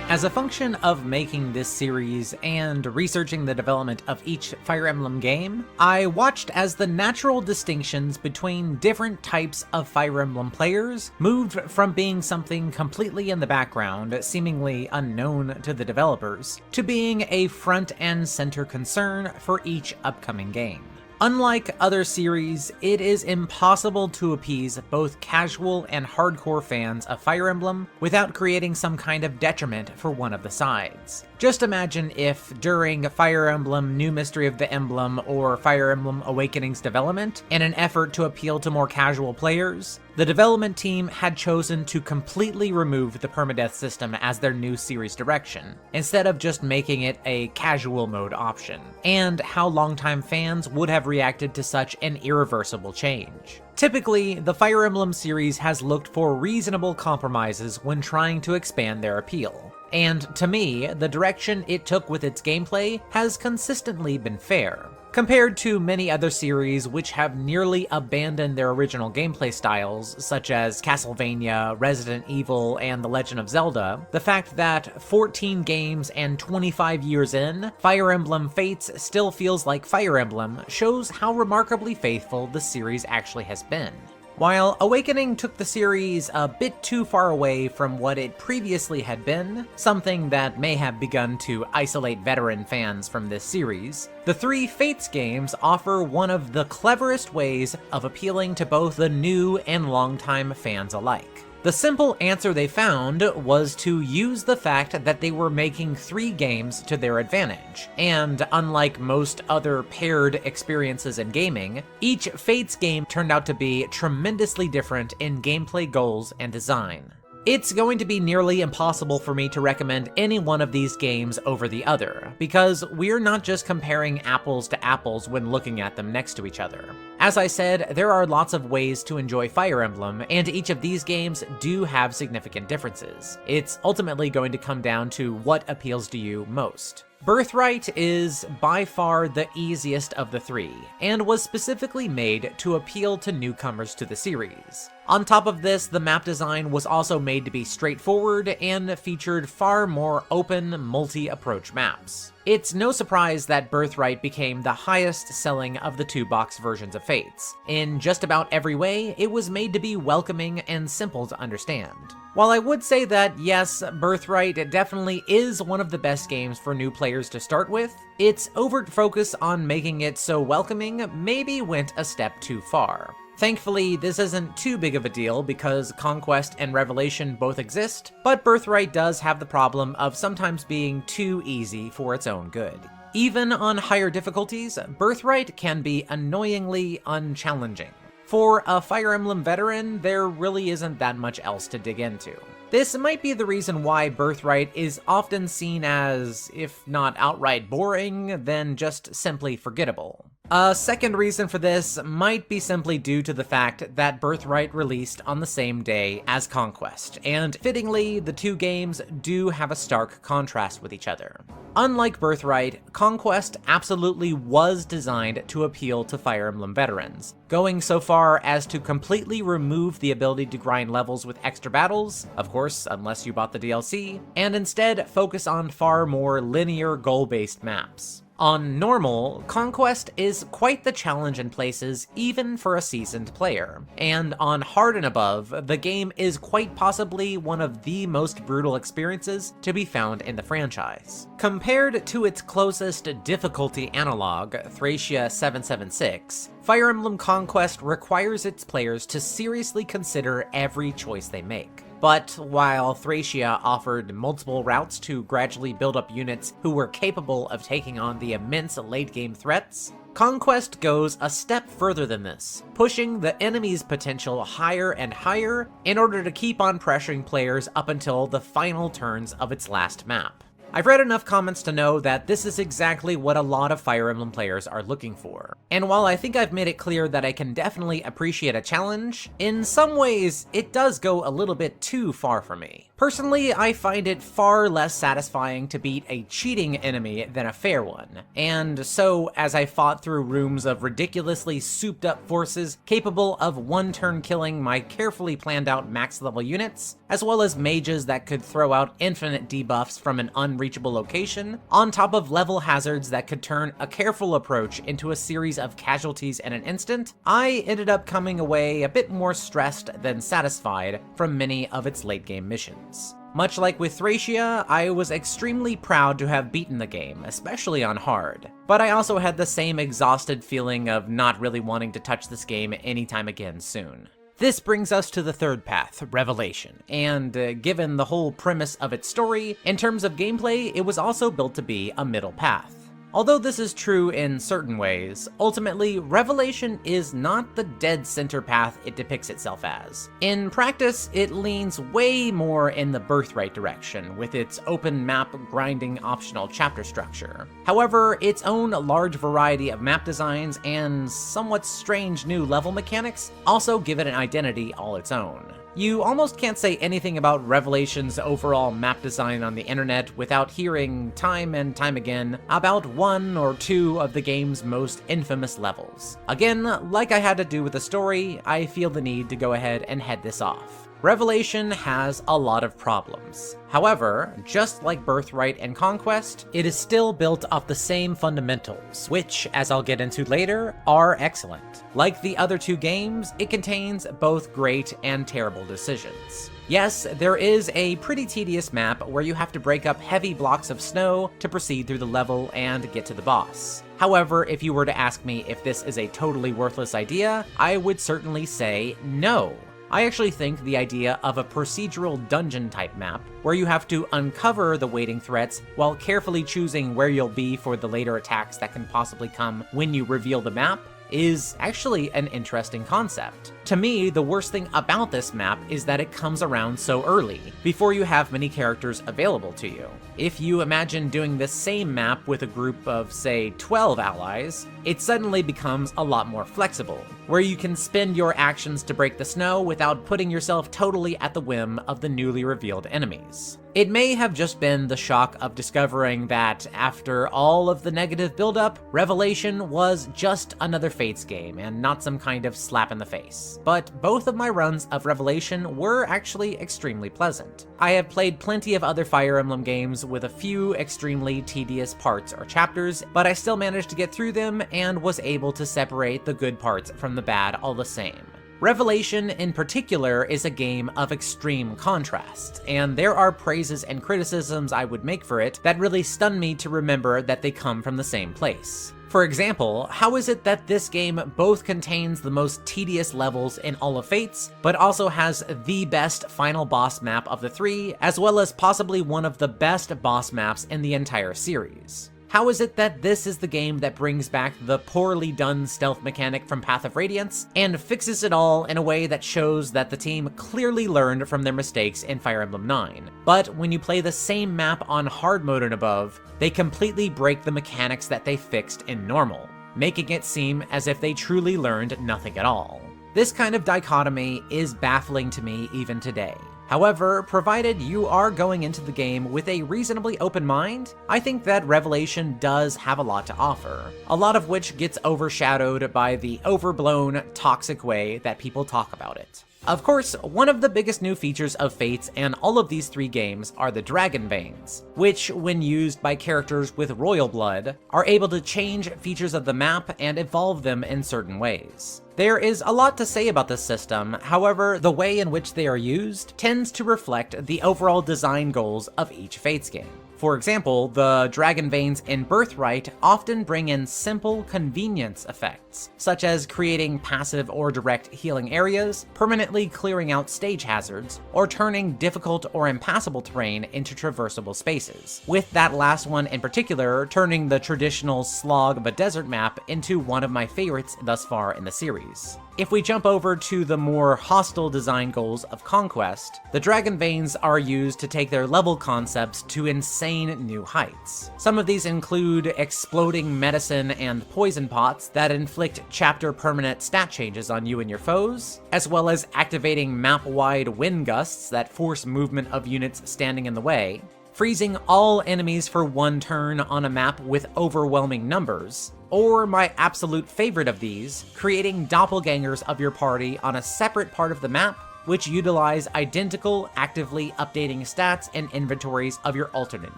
As a function of making this series and researching the development of each Fire Emblem game, I watched as the natural distinctions between different types of Fire Emblem players moved from being something completely in the background, seemingly unknown to the developers, to being a front and center concern for each upcoming game. Unlike other series, it is impossible to appease both casual and hardcore fans of Fire Emblem without creating some kind of detriment for one of the sides. Just imagine if, during Fire Emblem New Mystery of the Emblem or Fire Emblem Awakening's development, in an effort to appeal to more casual players, the development team had chosen to completely remove the permadeath system as their new series direction, instead of just making it a casual mode option, and how longtime fans would have reacted to such an irreversible change. Typically, the Fire Emblem series has looked for reasonable compromises when trying to expand their appeal. And to me, the direction it took with its gameplay has consistently been fair. Compared to many other series which have nearly abandoned their original gameplay styles, such as Castlevania, Resident Evil, and The Legend of Zelda, the fact that 14 games and 25 years in, Fire Emblem Fates still feels like Fire Emblem shows how remarkably faithful the series actually has been. While Awakening took the series a bit too far away from what it previously had been, something that may have begun to isolate veteran fans from this series, the three Fates games offer one of the cleverest ways of appealing to both the new and longtime fans alike. The simple answer they found was to use the fact that they were making 3 games to their advantage, and unlike most other paired experiences in gaming, each Fates game turned out to be tremendously different in gameplay goals and design. It's going to be nearly impossible for me to recommend any one of these games over the other, because we're not just comparing apples to apples when looking at them next to each other. As I said, there are lots of ways to enjoy Fire Emblem, and each of these games do have significant differences. It's ultimately going to come down to what appeals to you most. Birthright is by far the easiest of the 3, and was specifically made to appeal to newcomers to the series. On top of this, the map design was also made to be straightforward and featured far more open, multi-approach maps. It's no surprise that Birthright became the highest selling of the 2-box versions of Fates. In just about every way, it was made to be welcoming and simple to understand. While I would say that, yes, Birthright definitely is one of the best games for new players to start with, its overt focus on making it so welcoming maybe went a step too far. Thankfully, this isn't too big of a deal because Conquest and Revelation both exist, but Birthright does have the problem of sometimes being too easy for its own good. Even on higher difficulties, Birthright can be annoyingly unchallenging. For a Fire Emblem veteran, there really isn't that much else to dig into. This might be the reason why Birthright is often seen as, if not outright boring, then just simply forgettable. A second reason for this might be simply due to the fact that Birthright released on the same day as Conquest, and fittingly, the 2 games do have a stark contrast with each other. Unlike Birthright, Conquest absolutely was designed to appeal to Fire Emblem veterans, going so far as to completely remove the ability to grind levels with extra battles, of course, unless you bought the DLC, and instead focus on far more linear goal-based maps. On normal, Conquest is quite the challenge in places even for a seasoned player, and on hard and above, the game is quite possibly one of the most brutal experiences to be found in the franchise. Compared to its closest difficulty analog, Thracia 776, Fire Emblem Conquest requires its players to seriously consider every choice they make. But while Thracia offered multiple routes to gradually build up units who were capable of taking on the immense late-game threats, Conquest goes a step further than this, pushing the enemy's potential higher and higher in order to keep on pressuring players up until the final turns of its last map. I've read enough comments to know that this is exactly what a lot of Fire Emblem players are looking for. And while I think I've made it clear that I can definitely appreciate a challenge, in some ways, it does go a little bit too far for me. Personally, I find it far less satisfying to beat a cheating enemy than a fair one, and so as I fought through rooms of ridiculously souped up forces capable of one-turn killing my carefully planned out max level units, as well as mages that could throw out infinite debuffs from an unreachable location, on top of level hazards that could turn a careful approach into a series of casualties in an instant, I ended up coming away a bit more stressed than satisfied from many of its late game missions. Much like with Thracia, I was extremely proud to have beaten the game, especially on hard, but I also had the same exhausted feeling of not really wanting to touch this game anytime again soon. This brings us to the third path, Revelation, and given the whole premise of its story, in terms of gameplay, it was also built to be a middle path. Although this is true in certain ways, ultimately, Revelation is not the dead center path it depicts itself as. In practice, it leans way more in the Birthright direction, with its open map grinding optional chapter structure. However, its own large variety of map designs and somewhat strange new level mechanics also give it an identity all its own. You almost can't say anything about Revelation's overall map design on the internet without hearing time and time again about one or two of the game's most infamous levels. Again, like I had to do with the story, I feel the need to go ahead and head this off. Revelation has a lot of problems. However, just like Birthright and Conquest, it is still built off the same fundamentals, which, as I'll get into later, are excellent. Like the other two games, it contains both great and terrible decisions. Yes, there is a pretty tedious map where you have to break up heavy blocks of snow to proceed through the level and get to the boss. However, if you were to ask me if this is a totally worthless idea, I would certainly say no. I actually think the idea of a procedural dungeon type map, where you have to uncover the waiting threats while carefully choosing where you'll be for the later attacks that can possibly come when you reveal the map, is actually an interesting concept. To me, the worst thing about this map is that it comes around so early, before you have many characters available to you. If you imagine doing this same map with a group of, say, 12 allies, it suddenly becomes a lot more flexible, where you can spend your actions to break the snow without putting yourself totally at the whim of the newly revealed enemies. It may have just been the shock of discovering that, after all of the negative buildup, Revelation was just another Fates game and not some kind of slap in the face. But both of my runs of Revelation were actually extremely pleasant. I have played plenty of other Fire Emblem games with a few extremely tedious parts or chapters, but I still managed to get through them and was able to separate the good parts from the bad all the same. Revelation, in particular, is a game of extreme contrast, and there are praises and criticisms I would make for it that really stun me to remember that they come from the same place. For example, how is it that this game both contains the most tedious levels in all of Fates, but also has the best final boss map of the three, as well as possibly one of the best boss maps in the entire series? How is it that this is the game that brings back the poorly done stealth mechanic from Path of Radiance and fixes it all in a way that shows that the team clearly learned from their mistakes in Fire Emblem 9? But when you play the same map on hard mode and above, they completely break the mechanics that they fixed in normal, making it seem as if they truly learned nothing at all. This kind of dichotomy is baffling to me even today. However, provided you are going into the game with a reasonably open mind, I think that Revelation does have a lot to offer, a lot of which gets overshadowed by the overblown, toxic way that people talk about it. Of course, one of the biggest new features of Fates and all of these three games are the Dragon Veins, which, when used by characters with royal blood, are able to change features of the map and evolve them in certain ways. There is a lot to say about this system, however, the way in which they are used tends to reflect the overall design goals of each Fates game. For example, the Dragon Veins in Birthright often bring in simple convenience effects, such as creating passive or direct healing areas, permanently clearing out stage hazards, or turning difficult or impassable terrain into traversable spaces, with that last one in particular turning the traditional slog of a desert map into one of my favorites thus far in the series. If we jump over to the more hostile design goals of Conquest, the Dragon Veins are used to take their level concepts to insane insane new heights. Some of these include exploding medicine and poison pots that inflict chapter permanent stat changes on you and your foes, as well as activating map-wide wind gusts that force movement of units standing in the way, freezing all enemies for one turn on a map with overwhelming numbers, or my absolute favorite of these, creating doppelgangers of your party on a separate part of the map, which utilize identical, actively updating stats and inventories of your alternate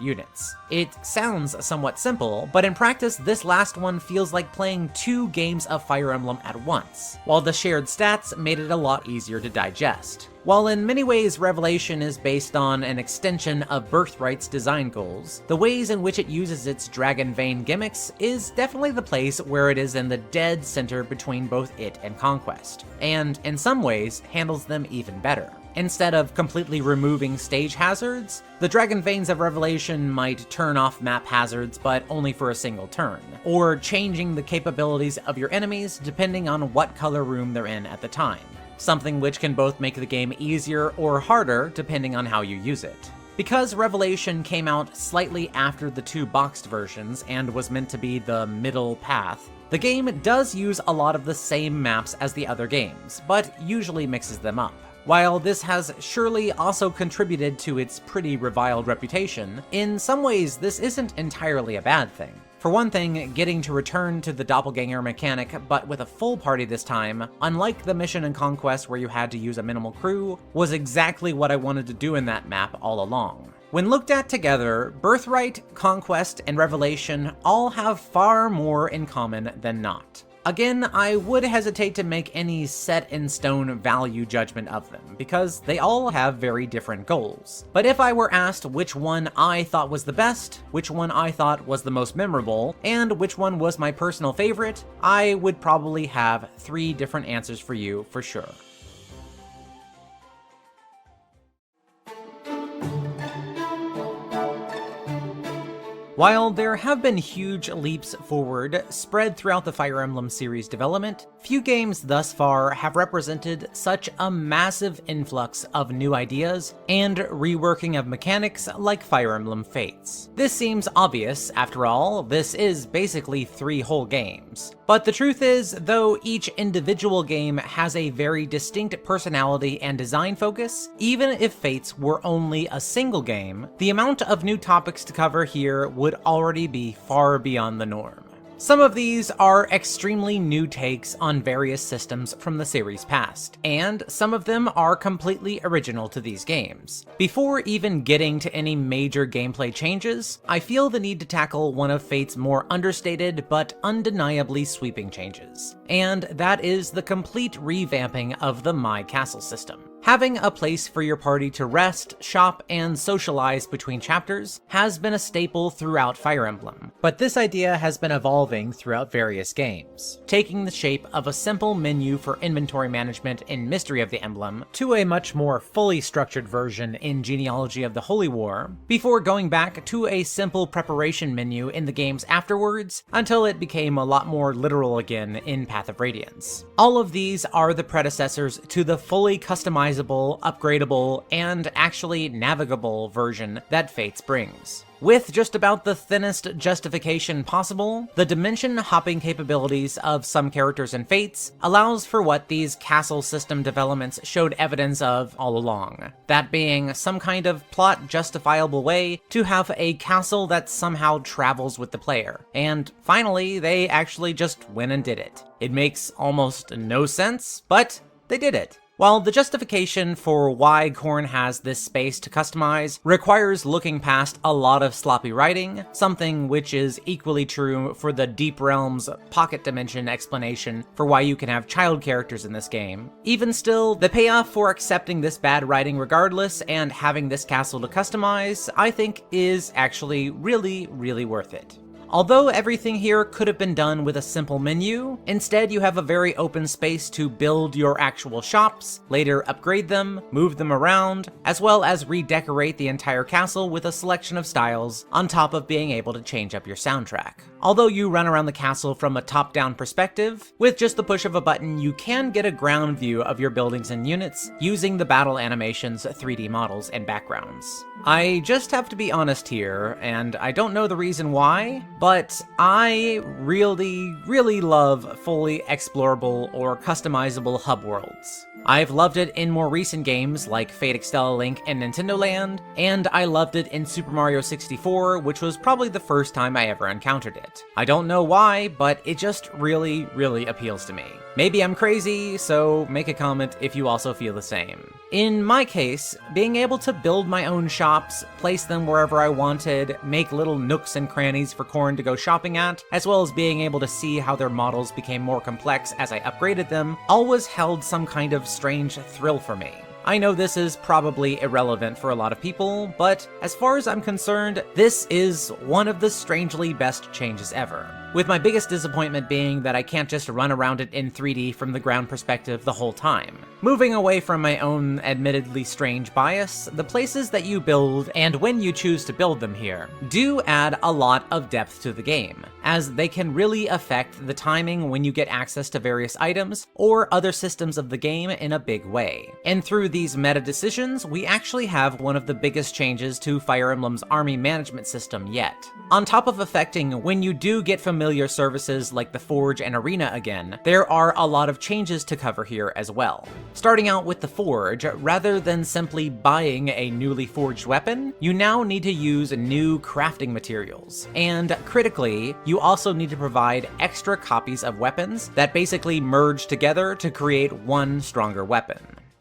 units. It sounds somewhat simple, but in practice this last one feels like playing 2 games of Fire Emblem at once, while the shared stats made it a lot easier to digest. While in many ways Revelation is based on an extension of Birthright's design goals, the ways in which it uses its Dragon Vein gimmicks is definitely the place where it is in the dead center between both it and Conquest, and in some ways handles them even better. Instead of completely removing stage hazards, the Dragon Veins of Revelation might turn off map hazards but only for a single turn, or changing the capabilities of your enemies depending on what color room they're in at the time. Something which can both make the game easier or harder depending on how you use it. Because Revelation came out slightly after the 2 boxed versions and was meant to be the middle path, the game does use a lot of the same maps as the other games, but usually mixes them up. While this has surely also contributed to its pretty reviled reputation, in some ways this isn't entirely a bad thing. For one thing, getting to return to the doppelganger mechanic, but with a full party this time, unlike the mission in Conquest where you had to use a minimal crew, was exactly what I wanted to do in that map all along. When looked at together, Birthright, Conquest, and Revelation all have far more in common than not. Again, I would hesitate to make any set-in-stone value judgment of them, because they all have very different goals. But if I were asked which one I thought was the best, which one I thought was the most memorable, and which one was my personal favorite, I would probably have 3 different answers for you for sure. While there have been huge leaps forward spread throughout the Fire Emblem series development, few games thus far have represented such a massive influx of new ideas and reworking of mechanics like Fire Emblem Fates. This seems obvious, after all, this is basically 3 whole games. But the truth is, though each individual game has a very distinct personality and design focus, even if Fates were only a single game, the amount of new topics to cover here would already be far beyond the norm. Some of these are extremely new takes on various systems from the series past, and some of them are completely original to these games. Before even getting to any major gameplay changes, I feel the need to tackle one of Fate's more understated but undeniably sweeping changes, and that is the complete revamping of the My Castle system. Having a place for your party to rest, shop, and socialize between chapters has been a staple throughout Fire Emblem, but this idea has been evolving throughout various games, taking the shape of a simple menu for inventory management in Mystery of the Emblem to a much more fully structured version in Genealogy of the Holy War, before going back to a simple preparation menu in the games afterwards until it became a lot more literal again in Path of Radiance. All of these are the predecessors to the fully customized upgradable, and actually navigable version that Fates brings. With just about the thinnest justification possible, the dimension hopping capabilities of some characters in Fates allows for what these castle system developments showed evidence of all along. That being some kind of plot justifiable way to have a castle that somehow travels with the player. And finally, they actually just went and did it. It makes almost no sense, but they did it. While the justification for why Khorne has this space to customize requires looking past a lot of sloppy writing, something which is equally true for the Deep Realms pocket dimension explanation for why you can have child characters in this game, even still, the payoff for accepting this bad writing regardless and having this castle to customize, I think is actually really, really worth it. Although everything here could have been done with a simple menu, instead you have a very open space to build your actual shops, later upgrade them, move them around, as well as redecorate the entire castle with a selection of styles, on top of being able to change up your soundtrack. Although you run around the castle from a top-down perspective, with just the push of a button you can get a ground view of your buildings and units using the battle animations, 3D models, and backgrounds. I just have to be honest here, and I don't know the reason why, but I really love fully explorable or customizable hub worlds. I've loved it in more recent games like Fate Extella Link and Nintendo Land, and I loved it in Super Mario 64, which was probably the first time I ever encountered it. I don't know why, but it just really appeals to me. Maybe I'm crazy, so make a comment if you also feel the same. In my case, being able to build my own shops, place them wherever I wanted, make little nooks and crannies for Corn to go shopping at, as well as being able to see how their models became more complex as I upgraded them, always held some kind of strange thrill for me. I know this is probably irrelevant for a lot of people, but as far as I'm concerned, this is one of the strangely best changes ever. With my biggest disappointment being that I can't just run around it in 3D from the ground perspective the whole time. Moving away from my own admittedly strange bias, the places that you build, and when you choose to build them here, do add a lot of depth to the game, as they can really affect the timing when you get access to various items or other systems of the game in a big way. And through these meta decisions, we actually have one of the biggest changes to Fire Emblem's army management system yet. On top of affecting when you do get familiar services like the Forge and Arena again, there are a lot of changes to cover here as well. Starting out with the Forge, rather than simply buying a newly forged weapon, you now need to use new crafting materials. And critically, you also need to provide extra copies of weapons that basically merge together to create one stronger weapon.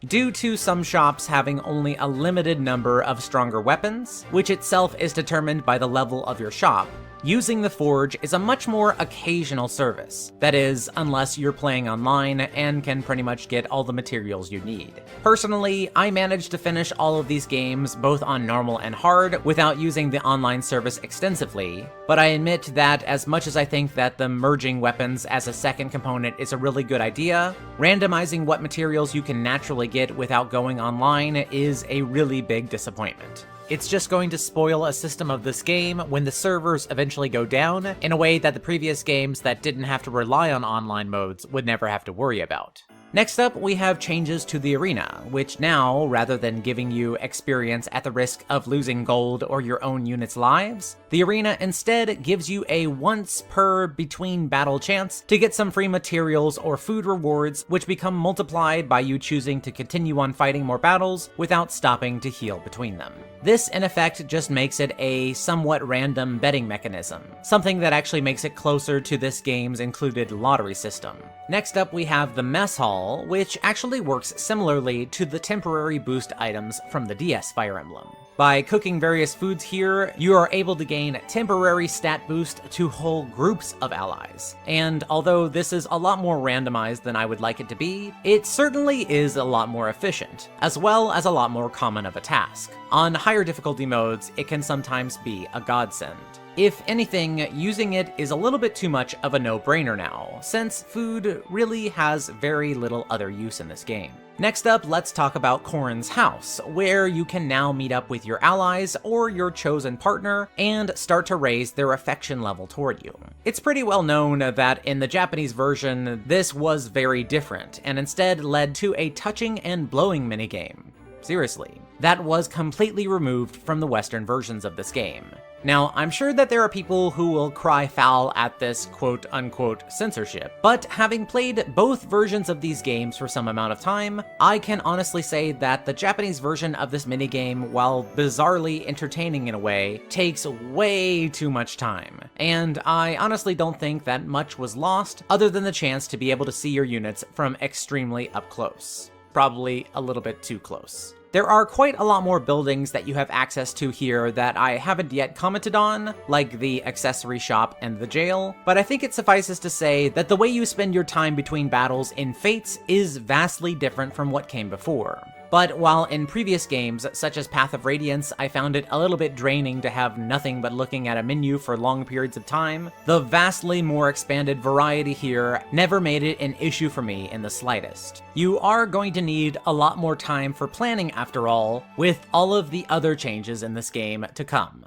Due to some shops having only a limited number of stronger weapons, which itself is determined by the level of your shop, using the Forge is a much more occasional service. That is, unless you're playing online and can pretty much get all the materials you need. Personally, I managed to finish all of these games both on normal and hard without using the online service extensively, but I admit that as much as I think that the merging weapons as a second component is a really good idea, randomizing what materials you can naturally get without going online is a really big disappointment. It's just going to spoil a system of this game when the servers eventually go down in a way that the previous games that didn't have to rely on online modes would never have to worry about. Next up, we have changes to the arena, which now, rather than giving you experience at the risk of losing gold or your own unit's lives, the arena instead gives you a once per between battle chance to get some free materials or food rewards, which become multiplied by you choosing to continue on fighting more battles without stopping to heal between them. This, in effect, just makes it a somewhat random betting mechanism, something that actually makes it closer to this game's included lottery system. Next up, we have the Mess Hall, which actually works similarly to the temporary boost items from the DS Fire Emblem. By cooking various foods here, you are able to gain temporary stat boost to whole groups of allies. And although this is a lot more randomized than I would like it to be, it certainly is a lot more efficient, as well as a lot more common of a task. On higher difficulty modes, it can sometimes be a godsend. If anything, using it is a little bit too much of a no-brainer now, since food really has very little other use in this game. Next up, let's talk about Corrin's house, where you can now meet up with your allies or your chosen partner and start to raise their affection level toward you. It's pretty well known that in the Japanese version, this was very different, and instead led to a touching and blowing minigame. Seriously, that was completely removed from the Western versions of this game. Now, I'm sure that there are people who will cry foul at this quote-unquote censorship, but having played both versions of these games for some amount of time, I can honestly say that the Japanese version of this minigame, while bizarrely entertaining in a way, takes way too much time. And I honestly don't think that much was lost, other than the chance to be able to see your units from extremely up close. Probably a little bit too close. There are quite a lot more buildings that you have access to here that I haven't yet commented on, like the accessory shop and the jail, but I think it suffices to say that the way you spend your time between battles in Fates is vastly different from what came before. But while in previous games, such as Path of Radiance, I found it a little bit draining to have nothing but looking at a menu for long periods of time, the vastly more expanded variety here never made it an issue for me in the slightest. You are going to need a lot more time for planning after all, with all of the other changes in this game to come.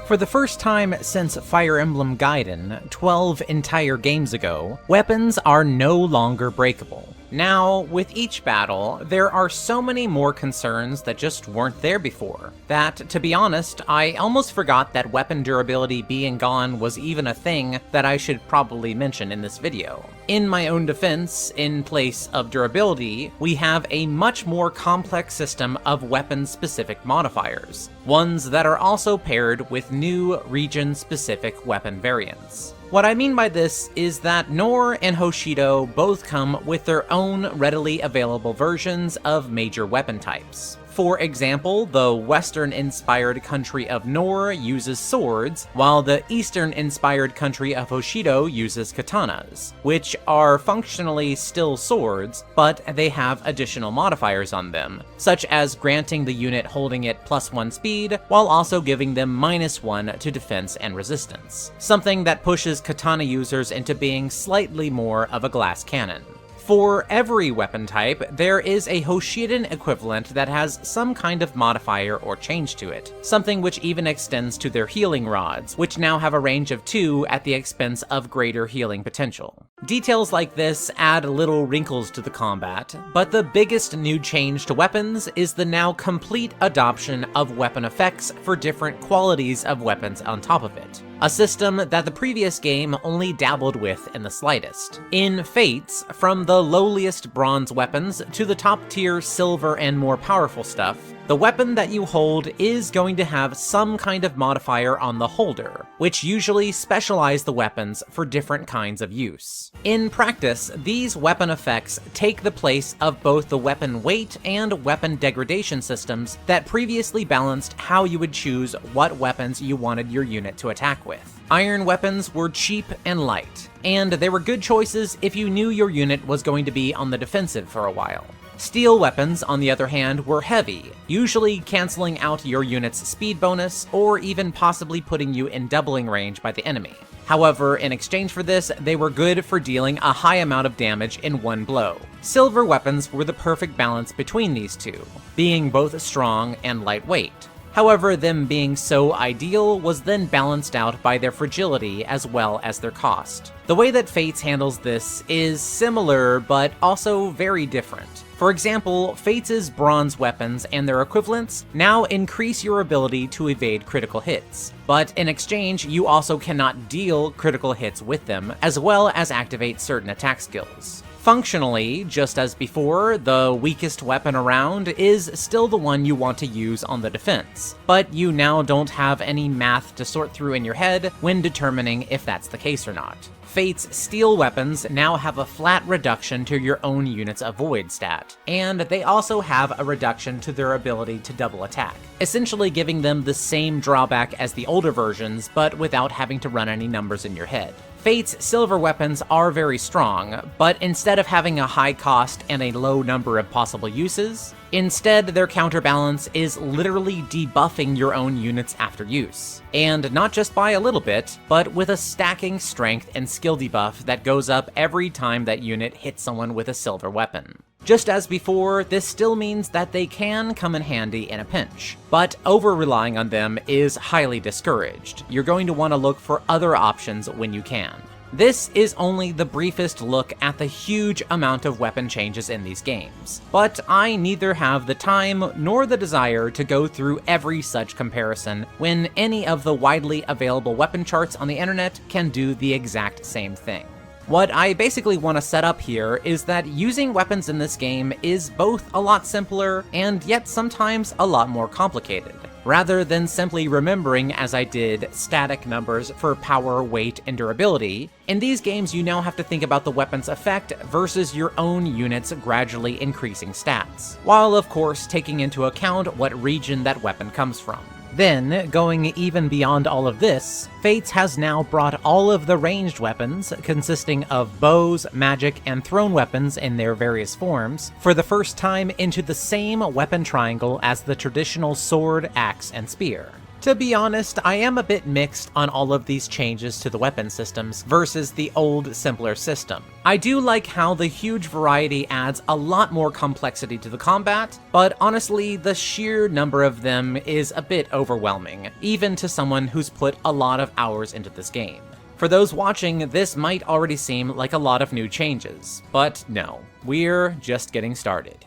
For the first time since Fire Emblem Gaiden, 12 entire games ago, weapons are no longer breakable. Now, with each battle, there are so many more concerns that just weren't there before, that, to be honest, I almost forgot that weapon durability being gone was even a thing that I should probably mention in this video. In my own defense, in place of durability, we have a much more complex system of weapon-specific modifiers, ones that are also paired with new region-specific weapon variants. What I mean by this is that Nohr and Hoshido both come with their own readily available versions of major weapon types. For example, the Western-inspired country of Nohr uses swords, while the Eastern-inspired country of Hoshido uses katanas, which are functionally still swords, but they have additional modifiers on them, such as granting the unit holding it +1 speed, while also giving them -1 to defense and resistance, something that pushes katana users into being slightly more of a glass cannon. For every weapon type, there is a Hoshidan equivalent that has some kind of modifier or change to it, something which even extends to their healing rods, which now have a range of 2 at the expense of greater healing potential. Details like this add little wrinkles to the combat, but the biggest new change to weapons is the now complete adoption of weapon effects for different qualities of weapons on top of it. A system that the previous game only dabbled with in the slightest. In Fates, from the lowliest bronze weapons to the top tier silver and more powerful stuff, the weapon that you hold is going to have some kind of modifier on the holder, which usually specialize the weapons for different kinds of use. In practice, these weapon effects take the place of both the weapon weight and weapon degradation systems that previously balanced how you would choose what weapons you wanted your unit to attack with. Iron weapons were cheap and light, and they were good choices if you knew your unit was going to be on the defensive for a while. Steel weapons, on the other hand, were heavy, usually canceling out your unit's speed bonus, or even possibly putting you in doubling range by the enemy. However, in exchange for this, they were good for dealing a high amount of damage in one blow. Silver weapons were the perfect balance between these two, being both strong and lightweight. However, them being so ideal was then balanced out by their fragility as well as their cost. The way that Fates handles this is similar, but also very different. For example, Fates' bronze weapons and their equivalents now increase your ability to evade critical hits, but in exchange, you also cannot deal critical hits with them, as well as activate certain attack skills. Functionally, just as before, the weakest weapon around is still the one you want to use on the defense, but you now don't have any math to sort through in your head when determining if that's the case or not. Fate's steel weapons now have a flat reduction to your own unit's avoid stat, and they also have a reduction to their ability to double attack, essentially giving them the same drawback as the older versions, but without having to run any numbers in your head. Fate's silver weapons are very strong, but instead of having a high cost and a low number of possible uses, instead their counterbalance is literally debuffing your own units after use. And not just by a little bit, but with a stacking strength and skill debuff that goes up every time that unit hits someone with a silver weapon. Just as before, this still means that they can come in handy in a pinch, but over-relying on them is highly discouraged. You're going to want to look for other options when you can. This is only the briefest look at the huge amount of weapon changes in these games, but I neither have the time nor the desire to go through every such comparison when any of the widely available weapon charts on the internet can do the exact same thing. What I basically want to set up here is that using weapons in this game is both a lot simpler and yet sometimes a lot more complicated. Rather than simply remembering, as I did, static numbers for power, weight, and durability, in these games you now have to think about the weapon's effect versus your own unit's gradually increasing stats, while of course taking into account what region that weapon comes from. Then, going even beyond all of this, Fates has now brought all of the ranged weapons, consisting of bows, magic, and thrown weapons in their various forms, for the first time into the same weapon triangle as the traditional sword, axe, and spear. To To be honest, I am a bit mixed on all of these changes to the weapon systems versus the old, simpler system. I do like how the huge variety adds a lot more complexity to the combat, but honestly, the sheer number of them is a bit overwhelming, even to someone who's put a lot of hours into this game. For those watching, this might already seem like a lot of new changes, but no, we're just getting started.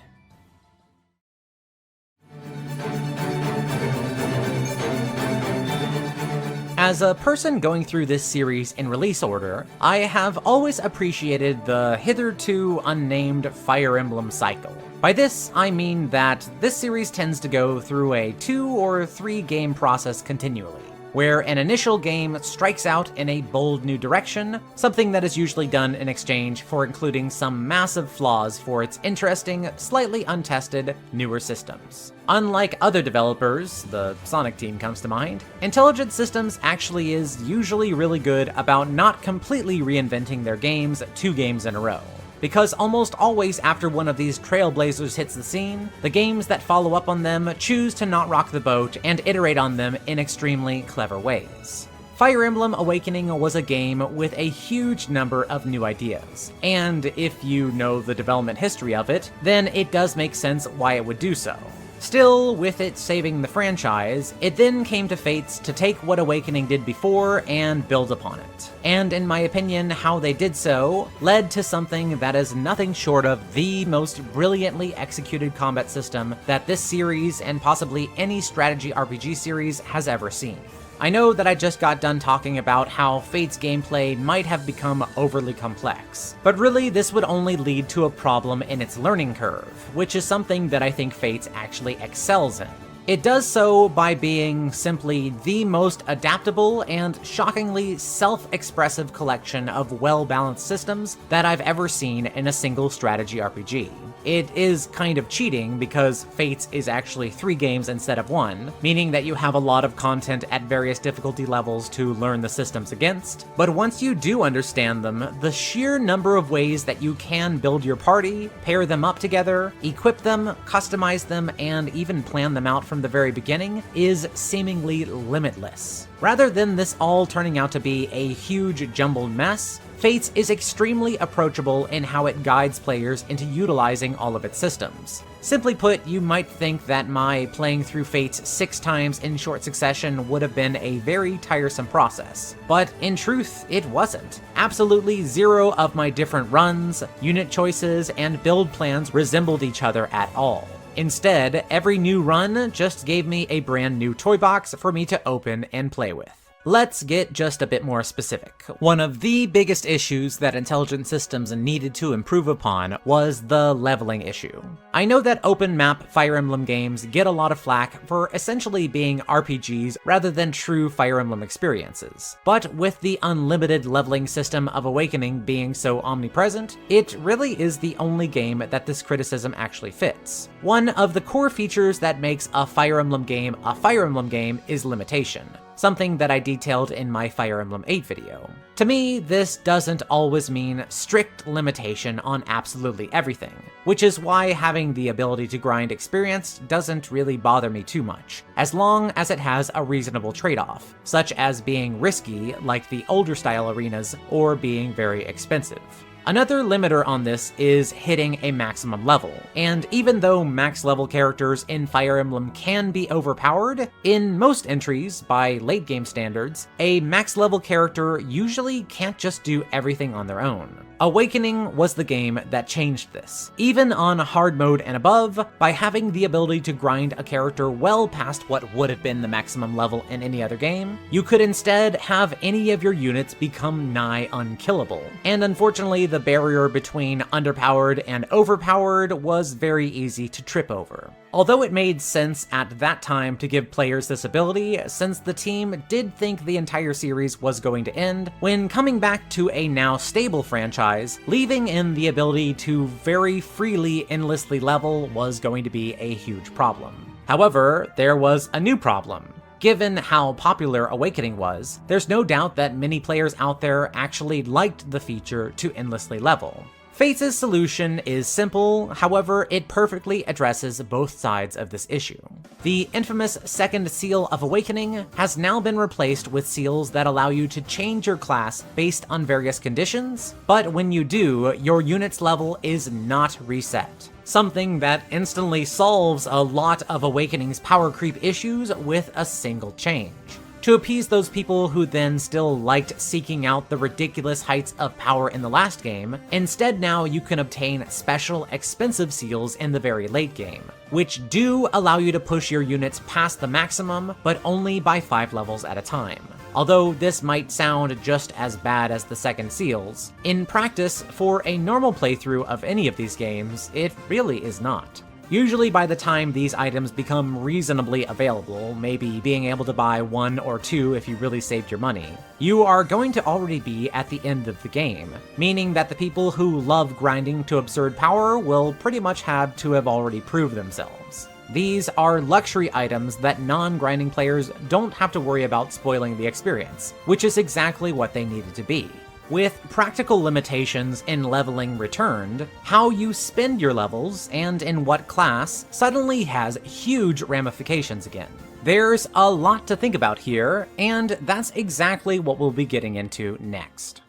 As a person going through this series in release order, I have always appreciated the hitherto unnamed Fire Emblem cycle. By this, I mean that this series tends to go through a 2 or 3 game process continually, where an initial game strikes out in a bold new direction, something that is usually done in exchange for including some massive flaws for its interesting, slightly untested, newer systems. Unlike other developers, the Sonic team comes to mind, Intelligent Systems actually is usually really good about not completely reinventing their games 2 games in a row. Because almost always after one of these trailblazers hits the scene, the games that follow up on them choose to not rock the boat and iterate on them in extremely clever ways. Fire Emblem Awakening was a game with a huge number of new ideas, and if you know the development history of it, then it does make sense why it would do so. Still, with it saving the franchise, it then came to Fates to take what Awakening did before and build upon it. And in my opinion, how they did so led to something that is nothing short of the most brilliantly executed combat system that this series and possibly any strategy RPG series has ever seen. I know that I just got done talking about how Fate's gameplay might have become overly complex, but really this would only lead to a problem in its learning curve, which is something that I think Fates actually excels in. It does so by being simply the most adaptable and shockingly self-expressive collection of well-balanced systems that I've ever seen in a single strategy RPG. It is kind of cheating because Fates is actually 3 games instead of 1, meaning that you have a lot of content at various difficulty levels to learn the systems against. But once you do understand them, the sheer number of ways that you can build your party, pair them up together, equip them, customize them, and even plan them out from the very beginning is seemingly limitless. Rather than this all turning out to be a huge jumbled mess, Fates is extremely approachable in how it guides players into utilizing all of its systems. Simply put, you might think that my playing through Fates 6 times in short succession would have been a very tiresome process, but in truth, it wasn't. Absolutely 0 of my different runs, unit choices, and build plans resembled each other at all. Instead, every new run just gave me a brand new toy box for me to open and play with. Let's get just a bit more specific. One of the biggest issues that Intelligent Systems needed to improve upon was the leveling issue. I know that open map Fire Emblem games get a lot of flack for essentially being RPGs rather than true Fire Emblem experiences, but with the unlimited leveling system of Awakening being so omnipresent, it really is the only game that this criticism actually fits. One of the core features that makes a Fire Emblem game is limitation, something that I detailed in my Fire Emblem 8 video. To me, this doesn't always mean strict limitation on absolutely everything, which is why having the ability to grind experience doesn't really bother me too much, as long as it has a reasonable trade-off, such as being risky like the older style arenas or being very expensive. Another limiter on this is hitting a maximum level, and even though max level characters in Fire Emblem can be overpowered, in most entries, by late game standards, a max level character usually can't just do everything on their own. Awakening was the game that changed this. Even on hard mode and above, by having the ability to grind a character well past what would have been the maximum level in any other game, you could instead have any of your units become nigh unkillable. And unfortunately, the barrier between underpowered and overpowered was very easy to trip over. Although it made sense at that time to give players this ability, since the team did think the entire series was going to end, when coming back to a now stable franchise, leaving in the ability to very freely endlessly level was going to be a huge problem. However, there was a new problem. Given how popular Awakening was, there's no doubt that many players out there actually liked the feature to endlessly level. Fates' solution is simple, however, it perfectly addresses both sides of this issue. The infamous second seal of Awakening has now been replaced with seals that allow you to change your class based on various conditions, but when you do, your unit's level is not reset. Something that instantly solves a lot of Awakening's power creep issues with a single change. To appease those people who then still liked seeking out the ridiculous heights of power in the last game, instead now you can obtain special expensive seals in the very late game, which do allow you to push your units past the maximum, but only by 5 levels at a time. Although this might sound just as bad as the second seals, in practice, for a normal playthrough of any of these games, it really is not. Usually by the time these items become reasonably available, maybe being able to buy 1 or 2 if you really saved your money, you are going to already be at the end of the game, meaning that the people who love grinding to absurd power will pretty much have to have already proved themselves. These are luxury items that non-grinding players don't have to worry about spoiling the experience, which is exactly what they needed to be. With practical limitations in leveling returned, how you spend your levels and in what class suddenly has huge ramifications again. There's a lot to think about here, and that's exactly what we'll be getting into next.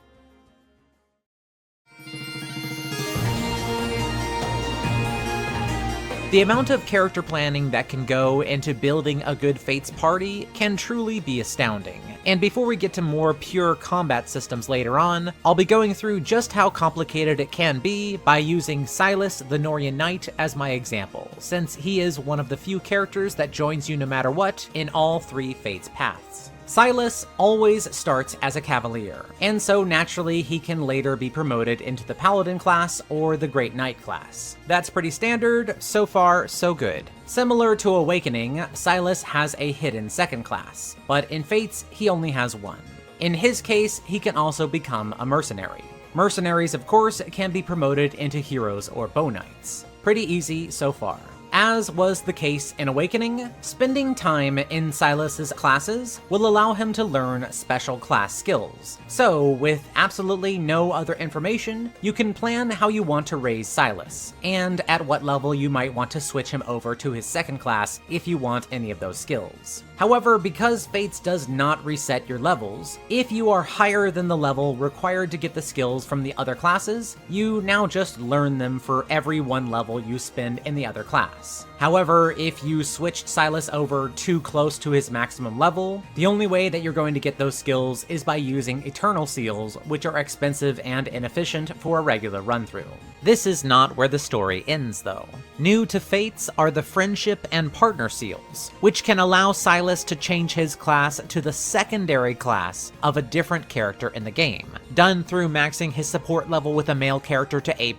The amount of character planning that can go into building a good Fates party can truly be astounding. And before we get to more pure combat systems later on, I'll be going through just how complicated it can be by using Silas the Nohrian Knight as my example, since he is one of the few characters that joins you no matter what in all 3 Fates paths. Silas always starts as a Cavalier, and so naturally he can later be promoted into the Paladin class or the Great Knight class. That's pretty standard, so far so good. Similar to Awakening, Silas has a hidden second class, but in Fates he only has 1. In his case, he can also become a mercenary. Mercenaries, of course, can be promoted into heroes or bow knights. Pretty easy so far. As was the case in Awakening, spending time in Silas's classes will allow him to learn special class skills. So, with absolutely no other information, you can plan how you want to raise Silas, and at what level you might want to switch him over to his second class if you want any of those skills. However, because Fates does not reset your levels, if you are higher than the level required to get the skills from the other classes, you now just learn them for every 1 level you spend in the other class. However, if you switched Silas over too close to his maximum level, the only way that you're going to get those skills is by using Eternal Seals, which are expensive and inefficient for a regular run-through. This is not where the story ends, though. New to Fates are the Friendship and Partner Seals, which can allow Silas to change his class to the secondary class of a different character in the game, done through maxing his support level with a male character to A+,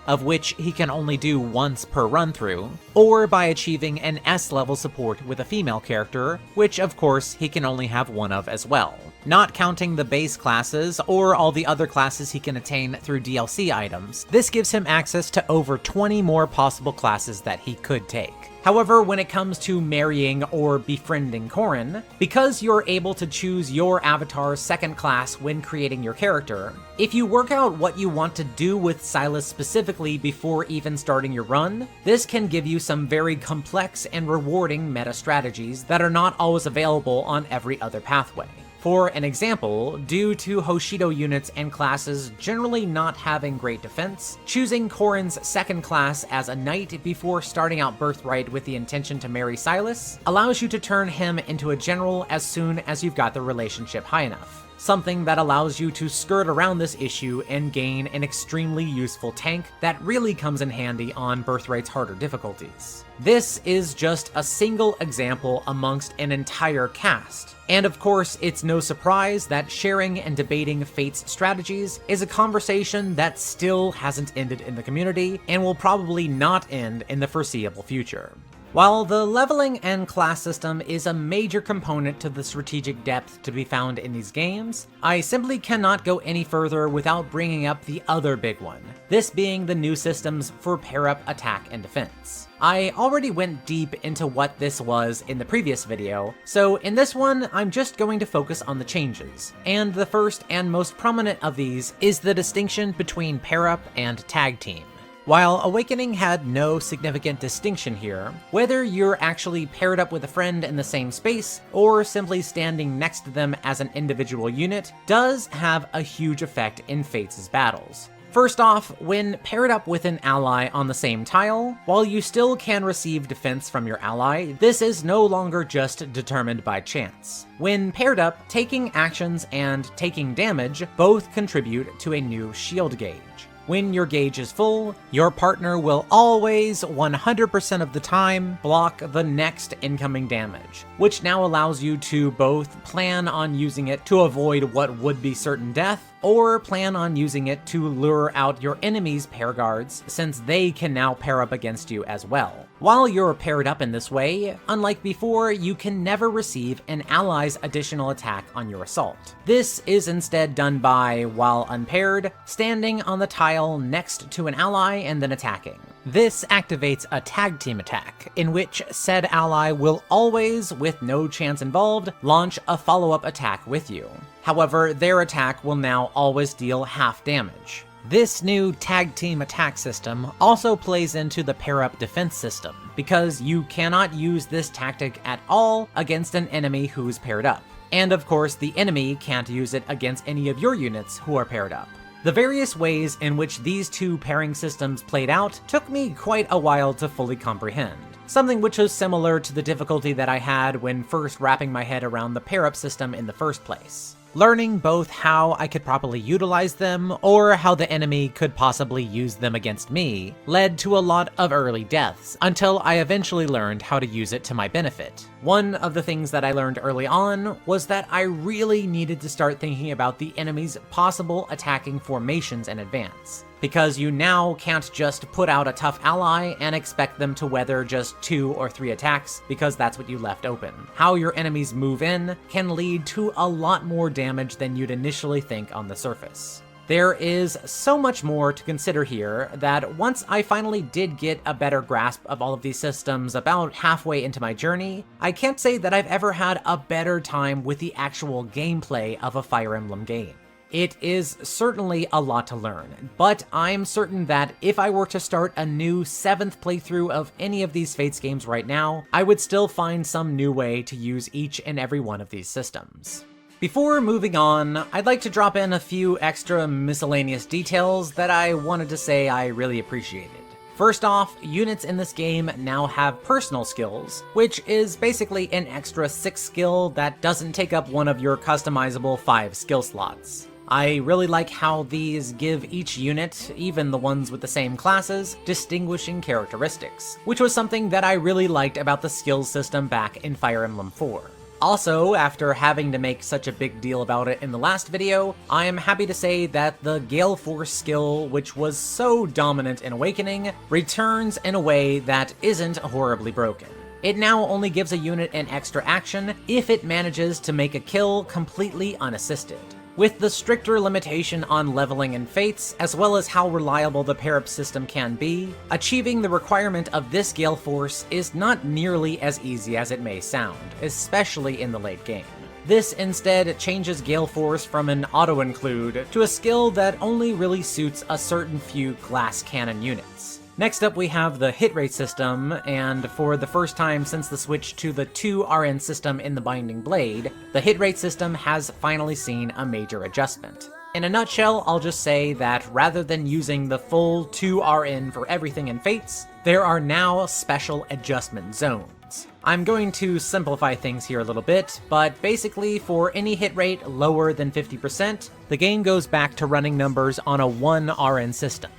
of which he can only do once per run-through, or by achieving an S-level support with a female character, which of course he can only have 1 of as well. Not counting the base classes or all the other classes he can attain through DLC items, this gives him access to over 20 more possible classes that he could take. However, when it comes to marrying or befriending Corrin, because you're able to choose your avatar's second class when creating your character, if you work out what you want to do with Silas specifically before even starting your run, this can give you some very complex and rewarding meta strategies that are not always available on every other pathway. For an example, due to Hoshido units and classes generally not having great defense, choosing Corrin's second class as a knight before starting out Birthright with the intention to marry Silas allows you to turn him into a general as soon as you've got the relationship high enough. Something that allows you to skirt around this issue and gain an extremely useful tank that really comes in handy on Birthright's harder difficulties. This is just a single example amongst an entire cast. And of course, it's no surprise that sharing and debating Fate's strategies is a conversation that still hasn't ended in the community and will probably not end in the foreseeable future. While the leveling and class system is a major component to the strategic depth to be found in these games, I simply cannot go any further without bringing up the other big one, this being the new systems for pair-up attack and defense. I already went deep into what this was in the previous video, so in this one I'm just going to focus on the changes, and the first and most prominent of these is the distinction between pair-up and tag team. While Awakening had no significant distinction here, whether you're actually paired up with a friend in the same space, or simply standing next to them as an individual unit, does have a huge effect in Fates' battles. First off, when paired up with an ally on the same tile, while you still can receive defense from your ally, this is no longer just determined by chance. When paired up, taking actions and taking damage both contribute to a new shield gauge. When your gauge is full, your partner will always, 100% of the time, block the next incoming damage, which now allows you to both plan on using it to avoid what would be certain death, or plan on using it to lure out your enemy's pair guards, since they can now pair up against you as well. While you're paired up in this way, unlike before, you can never receive an ally's additional attack on your assault. This is instead done by, while unpaired, standing on the tile next to an ally and then attacking. This activates a tag team attack, in which said ally will always, with no chance involved, launch a follow-up attack with you. However, their attack will now always deal half damage. This new tag team attack system also plays into the pair-up defense system, because you cannot use this tactic at all against an enemy who's paired up. And of course, the enemy can't use it against any of your units who are paired up. The various ways in which these two pairing systems played out took me quite a while to fully comprehend, something which was similar to the difficulty that I had when first wrapping my head around the pair-up system in the first place. Learning both how I could properly utilize them, or how the enemy could possibly use them against me, led to a lot of early deaths, until I eventually learned how to use it to my benefit. One of the things that I learned early on was that I really needed to start thinking about the enemy's possible attacking formations in advance, because you now can't just put out a tough ally and expect them to weather just 2 or 3 attacks because that's what you left open. How your enemies move in can lead to a lot more damage than you'd initially think on the surface. There is so much more to consider here that once I finally did get a better grasp of all of these systems about halfway into my journey, I can't say that I've ever had a better time with the actual gameplay of a Fire Emblem game. It is certainly a lot to learn, but I'm certain that if I were to start a new 7th playthrough of any of these Fates games right now, I would still find some new way to use each and every one of these systems. Before moving on, I'd like to drop in a few extra miscellaneous details that I wanted to say I really appreciated. First off, units in this game now have personal skills, which is basically an extra 6 skill that doesn't take up one of your customizable 5 skill slots. I really like how these give each unit, even the ones with the same classes, distinguishing characteristics, which was something that I really liked about the skills system back in Fire Emblem 4. Also, after having to make such a big deal about it in the last video, I am happy to say that the Gale Force skill, which was so dominant in Awakening, returns in a way that isn't horribly broken. It now only gives a unit an extra action if it manages to make a kill completely unassisted. With the stricter limitation on leveling in Fates, as well as how reliable the pair-up system can be, achieving the requirement of this Gale Force is not nearly as easy as it may sound, especially in the late game. This instead changes Gale Force from an auto-include to a skill that only really suits a certain few glass cannon units. Next up we have the hit rate system, and for the first time since the switch to the 2RN system in the Binding Blade, the hit rate system has finally seen a major adjustment. In a nutshell, I'll just say that rather than using the full 2RN for everything in Fates, there are now special adjustment zones. I'm going to simplify things here a little bit, but basically for any hit rate lower than 50%, the game goes back to running numbers on a 1RN system.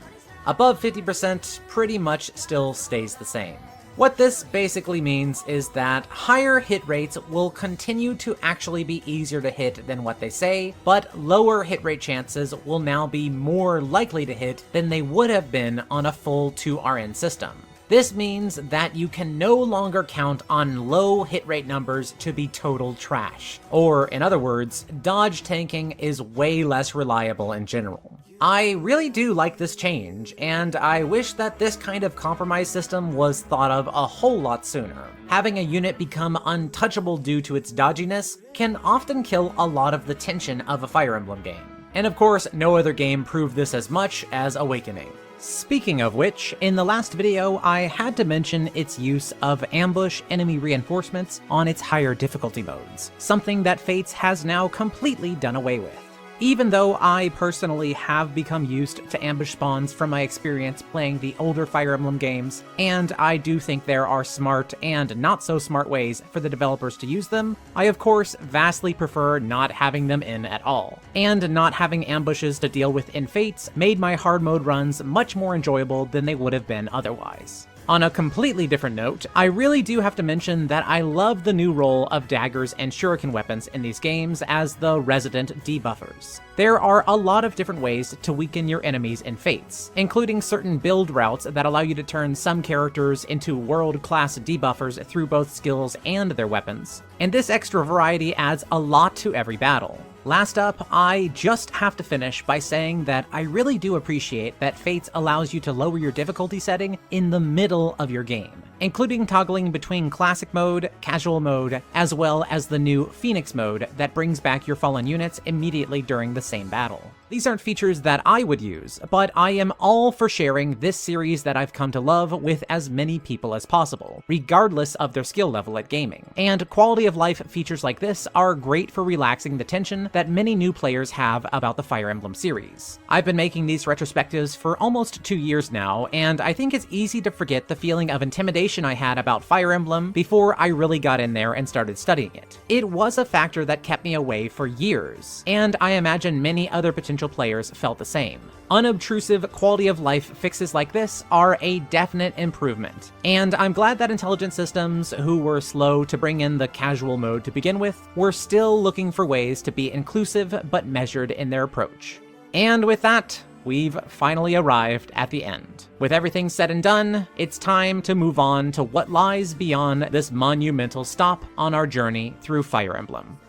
Above 50% pretty much still stays the same. What this basically means is that higher hit rates will continue to actually be easier to hit than what they say, but lower hit rate chances will now be more likely to hit than they would have been on a full 2RN system. This means that you can no longer count on low hit rate numbers to be total trash. Or, in other words, dodge tanking is way less reliable in general. I really do like this change, and I wish that this kind of compromise system was thought of a whole lot sooner. Having a unit become untouchable due to its dodginess can often kill a lot of the tension of a Fire Emblem game. And of course, no other game proved this as much as Awakening. Speaking of which, in the last video, I had to mention its use of ambush enemy reinforcements on its higher difficulty modes, something that Fates has now completely done away with. Even though I personally have become used to ambush spawns from my experience playing the older Fire Emblem games, and I do think there are smart and not so smart ways for the developers to use them, I of course vastly prefer not having them in at all. And not having ambushes to deal with in Fates made my hard mode runs much more enjoyable than they would have been otherwise. On a completely different note, I really do have to mention that I love the new role of daggers and shuriken weapons in these games as the resident debuffers. There are a lot of different ways to weaken your enemies in Fates, including certain build routes that allow you to turn some characters into world-class debuffers through both skills and their weapons, and this extra variety adds a lot to every battle. Last up, I just have to finish by saying that I really do appreciate that Fates allows you to lower your difficulty setting in the middle of your game, including toggling between classic mode, casual mode, as well as the new Phoenix mode that brings back your fallen units immediately during the same battle. These aren't features that I would use, but I am all for sharing this series that I've come to love with as many people as possible, regardless of their skill level at gaming. And quality of life features like this are great for relaxing the tension that many new players have about the Fire Emblem series. I've been making these retrospectives for almost 2 years now, and I think it's easy to forget the feeling of intimidation I had about Fire Emblem before I really got in there and started studying it. It was a factor that kept me away for years, and I imagine many other potential players felt the same. Unobtrusive quality of life fixes like this are a definite improvement, and I'm glad that Intelligent Systems, who were slow to bring in the casual mode to begin with, were still looking for ways to be inclusive but measured in their approach. And with that, we've finally arrived at the end. With everything said and done, it's time to move on to what lies beyond this monumental stop on our journey through Fire Emblem.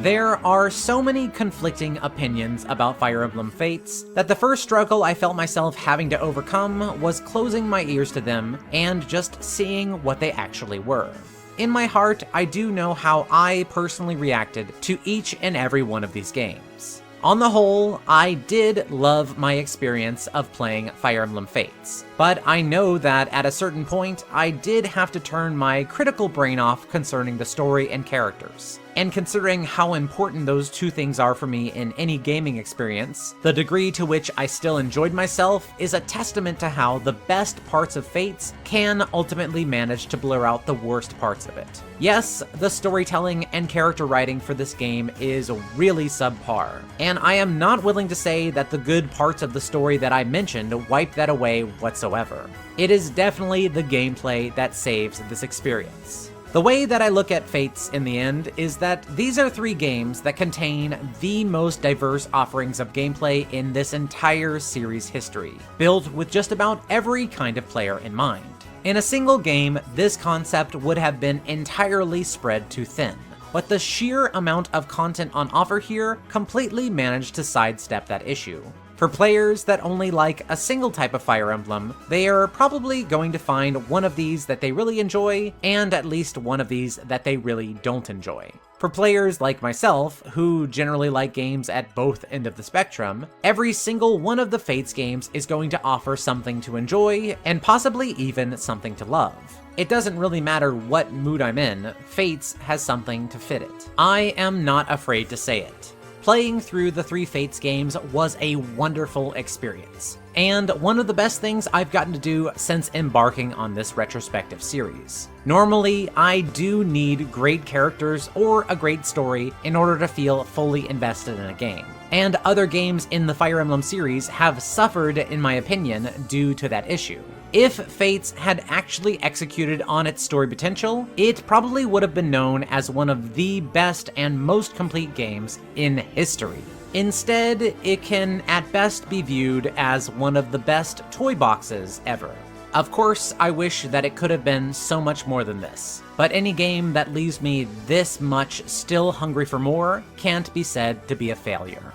There are so many conflicting opinions about Fire Emblem Fates that the first struggle I felt myself having to overcome was closing my ears to them and just seeing what they actually were. In my heart, I do know how I personally reacted to each and every one of these games. On the whole, I did love my experience of playing Fire Emblem Fates, but I know that at a certain point, I did have to turn my critical brain off concerning the story and characters. And considering how important those two things are for me in any gaming experience, the degree to which I still enjoyed myself is a testament to how the best parts of Fates can ultimately manage to blur out the worst parts of it. Yes, the storytelling and character writing for this game is really subpar, and I am not willing to say that the good parts of the story that I mentioned wipe that away whatsoever. It is definitely the gameplay that saves this experience. The way that I look at Fates in the end is that these are 3 games that contain the most diverse offerings of gameplay in this entire series history, built with just about every kind of player in mind. In a single game, this concept would have been entirely spread too thin, but the sheer amount of content on offer here completely managed to sidestep that issue. For players that only like a single type of Fire Emblem, they are probably going to find one of these that they really enjoy, and at least one of these that they really don't enjoy. For players like myself, who generally like games at both ends of the spectrum, every single one of the Fates games is going to offer something to enjoy, and possibly even something to love. It doesn't really matter what mood I'm in, Fates has something to fit it. I am not afraid to say it. Playing through the 3 Fates games was a wonderful experience. and one of the best things I've gotten to do since embarking on this retrospective series. Normally, I do need great characters or a great story in order to feel fully invested in a game, and other games in the Fire Emblem series have suffered, in my opinion, due to that issue. If Fates had actually executed on its story potential, it probably would have been known as one of the best and most complete games in history. Instead, it can at best be viewed as one of the best toy boxes ever. Of course, I wish that it could have been so much more than this, but any game that leaves me this much still hungry for more can't be said to be a failure.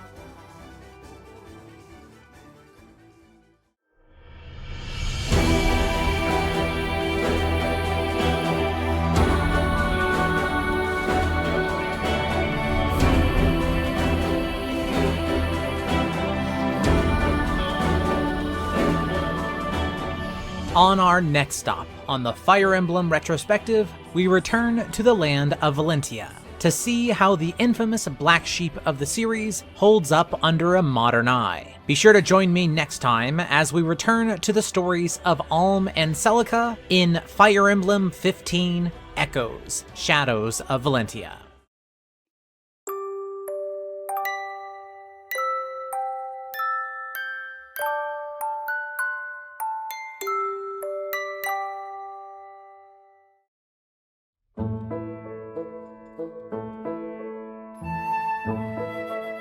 On our next stop on the Fire Emblem Retrospective, we return to the land of Valentia to see how the infamous black sheep of the series holds up under a modern eye. Be sure to join me next time as we return to the stories of Alm and Celica in Fire Emblem 15 Echoes, Shadows of Valentia.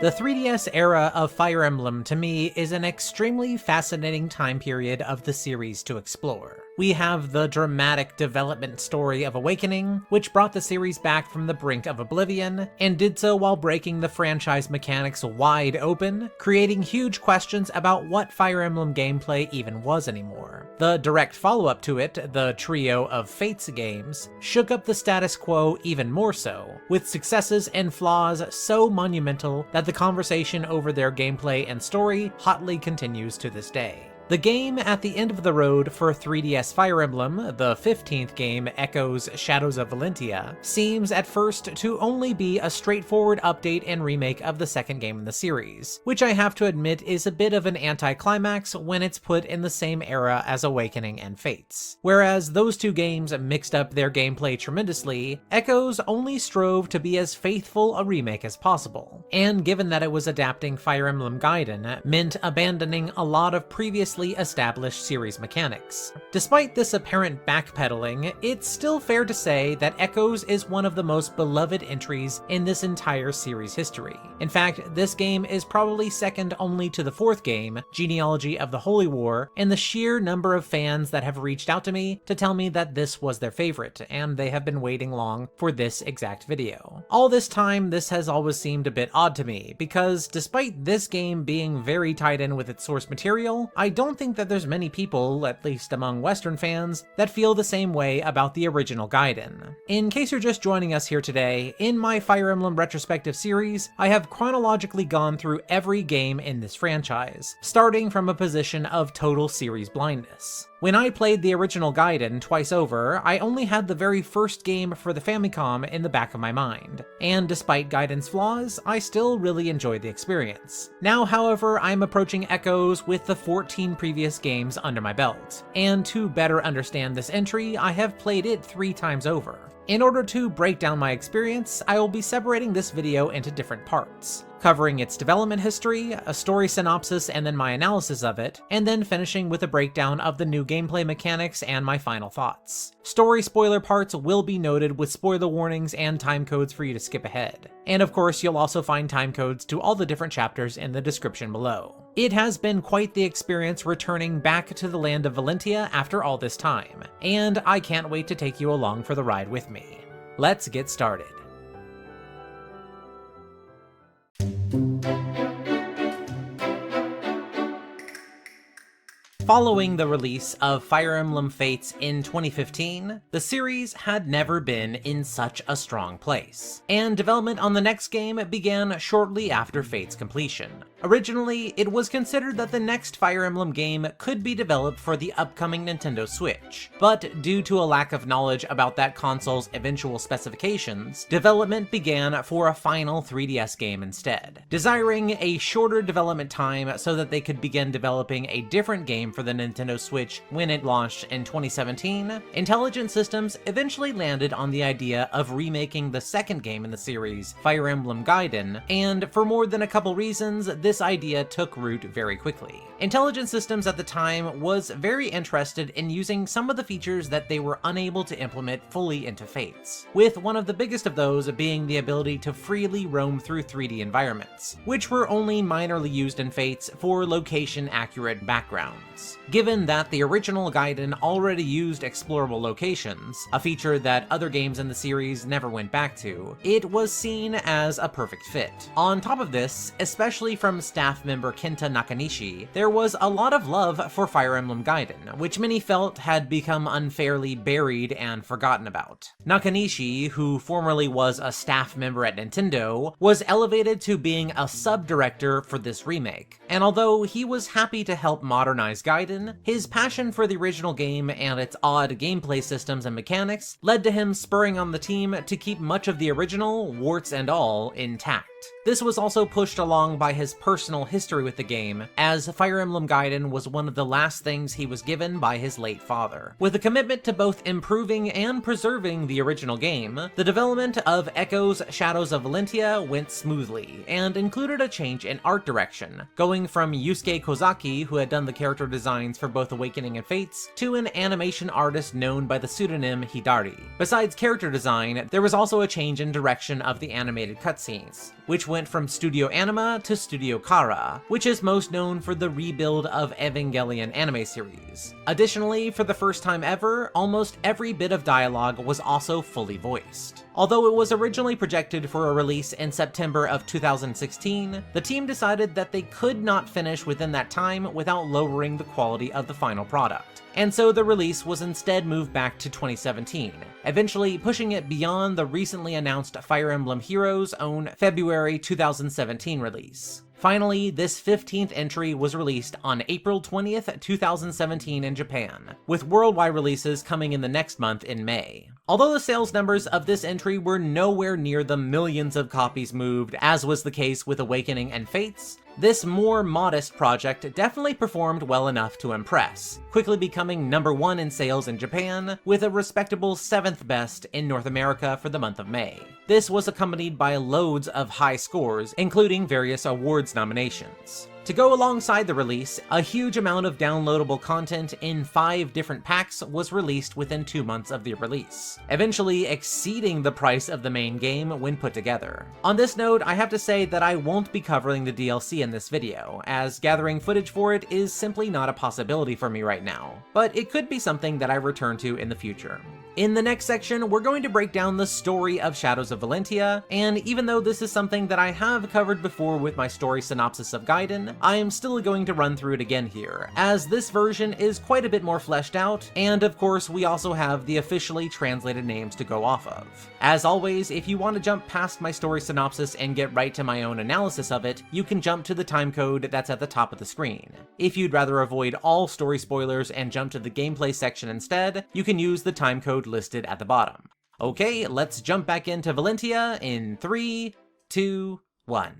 The 3DS era of Fire Emblem to me is an extremely fascinating time period of the series to explore. We have the dramatic development story of Awakening, which brought the series back from the brink of oblivion, and did so while breaking the franchise mechanics wide open, creating huge questions about what Fire Emblem gameplay even was anymore. The direct follow-up to it, the trio of Fates games, shook up the status quo even more so, with successes and flaws so monumental that the conversation over their gameplay and story hotly continues to this day. The game at the end of the road for 3DS Fire Emblem, the 15th game, Echoes, Shadows of Valentia, seems at first to only be a straightforward update and remake of the second game in the series, which I have to admit is a bit of an anticlimax when it's put in the same era as Awakening and Fates. Whereas those two games mixed up their gameplay tremendously, Echoes only strove to be as faithful a remake as possible, and given that it was adapting Fire Emblem Gaiden, meant abandoning a lot of previously established series mechanics. Despite this apparent backpedaling, it's still fair to say that Echoes is one of the most beloved entries in this entire series history. In fact, this game is probably second only to the fourth game, Genealogy of the Holy War, and the sheer number of fans that have reached out to me to tell me that this was their favorite, and they have been waiting long for this exact video. All this time, this has always seemed a bit odd to me, because despite this game being very tied in with its source material, I don't think that there's many people, at least among Western fans, that feel the same way about the original Gaiden. In case you're just joining us here today, in my Fire Emblem Retrospective series, I have chronologically gone through every game in this franchise, starting from a position of total series blindness. When I played the original Gaiden twice over, I only had the very first game for the Famicom in the back of my mind, and despite Gaiden's flaws, I still really enjoyed the experience. Now, however, I'm approaching Echoes with the 14 previous games under my belt, and to better understand this entry, I have played it 3 times over. In order to break down my experience, I will be separating this video into different parts, covering its development history, a story synopsis, and then my analysis of it, and then finishing with a breakdown of the new gameplay mechanics and my final thoughts. Story spoiler parts will be noted with spoiler warnings and timecodes for you to skip ahead. And of course, you'll also find timecodes to all the different chapters in the description below. It has been quite the experience returning back to the land of Valentia after all this time, and I can't wait to take you along for the ride with me. Let's get started. Following the release of Fire Emblem Fates in 2015, the series had never been in such a strong place, and development on the next game began shortly after Fates' completion. Originally, it was considered that the next Fire Emblem game could be developed for the upcoming Nintendo Switch, but due to a lack of knowledge about that console's eventual specifications, development began for a final 3DS game instead. Desiring a shorter development time so that they could begin developing a different game for the Nintendo Switch when it launched in 2017, Intelligent Systems eventually landed on the idea of remaking the second game in the series, Fire Emblem Gaiden, and for more than a couple reasons, this idea took root very quickly. Intelligent Systems at the time was very interested in using some of the features that they were unable to implement fully into Fates, with one of the biggest of those being the ability to freely roam through 3D environments, which were only minorly used in Fates for location-accurate backgrounds. Given that the original Gaiden already used explorable locations, a feature that other games in the series never went back to, it was seen as a perfect fit. On top of this, especially from staff member Kenta Nakanishi, there was a lot of love for Fire Emblem Gaiden, which many felt had become unfairly buried and forgotten about. Nakanishi, who formerly was a staff member at Nintendo, was elevated to being a sub-director for this remake, and although he was happy to help modernize Gaiden, his passion for the original game and its odd gameplay systems and mechanics led to him spurring on the team to keep much of the original, warts and all, intact. This was also pushed along by his personal history with the game, as Fire Emblem Gaiden was one of the last things he was given by his late father. With a commitment to both improving and preserving the original game, the development of Echo's Shadows of Valentia went smoothly, and included a change in art direction, going from Yusuke Kozaki, who had done the character designs for both Awakening and Fates, to an animation artist known by the pseudonym Hidari. Besides character design, there was also a change in direction of the animated cutscenes, which went from Studio Anima to Studio Kara, which is most known for the rebuild of Evangelion anime series. Additionally, for the first time ever, almost every bit of dialogue was also fully voiced. Although it was originally projected for a release in September of 2016, the team decided that they could not finish within that time without lowering the quality of the final product, and so the release was instead moved back to 2017, eventually pushing it beyond the recently announced Fire Emblem Heroes' own February 2017 release. Finally, this 15th entry was released on April 20th, 2017 in Japan, with worldwide releases coming in the next month in May. Although the sales numbers of this entry were nowhere near the millions of copies moved, as was the case with Awakening and Fates, this more modest project definitely performed well enough to impress, quickly becoming #1 in sales in Japan, with a respectable 7th best in North America for the month of May. This was accompanied by loads of high scores, including various awards nominations. To go alongside the release, a huge amount of downloadable content in 5 different packs was released within 2 months of the release, eventually exceeding the price of the main game when put together. On this note, I have to say that I won't be covering the DLC in this video, as gathering footage for it is simply not a possibility for me right now, but it could be something that I return to in the future. In the next section, we're going to break down the story of Shadows of Valentia, and even though this is something that I have covered before with my story synopsis of Gaiden, I am still going to run through it again here, as this version is quite a bit more fleshed out, and of course we also have the officially translated names to go off of. As always, if you want to jump past my story synopsis and get right to my own analysis of it, you can jump to the timecode that's at the top of the screen. If you'd rather avoid all story spoilers and jump to the gameplay section instead, you can use the timecode listed at the bottom. Okay, let's jump back into Valentia in 3, 2, 1.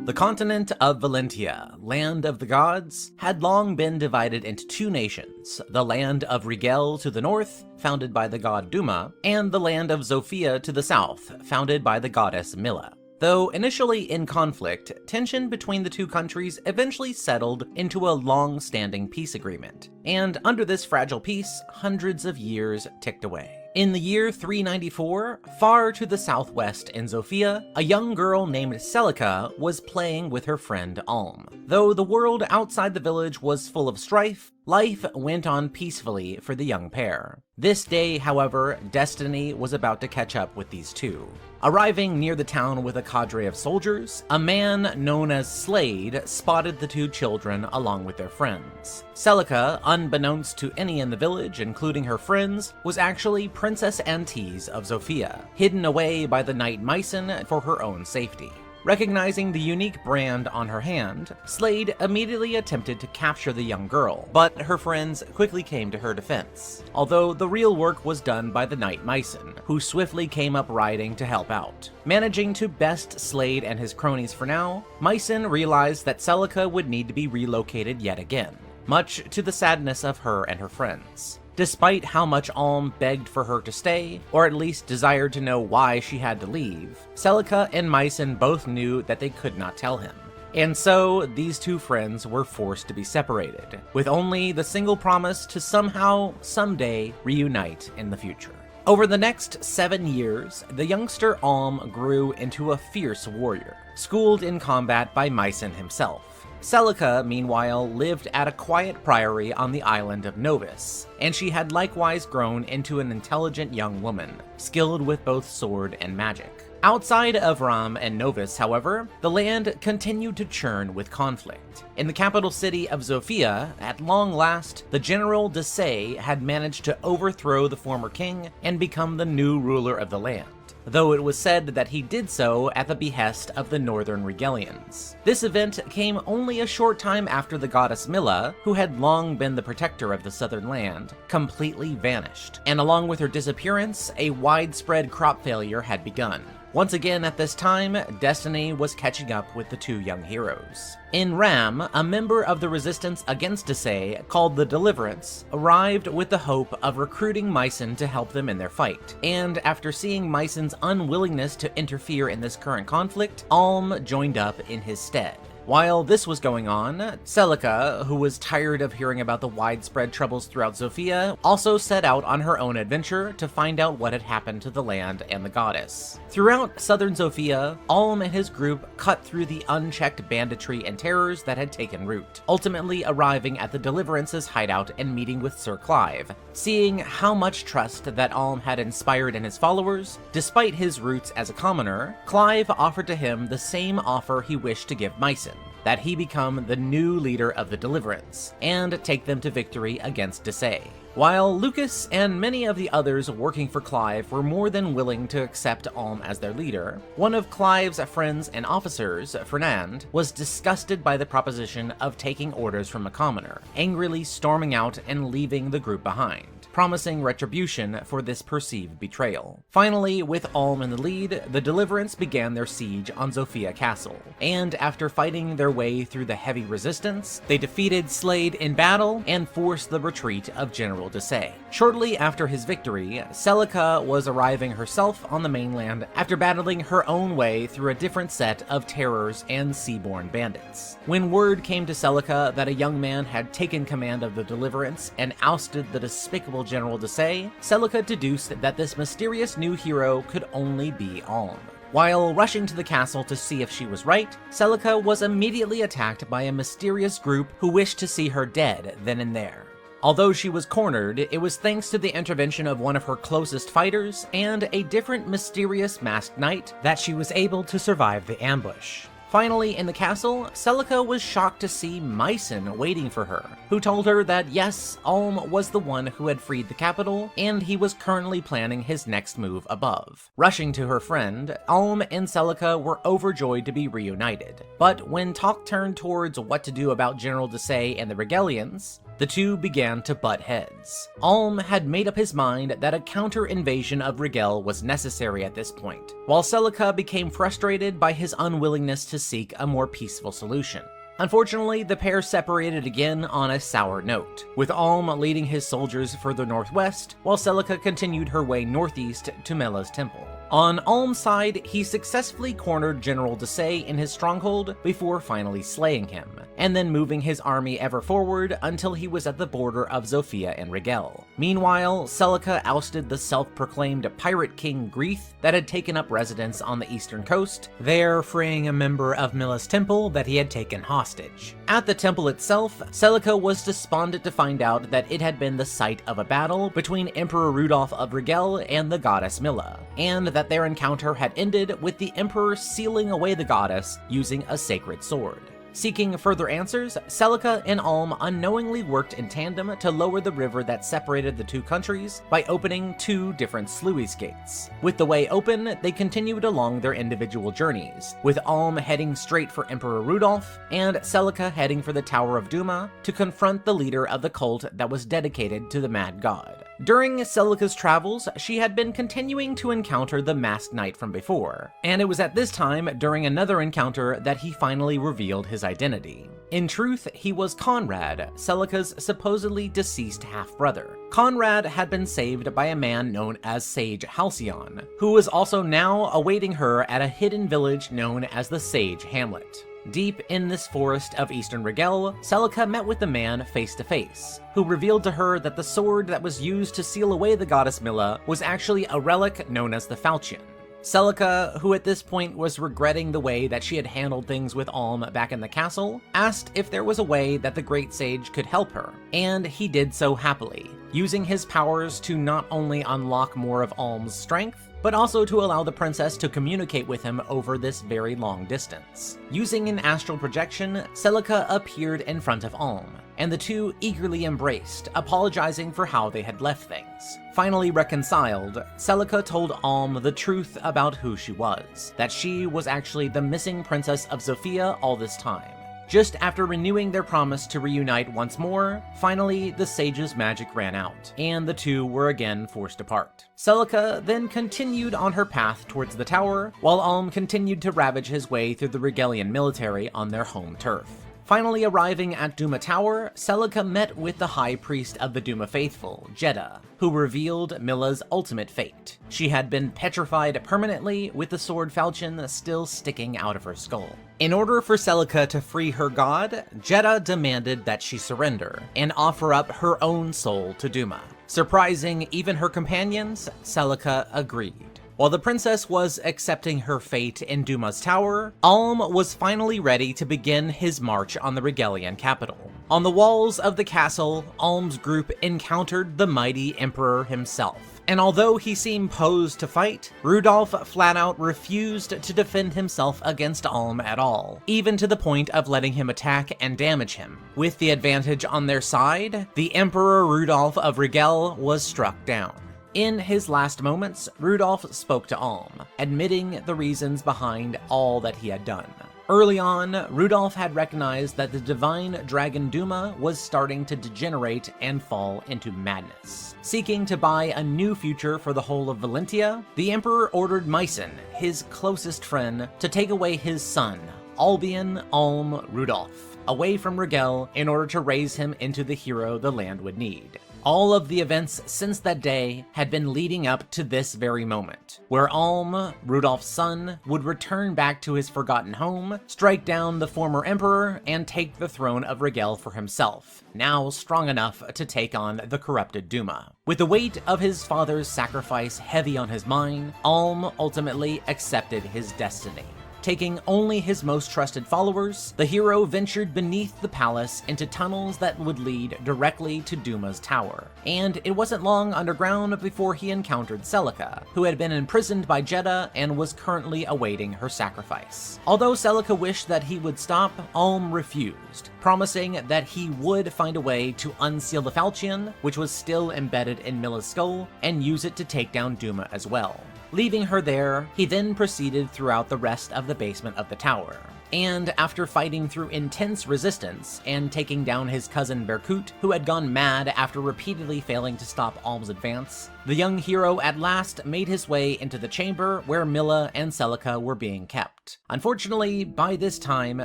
The continent of Valentia, land of the gods, had long been divided into 2 nations, the land of Rigel to the north, founded by the god Duma, and the land of Zofia to the south, founded by the goddess Milla. Though initially in conflict, tension between the 2 countries eventually settled into a long-standing peace agreement, and under this fragile peace, hundreds of years ticked away. In the year 394, far to the southwest in Zofia, a young girl named Celica was playing with her friend Alm. Though the world outside the village was full of strife, life went on peacefully for the young pair. This day, however, destiny was about to catch up with these two. Arriving near the town with a cadre of soldiers, a man known as Slade spotted the two children along with their friends. Celica, unbeknownst to any in the village, including her friends, was actually Princess Antise of Zofia, hidden away by the Knight Mycen for her own safety. Recognizing the unique brand on her hand, Slade immediately attempted to capture the young girl, but her friends quickly came to her defense, although the real work was done by the Knight Mycen, who swiftly came up riding to help out. Managing to best Slade and his cronies for now, Mycen realized that Celica would need to be relocated yet again, much to the sadness of her and her friends. Despite how much Alm begged for her to stay, or at least desired to know why she had to leave, Celica and Mycen both knew that they could not tell him. And so, these two friends were forced to be separated, with only the single promise to somehow, someday, reunite in the future. Over the next 7 years, the youngster Alm grew into a fierce warrior, schooled in combat by Mycen himself. Celica, meanwhile, lived at a quiet priory on the island of Novus, and she had likewise grown into an intelligent young woman, skilled with both sword and magic. Outside of Ram and Novus, however, the land continued to churn with conflict. In the capital city of Zofia, at long last, the General Desai had managed to overthrow the former king and become the new ruler of the land, though it was said that he did so at the behest of the Northern Regalians. This event came only a short time after the goddess Milla, who had long been the protector of the southern land, completely vanished, and along with her disappearance, a widespread crop failure had begun. Once again at this time, destiny was catching up with the two young heroes. In Ram, a member of the resistance against Desai, called the Deliverance, arrived with the hope of recruiting Mycen to help them in their fight, and after seeing Mycen's unwillingness to interfere in this current conflict, Alm joined up in his stead. While this was going on, Celica, who was tired of hearing about the widespread troubles throughout Zofia, also set out on her own adventure to find out what had happened to the land and the goddess. Throughout southern Zofia, Alm and his group cut through the unchecked banditry and terrors that had taken root, ultimately arriving at the Deliverance's hideout and meeting with Sir Clive. Seeing how much trust that Alm had inspired in his followers, despite his roots as a commoner, Clive offered to him the same offer he wished to give Mycen, that he become the new leader of the Deliverance, and take them to victory against Desai. While Lucas and many of the others working for Clive were more than willing to accept Alm as their leader, one of Clive's friends and officers, Fernand, was disgusted by the proposition of taking orders from a commoner, angrily storming out and leaving the group behind, promising retribution for this perceived betrayal. Finally, with Alm in the lead, the Deliverance began their siege on Zofia Castle, and after fighting their way through the heavy resistance, they defeated Slade in battle and forced the retreat of General Desai. Shortly after his victory, Celica was arriving herself on the mainland after battling her own way through a different set of terrors and seaborne bandits. When word came to Celica that a young man had taken command of the Deliverance and ousted the despicable General Desai, Celica deduced that this mysterious new hero could only be Alm. While rushing to the castle to see if she was right, Celica was immediately attacked by a mysterious group who wished to see her dead then and there. Although she was cornered, it was thanks to the intervention of one of her closest fighters and a different mysterious masked knight that she was able to survive the ambush. Finally, in the castle, Celica was shocked to see Mycen waiting for her, who told her that yes, Alm was the one who had freed the capital, and he was currently planning his next move above. Rushing to her friend, Alm and Celica were overjoyed to be reunited. But when talk turned towards what to do about General Desai and the Regalians, the two began to butt heads. Alm had made up his mind that a counter-invasion of Rigel was necessary at this point, while Celica became frustrated by his unwillingness to seek a more peaceful solution. Unfortunately, the pair separated again on a sour note, with Alm leading his soldiers further northwest, while Celica continued her way northeast to Mela's temple. On Alm's side, he successfully cornered General Desai in his stronghold before finally slaying him, and then moving his army ever forward until he was at the border of Zofia and Rigel. Meanwhile, Celica ousted the self-proclaimed Pirate King Grieth that had taken up residence on the eastern coast, there freeing a member of Milla's temple that he had taken hostage. At the temple itself, Celica was despondent to find out that it had been the site of a battle between Emperor Rudolph of Rigel and the goddess Milla, and that that their encounter had ended with the Emperor sealing away the goddess using a sacred sword. Seeking further answers, Celica and Alm unknowingly worked in tandem to lower the river that separated the two countries by opening two different sluice gates. With the way open, they continued along their individual journeys, with Alm heading straight for Emperor Rudolph, and Celica heading for the Tower of Duma to confront the leader of the cult that was dedicated to the Mad God. During Celica's travels, she had been continuing to encounter the Masked Knight from before, and it was at this time during another encounter that he finally revealed his identity. In truth, he was Conrad, Celica's supposedly deceased half-brother. Conrad had been saved by a man known as Sage Halcyon, who was also now awaiting her at a hidden village known as the Sage Hamlet. Deep in this forest of Eastern Rigel, Celica met with the man face to face, who revealed to her that the sword that was used to seal away the goddess Milla was actually a relic known as the Falchion. Celica, who at this point was regretting the way that she had handled things with Alm back in the castle, asked if there was a way that the Great Sage could help her, and he did so happily, using his powers to not only unlock more of Alm's strength, but also to allow the princess to communicate with him over this very long distance. Using an astral projection, Celica appeared in front of Alm, and the two eagerly embraced, apologizing for how they had left things. Finally reconciled, Celica told Alm the truth about who she was, that she was actually the missing princess of Zofia all this time. Just after renewing their promise to reunite once more, finally the sage's magic ran out, and the two were again forced apart. Celica then continued on her path towards the tower, while Alm continued to ravage his way through the Rigelian military on their home turf. Finally arriving at Duma Tower, Celica met with the High Priest of the Duma Faithful, Jeddah, who revealed Milla's ultimate fate. She had been petrified permanently, with the sword falchion still sticking out of her skull. In order for Celica to free her god, Jeddah demanded that she surrender, and offer up her own soul to Duma. Surprising even her companions, Celica agreed. While the princess was accepting her fate in Duma's tower, Alm was finally ready to begin his march on the Rigelian capital. On the walls of the castle, Alm's group encountered the mighty Emperor himself, and although he seemed posed to fight, Rudolph flat out refused to defend himself against Alm at all, even to the point of letting him attack and damage him. With the advantage on their side, the Emperor Rudolph of Rigel was struck down. In his last moments, Rudolph spoke to Alm, admitting the reasons behind all that he had done. Early on, Rudolph had recognized that the divine dragon Duma was starting to degenerate and fall into madness. Seeking to buy a new future for the whole of Valentia, the Emperor ordered Mycen, his closest friend, to take away his son, Albion Alm Rudolph, away from Rigel in order to raise him into the hero the land would need. All of the events since that day had been leading up to this very moment, where Alm, Rudolph's son, would return back to his forgotten home, strike down the former emperor, and take the throne of Rigel for himself, now strong enough to take on the corrupted Duma. With the weight of his father's sacrifice heavy on his mind, Alm ultimately accepted his destiny. Taking only his most trusted followers, the hero ventured beneath the palace into tunnels that would lead directly to Duma's tower. And it wasn't long underground before he encountered Celica, who had been imprisoned by Jeddah and was currently awaiting her sacrifice. Although Celica wished that he would stop, Alm refused, promising that he would find a way to unseal the falchion, which was still embedded in Milla's skull, and use it to take down Duma as well. Leaving her there, he then proceeded throughout the rest of the basement of the tower. And after fighting through intense resistance and taking down his cousin Berkut, who had gone mad after repeatedly failing to stop Alm's advance, the young hero at last made his way into the chamber where Milla and Celica were being kept. Unfortunately, by this time,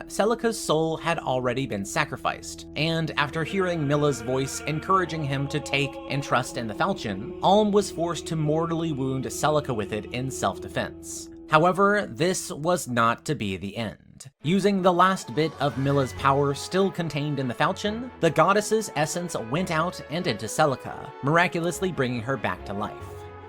Celica's soul had already been sacrificed, and after hearing Milla's voice encouraging him to take and trust in the falchion, Alm was forced to mortally wound Celica with it in self-defense. However, this was not to be the end. Using the last bit of Milla's power still contained in the falchion, the goddess's essence went out and into Celica, miraculously bringing her back to life.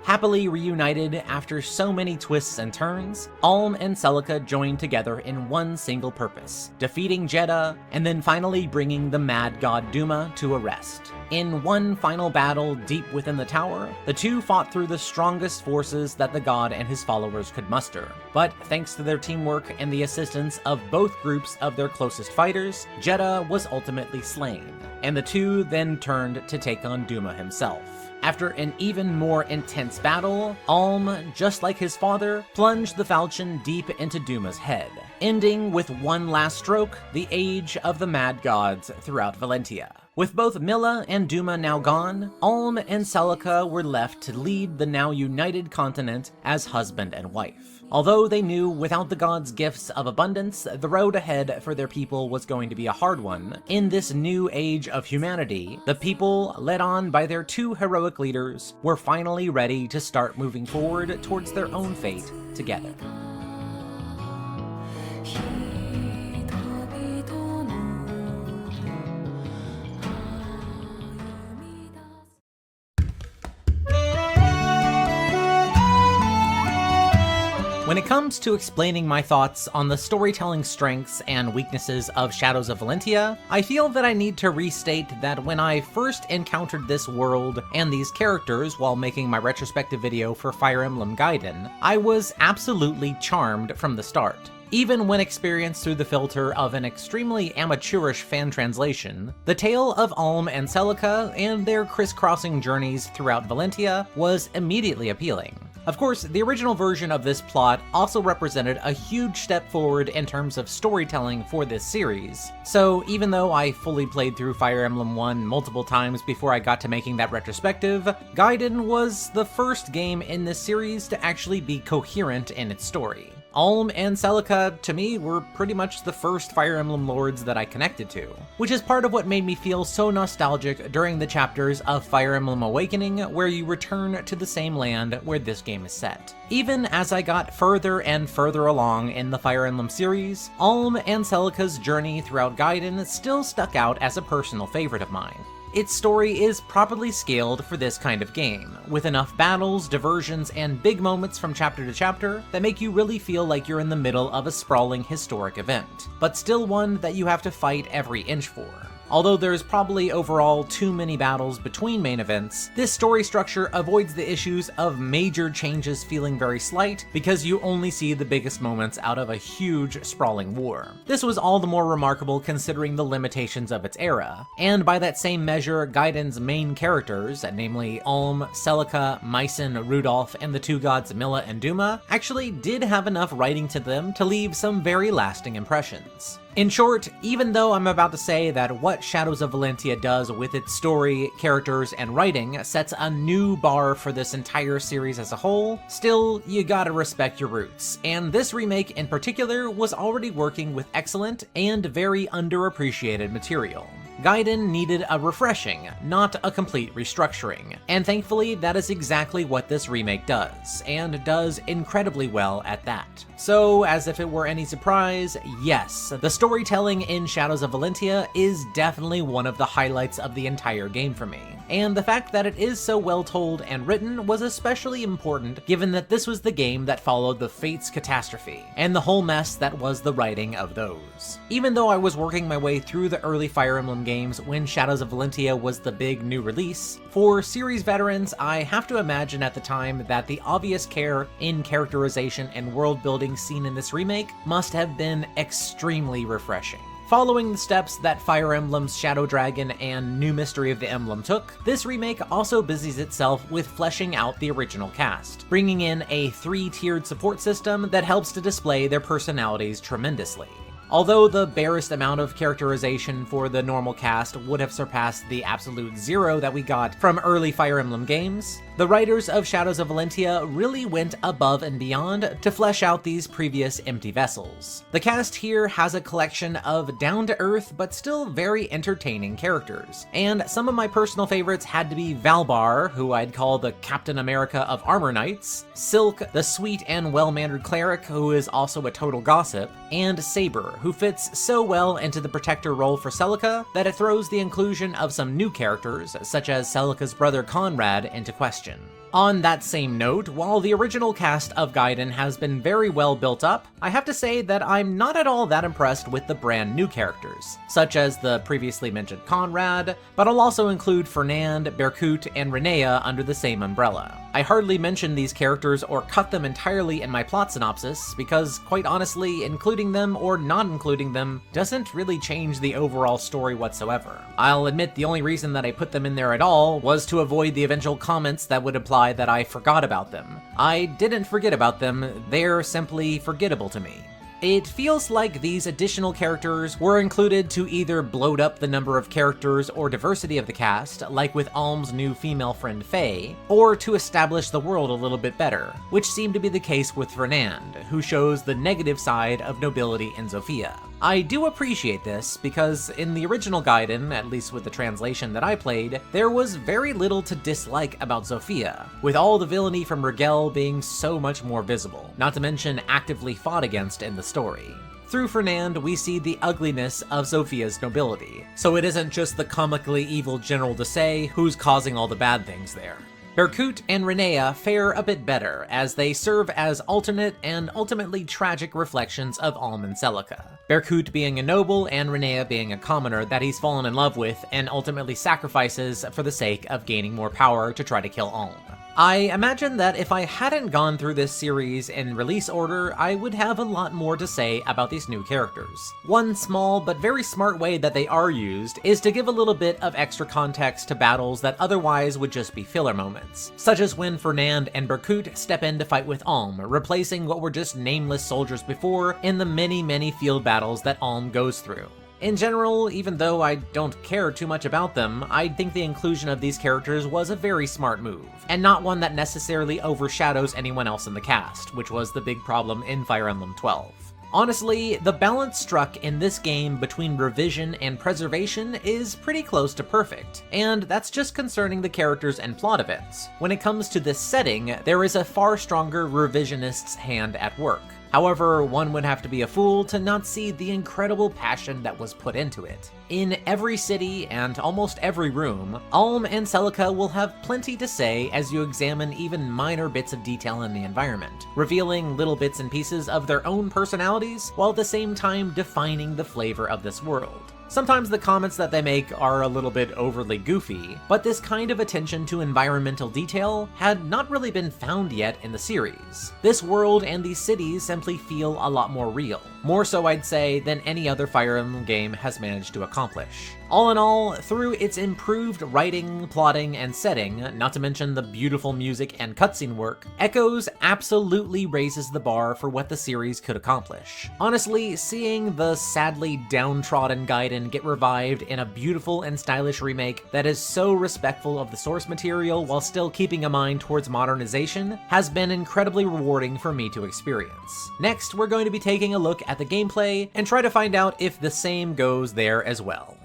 Happily reunited after so many twists and turns, Alm and Celica joined together in one single purpose, defeating Jeddah, and then finally bringing the mad god Duma to a rest. In one final battle deep within the tower, the two fought through the strongest forces that the god and his followers could muster. But thanks to their teamwork and the assistance of both groups of their closest fighters, Jeddah was ultimately slain, and the two then turned to take on Duma himself. After an even more intense battle, Alm, just like his father, plunged the falchion deep into Duma's head, ending with one last stroke the age of the mad gods throughout Valentia. With both Milla and Duma now gone, Alm and Celica were left to lead the now united continent as husband and wife. Although they knew without the gods' gifts of abundance, the road ahead for their people was going to be a hard one, in this new age of humanity, the people, led on by their two heroic leaders, were finally ready to start moving forward towards their own fate together. When it comes to explaining my thoughts on the storytelling strengths and weaknesses of Shadows of Valentia, I feel that I need to restate that when I first encountered this world and these characters while making my retrospective video for Fire Emblem Gaiden, I was absolutely charmed from the start. Even when experienced through the filter of an extremely amateurish fan translation, the tale of Alm and Celica and their crisscrossing journeys throughout Valentia was immediately appealing. Of course, the original version of this plot also represented a huge step forward in terms of storytelling for this series, so even though I fully played through Fire Emblem 1 multiple times before I got to making that retrospective, Gaiden was the first game in this series to actually be coherent in its story. Alm and Celica, to me, were pretty much the first Fire Emblem lords that I connected to, which is part of what made me feel so nostalgic during the chapters of Fire Emblem Awakening, where you return to the same land where this game is set. Even as I got further and further along in the Fire Emblem series, Alm and Celica's journey throughout Gaiden still stuck out as a personal favorite of mine. Its story is properly scaled for this kind of game, with enough battles, diversions, and big moments from chapter to chapter that make you really feel like you're in the middle of a sprawling historic event, but still one that you have to fight every inch for. Although there's probably overall too many battles between main events, this story structure avoids the issues of major changes feeling very slight because you only see the biggest moments out of a huge, sprawling war. This was all the more remarkable considering the limitations of its era, and by that same measure, Gaiden's main characters, namely Alm, Celica, Mycen, Rudolph, and the two gods Milla and Duma, actually did have enough writing to them to leave some very lasting impressions. In short, even though I'm about to say that what Shadows of Valentia does with its story, characters, and writing sets a new bar for this entire series as a whole, still, you gotta respect your roots, and this remake in particular was already working with excellent and very underappreciated material. Gaiden needed a refreshing, not a complete restructuring, and thankfully that is exactly what this remake does, and does incredibly well at that. So, as if it were any surprise, yes, the storytelling in Shadows of Valentia is definitely one of the highlights of the entire game for me, and the fact that it is so well told and written was especially important given that this was the game that followed the Fates catastrophe, and the whole mess that was the writing of those. Even though I was working my way through the early Fire Emblem games when Shadows of Valentia was the big new release, for series veterans, I have to imagine at the time that the obvious care in characterization and world building seen in this remake must have been extremely refreshing. Following the steps that Fire Emblem's Shadow Dragon and New Mystery of the Emblem took, this remake also busies itself with fleshing out the original cast, bringing in a 3-tiered support system that helps to display their personalities tremendously. Although the barest amount of characterization for the normal cast would have surpassed the absolute zero that we got from early Fire Emblem games, the writers of Shadows of Valentia really went above and beyond to flesh out these previous empty vessels. The cast here has a collection of down-to-earth but still very entertaining characters, and some of my personal favorites had to be Valbar, who I'd call the Captain America of Armor Knights, Silk, the sweet and well-mannered cleric who is also a total gossip, and Saber, who fits so well into the protector role for Celica that it throws the inclusion of some new characters, such as Celica's brother Conrad, into question. On that same note, while the original cast of Gaiden has been very well built up, I have to say that I'm not at all that impressed with the brand new characters, such as the previously mentioned Conrad, but I'll also include Fernand, Berkut, and Renea under the same umbrella. I hardly mention these characters or cut them entirely in my plot synopsis, because quite honestly, including them or not including them doesn't really change the overall story whatsoever. I'll admit the only reason that I put them in there at all was to avoid the eventual comments that would imply that I forgot about them. I didn't forget about them, they're simply forgettable to me. It feels like these additional characters were included to either bloat up the number of characters or diversity of the cast, like with Alm's new female friend Faye, or to establish the world a little bit better, which seemed to be the case with Fernand, who shows the negative side of nobility in Zofia. I do appreciate this, because in the original Gaiden, at least with the translation that I played, there was very little to dislike about Zofia, with all the villainy from Rigel being so much more visible, not to mention actively fought against in the story. Through Fernand, we see the ugliness of Zofia's nobility, so it isn't just the comically evil General Desai who's causing all the bad things there. Berkut and Renea fare a bit better, as they serve as alternate and ultimately tragic reflections of Alm and Celica. Berkut being a noble and Renea being a commoner that he's fallen in love with and ultimately sacrifices for the sake of gaining more power to try to kill Alm. I imagine that if I hadn't gone through this series in release order, I would have a lot more to say about these new characters. One small but very smart way that they are used is to give a little bit of extra context to battles that otherwise would just be filler moments, such as when Fernand and Berkut step in to fight with Alm, replacing what were just nameless soldiers before in the many field battles that Alm goes through. In general, even though I don't care too much about them, I think the inclusion of these characters was a very smart move, and not one that necessarily overshadows anyone else in the cast, which was the big problem in Fire Emblem 12. Honestly, the balance struck in this game between revision and preservation is pretty close to perfect, and that's just concerning the characters and plot events. When it comes to this setting, there is a far stronger revisionist's hand at work. However, one would have to be a fool to not see the incredible passion that was put into it. In every city and almost every room, Alm and Celica will have plenty to say as you examine even minor bits of detail in the environment, revealing little bits and pieces of their own personalities, while at the same time defining the flavor of this world. Sometimes the comments that they make are a little bit overly goofy, but this kind of attention to environmental detail had not really been found yet in the series. This world and these cities simply feel a lot more real, more so I'd say than any other Fire Emblem game has managed to accomplish. All in all, through its improved writing, plotting, and setting, not to mention the beautiful music and cutscene work, Echoes absolutely raises the bar for what the series could accomplish. Honestly, seeing the sadly downtrodden Gaiden get revived in a beautiful and stylish remake that is so respectful of the source material while still keeping a mind towards modernization has been incredibly rewarding for me to experience. Next, we're going to be taking a look at the gameplay and try to find out if the same goes there as well.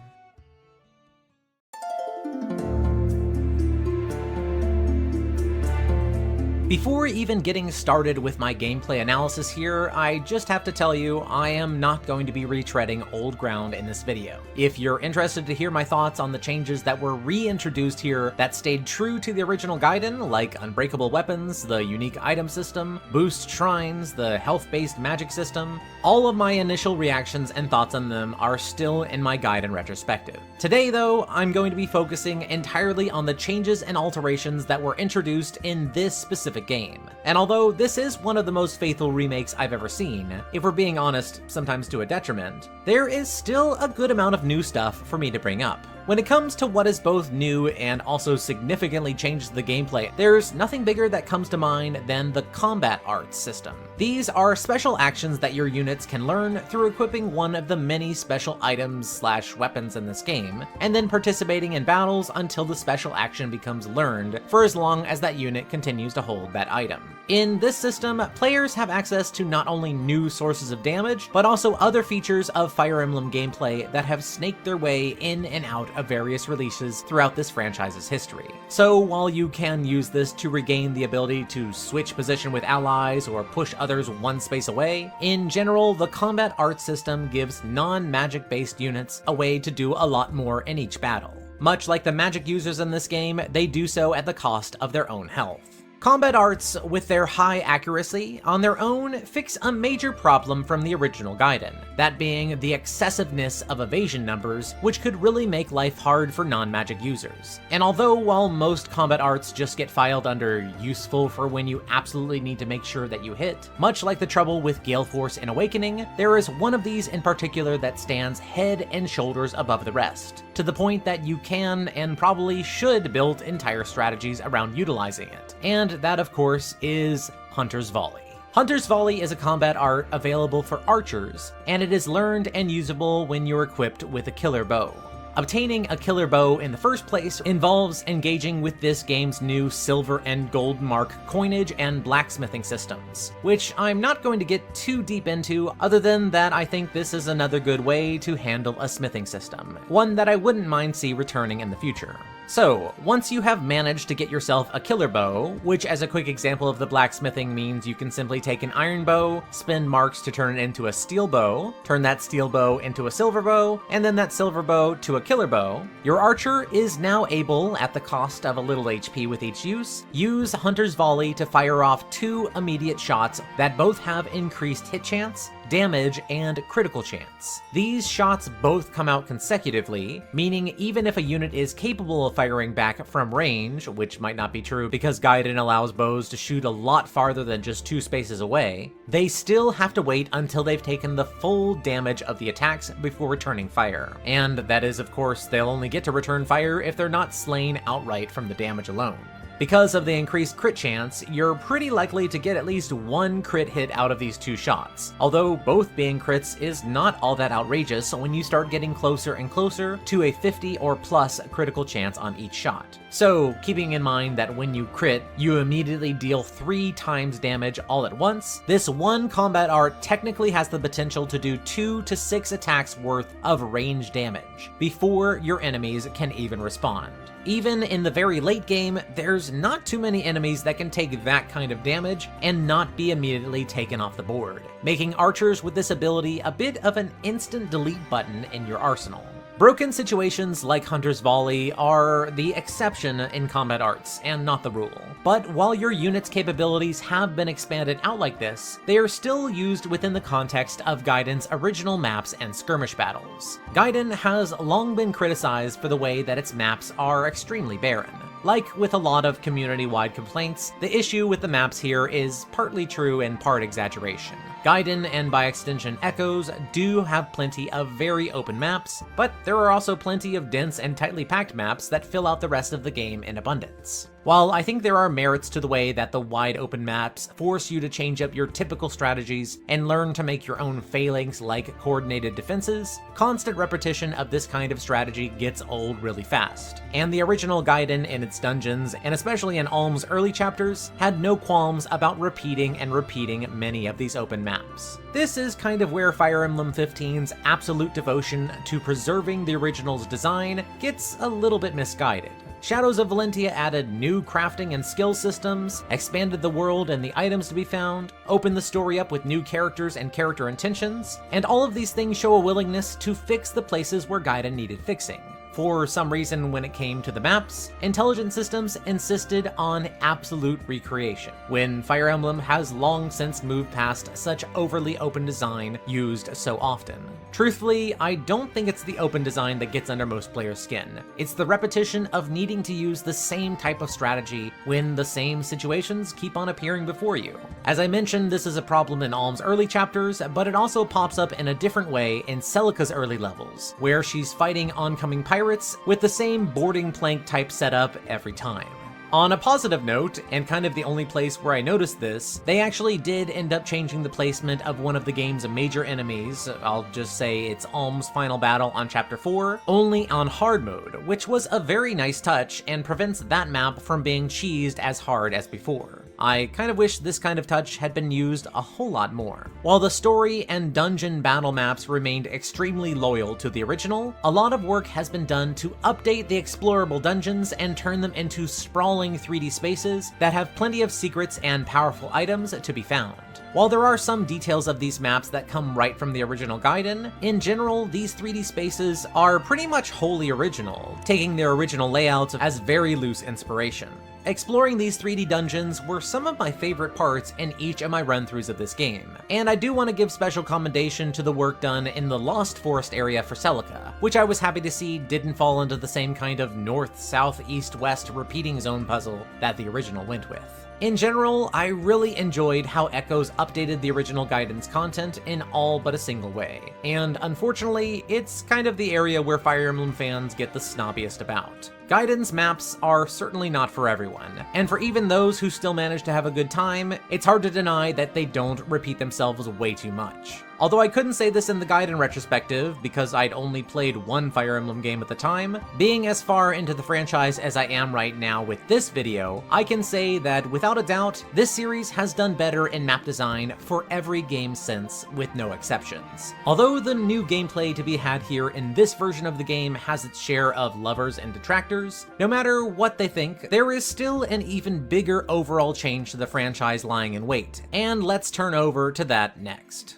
Before even getting started with my gameplay analysis here, I just have to tell you I am not going to be retreading old ground in this video. If you're interested to hear my thoughts on the changes that were reintroduced here that stayed true to the original Gaiden, like unbreakable weapons, the unique item system, boost shrines, the health-based magic system, all of my initial reactions and thoughts on them are still in my Gaiden retrospective. Today though, I'm going to be focusing entirely on the changes and alterations that were introduced in this specific game. And although this is one of the most faithful remakes I've ever seen, if we're being honest, sometimes to a detriment, there is still a good amount of new stuff for me to bring up. When it comes to what is both new and also significantly changes the gameplay, there's nothing bigger that comes to mind than the combat arts system. These are special actions that your units can learn through equipping one of the many special items/weapons in this game, and then participating in battles until the special action becomes learned for as long as that unit continues to hold that item. In this system, players have access to not only new sources of damage, but also other features of Fire Emblem gameplay that have snaked their way in and out of various releases throughout this franchise's history. So while you can use this to regain the ability to switch position with allies or push others one space away, in general, the combat art system gives non-magic based units a way to do a lot more in each battle. Much like the magic users in this game, they do so at the cost of their own health. Combat arts, with their high accuracy, on their own fix a major problem from the original Gaiden, that being the excessiveness of evasion numbers, which could really make life hard for non-magic users. And although while most combat arts just get filed under useful for when you absolutely need to make sure that you hit, much like the trouble with Gale Force in Awakening, there is one of these in particular that stands head and shoulders above the rest, to the point that you can and probably should build entire strategies around utilizing it. And that, of course, is Hunter's Volley. Hunter's Volley is a combat art available for archers, and it is learned and usable when you're equipped with a killer bow. Obtaining a killer bow in the first place involves engaging with this game's new silver and gold mark coinage and blacksmithing systems, which I'm not going to get too deep into, other than that I think this is another good way to handle a smithing system, one that I wouldn't mind see returning in the future. So, once you have managed to get yourself a killer bow, which as a quick example of the blacksmithing means you can simply take an iron bow, spend marks to turn it into a steel bow, turn that steel bow into a silver bow, and then that silver bow to a killer bow, your archer is now able, at the cost of a little HP with each use Hunter's Volley to fire off 2 immediate shots that both have increased hit chance, damage, and critical chance. These shots both come out consecutively, meaning even if a unit is capable of firing back from range, which might not be true because Gaiden allows bows to shoot a lot farther than just 2 spaces away, they still have to wait until they've taken the full damage of the attacks before returning fire. And that is, of course, they'll only get to return fire if they're not slain outright from the damage alone. Because of the increased crit chance, you're pretty likely to get at least 1 crit hit out of these 2 shots, although both being crits is not all that outrageous when you start getting closer and closer to a 50 or plus critical chance on each shot. So, keeping in mind that when you crit, you immediately deal 3 times damage all at once, this one combat art technically has the potential to do 2 to 6 attacks worth of range damage, before your enemies can even respond. Even in the very late game, there's not too many enemies that can take that kind of damage and not be immediately taken off the board, making archers with this ability a bit of an instant delete button in your arsenal. Broken situations like Hunter's Volley are the exception in combat arts, and not the rule. But while your unit's capabilities have been expanded out like this, they are still used within the context of Gaiden's original maps and skirmish battles. Gaiden has long been criticized for the way that its maps are extremely barren. Like with a lot of community-wide complaints, the issue with the maps here is partly true and part exaggeration. Gaiden, and by extension Echoes, do have plenty of very open maps, but there are also plenty of dense and tightly packed maps that fill out the rest of the game in abundance. While I think there are merits to the way that the wide open maps force you to change up your typical strategies and learn to make your own phalanx like coordinated defenses, constant repetition of this kind of strategy gets old really fast. And the original Gaiden in its dungeons, and especially in Alm's early chapters, had no qualms about repeating and repeating many of these open maps. This is kind of where Fire Emblem 15's absolute devotion to preserving the original's design gets a little bit misguided. Shadows of Valentia added new crafting and skill systems, expanded the world and the items to be found, opened the story up with new characters and character intentions, and all of these things show a willingness to fix the places where Gaiden needed fixing. For some reason, when it came to the maps, Intelligent Systems insisted on absolute recreation, when Fire Emblem has long since moved past such overly open design used so often. Truthfully, I don't think it's the open design that gets under most players' skin. It's the repetition of needing to use the same type of strategy when the same situations keep on appearing before you. As I mentioned, this is a problem in Alm's early chapters, but it also pops up in a different way in Celica's early levels, where she's fighting oncoming pirates with the same boarding plank type setup every time. On a positive note, and kind of the only place where I noticed this, they actually did end up changing the placement of one of the game's major enemies, I'll just say it's Alm's final battle on Chapter 4, only on hard mode, which was a very nice touch and prevents that map from being cheesed as hard as before. I kind of wish this kind of touch had been used a whole lot more. While the story and dungeon battle maps remained extremely loyal to the original, a lot of work has been done to update the explorable dungeons and turn them into sprawling 3D spaces that have plenty of secrets and powerful items to be found. While there are some details of these maps that come right from the original Gaiden, in general, these 3D spaces are pretty much wholly original, taking their original layouts as very loose inspiration. Exploring these 3D dungeons were some of my favorite parts in each of my run-throughs of this game, and I do want to give special commendation to the work done in the Lost Forest area for Celica, which I was happy to see didn't fall into the same kind of north, south, east, west repeating zone puzzle that the original went with. In general, I really enjoyed how Echoes updated the original Gaiden's content in all but a single way, and unfortunately, it's kind of the area where Fire Emblem fans get the snobbiest about. Gaiden's maps are certainly not for everyone, and for even those who still manage to have a good time, it's hard to deny that they don't repeat themselves way too much. Although I couldn't say this in the Gaiden retrospective because I'd only played one Fire Emblem game at the time, being as far into the franchise as I am right now with this video, I can say that without a doubt, this series has done better in map design for every game since, with no exceptions. Although the new gameplay to be had here in this version of the game has its share of lovers and detractors, no matter what they think, there is still an even bigger overall change to the franchise lying in wait, and let's turn over to that next.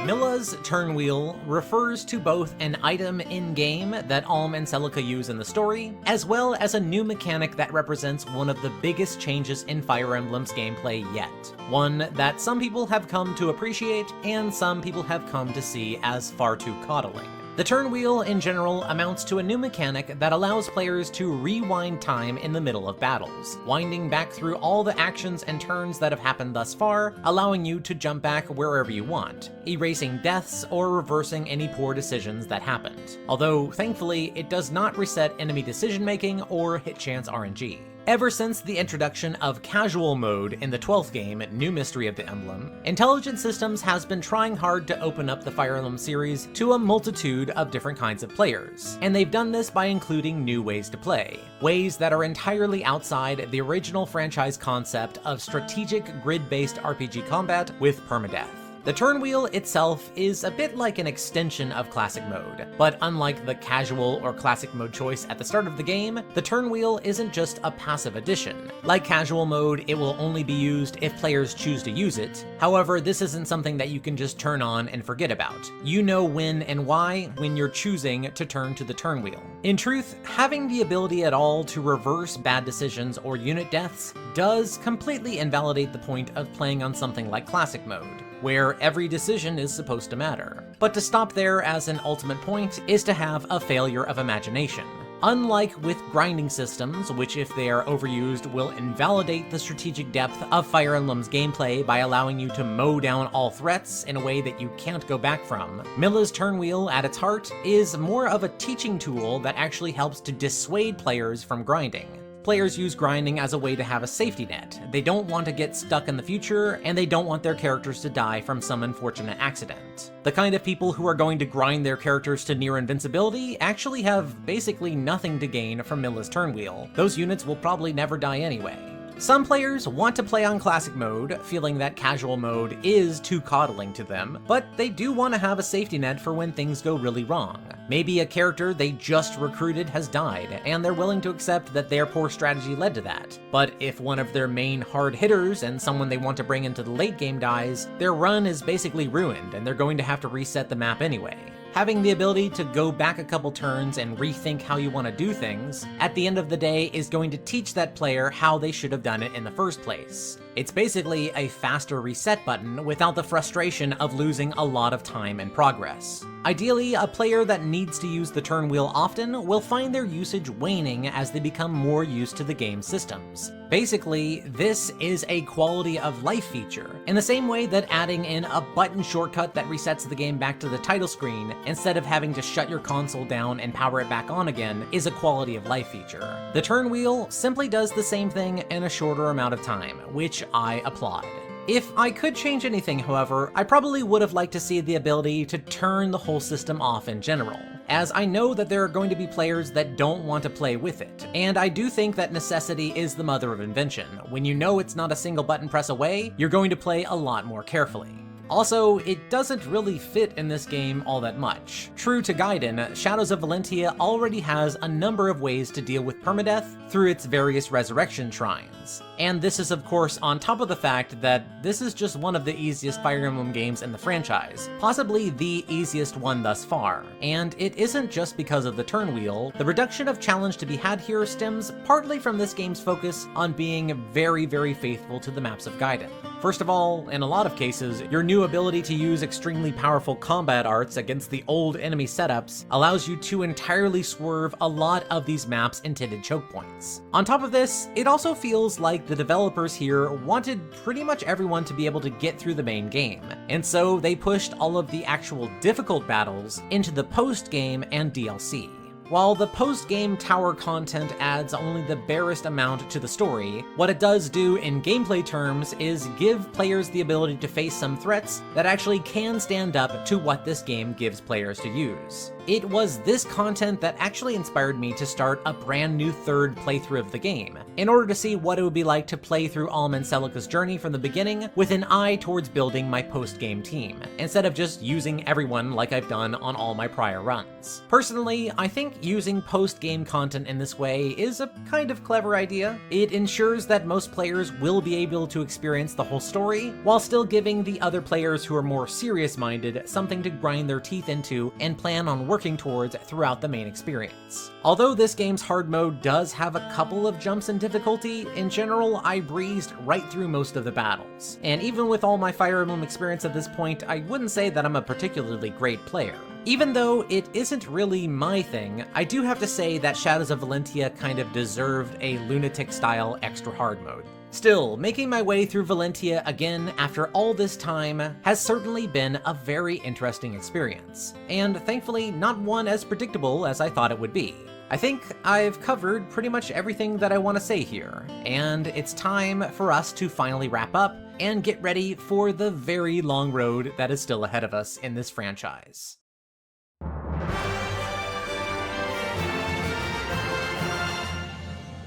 Milla's turn wheel refers to both an item in-game that Alm and Celica use in the story, as well as a new mechanic that represents one of the biggest changes in Fire Emblem's gameplay yet. One that some people have come to appreciate, and some people have come to see as far too coddling. The turn wheel in general amounts to a new mechanic that allows players to rewind time in the middle of battles, winding back through all the actions and turns that have happened thus far, allowing you to jump back wherever you want, erasing deaths or reversing any poor decisions that happened. Although, thankfully, it does not reset enemy decision-making or hit chance RNG. Ever since the introduction of casual mode in the 12th game, New Mystery of the Emblem, Intelligent Systems has been trying hard to open up the Fire Emblem series to a multitude of different kinds of players, and they've done this by including new ways to play, ways that are entirely outside the original franchise concept of strategic grid-based RPG combat with permadeath. The turn wheel itself is a bit like an extension of classic mode, but unlike the casual or classic mode choice at the start of the game, the turn wheel isn't just a passive addition. Like casual mode, it will only be used if players choose to use it. However, this isn't something that you can just turn on and forget about. You know when and why when you're choosing to turn to the turn wheel. In truth, having the ability at all to reverse bad decisions or unit deaths does completely invalidate the point of playing on something like classic mode, where every decision is supposed to matter. But to stop there as an ultimate point is to have a failure of imagination. Unlike with grinding systems, which if they are overused will invalidate the strategic depth of Fire Emblem's gameplay by allowing you to mow down all threats in a way that you can't go back from, Milla's turn wheel at its heart is more of a teaching tool that actually helps to dissuade players from grinding. Players use grinding as a way to have a safety net. They don't want to get stuck in the future, and they don't want their characters to die from some unfortunate accident. The kind of people who are going to grind their characters to near invincibility actually have basically nothing to gain from Milla's turn wheel. Those units will probably never die anyway. Some players want to play on classic mode, feeling that casual mode is too coddling to them, but they do want to have a safety net for when things go really wrong. Maybe a character they just recruited has died, and they're willing to accept that their poor strategy led to that. But if one of their main hard hitters and someone they want to bring into the late game dies, their run is basically ruined, and they're going to have to reset the map anyway. Having the ability to go back a couple turns and rethink how you want to do things, at the end of the day is going to teach that player how they should have done it in the first place. It's basically a faster reset button without the frustration of losing a lot of time and progress. Ideally, a player that needs to use the turn wheel often will find their usage waning as they become more used to the game's systems. Basically, this is a quality of life feature, in the same way that adding in a button shortcut that resets the game back to the title screen instead of having to shut your console down and power it back on again is a quality of life feature. The turn wheel simply does the same thing in a shorter amount of time, which I applaud. If I could change anything, however, I probably would have liked to see the ability to turn the whole system off in general. as I know that there are going to be players that don't want to play with it, and I do think that necessity is the mother of invention. When you know it's not a single button press away, you're going to play a lot more carefully. Also, it doesn't really fit in this game all that much. True to Gaiden, Shadows of Valentia already has a number of ways to deal with permadeath through its various resurrection shrines. And this is of course on top of the fact that this is just one of the easiest Fire Emblem games in the franchise, possibly the easiest one thus far. And it isn't just because of the turn wheel. The reduction of challenge to be had here stems partly from this game's focus on being very, very faithful to the maps of Gaiden. First of all, in a lot of cases, your new ability to use extremely powerful combat arts against the old enemy setups allows you to entirely swerve a lot of these maps' intended choke points. On top of this, it also feels like the developers here wanted pretty much everyone to be able to get through the main game, and so they pushed all of the actual difficult battles into the post-game and DLC. While the post-game tower content adds only the barest amount to the story, what it does do in gameplay terms is give players the ability to face some threats that actually can stand up to what this game gives players to use. It was this content that actually inspired me to start a brand new third playthrough of the game, in order to see what it would be like to play through Alm and Celica's journey from the beginning with an eye towards building my post-game team, instead of just using everyone like I've done on all my prior runs. Personally, I think using post-game content in this way is a kind of clever idea. It ensures that most players will be able to experience the whole story, while still giving the other players who are more serious-minded something to grind their teeth into and plan on working towards throughout the main experience. Although this game's hard mode does have a couple of jumps in difficulty, in general I breezed right through most of the battles. And even with all my Fire Emblem experience at this point, I wouldn't say that I'm a particularly great player. Even though it isn't really my thing, I do have to say that Shadows of Valentia kind of deserved a lunatic-style extra hard mode. Still, making my way through Valentia again after all this time has certainly been a very interesting experience, and thankfully not one as predictable as I thought it would be. I think I've covered pretty much everything that I want to say here, and it's time for us to finally wrap up and get ready for the very long road that is still ahead of us in this franchise.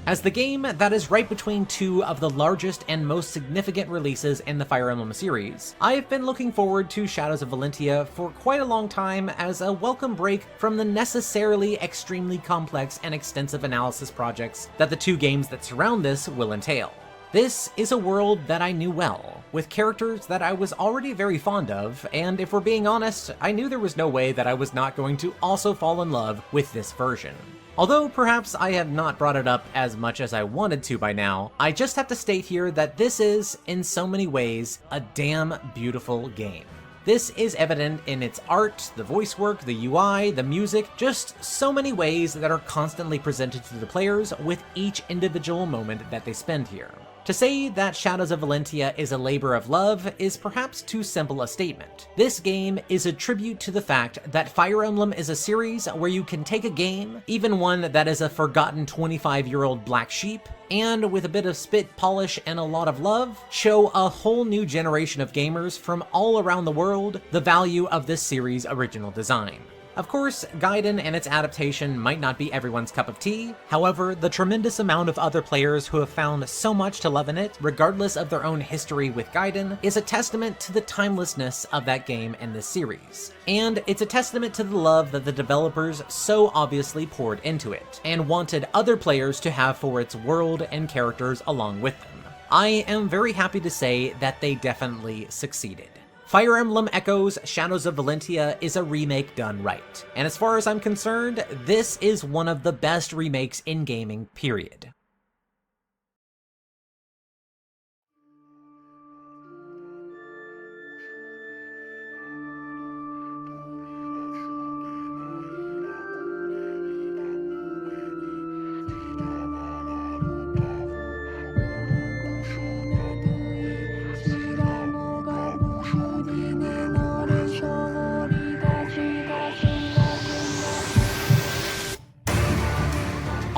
As the game that is right between two of the largest and most significant releases in the Fire Emblem series, I've been looking forward to Shadows of Valentia for quite a long time as a welcome break from the necessarily extremely complex and extensive analysis projects that the two games that surround this will entail. This is a world that I knew well, with characters that I was already very fond of, and if we're being honest, I knew there was no way that I was not going to also fall in love with this version. Although perhaps I have not brought it up as much as I wanted to by now, I just have to state here that this is, in so many ways, a damn beautiful game. This is evident in its art, the voice work, the UI, the music, just so many ways that are constantly presented to the players with each individual moment that they spend here. To say that Shadows of Valentia is a labor of love is perhaps too simple a statement. This game is a tribute to the fact that Fire Emblem is a series where you can take a game, even one that is a forgotten 25-year-old black sheep, and with a bit of spit polish and a lot of love, show a whole new generation of gamers from all around the world the value of this series' original design. Of course, Gaiden and its adaptation might not be everyone's cup of tea, however, the tremendous amount of other players who have found so much to love in it, regardless of their own history with Gaiden, is a testament to the timelessness of that game and this series. And it's a testament to the love that the developers so obviously poured into it, and wanted other players to have for its world and characters along with them. I am very happy to say that they definitely succeeded. Fire Emblem Echoes Shadows of Valentia is a remake done right, and as far as I'm concerned, this is one of the best remakes in gaming, period.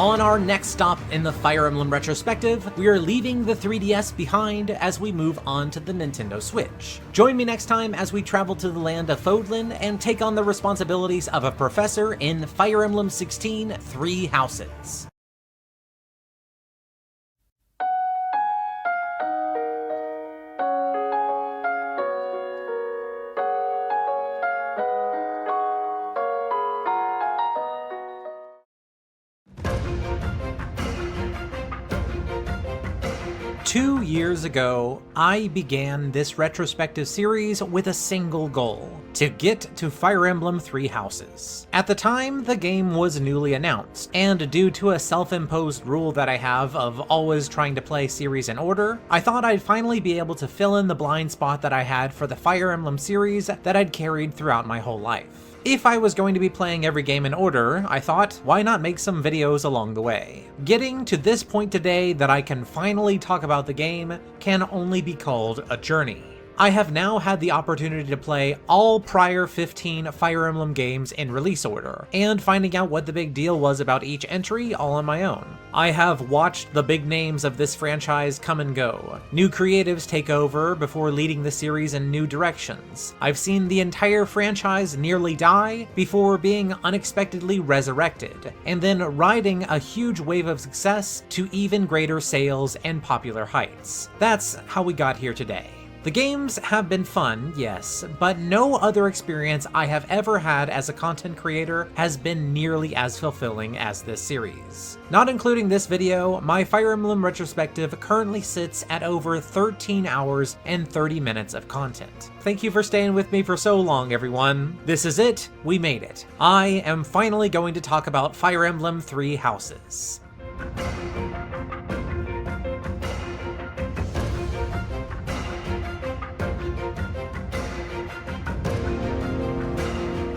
On our next stop in the Fire Emblem retrospective, we are leaving the 3DS behind as we move on to the Nintendo Switch. Join me next time as we travel to the land of Fodlan and take on the responsibilities of a professor in Fire Emblem 16: Three Houses. 2 years ago, I began this retrospective series with a single goal: to get to Fire Emblem Three Houses. At the time, the game was newly announced, and due to a self-imposed rule that I have of always trying to play series in order, I thought I'd finally be able to fill in the blind spot that I had for the Fire Emblem series that I'd carried throughout my whole life. If I was going to be playing every game in order, I thought, why not make some videos along the way? Getting to this point today that I can finally talk about the game can only be called a journey. I have now had the opportunity to play all prior 15 Fire Emblem games in release order, and finding out what the big deal was about each entry all on my own. I have watched the big names of this franchise come and go, new creatives take over before leading the series in new directions. I've seen the entire franchise nearly die before being unexpectedly resurrected, and then riding a huge wave of success to even greater sales and popular heights. That's how we got here today. The games have been fun, yes, but no other experience I have ever had as a content creator has been nearly as fulfilling as this series. Not including this video, my Fire Emblem retrospective currently sits at over 13 hours and 30 minutes of content. Thank you for staying with me for so long, everyone. This is it, we made it. I am finally going to talk about Fire Emblem Three Houses.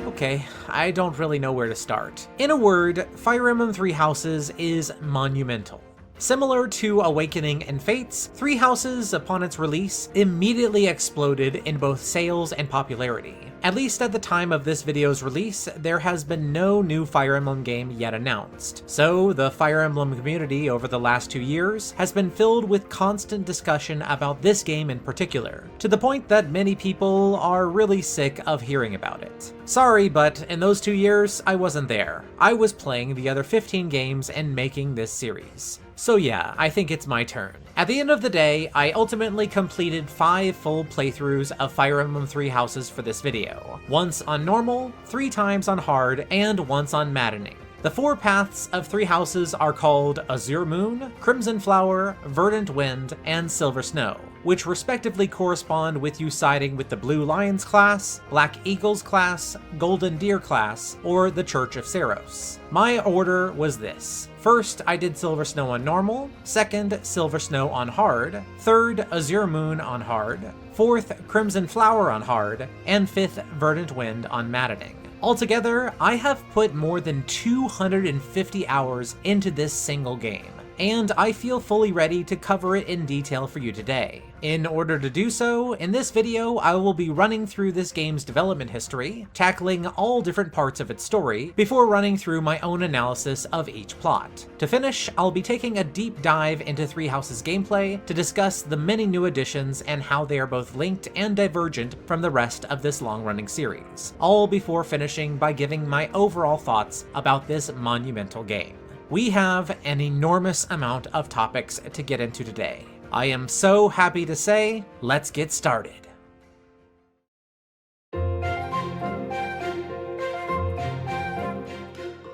Okay, I don't really know where to start. In a word, Fire Emblem Three Houses is monumental. Similar to Awakening and Fates, Three Houses, upon its release, immediately exploded in both sales and popularity. At least at the time of this video's release, there has been no new Fire Emblem game yet announced, so the Fire Emblem community over the last 2 years has been filled with constant discussion about this game in particular, to the point that many people are really sick of hearing about it. Sorry, but in those 2 years, I wasn't there. I was playing the other 15 games and making this series. So yeah, I think it's my turn. At the end of the day, I ultimately completed 5 full playthroughs of Fire Emblem Three Houses for this video. Once on normal, 3 times on hard, and once on maddening. The 4 paths of Three Houses are called Azure Moon, Crimson Flower, Verdant Wind, and Silver Snow, which respectively correspond with you siding with the Blue Lions class, Black Eagles class, Golden Deer class, or the Church of Saros. My order was this. First, I did Silver Snow on normal, second, Silver Snow on hard, third, Azure Moon on hard, fourth, Crimson Flower on hard, and fifth, Verdant Wind on maddening. Altogether, I have put more than 250 hours into this single game, and I feel fully ready to cover it in detail for you today. In order to do so, in this video, I will be running through this game's development history, tackling all different parts of its story, before running through my own analysis of each plot. To finish, I'll be taking a deep dive into Three Houses gameplay to discuss the many new additions and how they are both linked and divergent from the rest of this long-running series, all before finishing by giving my overall thoughts about this monumental game. We have an enormous amount of topics to get into today. I am so happy to say, let's get started.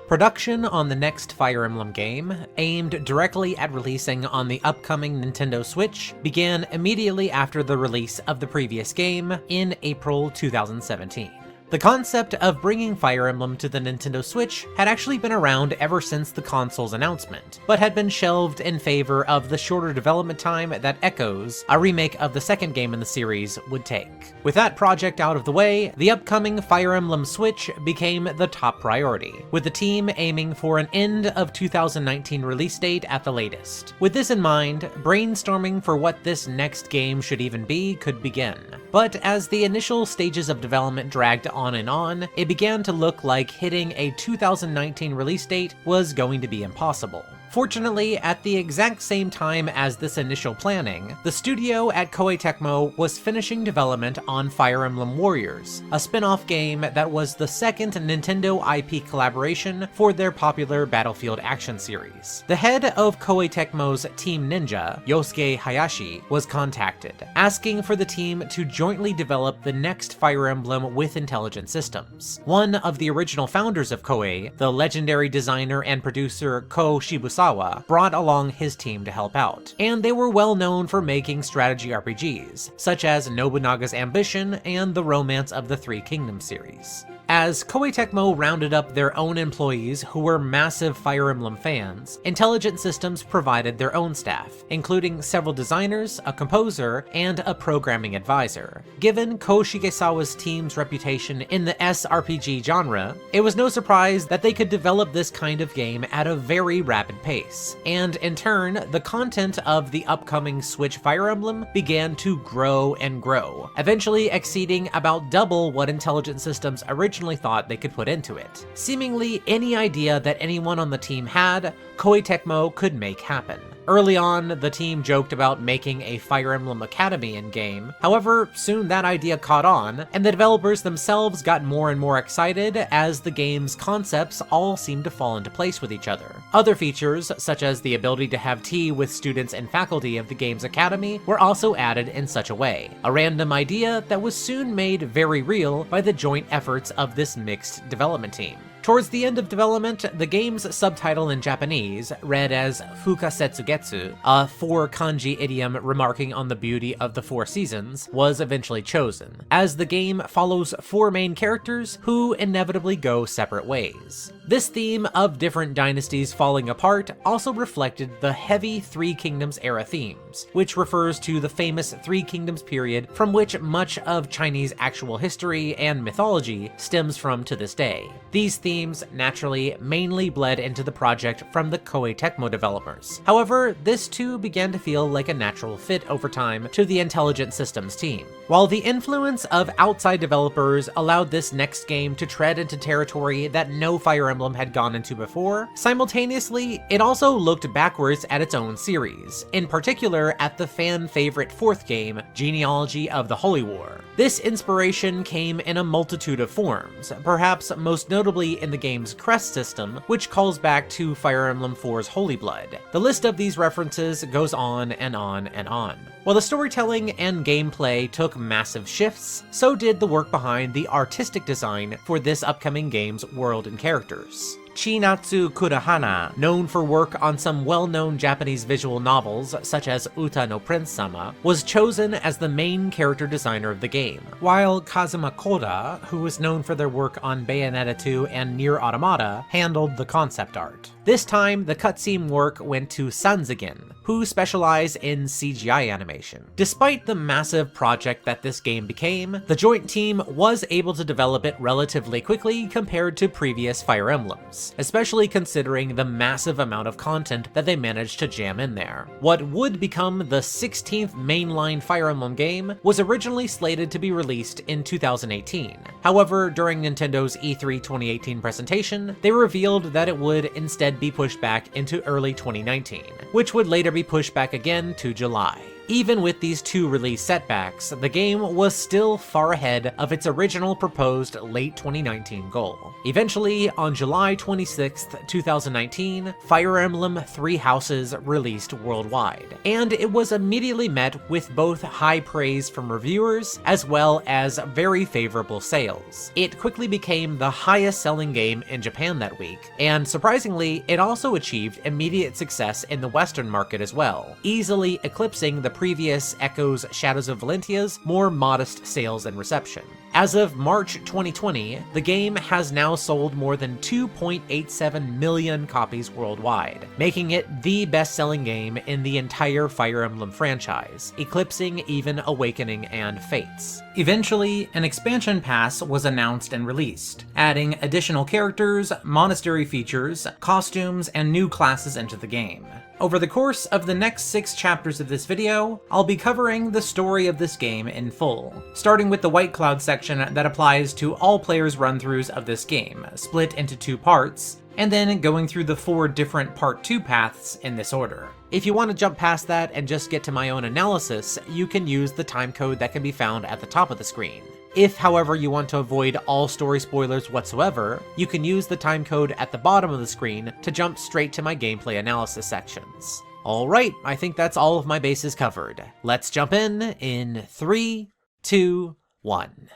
Production on the next Fire Emblem game, aimed directly at releasing on the upcoming Nintendo Switch, began immediately after the release of the previous game in April 2017. The concept of bringing Fire Emblem to the Nintendo Switch had actually been around ever since the console's announcement, but had been shelved in favor of the shorter development time that Echoes, a remake of the second game in the series, would take. With that project out of the way, the upcoming Fire Emblem Switch became the top priority, with the team aiming for an end of 2019 release date at the latest. With this in mind, brainstorming for what this next game should even be could begin. But as the initial stages of development dragged on, it began to look like hitting a 2019 release date was going to be impossible. Fortunately, at the exact same time as this initial planning, the studio at Koei Tecmo was finishing development on Fire Emblem Warriors, a spin-off game that was the second Nintendo IP collaboration for their popular Battlefield action series. The head of Koei Tecmo's Team Ninja, Yosuke Hayashi, was contacted, asking for the team to jointly develop the next Fire Emblem with intelligent systems. One of the original founders of Koei, the legendary designer and producer Ko Shibusawa, brought along his team to help out, and they were well known for making strategy RPGs, such as Nobunaga's Ambition and the Romance of the Three Kingdoms series. As Koei Tecmo rounded up their own employees who were massive Fire Emblem fans, Intelligent Systems provided their own staff, including several designers, a composer, and a programming advisor. Given Ko Shigesawa's team's reputation in the SRPG genre, it was no surprise that they could develop this kind of game at a very rapid pace, and in turn, the content of the upcoming Switch Fire Emblem began to grow and grow, eventually exceeding about double what Intelligent Systems originally thought they could put into it. Seemingly any idea that anyone on the team had, Koei Tecmo could make happen. Early on, the team joked about making a Fire Emblem Academy in-game. However, soon that idea caught on, and the developers themselves got more and more excited as the game's concepts all seemed to fall into place with each other. Other features, such as the ability to have tea with students and faculty of the game's academy, were also added in such a way, a random idea that was soon made very real by the joint efforts of this mixed development team. Towards the end of development, the game's subtitle in Japanese, read as Fukasetsugetsu, a 4-kanji idiom remarking on the beauty of the 4 seasons, was eventually chosen, as the game follows 4 main characters who inevitably go separate ways. This theme of different dynasties falling apart also reflected the heavy Three Kingdoms era themes, which refers to the famous Three Kingdoms period from which much of Chinese actual history and mythology stems from to this day. These themes naturally mainly bled into the project from the Koei Tecmo developers. However, this too began to feel like a natural fit over time to the Intelligent Systems team. While the influence of outside developers allowed this next game to tread into territory that no Fire Emblem had gone into before, simultaneously, it also looked backwards at its own series, in particular at the fan-favorite 4th game, Genealogy of the Holy War. This inspiration came in a multitude of forms, perhaps most notably in the game's crest system, which calls back to Fire Emblem 4's Holy Blood. The list of these references goes on and on and on. While the storytelling and gameplay took massive shifts, so did the work behind the artistic design for this upcoming game's world and characters. Chinatsu Kurahana, known for work on some well-known Japanese visual novels such as Uta no Prince-sama, was chosen as the main character designer of the game, while Kazuma Koda, who was known for their work on Bayonetta 2 and Nier Automata, handled the concept art. This time, the cutscene work went to Sanzigen, who specialize in CGI animation. Despite the massive project that this game became, the joint team was able to develop it relatively quickly compared to previous Fire Emblems, especially considering the massive amount of content that they managed to jam in there. What would become the 16th mainline Fire Emblem game was originally slated to be released in 2018. However, during Nintendo's E3 2018 presentation, they revealed that it would instead be pushed back into early 2019, which would later be pushed back again to July. Even with these 2 release setbacks, the game was still far ahead of its original proposed late 2019 goal. Eventually, on July 26, 2019, Fire Emblem 3 Houses released worldwide, and it was immediately met with both high praise from reviewers as well as very favorable sales. It quickly became the highest selling game in Japan that week, and surprisingly, it also achieved immediate success in the Western market as well, easily eclipsing the previous Echoes Shadows of Valentia's more modest sales and reception. As of March 2020, the game has now sold more than 2.87 million copies worldwide, making it the best-selling game in the entire Fire Emblem franchise, eclipsing even Awakening and Fates. Eventually, an expansion pass was announced and released, adding additional characters, monastery features, costumes, and new classes into the game. Over the course of the next 6 chapters of this video, I'll be covering the story of this game in full, starting with the White Cloud section that applies to all players' run-throughs of this game, split into 2 parts, and then going through the 4 different Part 2 paths in this order. If you want to jump past that and just get to my own analysis, you can use the timecode that can be found at the top of the screen. If, however, you want to avoid all story spoilers whatsoever, you can use the timecode at the bottom of the screen to jump straight to my gameplay analysis sections. Alright, I think that's all of my bases covered. Let's jump in 3, 2, 1.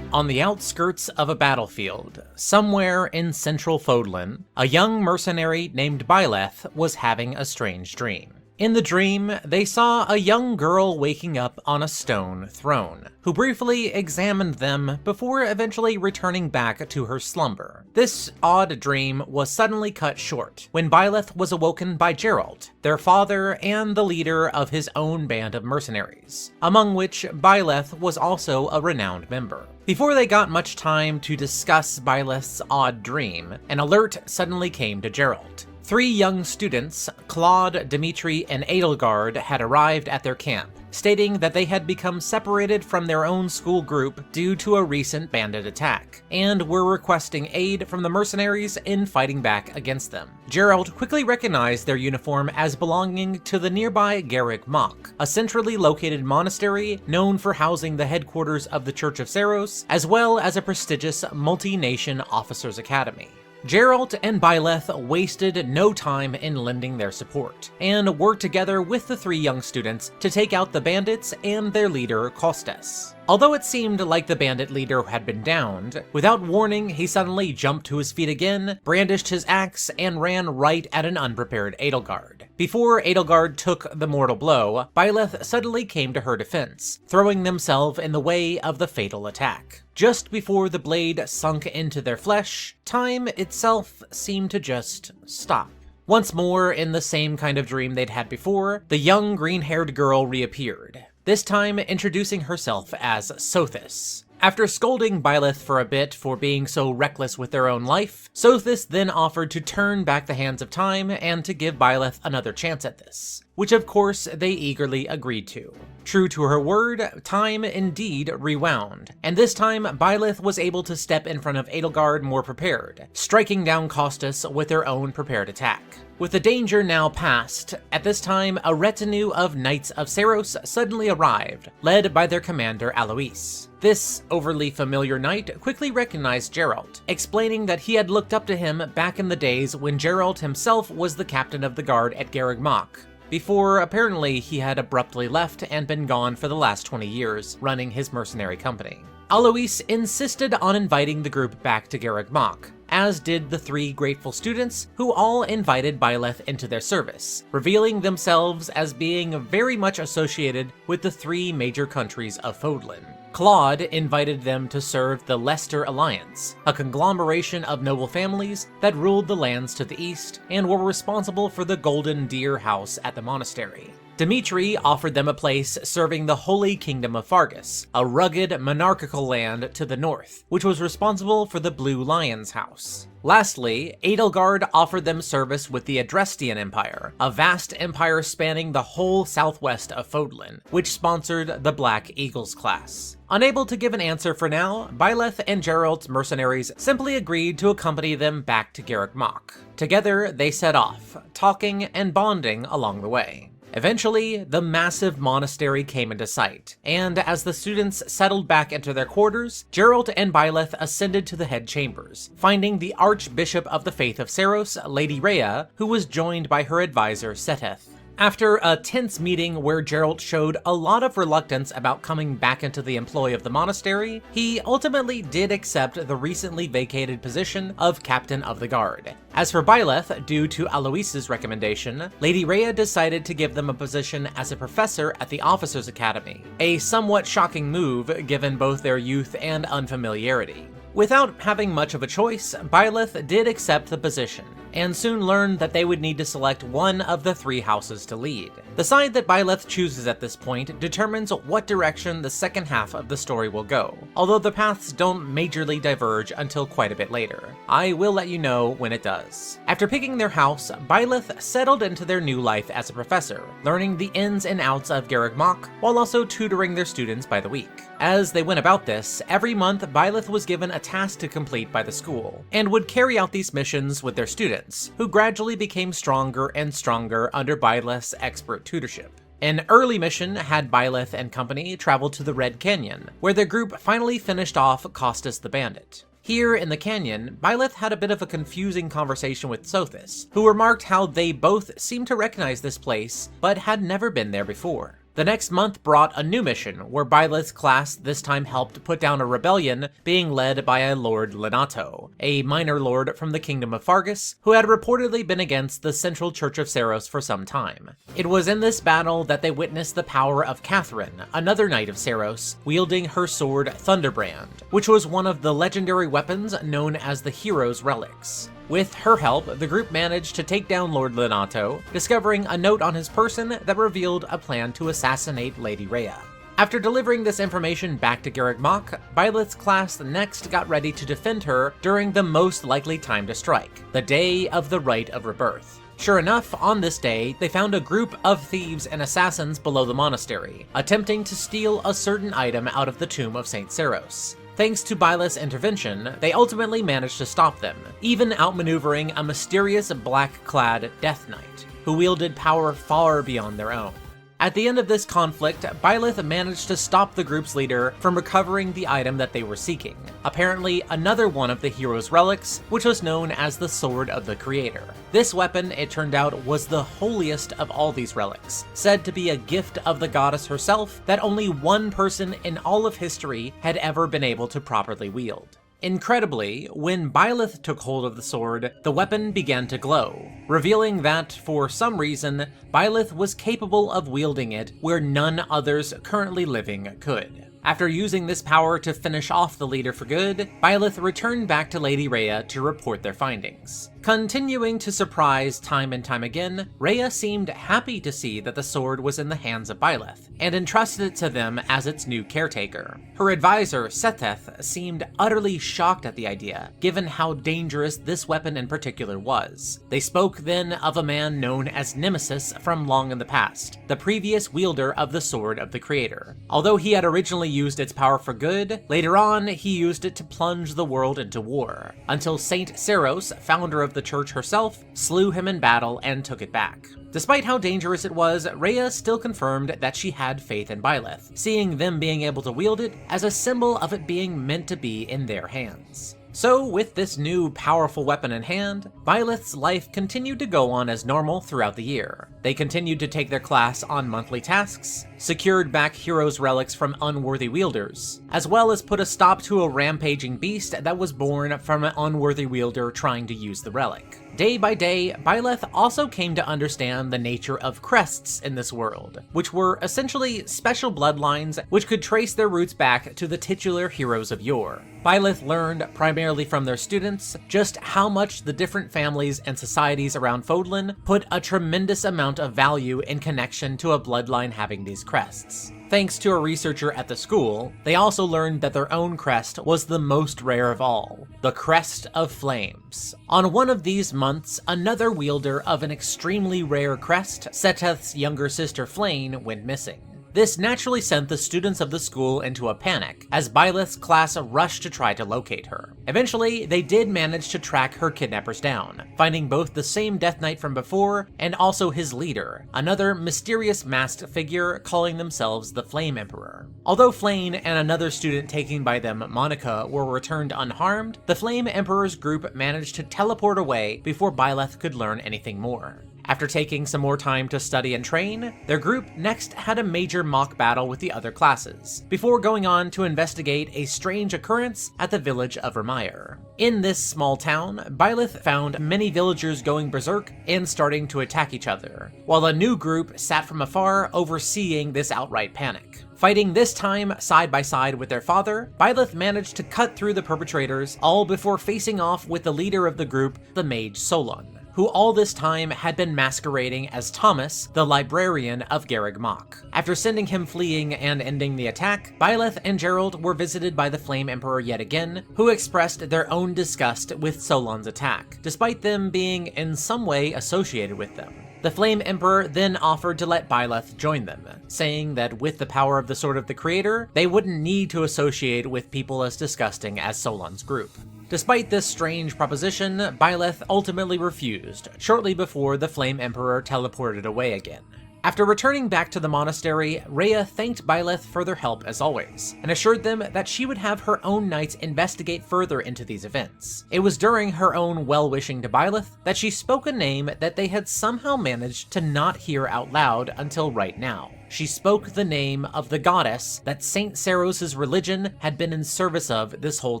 On the outskirts of a battlefield, somewhere in central Fodlan, a young mercenary named Byleth was having a strange dream. In the dream, they saw a young girl waking up on a stone throne, who briefly examined them before eventually returning back to her slumber. This odd dream was suddenly cut short when Byleth was awoken by Geralt, their father and the leader of his own band of mercenaries, among which Byleth was also a renowned member. Before they got much time to discuss Byleth's odd dream, an alert suddenly came to Geralt. 3 young students, Claude, Dimitri, and Edelgard, had arrived at their camp, stating that they had become separated from their own school group due to a recent bandit attack, and were requesting aid from the mercenaries in fighting back against them. Geralt quickly recognized their uniform as belonging to the nearby Garreg Mach, a centrally located monastery known for housing the headquarters of the Church of Seiros, as well as a prestigious multi-nation officers' academy. Geralt and Byleth wasted no time in lending their support, and worked together with the 3 young students to take out the bandits and their leader, Costes. Although it seemed like the bandit leader had been downed, without warning he suddenly jumped to his feet again, brandished his axe, and ran right at an unprepared Edelgard. Before Edelgard took the mortal blow, Byleth suddenly came to her defense, throwing themselves in the way of the fatal attack. Just before the blade sunk into their flesh, time itself seemed to just stop. Once more, in the same kind of dream they'd had before, the young green-haired girl reappeared, this time introducing herself as Sothis. After scolding Byleth for a bit for being so reckless with their own life, Sothis then offered to turn back the hands of time and to give Byleth another chance at this, which of course they eagerly agreed to. True to her word, time indeed rewound, and this time Byleth was able to step in front of Edelgard more prepared, striking down Costes with their own prepared attack. With the danger now past, at this time a retinue of Knights of Seiros suddenly arrived, led by their commander Ylisse. This overly familiar knight quickly recognized Geralt, explaining that he had looked up to him back in the days when Geralt himself was the captain of the guard at Garreg Mach, before apparently he had abruptly left and been gone for the last 20 years, running his mercenary company. Ylisse insisted on inviting the group back to Garreg Mach, as did the 3 grateful students, who all invited Byleth into their service, revealing themselves as being very much associated with the 3 major countries of Fodlan. Claude invited them to serve the Leicester Alliance, a conglomeration of noble families that ruled the lands to the east and were responsible for the Golden Deer House at the monastery. Dimitri offered them a place serving the Holy Kingdom of Fargus, a rugged monarchical land to the north, which was responsible for the Blue Lion's House. Lastly, Edelgard offered them service with the Adrestian Empire, a vast empire spanning the whole southwest of Fodlan, which sponsored the Black Eagles class. Unable to give an answer for now, Byleth and Geralt's mercenaries simply agreed to accompany them back to Garreg Mach. Together, they set off, talking and bonding along the way. Eventually, the massive monastery came into sight, and as the students settled back into their quarters, Geralt and Byleth ascended to the head chambers, finding the Archbishop of the Faith of Seiros, Lady Rhea, who was joined by her advisor Seteth. After a tense meeting where Geralt showed a lot of reluctance about coming back into the employ of the monastery, he ultimately did accept the recently vacated position of Captain of the Guard. As for Byleth, due to Alois's recommendation, Lady Rhea decided to give them a position as a professor at the Officers' Academy, a somewhat shocking move given both their youth and unfamiliarity. Without having much of a choice, Byleth did accept the position, and soon learn that they would need to select one of the 3 houses to lead. The side that Byleth chooses at this point determines what direction the second half of the story will go, although the paths don't majorly diverge until quite a bit later. I will let you know when it does. After picking their house, Byleth settled into their new life as a professor, learning the ins and outs of Garreg Mach, while also tutoring their students by the week. As they went about this, every month Byleth was given a task to complete by the school, and would carry out these missions with their students, who gradually became stronger and stronger under Byleth's expert tutorship. An early mission had Byleth and company travel to the Red Canyon, where their group finally finished off Costas the Bandit. Here in the canyon, Byleth had a bit of a confusing conversation with Sothis, who remarked how they both seemed to recognize this place, but had never been there before. The next month brought a new mission, where Byleth's class this time helped put down a rebellion being led by a Lord Lenato, a minor lord from the Kingdom of Fargus, who had reportedly been against the Central Church of Seiros for some time. It was in this battle that they witnessed the power of Catherine, another knight of Seiros, wielding her sword Thunderbrand, which was one of the legendary weapons known as the Hero's Relics. With her help, the group managed to take down Lord Lenato, discovering a note on his person that revealed a plan to assassinate Lady Rhea. After delivering this information back to Garreg Mach, Byleth's class next got ready to defend her during the most likely time to strike, the day of the Rite of Rebirth. Sure enough, on this day, they found a group of thieves and assassins below the monastery, attempting to steal a certain item out of the tomb of St. Seiros. Thanks to Byleth's intervention, they ultimately managed to stop them, even outmaneuvering a mysterious black-clad Death Knight, who wielded power far beyond their own. At the end of this conflict, Byleth managed to stop the group's leader from recovering the item that they were seeking, apparently another one of the hero's relics, which was known as the Sword of the Creator. This weapon, it turned out, was the holiest of all these relics, said to be a gift of the goddess herself that only one person in all of history had ever been able to properly wield. Incredibly, when Byleth took hold of the sword, the weapon began to glow, revealing that, for some reason, Byleth was capable of wielding it where none others currently living could. After using this power to finish off the leader for good, Byleth returned back to Lady Rhea to report their findings. Continuing to surprise time and time again, Rhea seemed happy to see that the sword was in the hands of Byleth, and entrusted it to them as its new caretaker. Her advisor, Setheth, seemed utterly shocked at the idea, given how dangerous this weapon in particular was. They spoke then of a man known as Nemesis from long in the past, the previous wielder of the Sword of the Creator. Although he had originally used its power for good, later on he used it to plunge the world into war, until Saint Seiros, founder of the church herself, slew him in battle and took it back. Despite how dangerous it was, Rhea still confirmed that she had faith in Byleth, seeing them being able to wield it as a symbol of it being meant to be in their hands. So, with this new powerful weapon in hand, Byleth's life continued to go on as normal throughout the year. They continued to take their class on monthly tasks, secured back heroes' relics from unworthy wielders, as well as put a stop to a rampaging beast that was born from an unworthy wielder trying to use the relic. Day by day, Byleth also came to understand the nature of crests in this world, which were essentially special bloodlines which could trace their roots back to the titular heroes of yore. Byleth learned, primarily from their students, just how much the different families and societies around Fodlan put a tremendous amount of value in connection to a bloodline having these crests. Thanks to a researcher at the school, they also learned that their own crest was the most rare of all, the Crest of Flames. On one of these months, another wielder of an extremely rare crest, Setheth's younger sister Flane, went missing. This naturally sent the students of the school into a panic, as Byleth's class rushed to try to locate her. Eventually, they did manage to track her kidnappers down, finding both the same Death Knight from before, and also his leader, another mysterious masked figure calling themselves the Flame Emperor. Although Flane and another student taken by them, Monica, were returned unharmed, the Flame Emperor's group managed to teleport away before Byleth could learn anything more. After taking some more time to study and train, their group next had a major mock battle with the other classes, before going on to investigate a strange occurrence at the village of Vermeer. In this small town, Byleth found many villagers going berserk and starting to attack each other, while a new group sat from afar overseeing this outright panic. Fighting this time side by side with their father, Byleth managed to cut through the perpetrators, all before facing off with the leader of the group, the mage Solon, who all this time had been masquerading as Thomas, the librarian of Garreg Mach. After sending him fleeing and ending the attack, Byleth and Gerald were visited by the Flame Emperor yet again, who expressed their own disgust with Solon's attack, despite them being in some way associated with them. The Flame Emperor then offered to let Byleth join them, saying that with the power of the Sword of the Creator, they wouldn't need to associate with people as disgusting as Solon's group. Despite this strange proposition, Byleth ultimately refused, shortly before the Flame Emperor teleported away again. After returning back to the monastery, Rhea thanked Byleth for their help as always, and assured them that she would have her own knights investigate further into these events. It was during her own well-wishing to Byleth that she spoke a name that they had somehow managed to not hear out loud until right now. She spoke the name of the goddess that Saint Seros' religion had been in service of this whole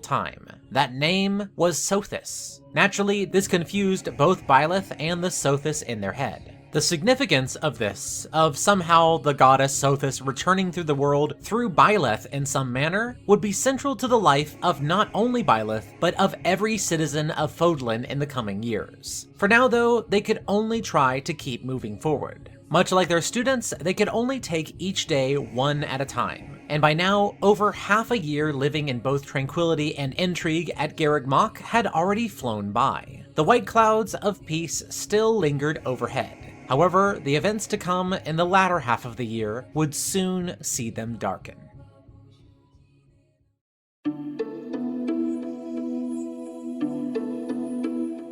time. That name was Sothis. Naturally, this confused both Byleth and the Sothis in their head. The significance of this, of somehow the goddess Sothis returning through the world through Byleth in some manner, would be central to the life of not only Byleth, but of every citizen of Fodlan in the coming years. For now though, they could only try to keep moving forward. Much like their students, they could only take each day one at a time. And by now, over half a year living in both tranquility and intrigue at Garreg Mach had already flown by. The white clouds of peace still lingered overhead. However, the events to come in the latter half of the year would soon see them darken.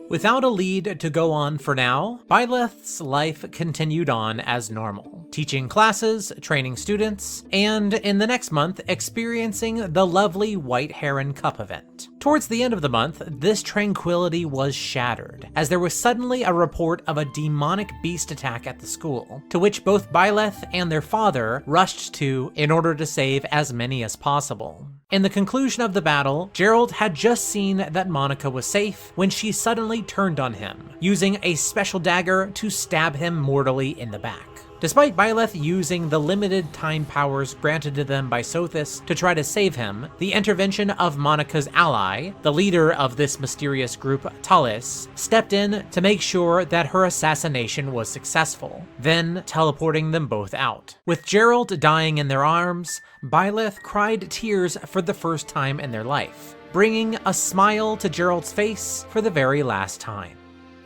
Without a lead to go on for now, Byleth's life continued on as normal, teaching classes, training students, and in the next month, experiencing the lovely White Heron Cup event. Towards the end of the month, this tranquility was shattered, as there was suddenly a report of a demonic beast attack at the school, to which both Byleth and their father rushed to in order to save as many as possible. In the conclusion of the battle, Gerald had just seen that Monica was safe when she suddenly turned on him, using a special dagger to stab him mortally in the back. Despite Byleth using the limited time powers granted to them by Sothis to try to save him, the intervention of Monica's ally, the leader of this mysterious group, Ylisse, stepped in to make sure that her assassination was successful, then teleporting them both out. With Gerald dying in their arms, Byleth cried tears for the first time in their life, bringing a smile to Gerald's face for the very last time.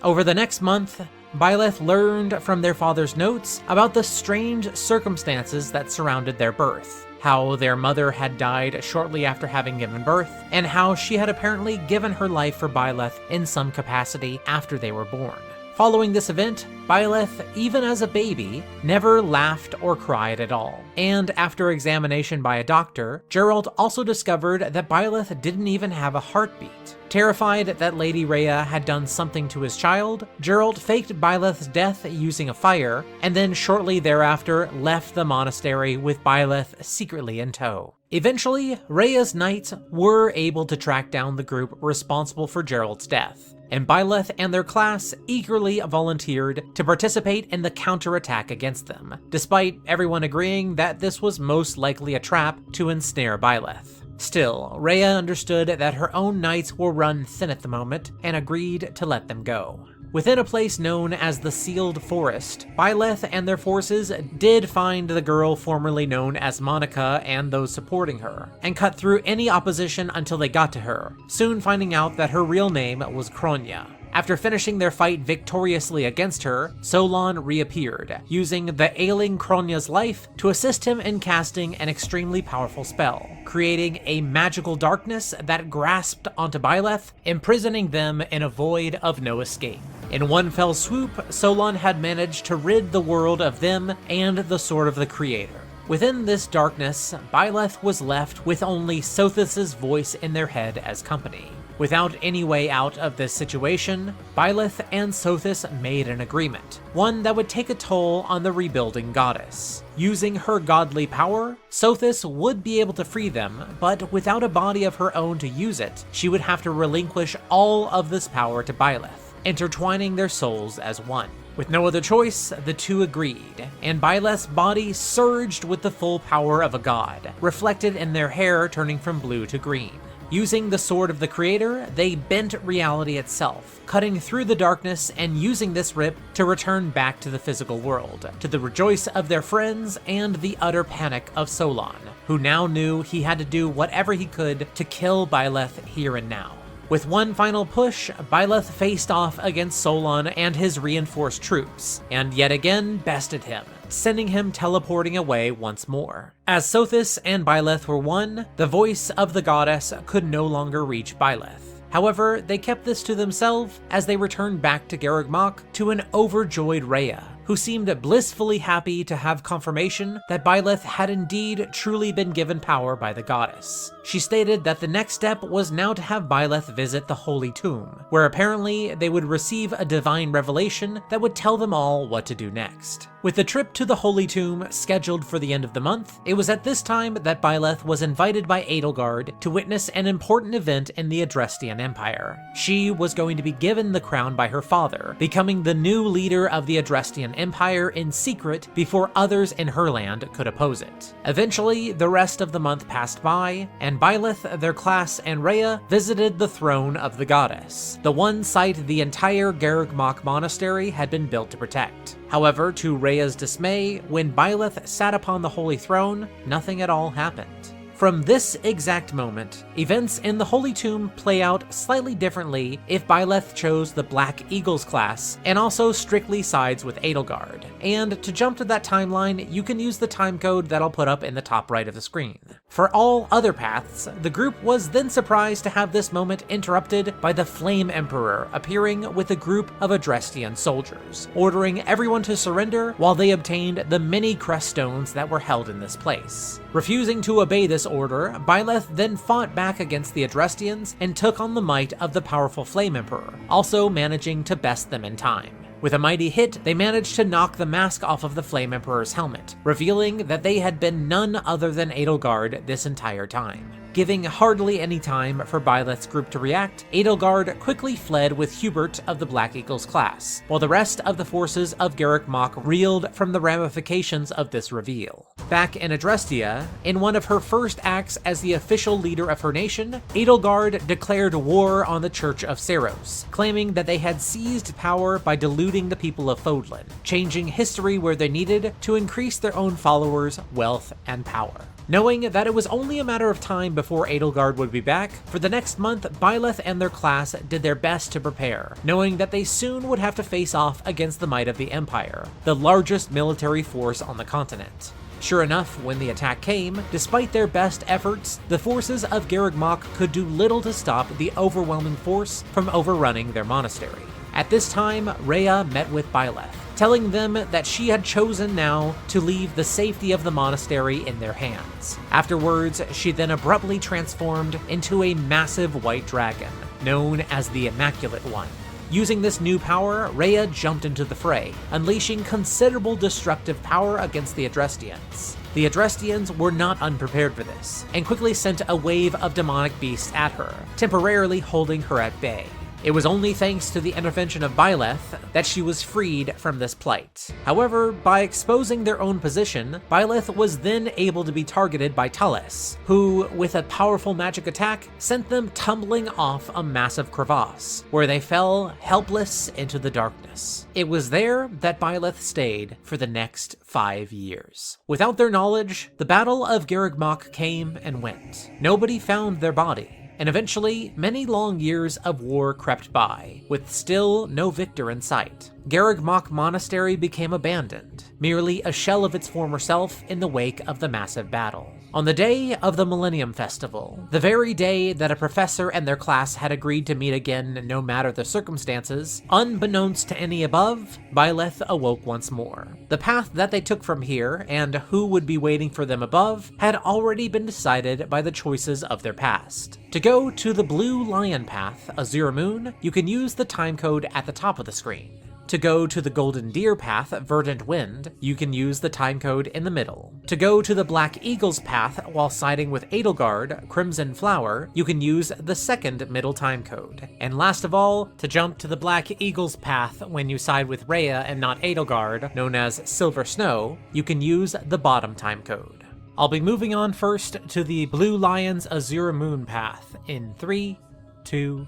Over the next month, Byleth learned from their father's notes about the strange circumstances that surrounded their birth, how their mother had died shortly after having given birth, and how she had apparently given her life for Byleth in some capacity after they were born. Following this event, Byleth, even as a baby, never laughed or cried at all. And after examination by a doctor, Gerald also discovered that Byleth didn't even have a heartbeat. Terrified that Lady Rhea had done something to his child, Gerald faked Byleth's death using a fire, and then shortly thereafter left the monastery with Byleth secretly in tow. Eventually, Rhea's knights were able to track down the group responsible for Gerald's death, and Byleth and their class eagerly volunteered to participate in the counterattack against them, despite everyone agreeing that this was most likely a trap to ensnare Byleth. Still, Rhea understood that her own knights were run thin at the moment and agreed to let them go. Within a place known as the Sealed Forest, Byleth and their forces did find the girl formerly known as Monica and those supporting her, and cut through any opposition until they got to her, soon finding out that her real name was Kronya. After finishing their fight victoriously against her, Solon reappeared, using the ailing Kronya's life to assist him in casting an extremely powerful spell, creating a magical darkness that grasped onto Byleth, imprisoning them in a void of no escape. In one fell swoop, Solon had managed to rid the world of them and the Sword of the Creator. Within this darkness, Byleth was left with only Sothis' voice in their head as company. Without any way out of this situation, Byleth and Sothis made an agreement, one that would take a toll on the rebuilding goddess. Using her godly power, Sothis would be able to free them, but without a body of her own to use it, she would have to relinquish all of this power to Byleth, intertwining their souls as one. With no other choice, the two agreed, and Byleth's body surged with the full power of a god, reflected in their hair turning from blue to green. Using the sword of the creator, they bent reality itself, cutting through the darkness and using this rip to return back to the physical world, to the rejoice of their friends and the utter panic of Solon, who now knew he had to do whatever he could to kill Byleth here and now. With one final push, Byleth faced off against Solon and his reinforced troops, and yet again bested him, sending him teleporting away once more. As Sothis and Byleth were one, the voice of the goddess could no longer reach Byleth. However, they kept this to themselves as they returned back to Garreg Mach to an overjoyed Rhea, who seemed blissfully happy to have confirmation that Byleth had indeed truly been given power by the goddess. She stated that the next step was now to have Byleth visit the Holy Tomb, where apparently they would receive a divine revelation that would tell them all what to do next. With the trip to the Holy Tomb scheduled for the end of the month, it was at this time that Byleth was invited by Edelgard to witness an important event in the Adrestian Empire. She was going to be given the crown by her father, becoming the new leader of the Adrestian Empire in secret before others in her land could oppose it. Eventually, the rest of the month passed by, and Byleth, their class, and Rhea visited the throne of the goddess, the one site the entire Garreg Mach monastery had been built to protect. However, to Rhea's dismay, when Byleth sat upon the holy throne, nothing at all happened. From this exact moment, events in the Holy Tomb play out slightly differently if Byleth chose the Black Eagles class, and also strictly sides with Edelgard. And to jump to that timeline, you can use the timecode that I'll put up in the top right of the screen. For all other paths, the group was then surprised to have this moment interrupted by the Flame Emperor appearing with a group of Adrestian soldiers, ordering everyone to surrender while they obtained the many crest stones that were held in this place. Refusing to obey this order, Byleth then fought back against the Adrestians and took on the might of the powerful Flame Emperor, also managing to best them in time. With a mighty hit, they managed to knock the mask off of the Flame Emperor's helmet, revealing that they had been none other than Edelgard this entire time. Giving hardly any time for Byleth's group to react, Edelgard quickly fled with Hubert of the Black Eagles class, while the rest of the forces of Garreg Mach reeled from the ramifications of this reveal. Back in Adrestia, in one of her first acts as the official leader of her nation, Edelgard declared war on the Church of Seros, claiming that they had seized power by deluding the people of Fodlan, changing history where they needed to increase their own followers' wealth and power. Knowing that it was only a matter of time before Edelgard would be back, for the next month, Byleth and their class did their best to prepare, knowing that they soon would have to face off against the might of the Empire, the largest military force on the continent. Sure enough, when the attack came, despite their best efforts, the forces of Garreg Mach could do little to stop the overwhelming force from overrunning their monastery. At this time, Rhea met with Byleth, telling them that she had chosen now to leave the safety of the monastery in their hands. Afterwards, she then abruptly transformed into a massive white dragon, known as the Immaculate One. Using this new power, Rhea jumped into the fray, unleashing considerable destructive power against the Adrestians. The Adrestians were not unprepared for this, and quickly sent a wave of demonic beasts at her, temporarily holding her at bay. It was only thanks to the intervention of Byleth that she was freed from this plight. However, by exposing their own position, Byleth was then able to be targeted by Tallis, who, with a powerful magic attack, sent them tumbling off a massive crevasse, where they fell helpless into the darkness. It was there that Byleth stayed for the next 5 years. Without their knowledge, the Battle of Garreg Mach came and went. Nobody found their body. And eventually, many long years of war crept by, with still no victor in sight. Garreg Mach Monastery became abandoned, merely a shell of its former self in the wake of the massive battle. On the day of the Millennium Festival, the very day that a professor and their class had agreed to meet again no matter the circumstances, unbeknownst to any above, Byleth awoke once more. The path that they took from here, and who would be waiting for them above, had already been decided by the choices of their past. To go to the Blue Lion path, Azure Moon, you can use the timecode at the top of the screen. To go to the Golden Deer path, Verdant Wind, you can use the timecode in the middle. To go to the Black Eagles path while siding with Edelgard, Crimson Flower, you can use the second middle timecode. And last of all, to jump to the Black Eagles path when you side with Rhea and not Edelgard, known as Silver Snow, you can use the bottom timecode. I'll be moving on first to the Blue Lion's Azure Moon path in 3, 2,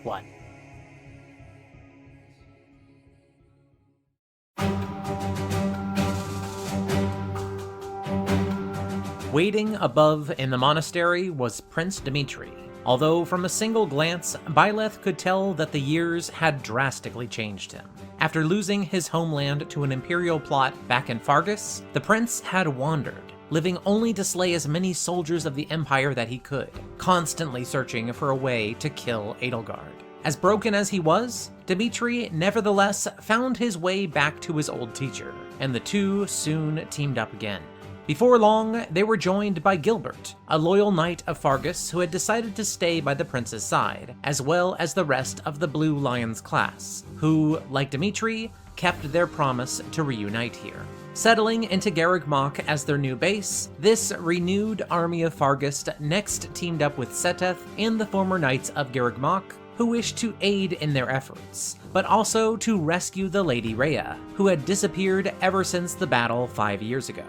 1. Waiting above in the monastery was Prince Dimitri. Although from a single glance, Byleth could tell that the years had drastically changed him. After losing his homeland to an imperial plot back in Fargus, the prince had wandered, living only to slay as many soldiers of the Empire that he could, constantly searching for a way to kill Edelgard. As broken as he was, Dimitri nevertheless found his way back to his old teacher, and the two soon teamed up again. Before long, they were joined by Gilbert, a loyal knight of Fargus who had decided to stay by the prince's side, as well as the rest of the Blue Lions class, who, like Dimitri, kept their promise to reunite here. Settling into Garreg Mach as their new base, this renewed army of Fargus next teamed up with Seteth and the former knights of Garreg Mach, who wished to aid in their efforts, but also to rescue the Lady Rhea, who had disappeared ever since the battle 5 years ago.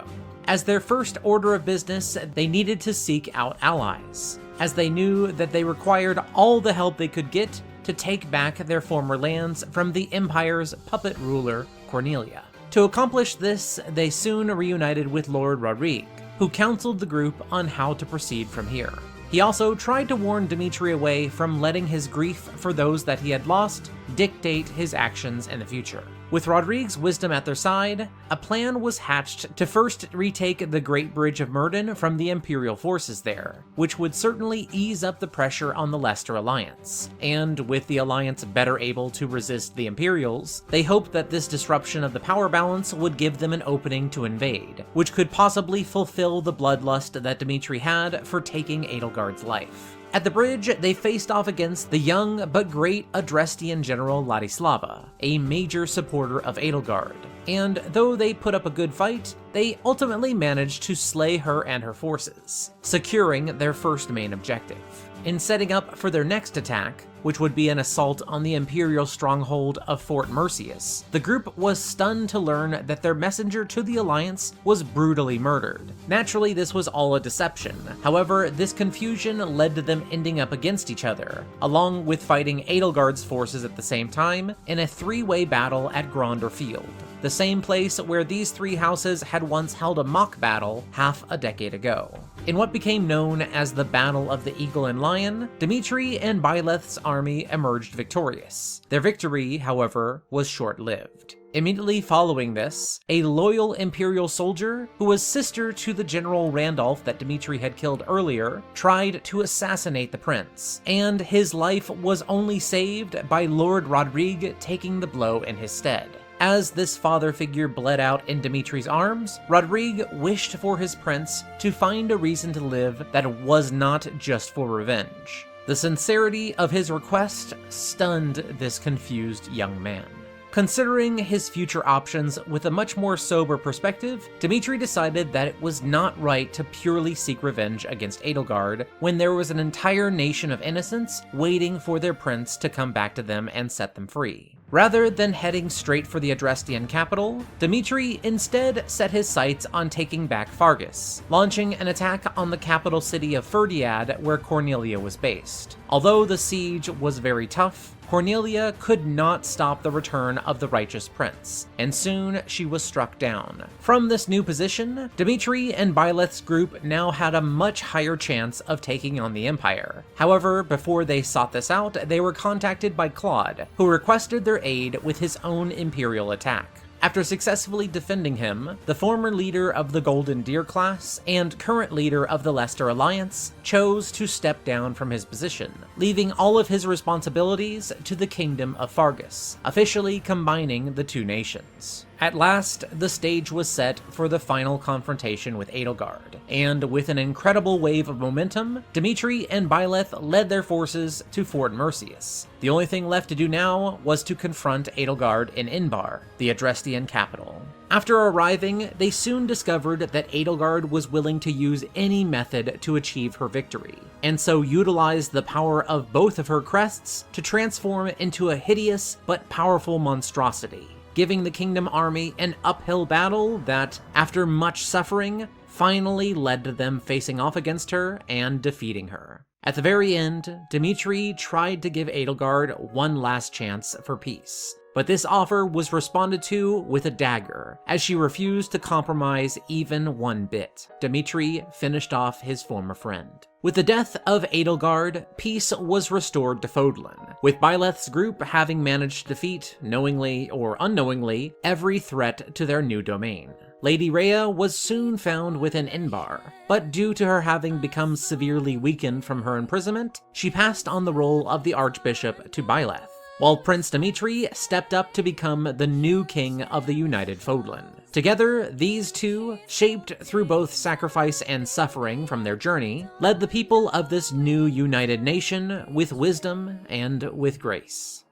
As their first order of business, they needed to seek out allies, as they knew that they required all the help they could get to take back their former lands from the Empire's puppet ruler, Cornelia. To accomplish this, they soon reunited with Lord Rodrigue, who counseled the group on how to proceed from here. He also tried to warn Dimitri away from letting his grief for those that he had lost dictate his actions in the future. With Rodrigue's wisdom at their side, a plan was hatched to first retake the Great Bridge of Myrddin from the Imperial forces there, which would certainly ease up the pressure on the Leicester Alliance. And with the Alliance better able to resist the Imperials, they hoped that this disruption of the power balance would give them an opening to invade, which could possibly fulfill the bloodlust that Dimitri had for taking Edelgard's life. At the bridge, they faced off against the young but great Adrestian general Ladislava, a major supporter of Edelgard, and though they put up a good fight, they ultimately managed to slay her and her forces, securing their first main objective. In setting up for their next attack, which would be an assault on the Imperial stronghold of Fort Mercius, the group was stunned to learn that their messenger to the Alliance was brutally murdered. Naturally, this was all a deception. However, this confusion led to them ending up against each other, along with fighting Edelgard's forces at the same time in a three-way battle at Gronder Field, the same place where these three houses had once held a mock battle half a decade ago. In what became known as the Battle of the Eagle and Lion, Dimitri and Byleth's army emerged victorious. Their victory, however, was short-lived. Immediately following this, a loyal Imperial soldier, who was sister to the General Randolph that Dimitri had killed earlier, tried to assassinate the prince, and his life was only saved by Lord Rodrigue taking the blow in his stead. As this father figure bled out in Dimitri's arms, Rodrigue wished for his prince to find a reason to live that was not just for revenge. The sincerity of his request stunned this confused young man. Considering his future options with a much more sober perspective, Dimitri decided that it was not right to purely seek revenge against Edelgard when there was an entire nation of innocents waiting for their prince to come back to them and set them free. Rather than heading straight for the Adrestian capital, Dimitri instead set his sights on taking back Fargus, launching an attack on the capital city of Ferdiad where Cornelia was based. Although the siege was very tough, Cornelia could not stop the return of the righteous prince, and soon she was struck down. From this new position, Dimitri and Byleth's group now had a much higher chance of taking on the Empire. However, before they sought this out, they were contacted by Claude, who requested their aid with his own Imperial attack. After successfully defending him, the former leader of the Golden Deer class and current leader of the Leicester Alliance chose to step down from his position, leaving all of his responsibilities to the Kingdom of Fargus, officially combining the two nations. At last, the stage was set for the final confrontation with Edelgard, and with an incredible wave of momentum, Dimitri and Byleth led their forces to Fort Merceus. The only thing left to do now was to confront Edelgard in Inbar, the Adrestian capital. After arriving, they soon discovered that Edelgard was willing to use any method to achieve her victory, and so utilized the power of both of her crests to transform into a hideous but powerful monstrosity, giving the Kingdom army an uphill battle that, after much suffering, finally led to them facing off against her and defeating her. At the very end, Dimitri tried to give Edelgard one last chance for peace, but this offer was responded to with a dagger, as she refused to compromise even one bit. Dimitri finished off his former friend. With the death of Edelgard, peace was restored to Fodlan, with Byleth's group having managed to defeat, knowingly or unknowingly, every threat to their new domain. Lady Rhea was soon found within Inbar, but due to her having become severely weakened from her imprisonment, she passed on the role of the Archbishop to Byleth, while Prince Dimitri stepped up to become the new king of the United Fodlan. Together, these two, shaped through both sacrifice and suffering from their journey, led the people of this new united nation with wisdom and with grace.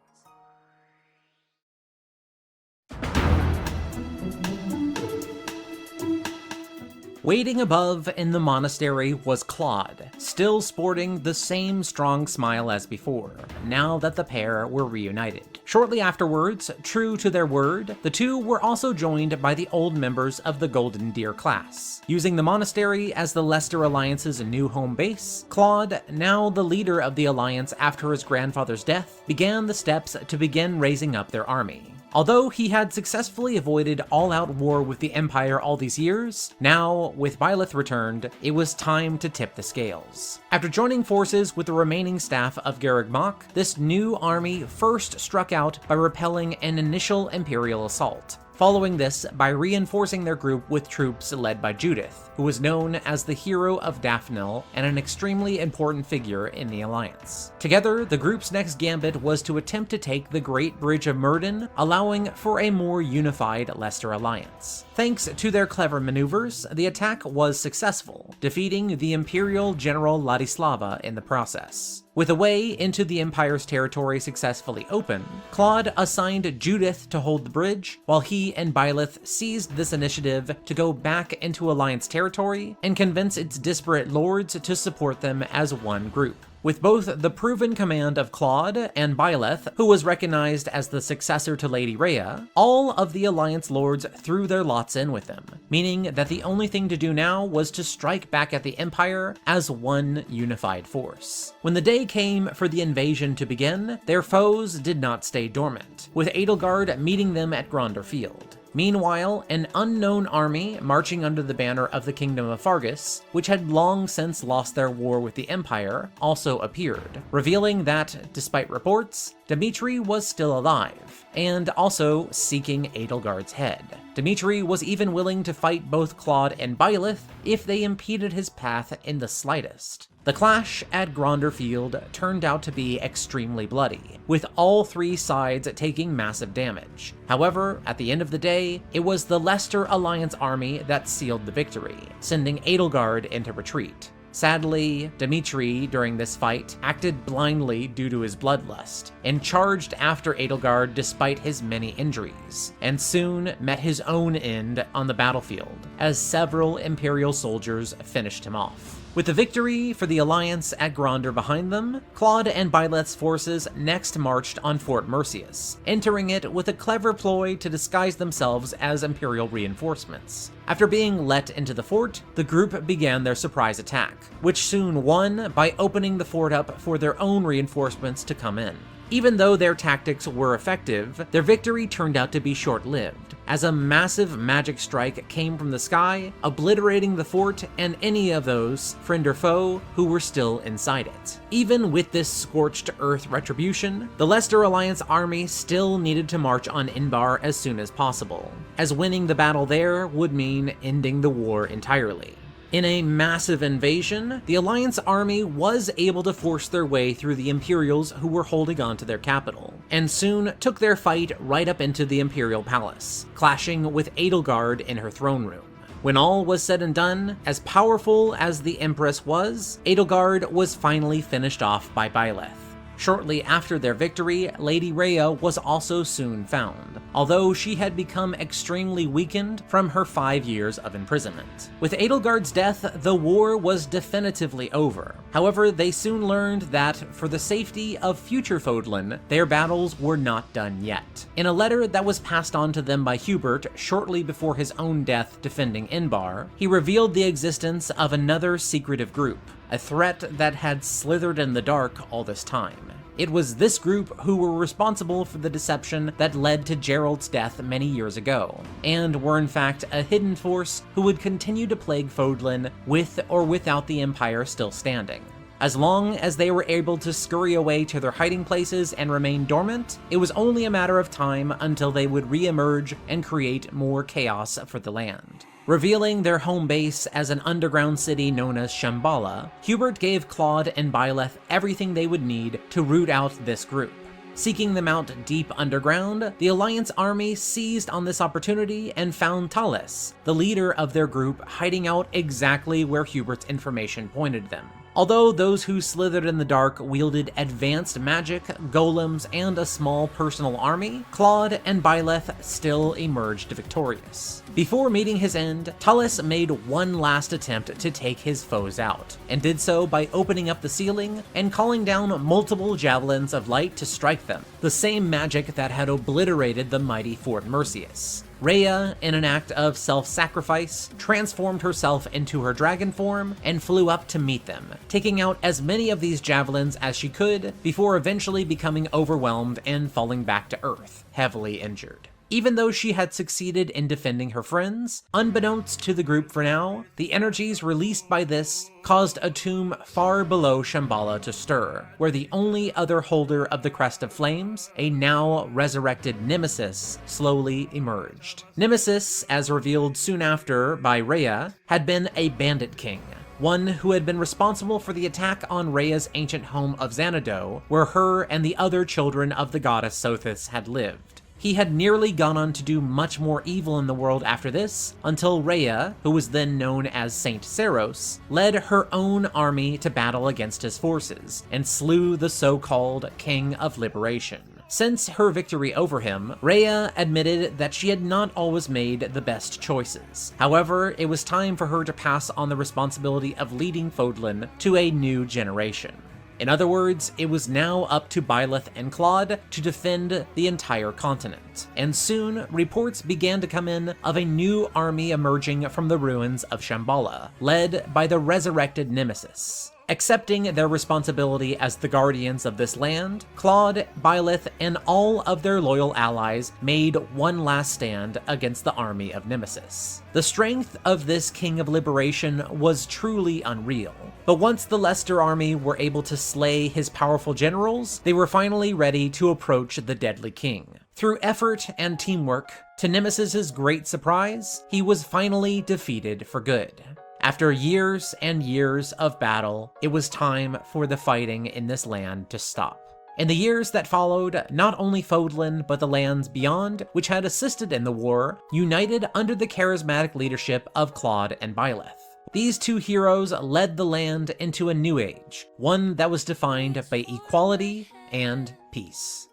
Waiting above in the monastery was Claude, still sporting the same strong smile as before, now that the pair were reunited. Shortly afterwards, true to their word, the two were also joined by the old members of the Golden Deer class. Using the monastery as the Leicester Alliance's new home base, Claude, now the leader of the Alliance after his grandfather's death, began the steps to begin raising up their army. Although he had successfully avoided all-out war with the Empire all these years, now, with Byleth returned, it was time to tip the scales. After joining forces with the remaining staff of Garreg Mach, this new army first struck out by repelling an initial Imperial assault. Following this, by reinforcing their group with troops led by Judith, who was known as the Hero of Daphnel and an extremely important figure in the Alliance. Together, the group's next gambit was to attempt to take the Great Bridge of Myrddin, allowing for a more unified Leicester Alliance. Thanks to their clever maneuvers, the attack was successful, defeating the Imperial General Ladislava in the process. With a way into the Empire's territory successfully open, Claude assigned Judith to hold the bridge, while he and Byleth seized this initiative to go back into Alliance territory and convince its disparate lords to support them as one group. With both the proven command of Claude and Byleth, who was recognized as the successor to Lady Rhea, all of the Alliance lords threw their lots in with them, meaning that the only thing to do now was to strike back at the Empire as one unified force. When the day came for the invasion to begin, their foes did not stay dormant, with Edelgard meeting them at Gronder Field. Meanwhile, an unknown army marching under the banner of the Kingdom of Fargus, which had long since lost their war with the Empire, also appeared, revealing that, despite reports, Dimitri was still alive, and also seeking Edelgard's head. Dimitri was even willing to fight both Claude and Byleth if they impeded his path in the slightest. The clash at Gronder Field turned out to be extremely bloody, with all three sides taking massive damage. However, at the end of the day, it was the Leicester Alliance army that sealed the victory, sending Edelgard into retreat. Sadly, Dimitri, during this fight, acted blindly due to his bloodlust, and charged after Edelgard despite his many injuries, and soon met his own end on the battlefield, as several Imperial soldiers finished him off. With the victory for the Alliance at Gronder behind them, Claude and Byleth's forces next marched on Fort Merceus, entering it with a clever ploy to disguise themselves as Imperial reinforcements. After being let into the fort, the group began their surprise attack, which soon won by opening the fort up for their own reinforcements to come in. Even though their tactics were effective, their victory turned out to be short-lived, as a massive magic strike came from the sky, obliterating the fort and any of those, friend or foe, who were still inside it. Even with this scorched earth retribution, the Leicester Alliance army still needed to march on Inbar as soon as possible, as winning the battle there would mean ending the war entirely. In a massive invasion, the Alliance army was able to force their way through the Imperials who were holding on to their capital, and soon took their fight right up into the Imperial Palace, clashing with Edelgard in her throne room. When all was said and done, as powerful as the Empress was, Edelgard was finally finished off by Byleth. Shortly after their victory, Lady Rhea was also soon found, although she had become extremely weakened from her 5 years of imprisonment. With Edelgard's death, the war was definitively over. However, they soon learned that, for the safety of future Fodlan, their battles were not done yet. In a letter that was passed on to them by Hubert shortly before his own death defending Inbar, he revealed the existence of another secretive group, a threat that had slithered in the dark all this time. It was this group who were responsible for the deception that led to Gerald's death many years ago, and were in fact a hidden force who would continue to plague Fodlan with or without the Empire still standing. As long as they were able to scurry away to their hiding places and remain dormant, it was only a matter of time until they would re-emerge and create more chaos for the land. Revealing their home base as an underground city known as Shambhala, Hubert gave Claude and Byleth everything they would need to root out this group. Seeking them out deep underground, the Alliance army seized on this opportunity and found Tallis, the leader of their group, hiding out exactly where Hubert's information pointed them. Although those who slithered in the dark wielded advanced magic, golems, and a small personal army, Claude and Byleth still emerged victorious. Before meeting his end, Tallis made one last attempt to take his foes out, and did so by opening up the ceiling and calling down multiple javelins of light to strike them, the same magic that had obliterated the mighty Fort Mercius. Rhea, in an act of self-sacrifice, transformed herself into her dragon form and flew up to meet them, taking out as many of these javelins as she could before eventually becoming overwhelmed and falling back to Earth, heavily injured. Even though she had succeeded in defending her friends, unbeknownst to the group for now, the energies released by this caused a tomb far below Shambhala to stir, where the only other holder of the Crest of Flames, a now resurrected Nemesis, slowly emerged. Nemesis, as revealed soon after by Rhea, had been a bandit king, one who had been responsible for the attack on Rhea's ancient home of Xanadu, where her and the other children of the goddess Sothis had lived. He had nearly gone on to do much more evil in the world after this, until Rhea, who was then known as Saint Seros, led her own army to battle against his forces, and slew the so-called King of Liberation. Since her victory over him, Rhea admitted that she had not always made the best choices. However, it was time for her to pass on the responsibility of leading Fodlan to a new generation. In other words, it was now up to Byleth and Claude to defend the entire continent, and soon reports began to come in of a new army emerging from the ruins of Shambhala, led by the resurrected Nemesis. Accepting their responsibility as the guardians of this land, Claude, Byleth, and all of their loyal allies made one last stand against the army of Nemesis. The strength of this King of Liberation was truly unreal, but once the Leicester army were able to slay his powerful generals, they were finally ready to approach the deadly king. Through effort and teamwork, to Nemesis's great surprise, he was finally defeated for good. After years and years of battle, it was time for the fighting in this land to stop. In the years that followed, not only Fodlan, but the lands beyond, which had assisted in the war, united under the charismatic leadership of Claude and Byleth. These two heroes led the land into a new age, one that was defined by equality and peace.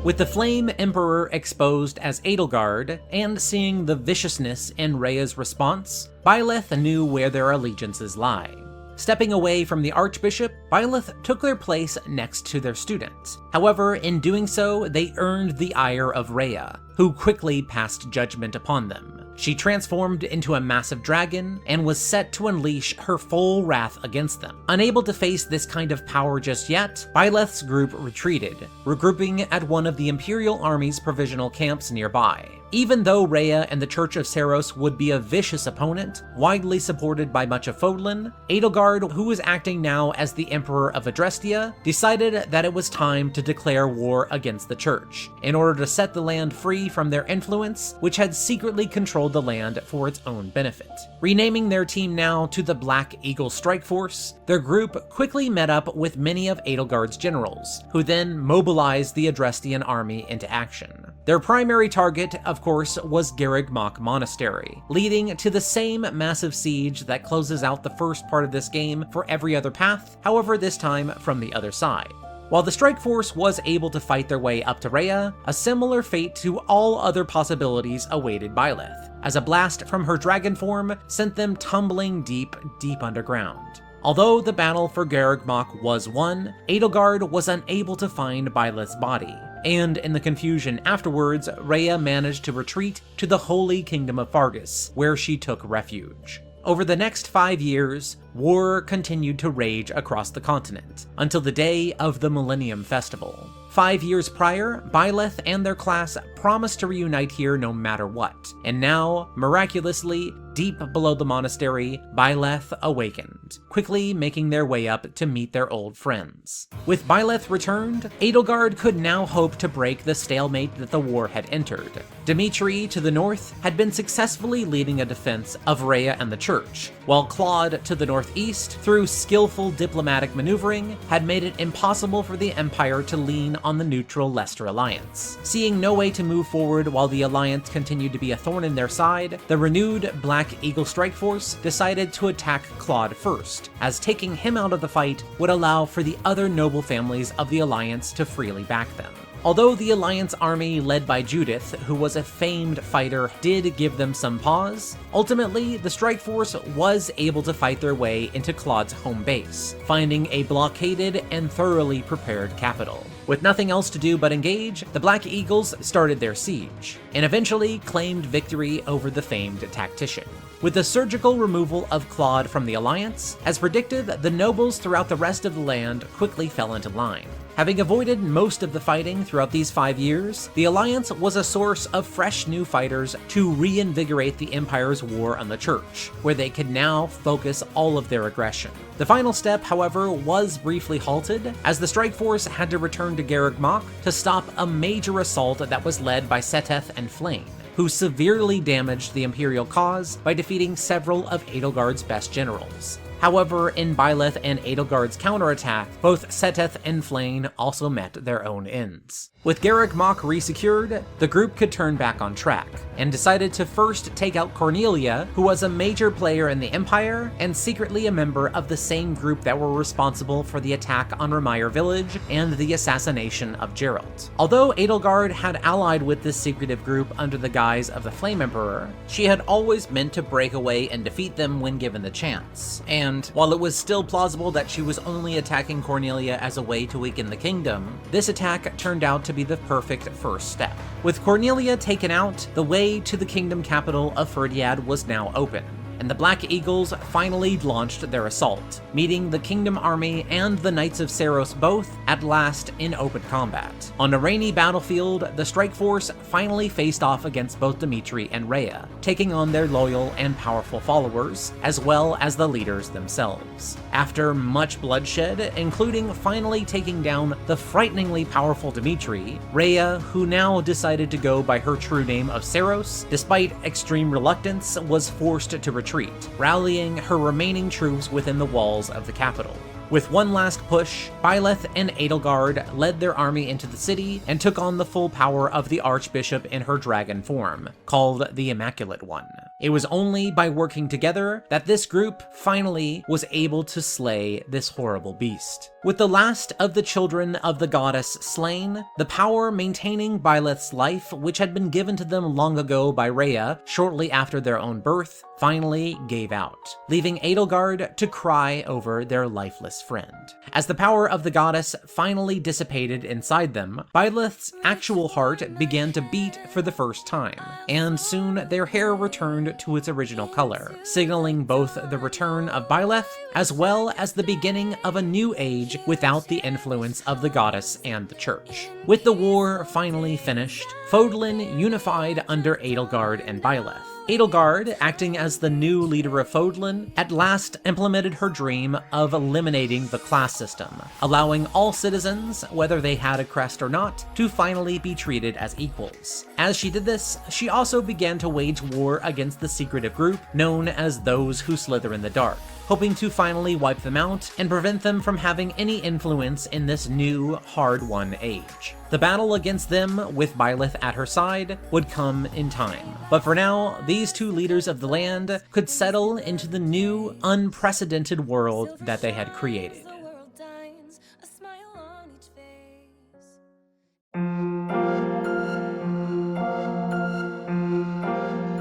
With the Flame Emperor exposed as Edelgard, and seeing the viciousness in Rhea's response, Byleth knew where their allegiances lie. Stepping away from the Archbishop, Byleth took their place next to their student. However, in doing so, they earned the ire of Rhea, who quickly passed judgment upon them, She transformed into a massive dragon and was set to unleash her full wrath against them. Unable to face this kind of power just yet, Byleth's group retreated, regrouping at one of the Imperial Army's provisional camps nearby. Even though Rhea and the Church of Seiros would be a vicious opponent, widely supported by much of Fodlan, Edelgard, who was acting now as the Emperor of Adrestia, decided that it was time to declare war against the Church, in order to set the land free from their influence, which had secretly controlled the land for its own benefit. Renaming their team now to the Black Eagle Strike Force, their group quickly met up with many of Edelgard's generals, who then mobilized the Adrestian army into action. Their primary target, of course, was Garreg Mach Monastery, leading to the same massive siege that closes out the first part of this game for every other path, however this time from the other side. While the Strike Force was able to fight their way up to Rhea, a similar fate to all other possibilities awaited Byleth, as a blast from her dragon form sent them tumbling deep underground. Although the battle for Garreg Mach was won, Edelgard was unable to find Byleth's body, and in the confusion afterwards, Rhea managed to retreat to the Holy Kingdom of Fargus, where she took refuge. Over the next 5 years, war continued to rage across the continent, until the day of the Millennium Festival. 5 years prior, Byleth and their class promised to reunite here no matter what, and now, miraculously, deep below the monastery, Byleth awakened, quickly making their way up to meet their old friends. With Byleth returned, Edelgard could now hope to break the stalemate that the war had entered. Dimitri, to the north, had been successfully leading a defense of Rhea and the Church, while Claude, to the northeast, through skillful diplomatic maneuvering, had made it impossible for the Empire to lean on the neutral Leicester Alliance. Seeing no way to move forward while the Alliance continued to be a thorn in their side, the renewed Black Eagle Strike Force decided to attack Claude first, as taking him out of the fight would allow for the other noble families of the Alliance to freely back them. Although the Alliance army led by Judith, who was a famed fighter, did give them some pause, ultimately the Strike Force was able to fight their way into Claude's home base, finding a blockaded and thoroughly prepared capital. With nothing else to do but engage, the Black Eagles started their siege, and eventually claimed victory over the famed tactician. With the surgical removal of Claude from the Alliance, as predicted, the nobles throughout the rest of the land quickly fell into line. Having avoided most of the fighting throughout these 5 years, the Alliance was a source of fresh new fighters to reinvigorate the Empire's war on the Church, where they could now focus all of their aggression. The final step, however, was briefly halted, as the Strike Force had to return to Garreg Mach to stop a major assault that was led by Seteth and Flame, who severely damaged the Imperial cause by defeating several of Edelgard's best generals. However, in Byleth and Edelgard's counterattack, both Seteth and Flame also met their own ends. With Garreg Mach resecured, the group could turn back on track, and decided to first take out Cornelia, who was a major player in the Empire, and secretly a member of the same group that were responsible for the attack on Remire Village and the assassination of Geralt. Although Edelgard had allied with this secretive group under the guise of the Flame Emperor, she had always meant to break away and defeat them when given the chance, and while it was still plausible that she was only attacking Cornelia as a way to weaken the kingdom, this attack turned out to be the perfect first step. With Cornelia taken out, the way to the kingdom capital of Ferdiad was now open, and the Black Eagles finally launched their assault, meeting the Kingdom Army and the Knights of Seiros both, at last, in open combat. On a rainy battlefield, the Strike Force finally faced off against both Dimitri and Rhea, taking on their loyal and powerful followers, as well as the leaders themselves. After much bloodshed, including finally taking down the frighteningly powerful Dimitri, Rhea, who now decided to go by her true name of Seiros, despite extreme reluctance, was forced to retreat, rallying her remaining troops within the walls of the capital. With one last push, Byleth and Edelgard led their army into the city and took on the full power of the Archbishop in her dragon form, called the Immaculate One. It was only by working together that this group finally was able to slay this horrible beast. With the last of the children of the goddess slain, the power maintaining Byleth's life, which had been given to them long ago by Rhea shortly after their own birth, finally gave out, leaving Edelgard to cry over their lifeless friend. As the power of the goddess finally dissipated inside them, Byleth's actual heart began to beat for the first time, and soon their hair returned to its original color, signaling both the return of Byleth as well as the beginning of a new age without the influence of the goddess and the church. With the war finally finished, Fodlan unified under Edelgard and Byleth. Edelgard, acting as the new leader of Fodlan, at last implemented her dream of eliminating the class system, allowing all citizens, whether they had a crest or not, to finally be treated as equals. As she did this, she also began to wage war against the secretive group known as those who slither in the dark, hoping to finally wipe them out and prevent them from having any influence in this new, hard-won age. The battle against them, with Byleth at her side, would come in time. But for now, these two leaders of the land could settle into the new, unprecedented world that they had created.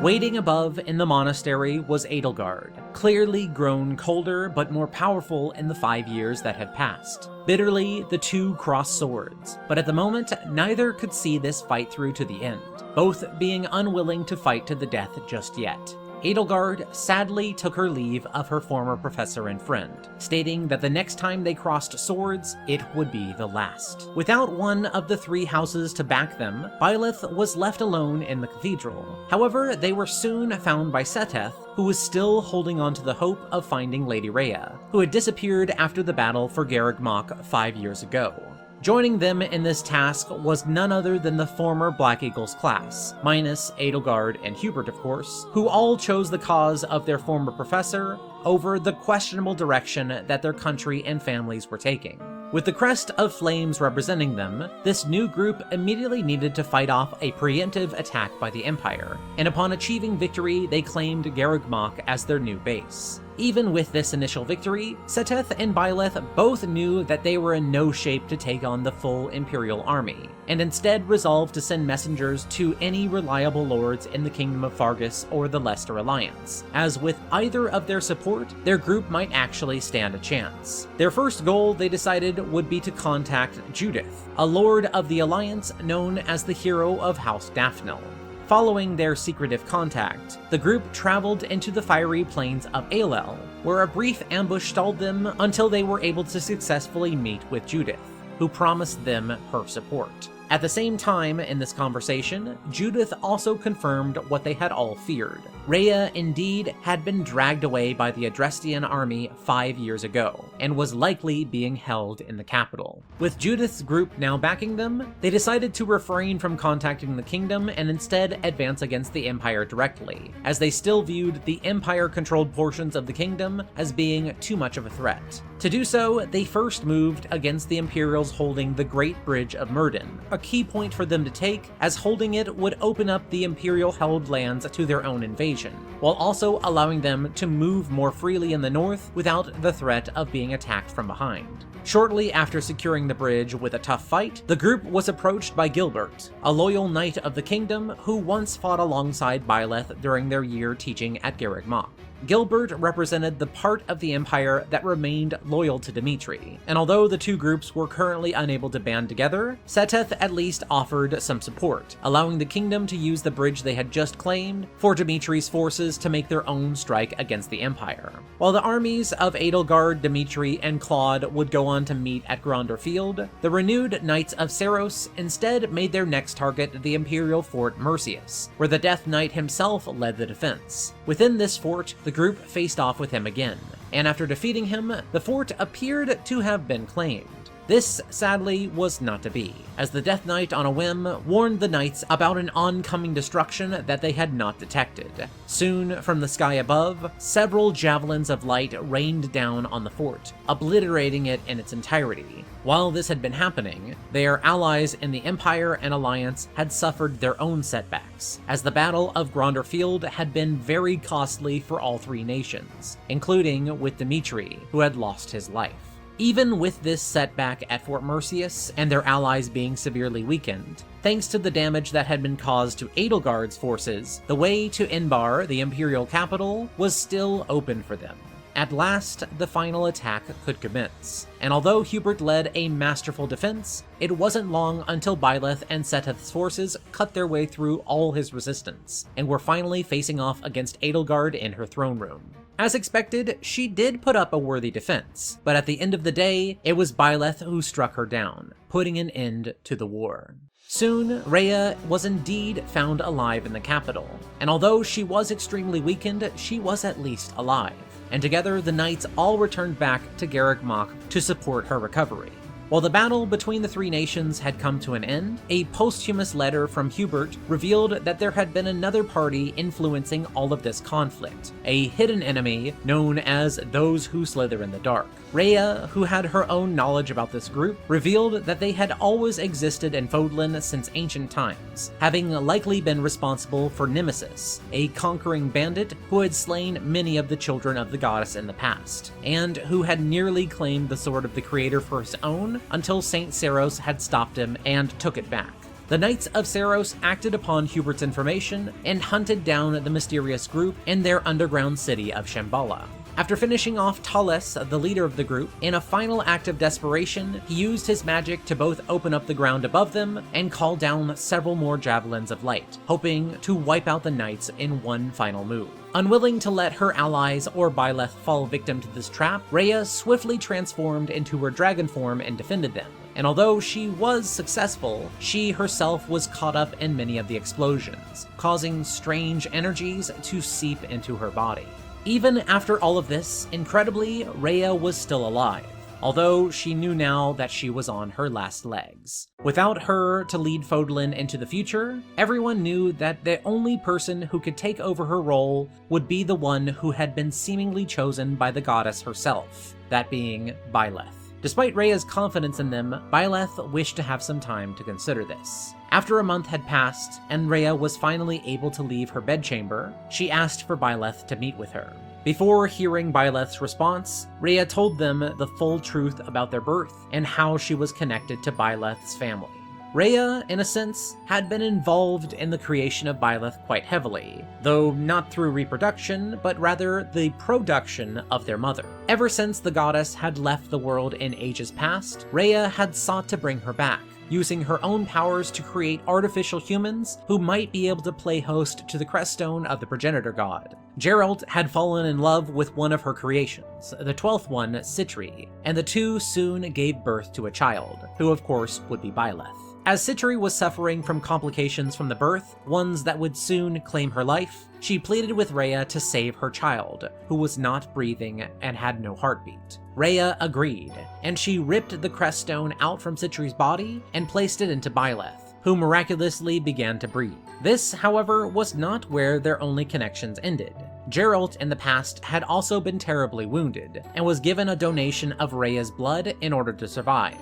Waiting above in the monastery was Edelgard, clearly grown colder but more powerful in the 5 years that had passed. Bitterly, the two crossed swords, but at the moment, neither could see this fight through to the end, both being unwilling to fight to the death just yet. Edelgard sadly took her leave of her former professor and friend, stating that the next time they crossed swords, it would be the last. Without one of the three houses to back them, Byleth was left alone in the cathedral. However, they were soon found by Seteth, who was still holding on to the hope of finding Lady Rhea, who had disappeared after the battle for Garreg Mach 5 years ago. Joining them in this task was none other than the former Black Eagles class, minus Edelgard and Hubert of course, who all chose the cause of their former professor over the questionable direction that their country and families were taking. With the crest of flames representing them, this new group immediately needed to fight off a preemptive attack by the Empire, and upon achieving victory, they claimed Garreg Mach as their new base. Even with this initial victory, Seteth and Byleth both knew that they were in no shape to take on the full Imperial army, and instead resolved to send messengers to any reliable lords in the Kingdom of Fargus or the Leicester Alliance, as with either of their support, their group might actually stand a chance. Their first goal, they decided, would be to contact Judith, a lord of the Alliance known as the hero of House Daphnel. Following their secretive contact, the group traveled into the fiery plains of Aelel, where a brief ambush stalled them until they were able to successfully meet with Judith, who promised them her support. At the same time in this conversation, Judith also confirmed what they had all feared. Rhea indeed had been dragged away by the Adrestian army 5 years ago, and was likely being held in the capital. With Judith's group now backing them, they decided to refrain from contacting the kingdom and instead advance against the Empire directly, as they still viewed the Empire-controlled portions of the kingdom as being too much of a threat. To do so, they first moved against the Imperials holding the Great Bridge of Myrddin, a key point for them to take, as holding it would open up the Imperial-held lands to their own invasion, while also allowing them to move more freely in the north without the threat of being attacked from behind. Shortly after securing the bridge with a tough fight, the group was approached by Gilbert, a loyal knight of the kingdom who once fought alongside Byleth during their year teaching at Garreg Mach. Gilbert represented the part of the Empire that remained loyal to Dimitri, and although the two groups were currently unable to band together, Seteth at least offered some support, allowing the kingdom to use the bridge they had just claimed for Dimitri's forces to make their own strike against the Empire. While the armies of Edelgard, Dimitri, and Claude would go on to meet at Gronder Field, the renewed Knights of Seros instead made their next target the Imperial Fort Mercius, where the Death Knight himself led the defense. Within this fort, the group faced off with him again, and after defeating him, the fort appeared to have been claimed. This, sadly, was not to be, as the Death Knight on a whim warned the knights about an oncoming destruction that they had not detected. Soon, from the sky above, several javelins of light rained down on the fort, obliterating it in its entirety. While this had been happening, their allies in the Empire and Alliance had suffered their own setbacks, as the Battle of Gronder Field had been very costly for all three nations, including with Dimitri, who had lost his life. Even with this setback at Fort Merceus and their allies being severely weakened, thanks to the damage that had been caused to Edelgard's forces, the way to Inbar, the imperial capital, was still open for them. At last, the final attack could commence, and although Hubert led a masterful defense, it wasn't long until Byleth and Setheth's forces cut their way through all his resistance, and were finally facing off against Edelgard in her throne room. As expected, she did put up a worthy defense, but at the end of the day, it was Byleth who struck her down, putting an end to the war. Soon, Rhea was indeed found alive in the capital, and although she was extremely weakened, she was at least alive, and together the knights all returned back to Garreg Mach to support her recovery. While the battle between the three nations had come to an end, a posthumous letter from Hubert revealed that there had been another party influencing all of this conflict, a hidden enemy known as those who slither in the dark. Rhea, who had her own knowledge about this group, revealed that they had always existed in Fodlan since ancient times, having likely been responsible for Nemesis, a conquering bandit who had slain many of the children of the goddess in the past, and who had nearly claimed the sword of the creator for his own until Saint Seros had stopped him and took it back. The Knights of Seros acted upon Hubert's information and hunted down the mysterious group in their underground city of Shambhala. After finishing off Thales, the leader of the group, in a final act of desperation, he used his magic to both open up the ground above them and call down several more javelins of light, hoping to wipe out the knights in one final move. Unwilling to let her allies or Byleth fall victim to this trap, Rhea swiftly transformed into her dragon form and defended them. And although she was successful, she herself was caught up in many of the explosions, causing strange energies to seep into her body. Even after all of this, incredibly, Rhea was still alive, although she knew now that she was on her last legs. Without her to lead Fodlan into the future, everyone knew that the only person who could take over her role would be the one who had been seemingly chosen by the goddess herself, that being Byleth. Despite Rhea's confidence in them, Byleth wished to have some time to consider this. After a month had passed, and Rhea was finally able to leave her bedchamber, she asked for Byleth to meet with her. Before hearing Byleth's response, Rhea told them the full truth about their birth and how she was connected to Byleth's family. Rhea, in a sense, had been involved in the creation of Byleth quite heavily, though not through reproduction, but rather the production of their mother. Ever since the goddess had left the world in ages past, Rhea had sought to bring her back, using her own powers to create artificial humans who might be able to play host to the creststone of the progenitor god. Geralt had fallen in love with one of her creations, the 12th one, Citri, and the two soon gave birth to a child, who of course would be Byleth. As Citri was suffering from complications from the birth, ones that would soon claim her life, she pleaded with Rhea to save her child, who was not breathing and had no heartbeat. Rhea agreed, and she ripped the creststone out from Citri's body and placed it into Byleth, who miraculously began to breathe. This, however, was not where their only connections ended. Geralt in the past had also been terribly wounded, and was given a donation of Rhea's blood in order to survive.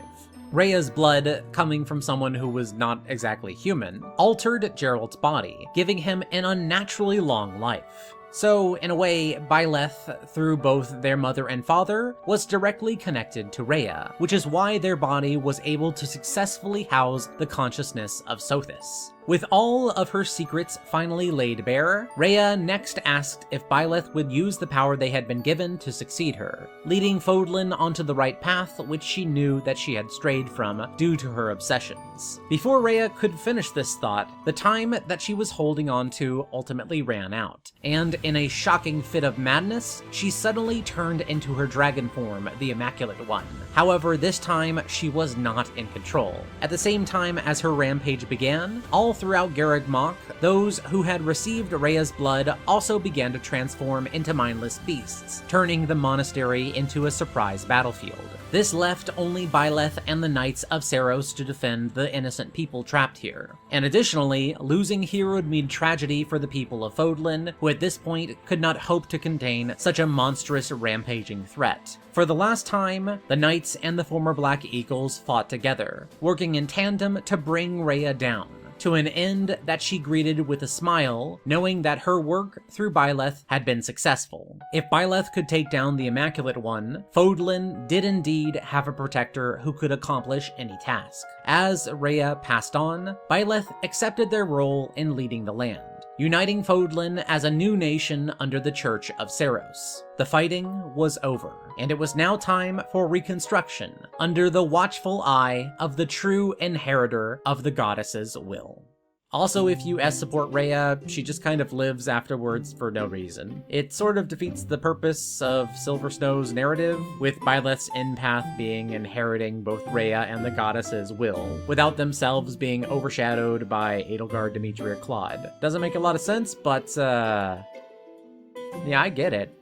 Rhea's blood, coming from someone who was not exactly human, altered Geralt's body, giving him an unnaturally long life. So, in a way, Byleth, through both their mother and father, was directly connected to Rhea, which is why their body was able to successfully house the consciousness of Sothis. With all of her secrets finally laid bare, Rhea next asked if Byleth would use the power they had been given to succeed her, leading Fodlan onto the right path which she knew that she had strayed from due to her obsessions. Before Rhea could finish this thought, the time that she was holding on to ultimately ran out, and in a shocking fit of madness, she suddenly turned into her dragon form, the Immaculate One. However, this time she was not in control. At the same time as her rampage began, all throughout Garreg Mach, those who had received Rhea's blood also began to transform into mindless beasts, turning the monastery into a surprise battlefield. This left only Byleth and the Knights of Seros to defend the innocent people trapped here. And additionally, losing here would mean tragedy for the people of Fodlan, who at this point could not hope to contain such a monstrous rampaging threat. For the last time, the Knights and the former Black Eagles fought together, working in tandem to bring Rhea down. to an end that she greeted with a smile, knowing that her work through Byleth had been successful. If Byleth could take down the Immaculate One, Fodlan did indeed have a protector who could accomplish any task. As Rhea passed on, Byleth accepted their role in leading the land, uniting Fodlan as a new nation under the Church of Seros. The fighting was over, and it was now time for reconstruction under the watchful eye of the true inheritor of the goddess's will. Also, if you support Rhea, she just kind of lives afterwards for no reason. It sort of defeats the purpose of Silversnow's narrative, with Byleth's empath being inheriting both Rhea and the goddess's will, without themselves being overshadowed by Edelgard, Dimitri, or Claude. Doesn't make a lot of sense, but yeah, I get it.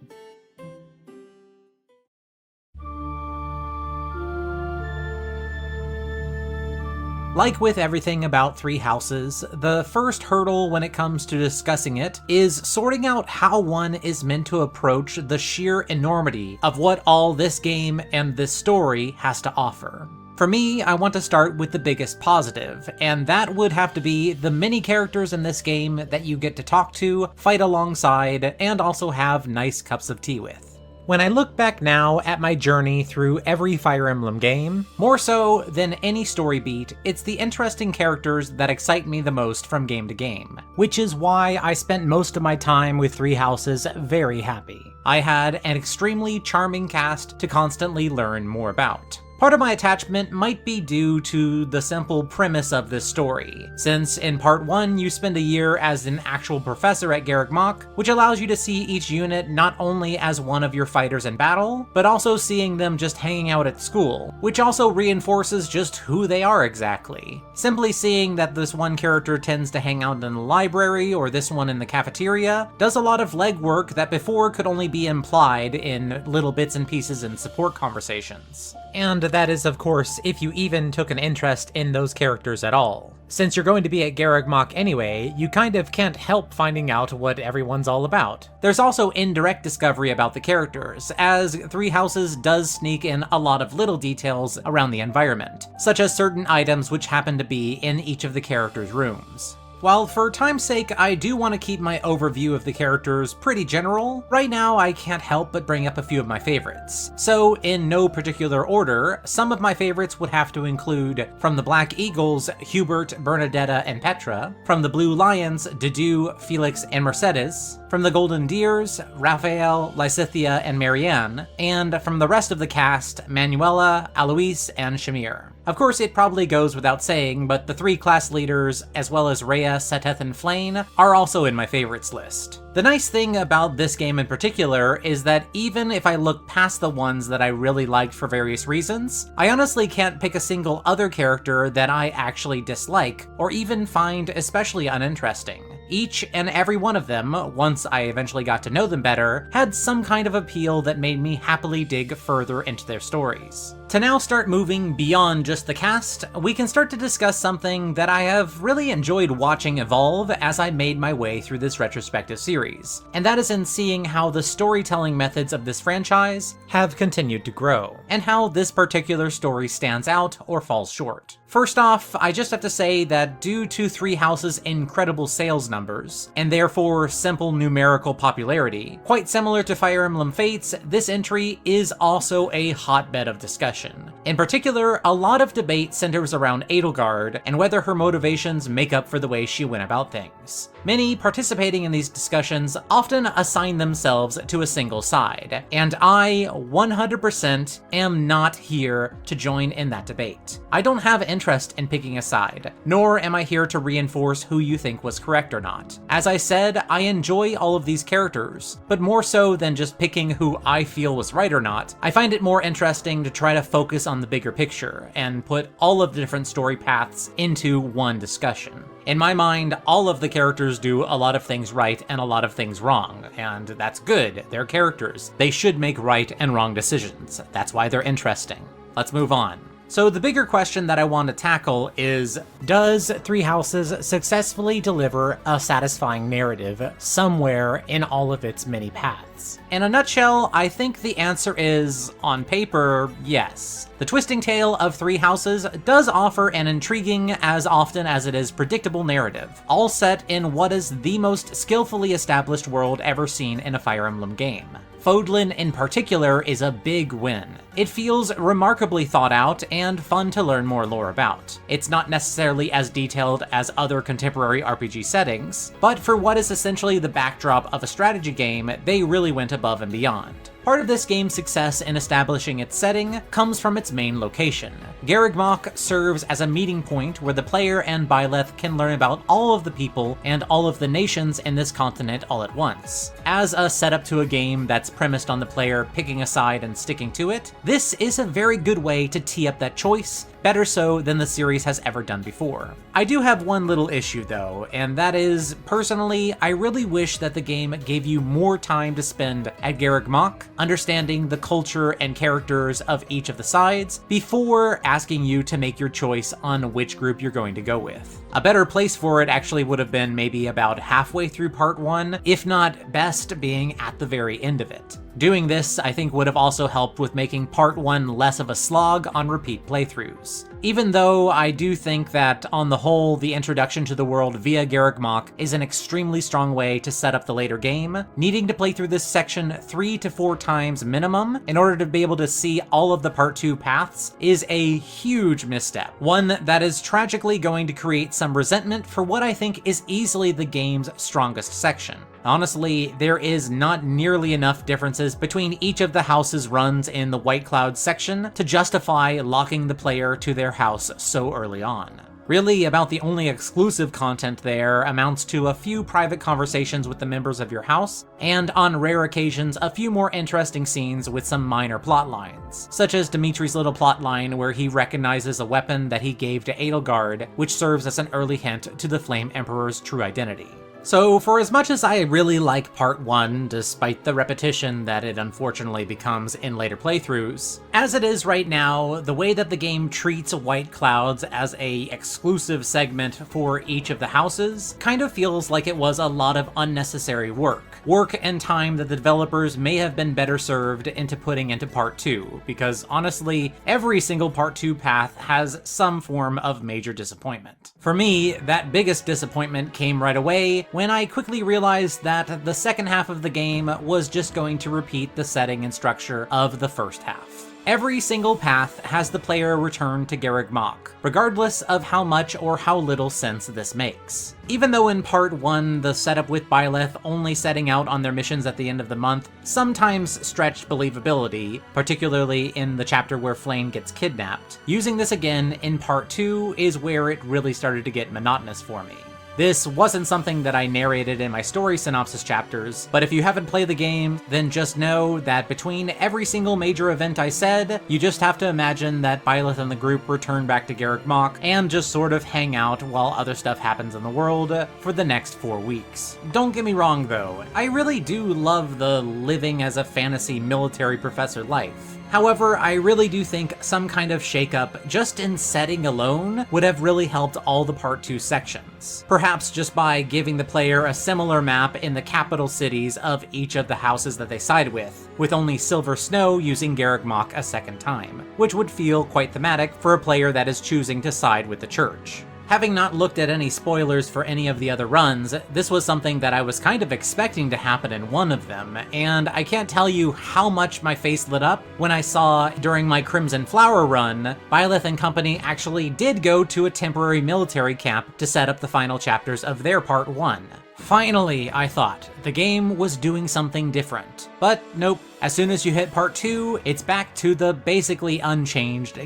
Like with everything about Three Houses, the first hurdle when it comes to discussing it is sorting out how one is meant to approach the sheer enormity of what all this game and this story has to offer. For me, I want to start with the biggest positive, and that would have to be the many characters in this game that you get to talk to, fight alongside, and also have nice cups of tea with. When I look back now at my journey through every Fire Emblem game, more so than any story beat, it's the interesting characters that excite me the most from game to game, which is why I spent most of my time with Three Houses very happy. I had an extremely charming cast to constantly learn more about. Part of my attachment might be due to the simple premise of this story, since in part 1 you spend a year as an actual professor at Garreg Mach, which allows you to see each unit not only as one of your fighters in battle, but also seeing them just hanging out at school, which also reinforces just who they are exactly. Simply seeing that this one character tends to hang out in the library or this one in the cafeteria does a lot of legwork that before could only be implied in little bits and pieces in support conversations. And that is, of course, if you even took an interest in those characters at all. Since you're going to be at Garreg Mach anyway, you kind of can't help finding out what everyone's all about. There's also indirect discovery about the characters, as Three Houses does sneak in a lot of little details around the environment, such as certain items which happen to be in each of the characters' rooms. While for time's sake, I do want to keep my overview of the characters pretty general, right now I can't help but bring up a few of my favorites. So, in no particular order, some of my favorites would have to include, from the Black Eagles, Hubert, Bernadetta, and Petra, from the Blue Lions, Dedue, Felix, and Mercedes, from the Golden Deers, Raphael, Lysithea, and Marianne, and from the rest of the cast, Manuela, Alois, and Shamir. Of course, it probably goes without saying, but the 3 class leaders, as well as Rhea, Seteth, and Flayn, are also in my favorites list. The nice thing about this game in particular is that even if I look past the ones that I really liked for various reasons, I honestly can't pick a single other character that I actually dislike, or even find especially uninteresting. Each and every one of them, once I eventually got to know them better, had some kind of appeal that made me happily dig further into their stories. To now start moving beyond just the cast, we can start to discuss something that I have really enjoyed watching evolve as I made my way through this retrospective series, and that is in seeing how the storytelling methods of this franchise have continued to grow, and how this particular story stands out or falls short. First off, I just have to say that due to Three Houses' incredible sales numbers, and therefore simple numerical popularity, quite similar to Fire Emblem Fates, this entry is also a hotbed of discussion. In particular, a lot of debate centers around Edelgard and whether her motivations make up for the way she went about things. Many participating in these discussions often assign themselves to a single side, and I 100% am not here to join in that debate. I don't have interest in picking a side, nor am I here to reinforce who you think was correct or not. As I said, I enjoy all of these characters, but more so than just picking who I feel was right or not, I find it more interesting to try to focus on the bigger picture and put all of the different story paths into one discussion. In my mind, all of the characters do a lot of things right and a lot of things wrong, and that's good. They're characters. They should make right and wrong decisions. That's why they're interesting. Let's move on. So the bigger question that I want to tackle is, does Three Houses successfully deliver a satisfying narrative somewhere in all of its many paths? In a nutshell, I think the answer is, on paper, yes. The twisting tale of Three Houses does offer an intriguing, as often as it is predictable narrative, all set in what is the most skillfully established world ever seen in a Fire Emblem game. Fodlan in particular is a big win. It feels remarkably thought out and fun to learn more lore about. It's not necessarily as detailed as other contemporary RPG settings, but for what is essentially the backdrop of a strategy game, they really went above and beyond. Part of this game's success in establishing its setting comes from its main location. Mach serves as a meeting point where the player and Byleth can learn about all of the people and all of the nations in this continent all at once. As a setup to a game that's premised on the player picking a side and sticking to it, this is a very good way to tee up that choice, better so than the series has ever done before. I do have one little issue though, and that is, personally, I really wish that the game gave you more time to spend at Mach, understanding the culture and characters of each of the sides, before asking you to make your choice on which group you're going to go with. A better place for it actually would have been maybe about halfway through part 1, if not best being at the very end of it. Doing this, I think, would have also helped with making part 1 less of a slog on repeat playthroughs. Even though I do think that, on the whole, the introduction to the world via Mach is an extremely strong way to set up the later game, needing to play through this section 3 to 4 times minimum in order to be able to see all of the part 2 paths is a huge misstep. One that is tragically going to create some resentment for what I think is easily the game's strongest section. Honestly, there is not nearly enough differences between each of the house's runs in the White Cloud section to justify locking the player to their house so early on. Really, about the only exclusive content there amounts to a few private conversations with the members of your house, and on rare occasions a few more interesting scenes with some minor plot lines, such as Dimitri's little plotline where he recognizes a weapon that he gave to Edelgard, which serves as an early hint to the Flame Emperor's true identity. So for as much as I really like part 1, despite the repetition that it unfortunately becomes in later playthroughs, as it is right now, the way that the game treats White Clouds as a exclusive segment for each of the houses kind of feels like it was a lot of unnecessary work. Work and time that the developers may have been better served into putting into part 2, because honestly, every single part 2 path has some form of major disappointment. For me, that biggest disappointment came right away when I quickly realized that the second half of the game was just going to repeat the setting and structure of the first half. Every single path has the player return to Mach, regardless of how much or how little sense this makes. Even though in part 1, the setup with Byleth only setting out on their missions at the end of the month sometimes stretched believability, particularly in the chapter where Flame gets kidnapped, using this again in part 2 is where it really started to get monotonous for me. This wasn't something that I narrated in my story synopsis chapters, but if you haven't played the game, then just know that between every single major event I said, you just have to imagine that Byleth and the group return back to Mach and just sort of hang out while other stuff happens in the world for the next 4 weeks. Don't get me wrong though, I really do love the living as a fantasy military professor life. However, I really do think some kind of shakeup just in setting alone would have really helped all the part 2 sections. Perhaps just by giving the player a similar map in the capital cities of each of the houses that they side with only Silver Snow using Mach a second time, which would feel quite thematic for a player that is choosing to side with the church. Having not looked at any spoilers for any of the other runs, this was something that I was kind of expecting to happen in one of them, and I can't tell you how much my face lit up when I saw, during my Crimson Flower run, Byleth and company actually did go to a temporary military camp to set up the final chapters of their part 1. Finally, I thought, the game was doing something different. But nope, as soon as you hit part 2, it's back to the basically unchanged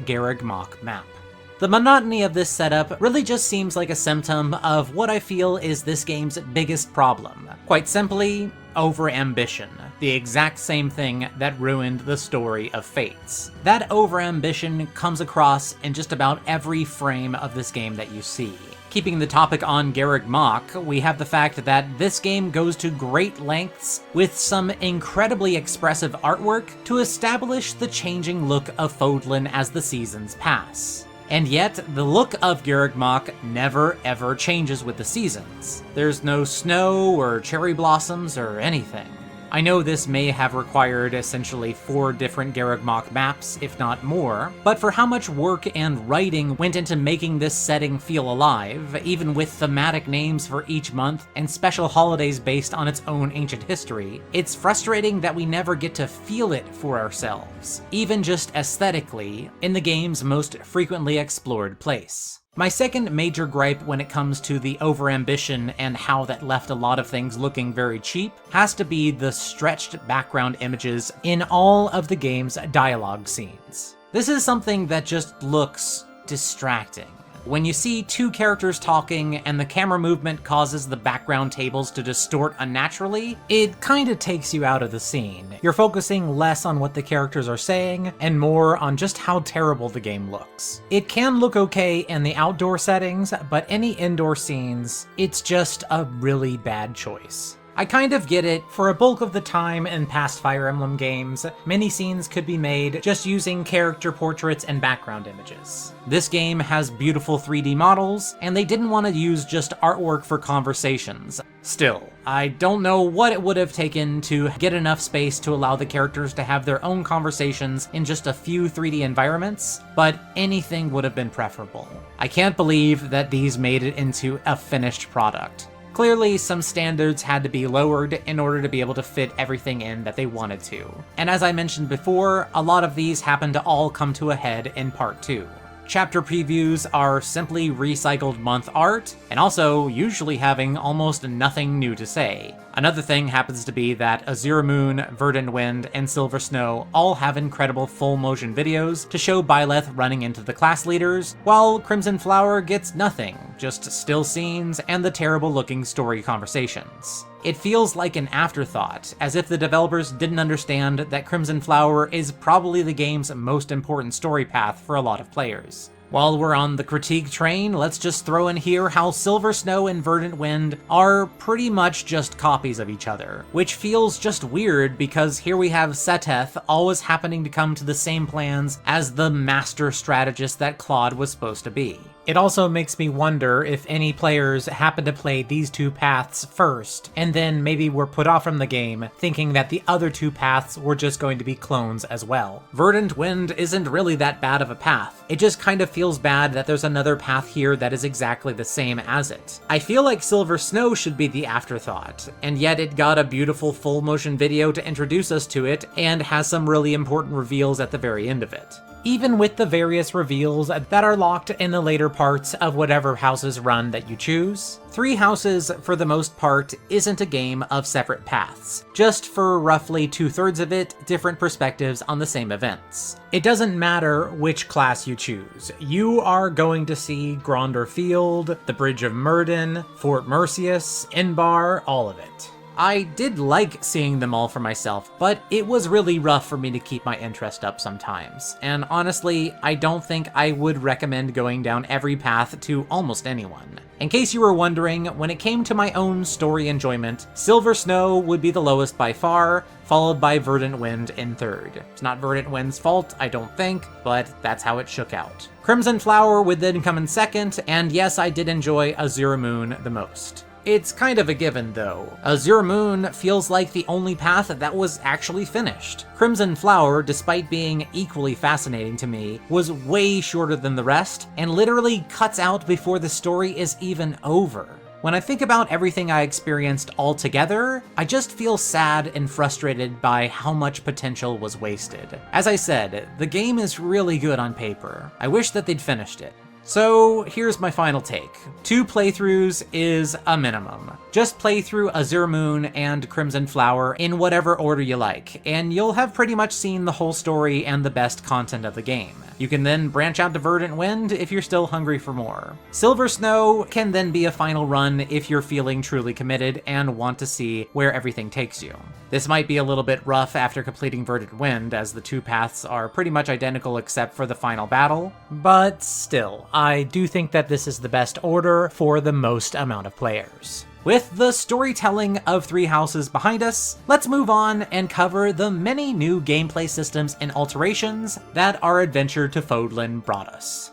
Mach map. The monotony of this setup really just seems like a symptom of what I feel is this game's biggest problem. Quite simply, overambition. The exact same thing that ruined the story of Fates. That overambition comes across in just about every frame of this game that you see. Keeping the topic on Garreg Mach, we have the fact that this game goes to great lengths with some incredibly expressive artwork to establish the changing look of Fodlan as the seasons pass. And yet, the look of Garreg Mach never ever changes with the seasons. There's no snow or cherry blossoms or anything. I know this may have required essentially 4 different Garreg Mach maps, if not more, but for how much work and writing went into making this setting feel alive, even with thematic names for each month and special holidays based on its own ancient history, it's frustrating that we never get to feel it for ourselves, even just aesthetically, in the game's most frequently explored place. My second major gripe when it comes to the overambition and how that left a lot of things looking very cheap has to be the stretched background images in all of the game's dialogue scenes. This is something that just looks distracting. When you see 2 characters talking and the camera movement causes the background tables to distort unnaturally, it kinda takes you out of the scene. You're focusing less on what the characters are saying and more on just how terrible the game looks. It can look okay in the outdoor settings, but any indoor scenes, it's just a really bad choice. I kind of get it. For a bulk of the time in past Fire Emblem games, many scenes could be made just using character portraits and background images. This game has beautiful 3D models, and they didn't want to use just artwork for conversations. Still, I don't know what it would have taken to get enough space to allow the characters to have their own conversations in just a few 3D environments, but anything would have been preferable. I can't believe that these made it into a finished product. Clearly, some standards had to be lowered in order to be able to fit everything in that they wanted to. And as I mentioned before, a lot of these happen to all come to a head in Part 2. Chapter previews are simply recycled month art, and also usually having almost nothing new to say. Another thing happens to be that Azure Moon, Verdant Wind, and Silver Snow all have incredible full-motion videos to show Byleth running into the class leaders, while Crimson Flower gets nothing, just still scenes and the terrible-looking story conversations. It feels like an afterthought, as if the developers didn't understand that Crimson Flower is probably the game's most important story path for a lot of players. While we're on the critique train, let's just throw in here how Silver Snow and Verdant Wind are pretty much just copies of each other, which feels just weird because here we have Seteth always happening to come to the same plans as the master strategist that Claude was supposed to be. It also makes me wonder if any players happen to play these 2 paths first, and then maybe were put off from the game, thinking that the other 2 paths were just going to be clones as well. Verdant Wind isn't really that bad of a path. It just kind of feels bad that there's another path here that is exactly the same as it. I feel like Silver Snow should be the afterthought, and yet it got a beautiful full motion video to introduce us to it, and has some really important reveals at the very end of it. Even with the various reveals that are locked in the later parts of whatever house's run that you choose, 3 Houses, for the most part, isn't a game of separate paths, just for roughly 2/3 of it, different perspectives on the same events. It doesn't matter which class you choose. You are going to see Gronder Field, the Bridge of Myrden, Fort Mercius, Inbar, all of it. I did like seeing them all for myself, but it was really rough for me to keep my interest up sometimes. And honestly, I don't think I would recommend going down every path to almost anyone. In case you were wondering, when it came to my own story enjoyment, Silver Snow would be the lowest by far, followed by Verdant Wind in 3rd. It's not Verdant Wind's fault, I don't think, but that's how it shook out. Crimson Flower would then come in 2nd, and yes, I did enjoy Azure Moon the most. It's kind of a given, though. Azure Moon feels like the only path that was actually finished. Crimson Flower, despite being equally fascinating to me, was way shorter than the rest, and literally cuts out before the story is even over. When I think about everything I experienced all together, I just feel sad and frustrated by how much potential was wasted. As I said, the game is really good on paper. I wish that they'd finished it. So here's my final take. 2 playthroughs is a minimum. Just play through Azure Moon and Crimson Flower in whatever order you like, and you'll have pretty much seen the whole story and the best content of the game.
You can then branch out to Verdant Wind if you're still hungry for more. Silver Snow can then be a final run if you're feeling truly committed and want to see where everything takes you. This might be a little bit rough after completing Verdant Wind, as the two paths are pretty much identical except for the final battle, but still, I do think that this is the best order for the most amount of players. With the storytelling of Three Houses behind us, let's move on and cover the many new gameplay systems and alterations that our adventure to Fodlan brought us.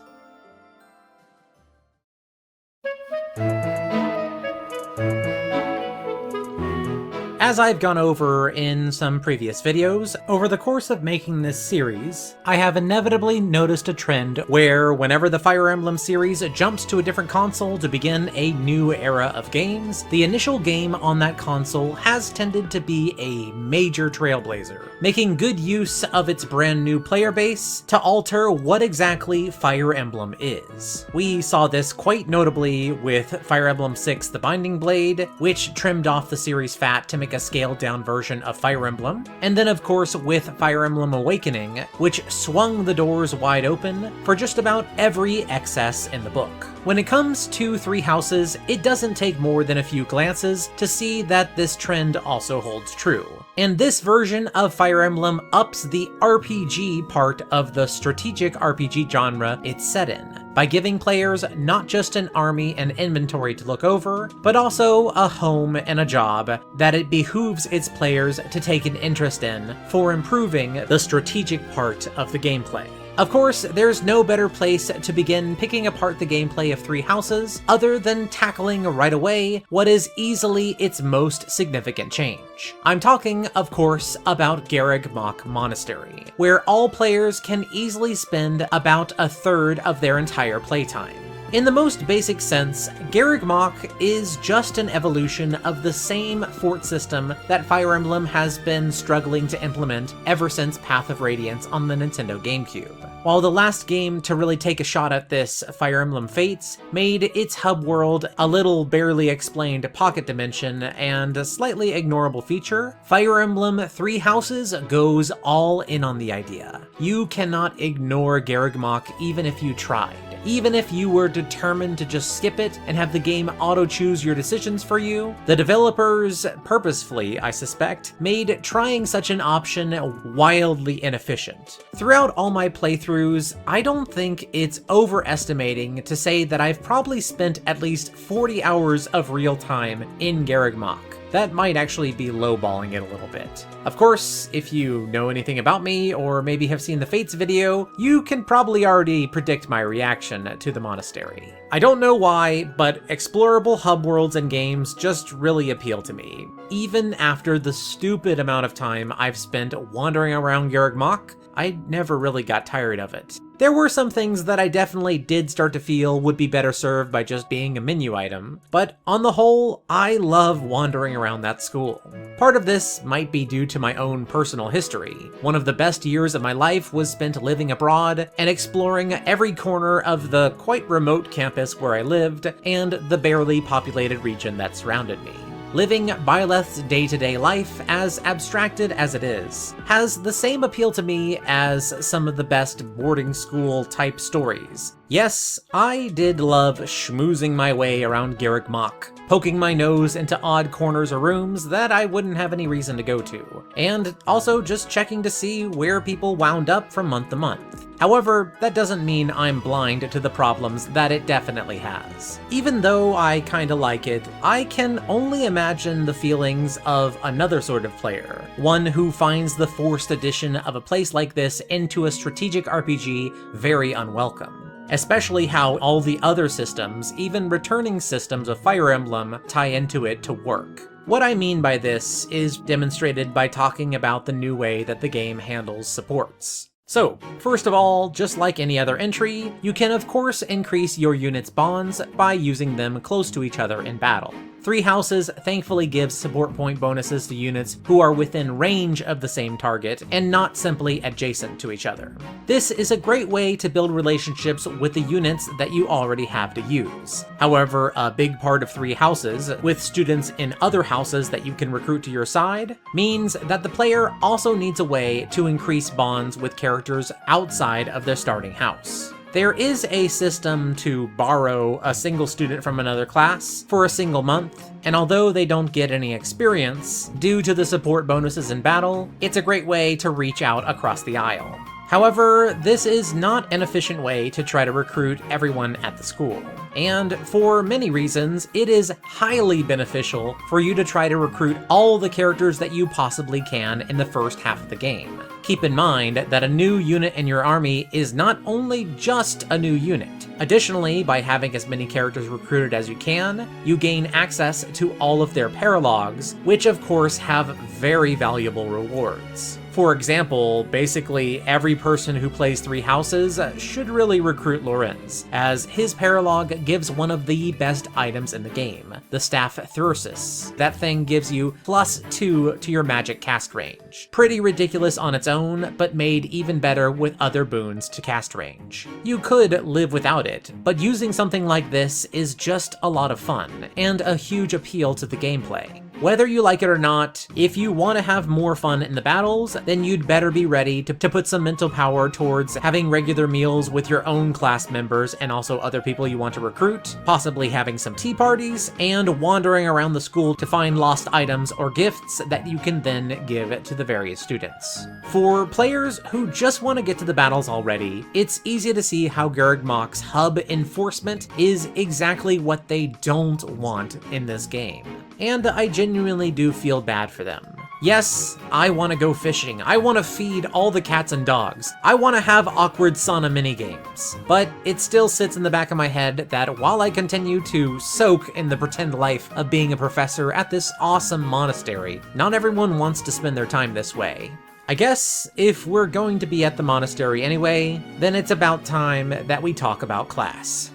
As I've gone over in some previous videos, over the course of making this series, I have inevitably noticed a trend where whenever the Fire Emblem series jumps to a different console to begin a new era of games, the initial game on that console has tended to be a major trailblazer, making good use of its brand new player base to alter what exactly Fire Emblem is. We saw this quite notably with Fire Emblem 6 The Binding Blade, which trimmed off the series fat to make a scaled down version of Fire Emblem, and then of course with Fire Emblem Awakening, which swung the doors wide open for just about every excess in the book. When it comes to Three Houses, it doesn't take more than a few glances to see that this trend also holds true. And this version of Fire Emblem ups the RPG part of the strategic RPG genre it's set in, by giving players not just an army and inventory to look over, but also a home and a job that it behooves its players to take an interest in for improving the strategic part of the gameplay. Of course, there's no better place to begin picking apart the gameplay of Three Houses other than tackling right away what is easily its most significant change. I'm talking, of course, about Garreg Mach Monastery, where all players can easily spend about a third of their entire playtime. In the most basic sense, Garreg Mach is just an evolution of the same fort system that Fire Emblem has been struggling to implement ever since Path of Radiance on the Nintendo GameCube. While the last game to really take a shot at this, Fire Emblem Fates, made its hub world a little barely explained pocket dimension and a slightly ignorable feature, Fire Emblem Three Houses goes all in on the idea. You cannot ignore Garreg Mach even if you tried. Even if you were determined to just skip it and have the game auto-choose your decisions for you, the developers, purposefully I suspect, made trying such an option wildly inefficient. Throughout all my playthroughs, I don't think it's overestimating to say that I've probably spent at least 40 hours of real time in Garreg Mach. That might actually be lowballing it a little bit. Of course, if you know anything about me, or maybe have seen the Fates video, you can probably already predict my reaction to the monastery. I don't know why, but explorable hub worlds and games just really appeal to me. Even after the stupid amount of time I've spent wandering around Garreg Mach, I never really got tired of it. There were some things that I definitely did start to feel would be better served by just being a menu item, but on the whole, I love wandering around that school. Part of this might be due to my own personal history. One of the best years of my life was spent living abroad and exploring every corner of the quite remote campus where I lived and the barely populated region that surrounded me. Living Byleth's day-to-day life, as abstracted as it is, has the same appeal to me as some of the best boarding school type stories. Yes, I did love schmoozing my way around Garreg Mach, poking my nose into odd corners or rooms that I wouldn't have any reason to go to, and also just checking to see where people wound up from month to month. However, that doesn't mean I'm blind to the problems that it definitely has. Even though I kinda like it, I can only imagine the feelings of another sort of player, one who finds the forced addition of a place like this into a strategic RPG very unwelcome. Especially how all the other systems, even returning systems of Fire Emblem, tie into it to work. What I mean by this is demonstrated by talking about the new way that the game handles supports. So, first of all, just like any other entry, you can of course increase your unit's bonds by using them close to each other in battle.
Three Houses thankfully gives support point bonuses to units who are within range of the same target and not simply adjacent to each other. This is a great way to build relationships with the units that you already have to use. However, a big part of Three Houses, with students in other houses that you can recruit to your side, means that the player also needs a way to increase bonds with characters outside of their starting house. There is a system to borrow a single student from another class for a single month, and although they don't get any experience due to the support bonuses in battle, it's a great way to reach out across the aisle. However, this is not an efficient way to try to recruit everyone at the school. And for many reasons, it is highly beneficial for you to try to recruit all the characters that you possibly can in the first half of the game. Keep in mind that a new unit in your army is not only just a new unit. Additionally, by having as many characters recruited as you can, you gain access to all of their paralogs, which of course have very valuable rewards. For example, basically every person who plays Three Houses should really recruit Lorenz, as his paralog gives one of the best items in the game, the Staff Thyrsus. That thing gives you +2 to your magic cast range. Pretty ridiculous on its own, but made even better with other boons to cast range. You could live without it, but using something like this is just a lot of fun, and a huge appeal to the gameplay. Whether you like it or not, if you want to have more fun in the battles, then you'd better be ready to put some mental power towards having regular meals with your own class members and also other people you want to recruit, possibly having some tea parties, and wandering around the school to find lost items or gifts that you can then give to the various students. For players who just want to get to the battles already, it's easy to see how Garreg Mach's hub enforcement is exactly what they don't want in this game. And I genuinely do feel bad for them. Yes, I want to go fishing. I want to feed all the cats and dogs. I want to have awkward sauna minigames. But it still sits in the back of my head that while I continue to soak in the pretend life of being a professor at this awesome monastery, not everyone wants to spend their time this way. I guess if we're going to be at the monastery anyway, then it's about time that we talk about class.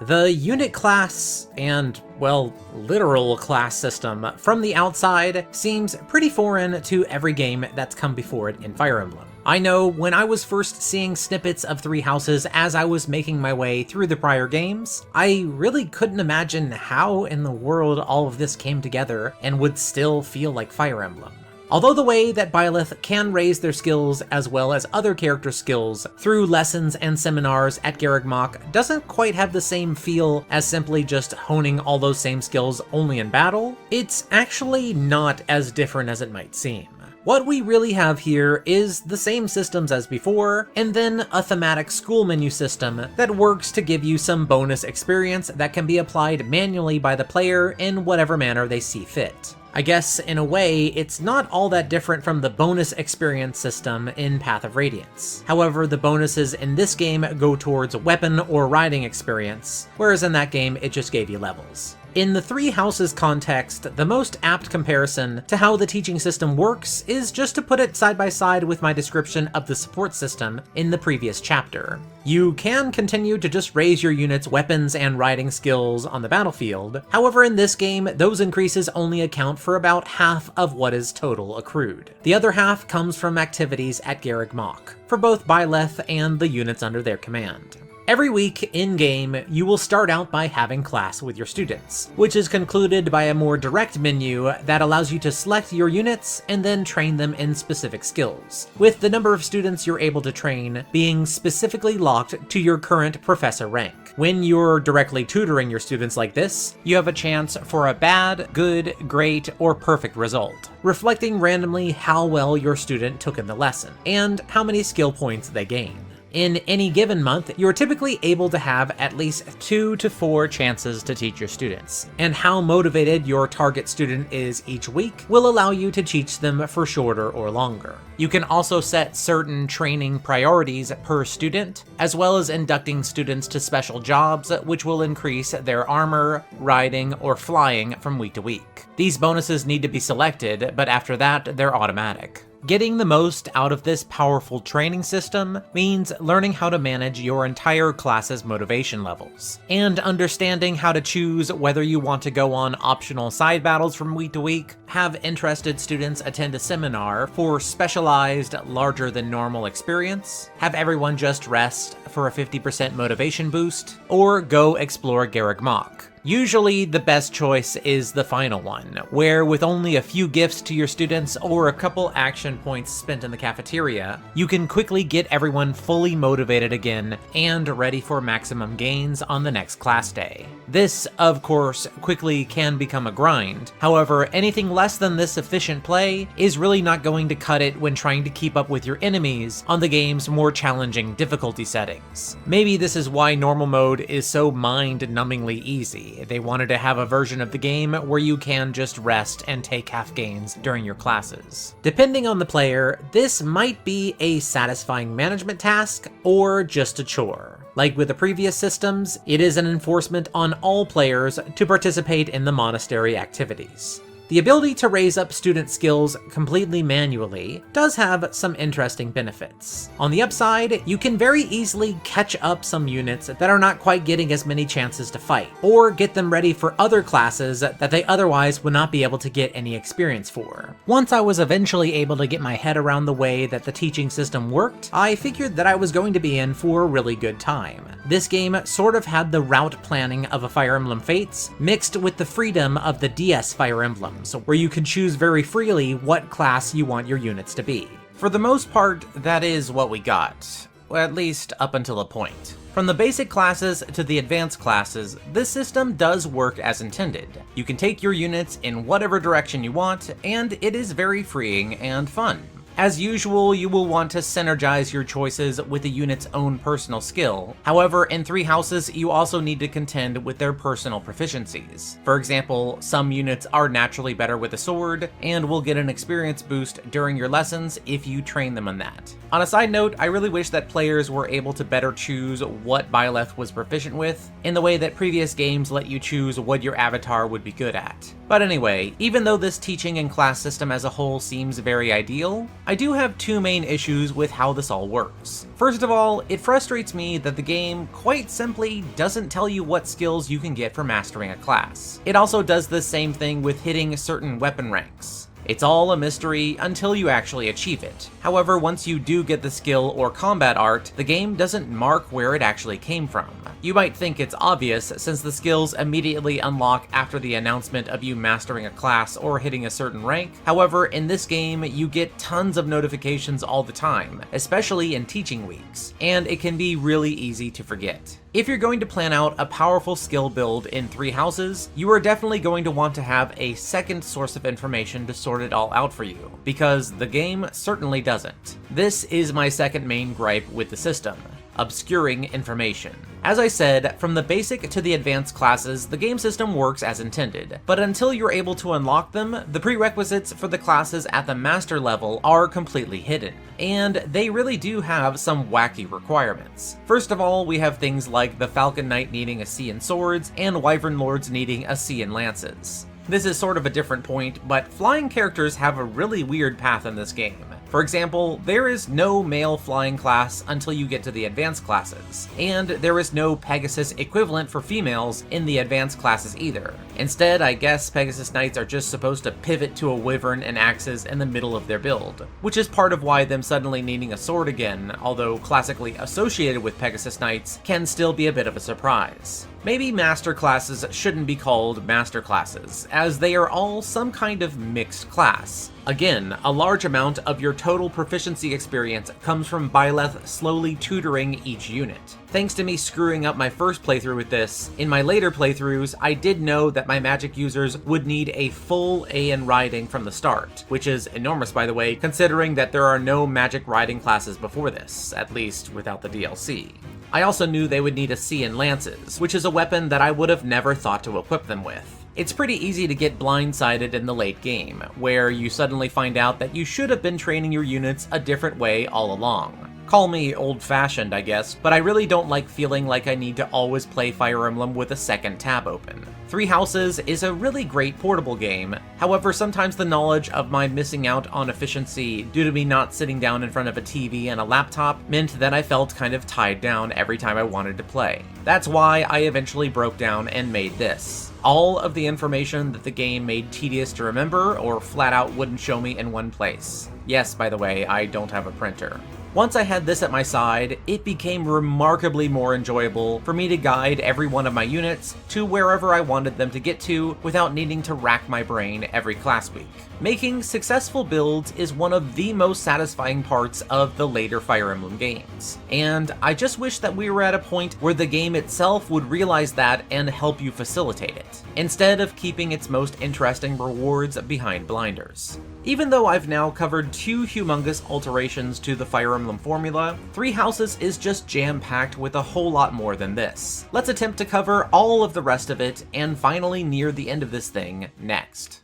The unit class and, well, literal class system from the outside seems pretty foreign to every game that's come before it in Fire Emblem. I know when I was first seeing snippets of Three Houses as I was making my way through the prior games, I really couldn't imagine how in the world all of this came together and would still feel like Fire Emblem. Although the way that Byleth can raise their skills as well as other character skills through lessons and seminars at Garreg Mach doesn't quite have the same feel as simply just honing all those same skills only in battle, it's actually not as different as it might seem. What we really have here is the same systems as before, and then a thematic school menu system that works to give you some bonus experience that can be applied manually by the player in whatever manner they see fit. I guess, in a way, it's not all that different from the bonus experience system in Path of Radiance. However, the bonuses in this game go towards weapon or riding experience, whereas in that game it just gave you levels. In the Three Houses context, the most apt comparison to how the teaching system works is just to put it side by side with my description of the support system in the previous chapter. You can continue to just raise your unit's weapons and riding skills on the battlefield, however in this game, those increases only account for about half of what is total accrued. The other half comes from activities at Garreg Mach, for both Byleth and the units under their command. Every week, in-game, you will start out by having class with your students, which is concluded by a more direct menu that allows you to select your units and then train them in specific skills, with the number of students you're able to train being specifically locked to your current professor rank. When you're directly tutoring your students like this, you have a chance for a bad, good, great, or perfect result, reflecting randomly how well your student took in the lesson, and how many skill points they gain. In any given month, you're typically able to have at least 2 to 4 chances to teach your students, and how motivated your target student is each week will allow you to teach them for shorter or longer. You can also set certain training priorities per student, as well as inducting students to special jobs which will increase their armor, riding, or flying from week to week. These bonuses need to be selected, but after that, they're automatic. Getting the most out of this powerful training system means learning how to manage your entire class's motivation levels, and understanding how to choose whether you want to go on optional side battles from week to week, have interested students attend a seminar for specialized, larger than normal experience, have everyone just rest for a 50% motivation boost, or go explore Garreg Mach. Usually, the best choice is the final one, where with only a few gifts to your students or a couple action points spent in the cafeteria, you can quickly get everyone fully motivated again and ready for maximum gains on the next class day. This, of course, quickly can become a grind. However, anything less than this efficient play is really not going to cut it when trying to keep up with your enemies on the game's more challenging difficulty settings. Maybe this is why normal mode is so mind-numbingly easy. They wanted to have a version of the game where you can just rest and take half gains during your classes. Depending on the player, this might be a satisfying management task or just a chore. Like with the previous systems, it is an enforcement on all players to participate in the monastery activities. The ability to raise up student skills completely manually does have some interesting benefits. On the upside, you can very easily catch up some units that are not quite getting as many chances to fight, or get them ready for other classes that they otherwise would not be able to get any experience for. Once I was eventually able to get my head around the way that the teaching system worked, I figured that I was going to be in for a really good time. This game sort of had the route planning of a Fire Emblem Fates, mixed with the freedom of the DS Fire Emblems, where you can choose very freely what class you want your units to be. For the most part, that is what we got. Well, at least up until a point. From the basic classes to the advanced classes, this system does work as intended. You can take your units in whatever direction you want, and it is very freeing and fun. As usual, you will want to synergize your choices with the unit's own personal skill. However, in 3 houses, you also need to contend with their personal proficiencies. For example, some units are naturally better with a sword, and will get an experience boost during your lessons if you train them on that. On a side note, I really wish that players were able to better choose what Byleth was proficient with, in the way that previous games let you choose what your avatar would be good at. But anyway, even though this teaching and class system as a whole seems very ideal, I do have 2 main issues with how this all works. First of all, it frustrates me that the game quite simply doesn't tell you what skills you can get for mastering a class. It also does the same thing with hitting certain weapon ranks. It's all a mystery until you actually achieve it. However, once you do get the skill or combat art, the game doesn't mark where it actually came from. You might think it's obvious since the skills immediately unlock after the announcement of you mastering a class or hitting a certain rank. However, in this game, you get tons of notifications all the time, especially in teaching weeks, and it can be really easy to forget. If you're going to plan out a powerful skill build in 3 houses, you are definitely going to want to have a second source of information to sort it all out for you, because the game certainly doesn't. This is my second main gripe with the system: obscuring information. As I said, from the basic to the advanced classes, the game system works as intended, but until you're able to unlock them, the prerequisites for the classes at the master level are completely hidden, and they really do have some wacky requirements. First of all, we have things like the Falcon Knight needing a C in swords, and Wyvern Lords needing a C in lances. This is sort of a different point, but flying characters have a really weird path in this game. For example, there is no male flying class until you get to the advanced classes, and there is no Pegasus equivalent for females in the advanced classes either. Instead, I guess Pegasus Knights are just supposed to pivot to a wyvern and axes in the middle of their build, which is part of why them suddenly needing a sword again, although classically associated with Pegasus Knights, can still be a bit of a surprise. Maybe master classes shouldn't be called master classes, as they are all some kind of mixed class. Again, a large amount of your total proficiency experience comes from Byleth slowly tutoring each unit. Thanks to me screwing up my first playthrough with this, in my later playthroughs, I did know that my magic users would need a full A in riding from the start, which is enormous by the way, considering that there are no magic riding classes before this, at least without the DLC. I also knew they would need a C in lances, which is a weapon that I would have never thought to equip them with. It's pretty easy to get blindsided in the late game, where you suddenly find out that you should have been training your units a different way all along. Call me old-fashioned, I guess, but I really don't like feeling like I need to always play Fire Emblem with a second tab open. Three Houses is a really great portable game, however sometimes the knowledge of my missing out on efficiency due to me not sitting down in front of a TV and a laptop meant that I felt kind of tied down every time I wanted to play. That's why I eventually broke down and made this. All of the information that the game made tedious to remember or flat out wouldn't show me in one place. Yes, by the way, I don't have a printer. Once I had this at my side, it became remarkably more enjoyable for me to guide every one of my units to wherever I wanted them to get to without needing to rack my brain every class week. Making successful builds is one of the most satisfying parts of the later Fire Emblem games, and I just wish that we were at a point where the game itself would realize that and help you facilitate it, instead of keeping its most interesting rewards behind blinders. Even though I've now covered 2 humongous alterations to the Fire Emblem formula, Three Houses is just jam-packed with a whole lot more than this. Let's attempt to cover all of the rest of it, and finally near the end of this thing, next.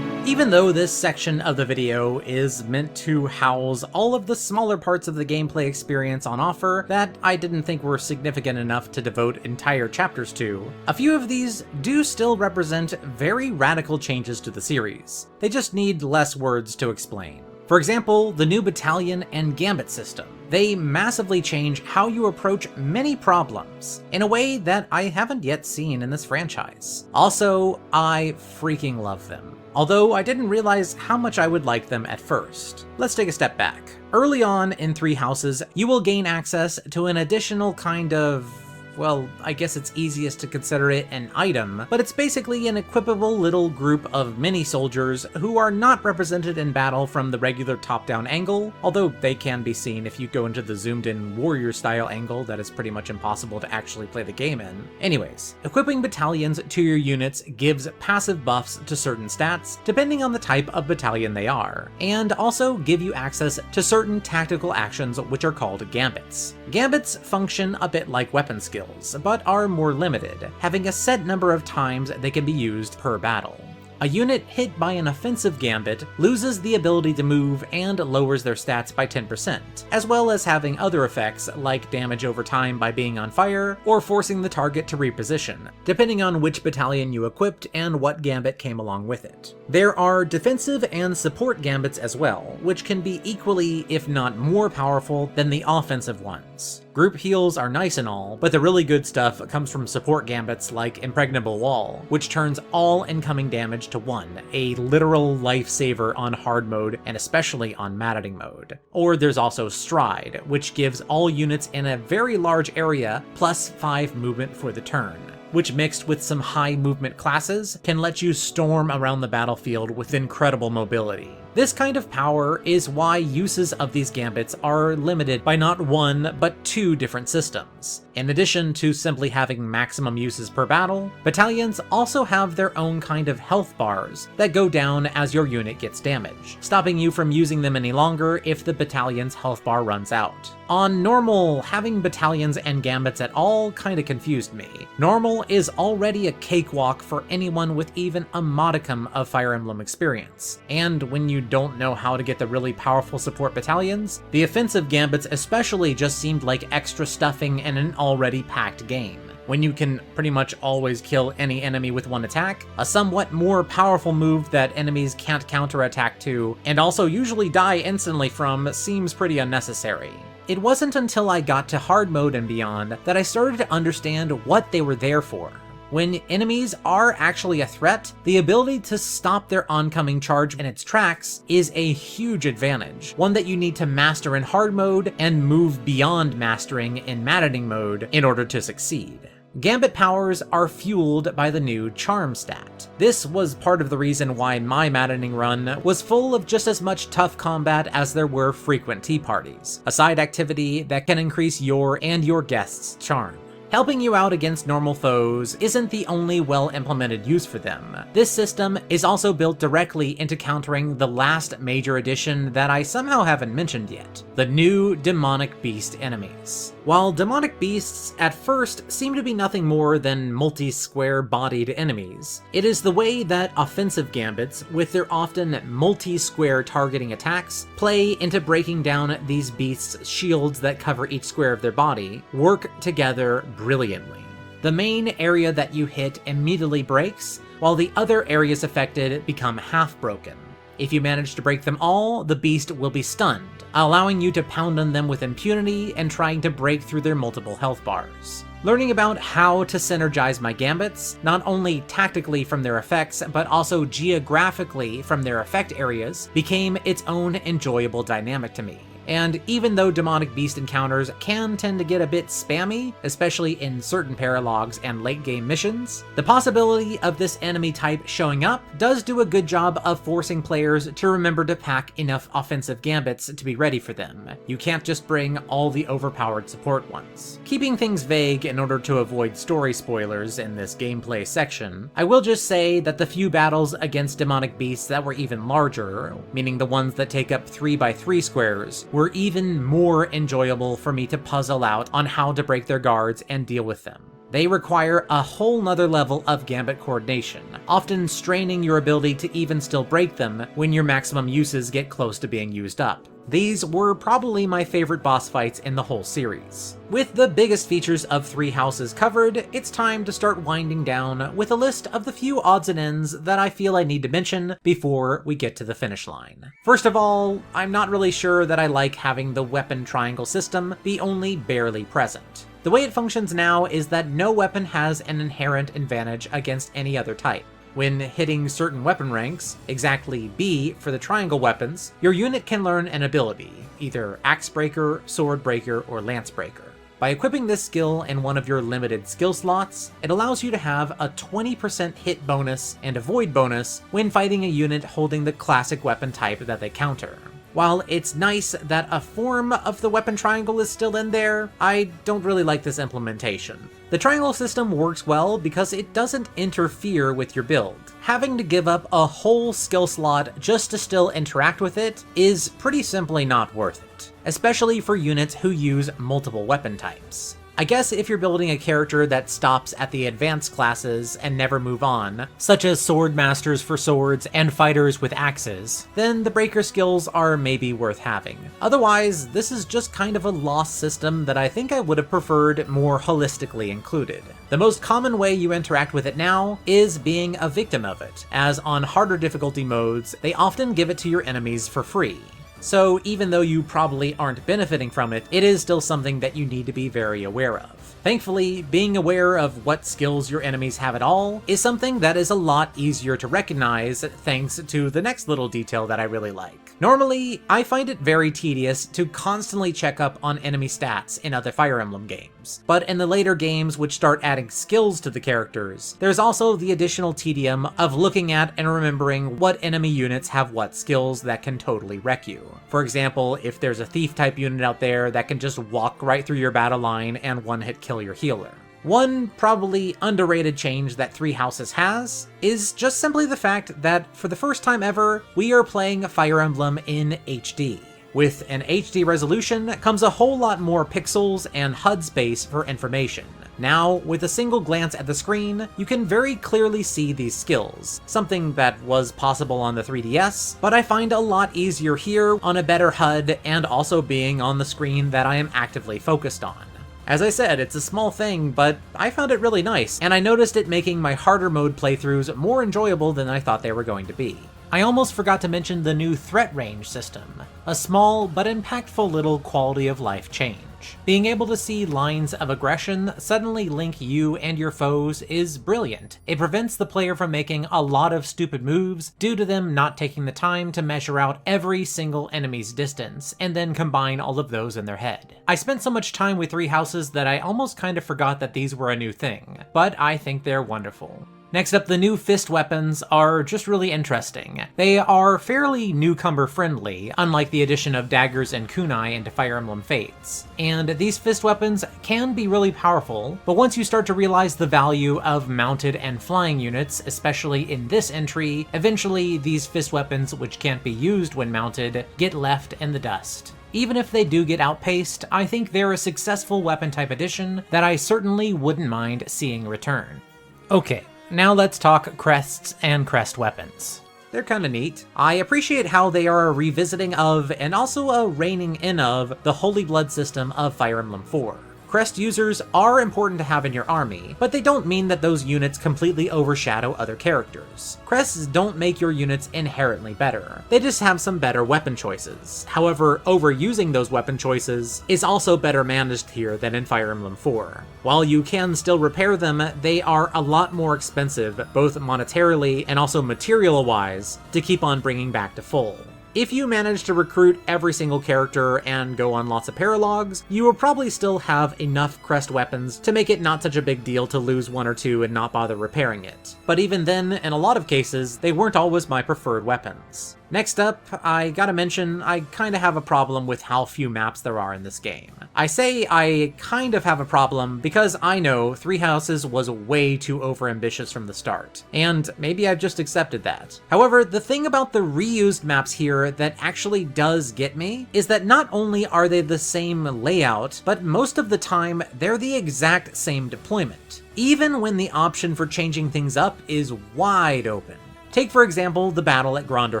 Even though this section of the video is meant to house all of the smaller parts of the gameplay experience on offer that I didn't think were significant enough to devote entire chapters to, a few of these do still represent very radical changes to the series. They just need less words to explain. For example, the new battalion and gambit system. They massively change how you approach many problems in a way that I haven't yet seen in this franchise. Also, I freaking love them, although I didn't realize how much I would like them at first. Let's take a step back. Early on in Three Houses, you will gain access to an additional kind of, well, I guess it's easiest to consider it an item, but it's basically an equipable little group of mini-soldiers who are not represented in battle from the regular top-down angle, although they can be seen if you go into the zoomed-in warrior-style angle that is pretty much impossible to actually play the game in. Anyways, equipping battalions to your units gives passive buffs to certain stats, depending on the type of battalion they are, and also give you access to certain tactical actions which are called gambits. Gambits function a bit like weapon skills, but are more limited, having a set number of times they can be used per battle. A unit hit by an offensive gambit loses the ability to move and lowers their stats by 10%, as well as having other effects like damage over time by being on fire or forcing the target to reposition, depending on which battalion you equipped and what gambit came along with it. There are defensive and support gambits as well, which can be equally, if not more powerful than the offensive ones. Group heals are nice and all, but the really good stuff comes from support gambits like Impregnable Wall, which turns all incoming damage to 1, a literal lifesaver on hard mode and especially on maddening mode. Or there's also Stride, which gives all units in a very large area plus 5 movement for the turn, which mixed with some high movement classes can let you storm around the battlefield with incredible mobility. This kind of power is why uses of these gambits are limited by not 1, but 2 different systems. In addition to simply having maximum uses per battle, battalions also have their own kind of health bars that go down as your unit gets damaged, stopping you from using them any longer if the battalion's health bar runs out. On normal, having battalions and gambits at all kinda confused me. Normal is already a cakewalk for anyone with even a modicum of Fire Emblem experience, and when you don't know how to get the really powerful support battalions, the offensive gambits especially just seemed like extra stuffing in an already packed game. When you can pretty much always kill any enemy with 1 attack, a somewhat more powerful move that enemies can't counterattack to, and also usually die instantly from, seems pretty unnecessary. It wasn't until I got to hard mode and beyond that I started to understand what they were there for. When enemies are actually a threat, the ability to stop their oncoming charge in its tracks is a huge advantage, one that you need to master in hard mode and move beyond mastering in maddening mode in order to succeed. Gambit powers are fueled by the new Charm stat. This was part of the reason why my maddening run was full of just as much tough combat as there were frequent tea parties, a side activity that can increase your and your guests' charm.
Helping you out against normal foes isn't the only well-implemented use for them. This system is also built directly into countering the last major addition that I somehow haven't mentioned yet, the new demonic beast enemies. While demonic beasts at first seem to be nothing more than multi-square bodied enemies, it is the way that offensive gambits, with their often multi-square targeting attacks, play into breaking down these beasts' shields that cover each square of their body, work together brilliantly. The main area that you hit immediately breaks, while the other areas affected become half broken. If you manage to break them all, the beast will be stunned, allowing you to pound on them with impunity and trying to break through their multiple health bars. Learning about how to synergize my gambits, not only tactically from their effects, but also geographically from their effect areas, became its own enjoyable dynamic to me. And even though demonic beast encounters can tend to get a bit spammy, especially in certain paralogs and late game missions, the possibility of this enemy type showing up does do a good job of forcing players to remember to pack enough offensive gambits to be ready for them. You can't just bring all the overpowered support ones. Keeping things vague in order to avoid story spoilers in this gameplay section, I will just say that the few battles against demonic beasts that were even larger, meaning the ones that take up 3x3 squares, were even more enjoyable for me to puzzle out on how to break their guards and deal with them. They require a whole nother level of gambit coordination, often straining your ability to even still break them when your maximum uses get close to being used up. These were probably my favorite boss fights in the whole series. With the biggest features of Three Houses covered, it's time to start winding down with a list of the few odds and ends that I feel I need to mention before we get to the finish line. First of all, I'm not really sure that I like having the weapon triangle system be only barely present. The way it functions now is that no weapon has an inherent advantage against any other type. When hitting certain weapon ranks, exactly B for the triangle weapons, your unit can learn an ability, either Axe Breaker, Sword Breaker, or Lance Breaker. By equipping this skill in one of your limited skill slots, it allows you to have a 20% hit bonus and a void bonus when fighting a unit holding the classic weapon type that they counter. While it's nice that a form of the weapon triangle is still in there, I don't really like this implementation. The triangle system works well because it doesn't interfere with your build. Having to give up a whole skill slot just to still interact with it is pretty simply not worth it, especially for units who use multiple weapon types. I guess if you're building a character that stops at the advanced classes and never move on, such as sword masters for swords and fighters with axes, then the breaker skills are maybe worth having. Otherwise, this is just kind of a lost system that I think I would have preferred more holistically included. The most common way you interact with it now is being a victim of it, as on harder difficulty modes, they often give it to your enemies for free. So even though you probably aren't benefiting from it, it is still something that you need to be very aware of. Thankfully, being aware of what skills your enemies have at all is something that is a lot easier to recognize thanks to the next little detail that I really like. Normally, I find it very tedious to constantly check up on enemy stats in other Fire Emblem games, but in the later games which start adding skills to the characters, there's also the additional tedium of looking at and remembering what enemy units have what skills that can totally wreck you. For example, if there's a thief type unit out there that can just walk right through your battle line and one-hit kill your healer. One probably underrated change that Three Houses has is just simply the fact that for the first time ever, we are playing Fire Emblem in HD. With an HD resolution comes a whole lot more pixels and HUD space for information. Now, with a single glance at the screen, you can very clearly see these skills, something that was possible on the 3DS, but I find a lot easier here on a better HUD and also being on the screen that I am actively focused on. As I said, it's a small thing, but I found it really nice, and I noticed it making my harder mode playthroughs more enjoyable than I thought they were going to be. I almost forgot to mention the new threat range system, a small but impactful little quality of life change. Being able to see lines of aggression suddenly link you and your foes is brilliant. It prevents the player from making a lot of stupid moves due to them not taking the time to measure out every single enemy's distance and then combine all of those in their head. I spent so much time with Three Houses that I almost kind of forgot that these were a new thing, but I think they're wonderful. Next up, the new fist weapons are just really interesting. They are fairly newcomer friendly, unlike the addition of daggers and kunai into Fire Emblem Fates. And these fist weapons can be really powerful, but once you start to realize the value of mounted and flying units, especially in this entry, eventually these fist weapons, which can't be used when mounted, get left in the dust. Even if they do get outpaced, I think they're a successful weapon type addition that I certainly wouldn't mind seeing return. Okay. Now let's talk crests and crest weapons. They're kinda neat. I appreciate how they are a revisiting of, and also a reining in of, the Holy Blood system of Fire Emblem 4. Crest users are important to have in your army, but they don't mean that those units completely overshadow other characters. Crests don't make your units inherently better, they just have some better weapon choices. However, overusing those weapon choices is also better managed here than in Fire Emblem 4. While you can still repair them, they are a lot more expensive, both monetarily and also material-wise, to keep on bringing back to full. If you manage to recruit every single character and go on lots of paralogs, you will probably still have enough crest weapons to make it not such a big deal to lose one or two and not bother repairing it. But even then, in a lot of cases, they weren't always my preferred weapons. Next up, I gotta mention, I kinda have a problem with how few maps there are in this game. I say I kind of have a problem because I know Three Houses was way too overambitious from the start, and maybe I've just accepted that. However, the thing about the reused maps here that actually does get me is that not only are they the same layout, but most of the time they're the exact same deployment, even when the option for changing things up is wide open. Take, for example, the battle at Grandeur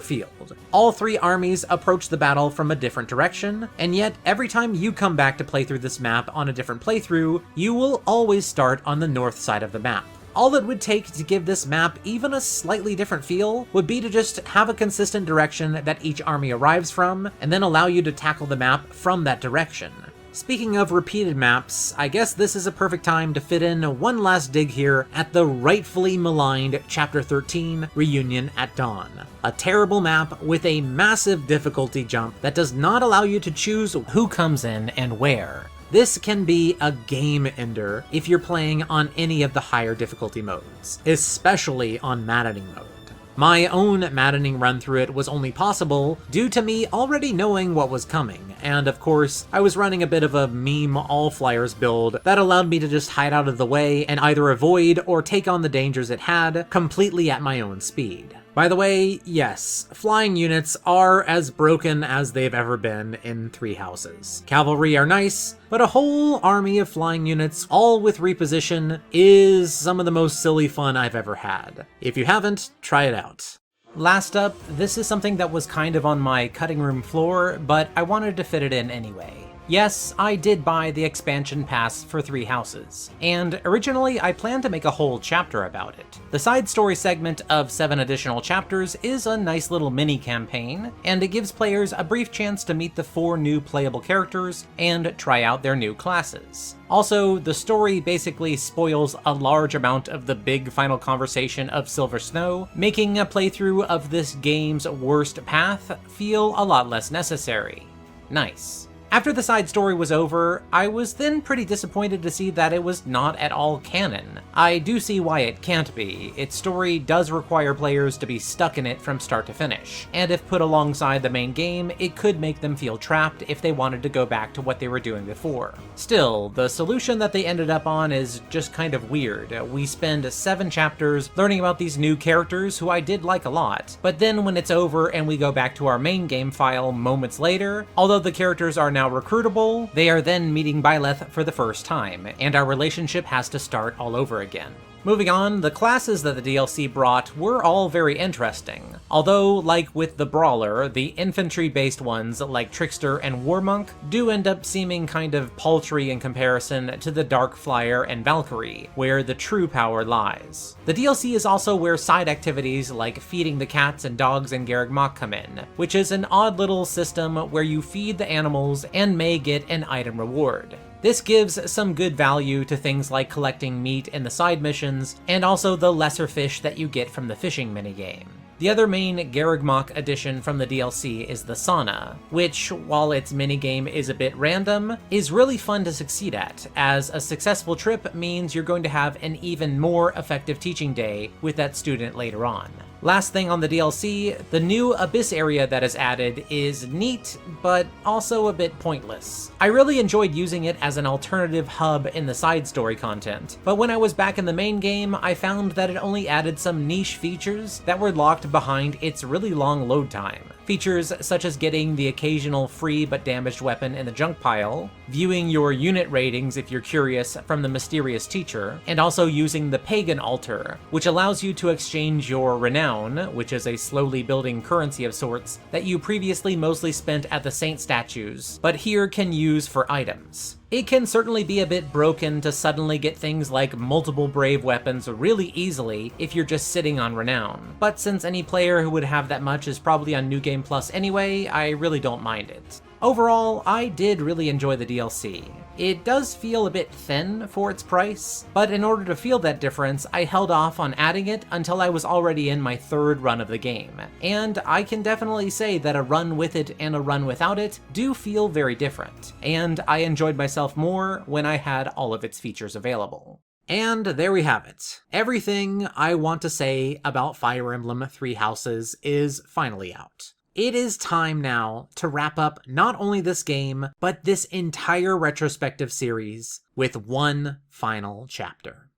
Field. All three armies approach the battle from a different direction, and yet every time you come back to play through this map on a different playthrough, you will always start on the north side of the map. All it would take to give this map even a slightly different feel would be to just have a consistent direction that each army arrives from, and then allow you to tackle the map from that direction. Speaking of repeated maps, I guess this is a perfect time to fit in one last dig here at the rightfully maligned Chapter 13, Reunion at Dawn. A terrible map with a massive difficulty jump that does not allow you to choose who comes in and where. This can be a game ender if you're playing on any of the higher difficulty modes, especially on maddening mode. My own maddening run through it was only possible due to me already knowing what was coming, and of course, I was running a bit of a meme all-flyers build that allowed me to just hide out of the way and either avoid or take on the dangers it had completely at my own speed. By the way, yes, flying units are as broken as they've ever been in Three Houses. Cavalry are nice, but a whole army of flying units, all with reposition, is some of the most silly fun I've ever had. If you haven't, try it out. Last up, this is something that was kind of on my cutting room floor, but I wanted to fit it in anyway. Yes, I did buy the expansion pass for Three Houses, and originally I planned to make a whole chapter about it. The side story segment of 7 additional chapters is a nice little mini campaign, and it gives players a brief chance to meet the 4 new playable characters and try out their new classes. Also, the story basically spoils a large amount of the big final conversation of Silver Snow, making a playthrough of this game's worst path feel a lot less necessary. Nice. After the side story was over, I was then pretty disappointed to see that it was not at all canon. I do see why it can't be. Its story does require players to be stuck in it from start to finish, and if put alongside the main game, it could make them feel trapped if they wanted to go back to what they were doing before. Still, the solution that they ended up on is just kind of weird. We spend 7 chapters learning about these new characters who I did like a lot, but then when it's over and we go back to our main game file moments later, although the characters are now recruitable, they are then meeting Byleth for the first time, and our relationship has to start all over again. Moving on, the classes that the DLC brought were all very interesting. Although, like with the Brawler, the infantry-based ones like Trickster and Warmonk do end up seeming kind of paltry in comparison to the Dark Flyer and Valkyrie, where the true power lies. The DLC is also where side activities like feeding the cats and dogs in Garreg Mach come in, which is an odd little system where you feed the animals and may get an item reward. This gives some good value to things like collecting meat in the side missions, and also the lesser fish that you get from the fishing minigame. The other main Garreg Mach addition from the DLC is the sauna, which, while its minigame is a bit random, is really fun to succeed at, as a successful trip means you're going to have an even more effective teaching day with that student later on. Last thing on the DLC, the new Abyss area that is added is neat, but also a bit pointless. I really enjoyed using it as an alternative hub in the side story content, but when I was back in the main game, I found that it only added some niche features that were locked behind its really long load time. Features such as getting the occasional free but damaged weapon in the junk pile, viewing your unit ratings if you're curious from the mysterious teacher, and also using the pagan altar, which allows you to exchange your renown, which is a slowly building currency of sorts that you previously mostly spent at the saint statues, but here can use for items. It can certainly be a bit broken to suddenly get things like multiple brave weapons really easily if you're just sitting on renown, but since any player who would have that much is probably on New Game Plus anyway, I really don't mind it. Overall, I did really enjoy the DLC. It does feel a bit thin for its price, but in order to feel that difference, I held off on adding it until I was already in my third run of the game, and I can definitely say that a run with it and a run without it do feel very different, and I enjoyed myself more when I had all of its features available. And there we have it. Everything I want to say about Fire Emblem Three Houses is finally out. It is time now to wrap up not only this game, but this entire retrospective series with one final chapter.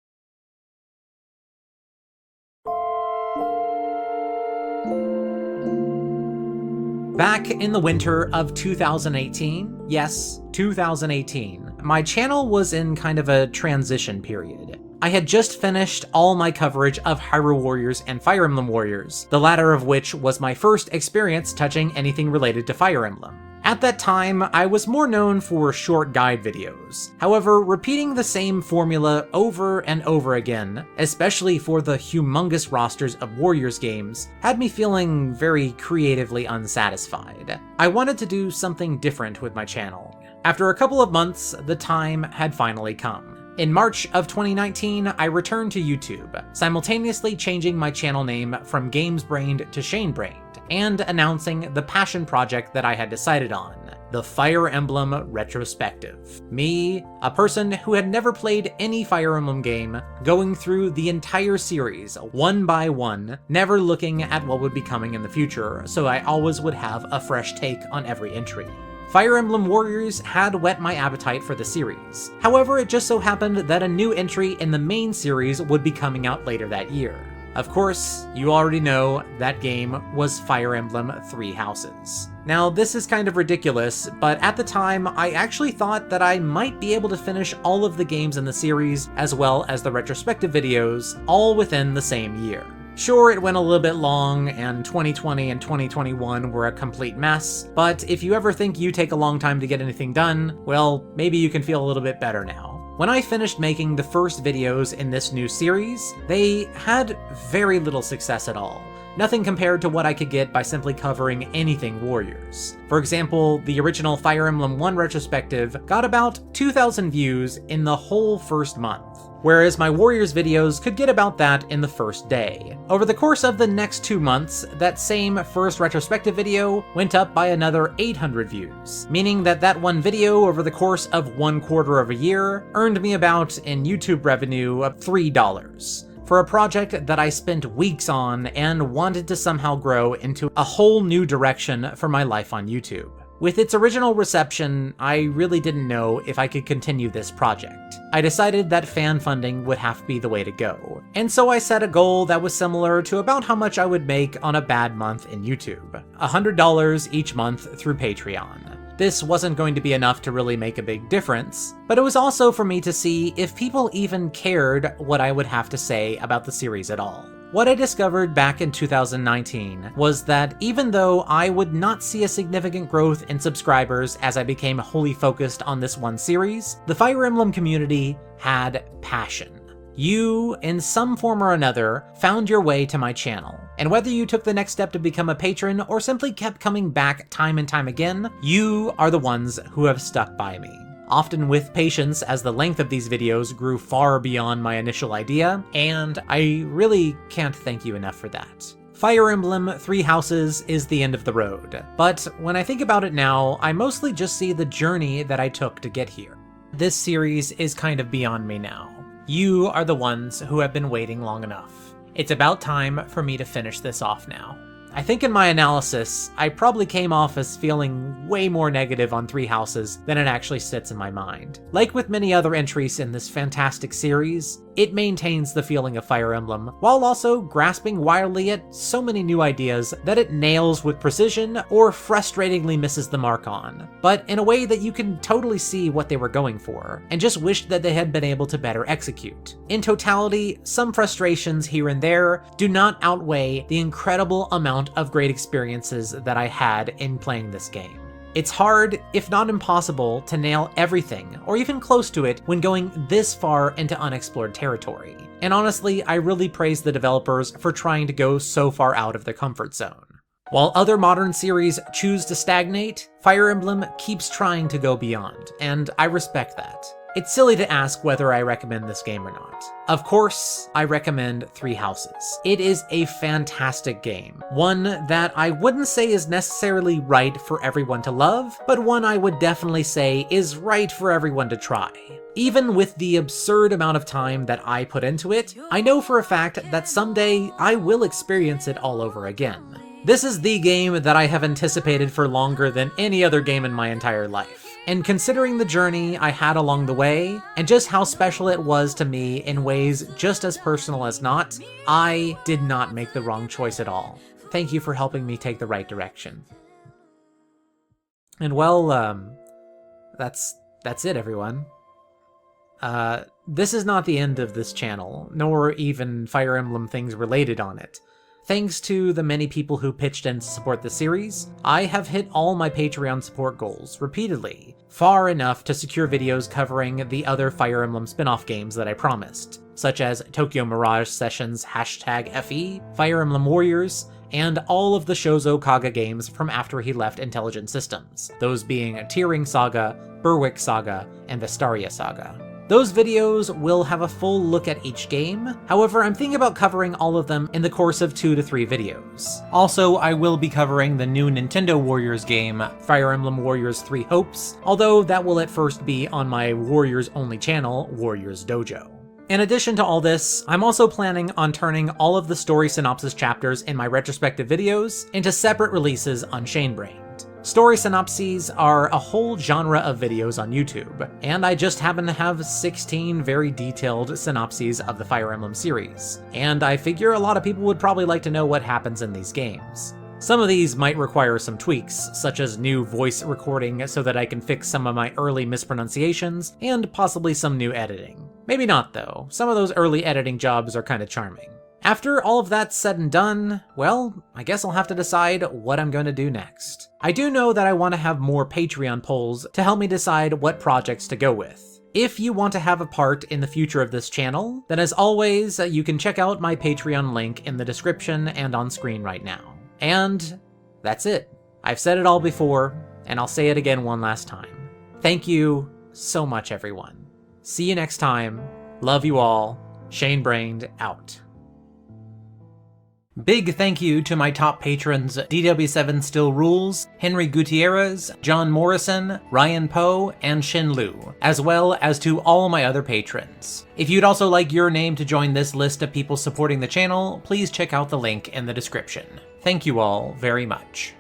Back in the winter of 2018, yes, 2018, my channel was in kind of a transition period. I had just finished all my coverage of Hyrule Warriors and Fire Emblem Warriors, the latter of which was my first experience touching anything related to Fire Emblem. At that time, I was more known for short guide videos. However, repeating the same formula over and over again, especially for the humongous rosters of Warriors games, had me feeling very creatively unsatisfied. I wanted to do something different with my channel. After a couple of months, the time had finally come. In March of 2019, I returned to YouTube, simultaneously changing my channel name from GamesBrained to ShaneBrained, and announcing the passion project that I had decided on, the Fire Emblem Retrospective. Me, a person who had never played any Fire Emblem game, going through the entire series, one by one, never looking at what would be coming in the future, so I always would have a fresh take on every entry. Fire Emblem Warriors had whet my appetite for the series. However, it just so happened that a new entry in the main series would be coming out later that year. Of course, you already know that game was Fire Emblem Three Houses. Now, this is kind of ridiculous, but at the time, I actually thought that I might be able to finish all of the games in the series, as well as the retrospective videos, all within the same year. Sure, it went a little bit long, and 2020 and 2021 were a complete mess, but if you ever think you take a long time to get anything done, well, maybe you can feel a little bit better now. When I finished making the first videos in this new series, they had very little success at all. Nothing compared to what I could get by simply covering anything Warriors. For example, the original Fire Emblem 1 retrospective got about 2,000 views in the whole first month, whereas my Warriors videos could get about that in the first day. Over the course of the next 2 months, that same first retrospective video went up by another 800 views, meaning that that one video over the course of 1/4 of a year earned me about, in YouTube revenue, of $3. For a project that I spent weeks on and wanted to somehow grow into a whole new direction for my life on YouTube. With its original reception, I really didn't know if I could continue this project. I decided that fan funding would have to be the way to go, and so I set a goal that was similar to about how much I would make on a bad month in YouTube, $100 each month through Patreon. This wasn't going to be enough to really make a big difference, but it was also for me to see if people even cared what I would have to say about the series at all. What I discovered back in 2019 was that even though I would not see a significant growth in subscribers as I became wholly focused on this one series, the Fire Emblem community had passion. You, in some form or another, found your way to my channel. And whether you took the next step to become a patron or simply kept coming back time and time again, you are the ones who have stuck by me. Often with patience, as the length of these videos grew far beyond my initial idea, and I really can't thank you enough for that. Fire Emblem Three Houses is the end of the road, but when I think about it now, I mostly just see the journey that I took to get here. This series is kind of beyond me now. You are the ones who have been waiting long enough. It's about time for me to finish this off now. I think in my analysis, I probably came off as feeling way more negative on Three Houses than it actually sits in my mind. Like with many other entries in this fantastic series, it maintains the feeling of Fire Emblem, while also grasping wildly at so many new ideas that it nails with precision or frustratingly misses the mark on, but in a way that you can totally see what they were going for, and just wish that they had been able to better execute. In totality, some frustrations here and there do not outweigh the incredible amount of great experiences that I had in playing this game. It's hard, if not impossible, to nail everything, or even close to it, when going this far into unexplored territory. And honestly, I really praise the developers for trying to go so far out of their comfort zone. While other modern series choose to stagnate, Fire Emblem keeps trying to go beyond, and I respect that. It's silly to ask whether I recommend this game or not. Of course, I recommend Three Houses. It is a fantastic game. One that I wouldn't say is necessarily right for everyone to love, but one I would definitely say is right for everyone to try. Even with the absurd amount of time that I put into it, I know for a fact that someday I will experience it all over again. This is the game that I have anticipated for longer than any other game in my entire life. And considering the journey I had along the way, and just how special it was to me in ways just as personal as not, I did not make the wrong choice at all. Thank you for helping me take the right direction. And well, that's it, everyone. This is not the end of this channel, nor even Fire Emblem things related on it. Thanks to the many people who pitched in to support the series, I have hit all my Patreon support goals repeatedly, far enough to secure videos covering the other Fire Emblem spin-off games that I promised, such as Tokyo Mirage Sessions #FE, Fire Emblem Warriors, and all of the Shozo Kaga games from after he left Intelligent Systems, those being Tearing Saga, Berwick Saga, and Vestaria Saga. Those videos will have a full look at each game, however I'm thinking about covering all of them in the course of 2 to 3 videos. Also, I will be covering the new Nintendo Warriors game, Fire Emblem Warriors 3 Hopes, although that will at first be on my Warriors only channel, Warriors Dojo. In addition to all this, I'm also planning on turning all of the story synopsis chapters in my retrospective videos into separate releases on ShaneBrained. Story synopses are a whole genre of videos on YouTube, and I just happen to have 16 very detailed synopses of the Fire Emblem series, and I figure a lot of people would probably like to know what happens in these games. Some of these might require some tweaks, such as new voice recording so that I can fix some of my early mispronunciations, and possibly some new editing. Maybe not though, some of those early editing jobs are kinda charming. After all of that's said and done, well, I guess I'll have to decide what I'm going to do next. I do know that I want to have more Patreon polls to help me decide what projects to go with. If you want to have a part in the future of this channel, then as always, you can check out my Patreon link in the description and on screen right now. And that's it. I've said it all before, and I'll say it again one last time. Thank you so much, everyone. See you next time. Love you all. ShaneBrained out. Big thank you to my top patrons DW7 Still Rules, Henry Gutierrez, John Morrison, Ryan Poe, and Shin Lu, as well as to all my other patrons. If you'd also like your name to join this list of people supporting the channel, please check out the link in the description. Thank you all very much.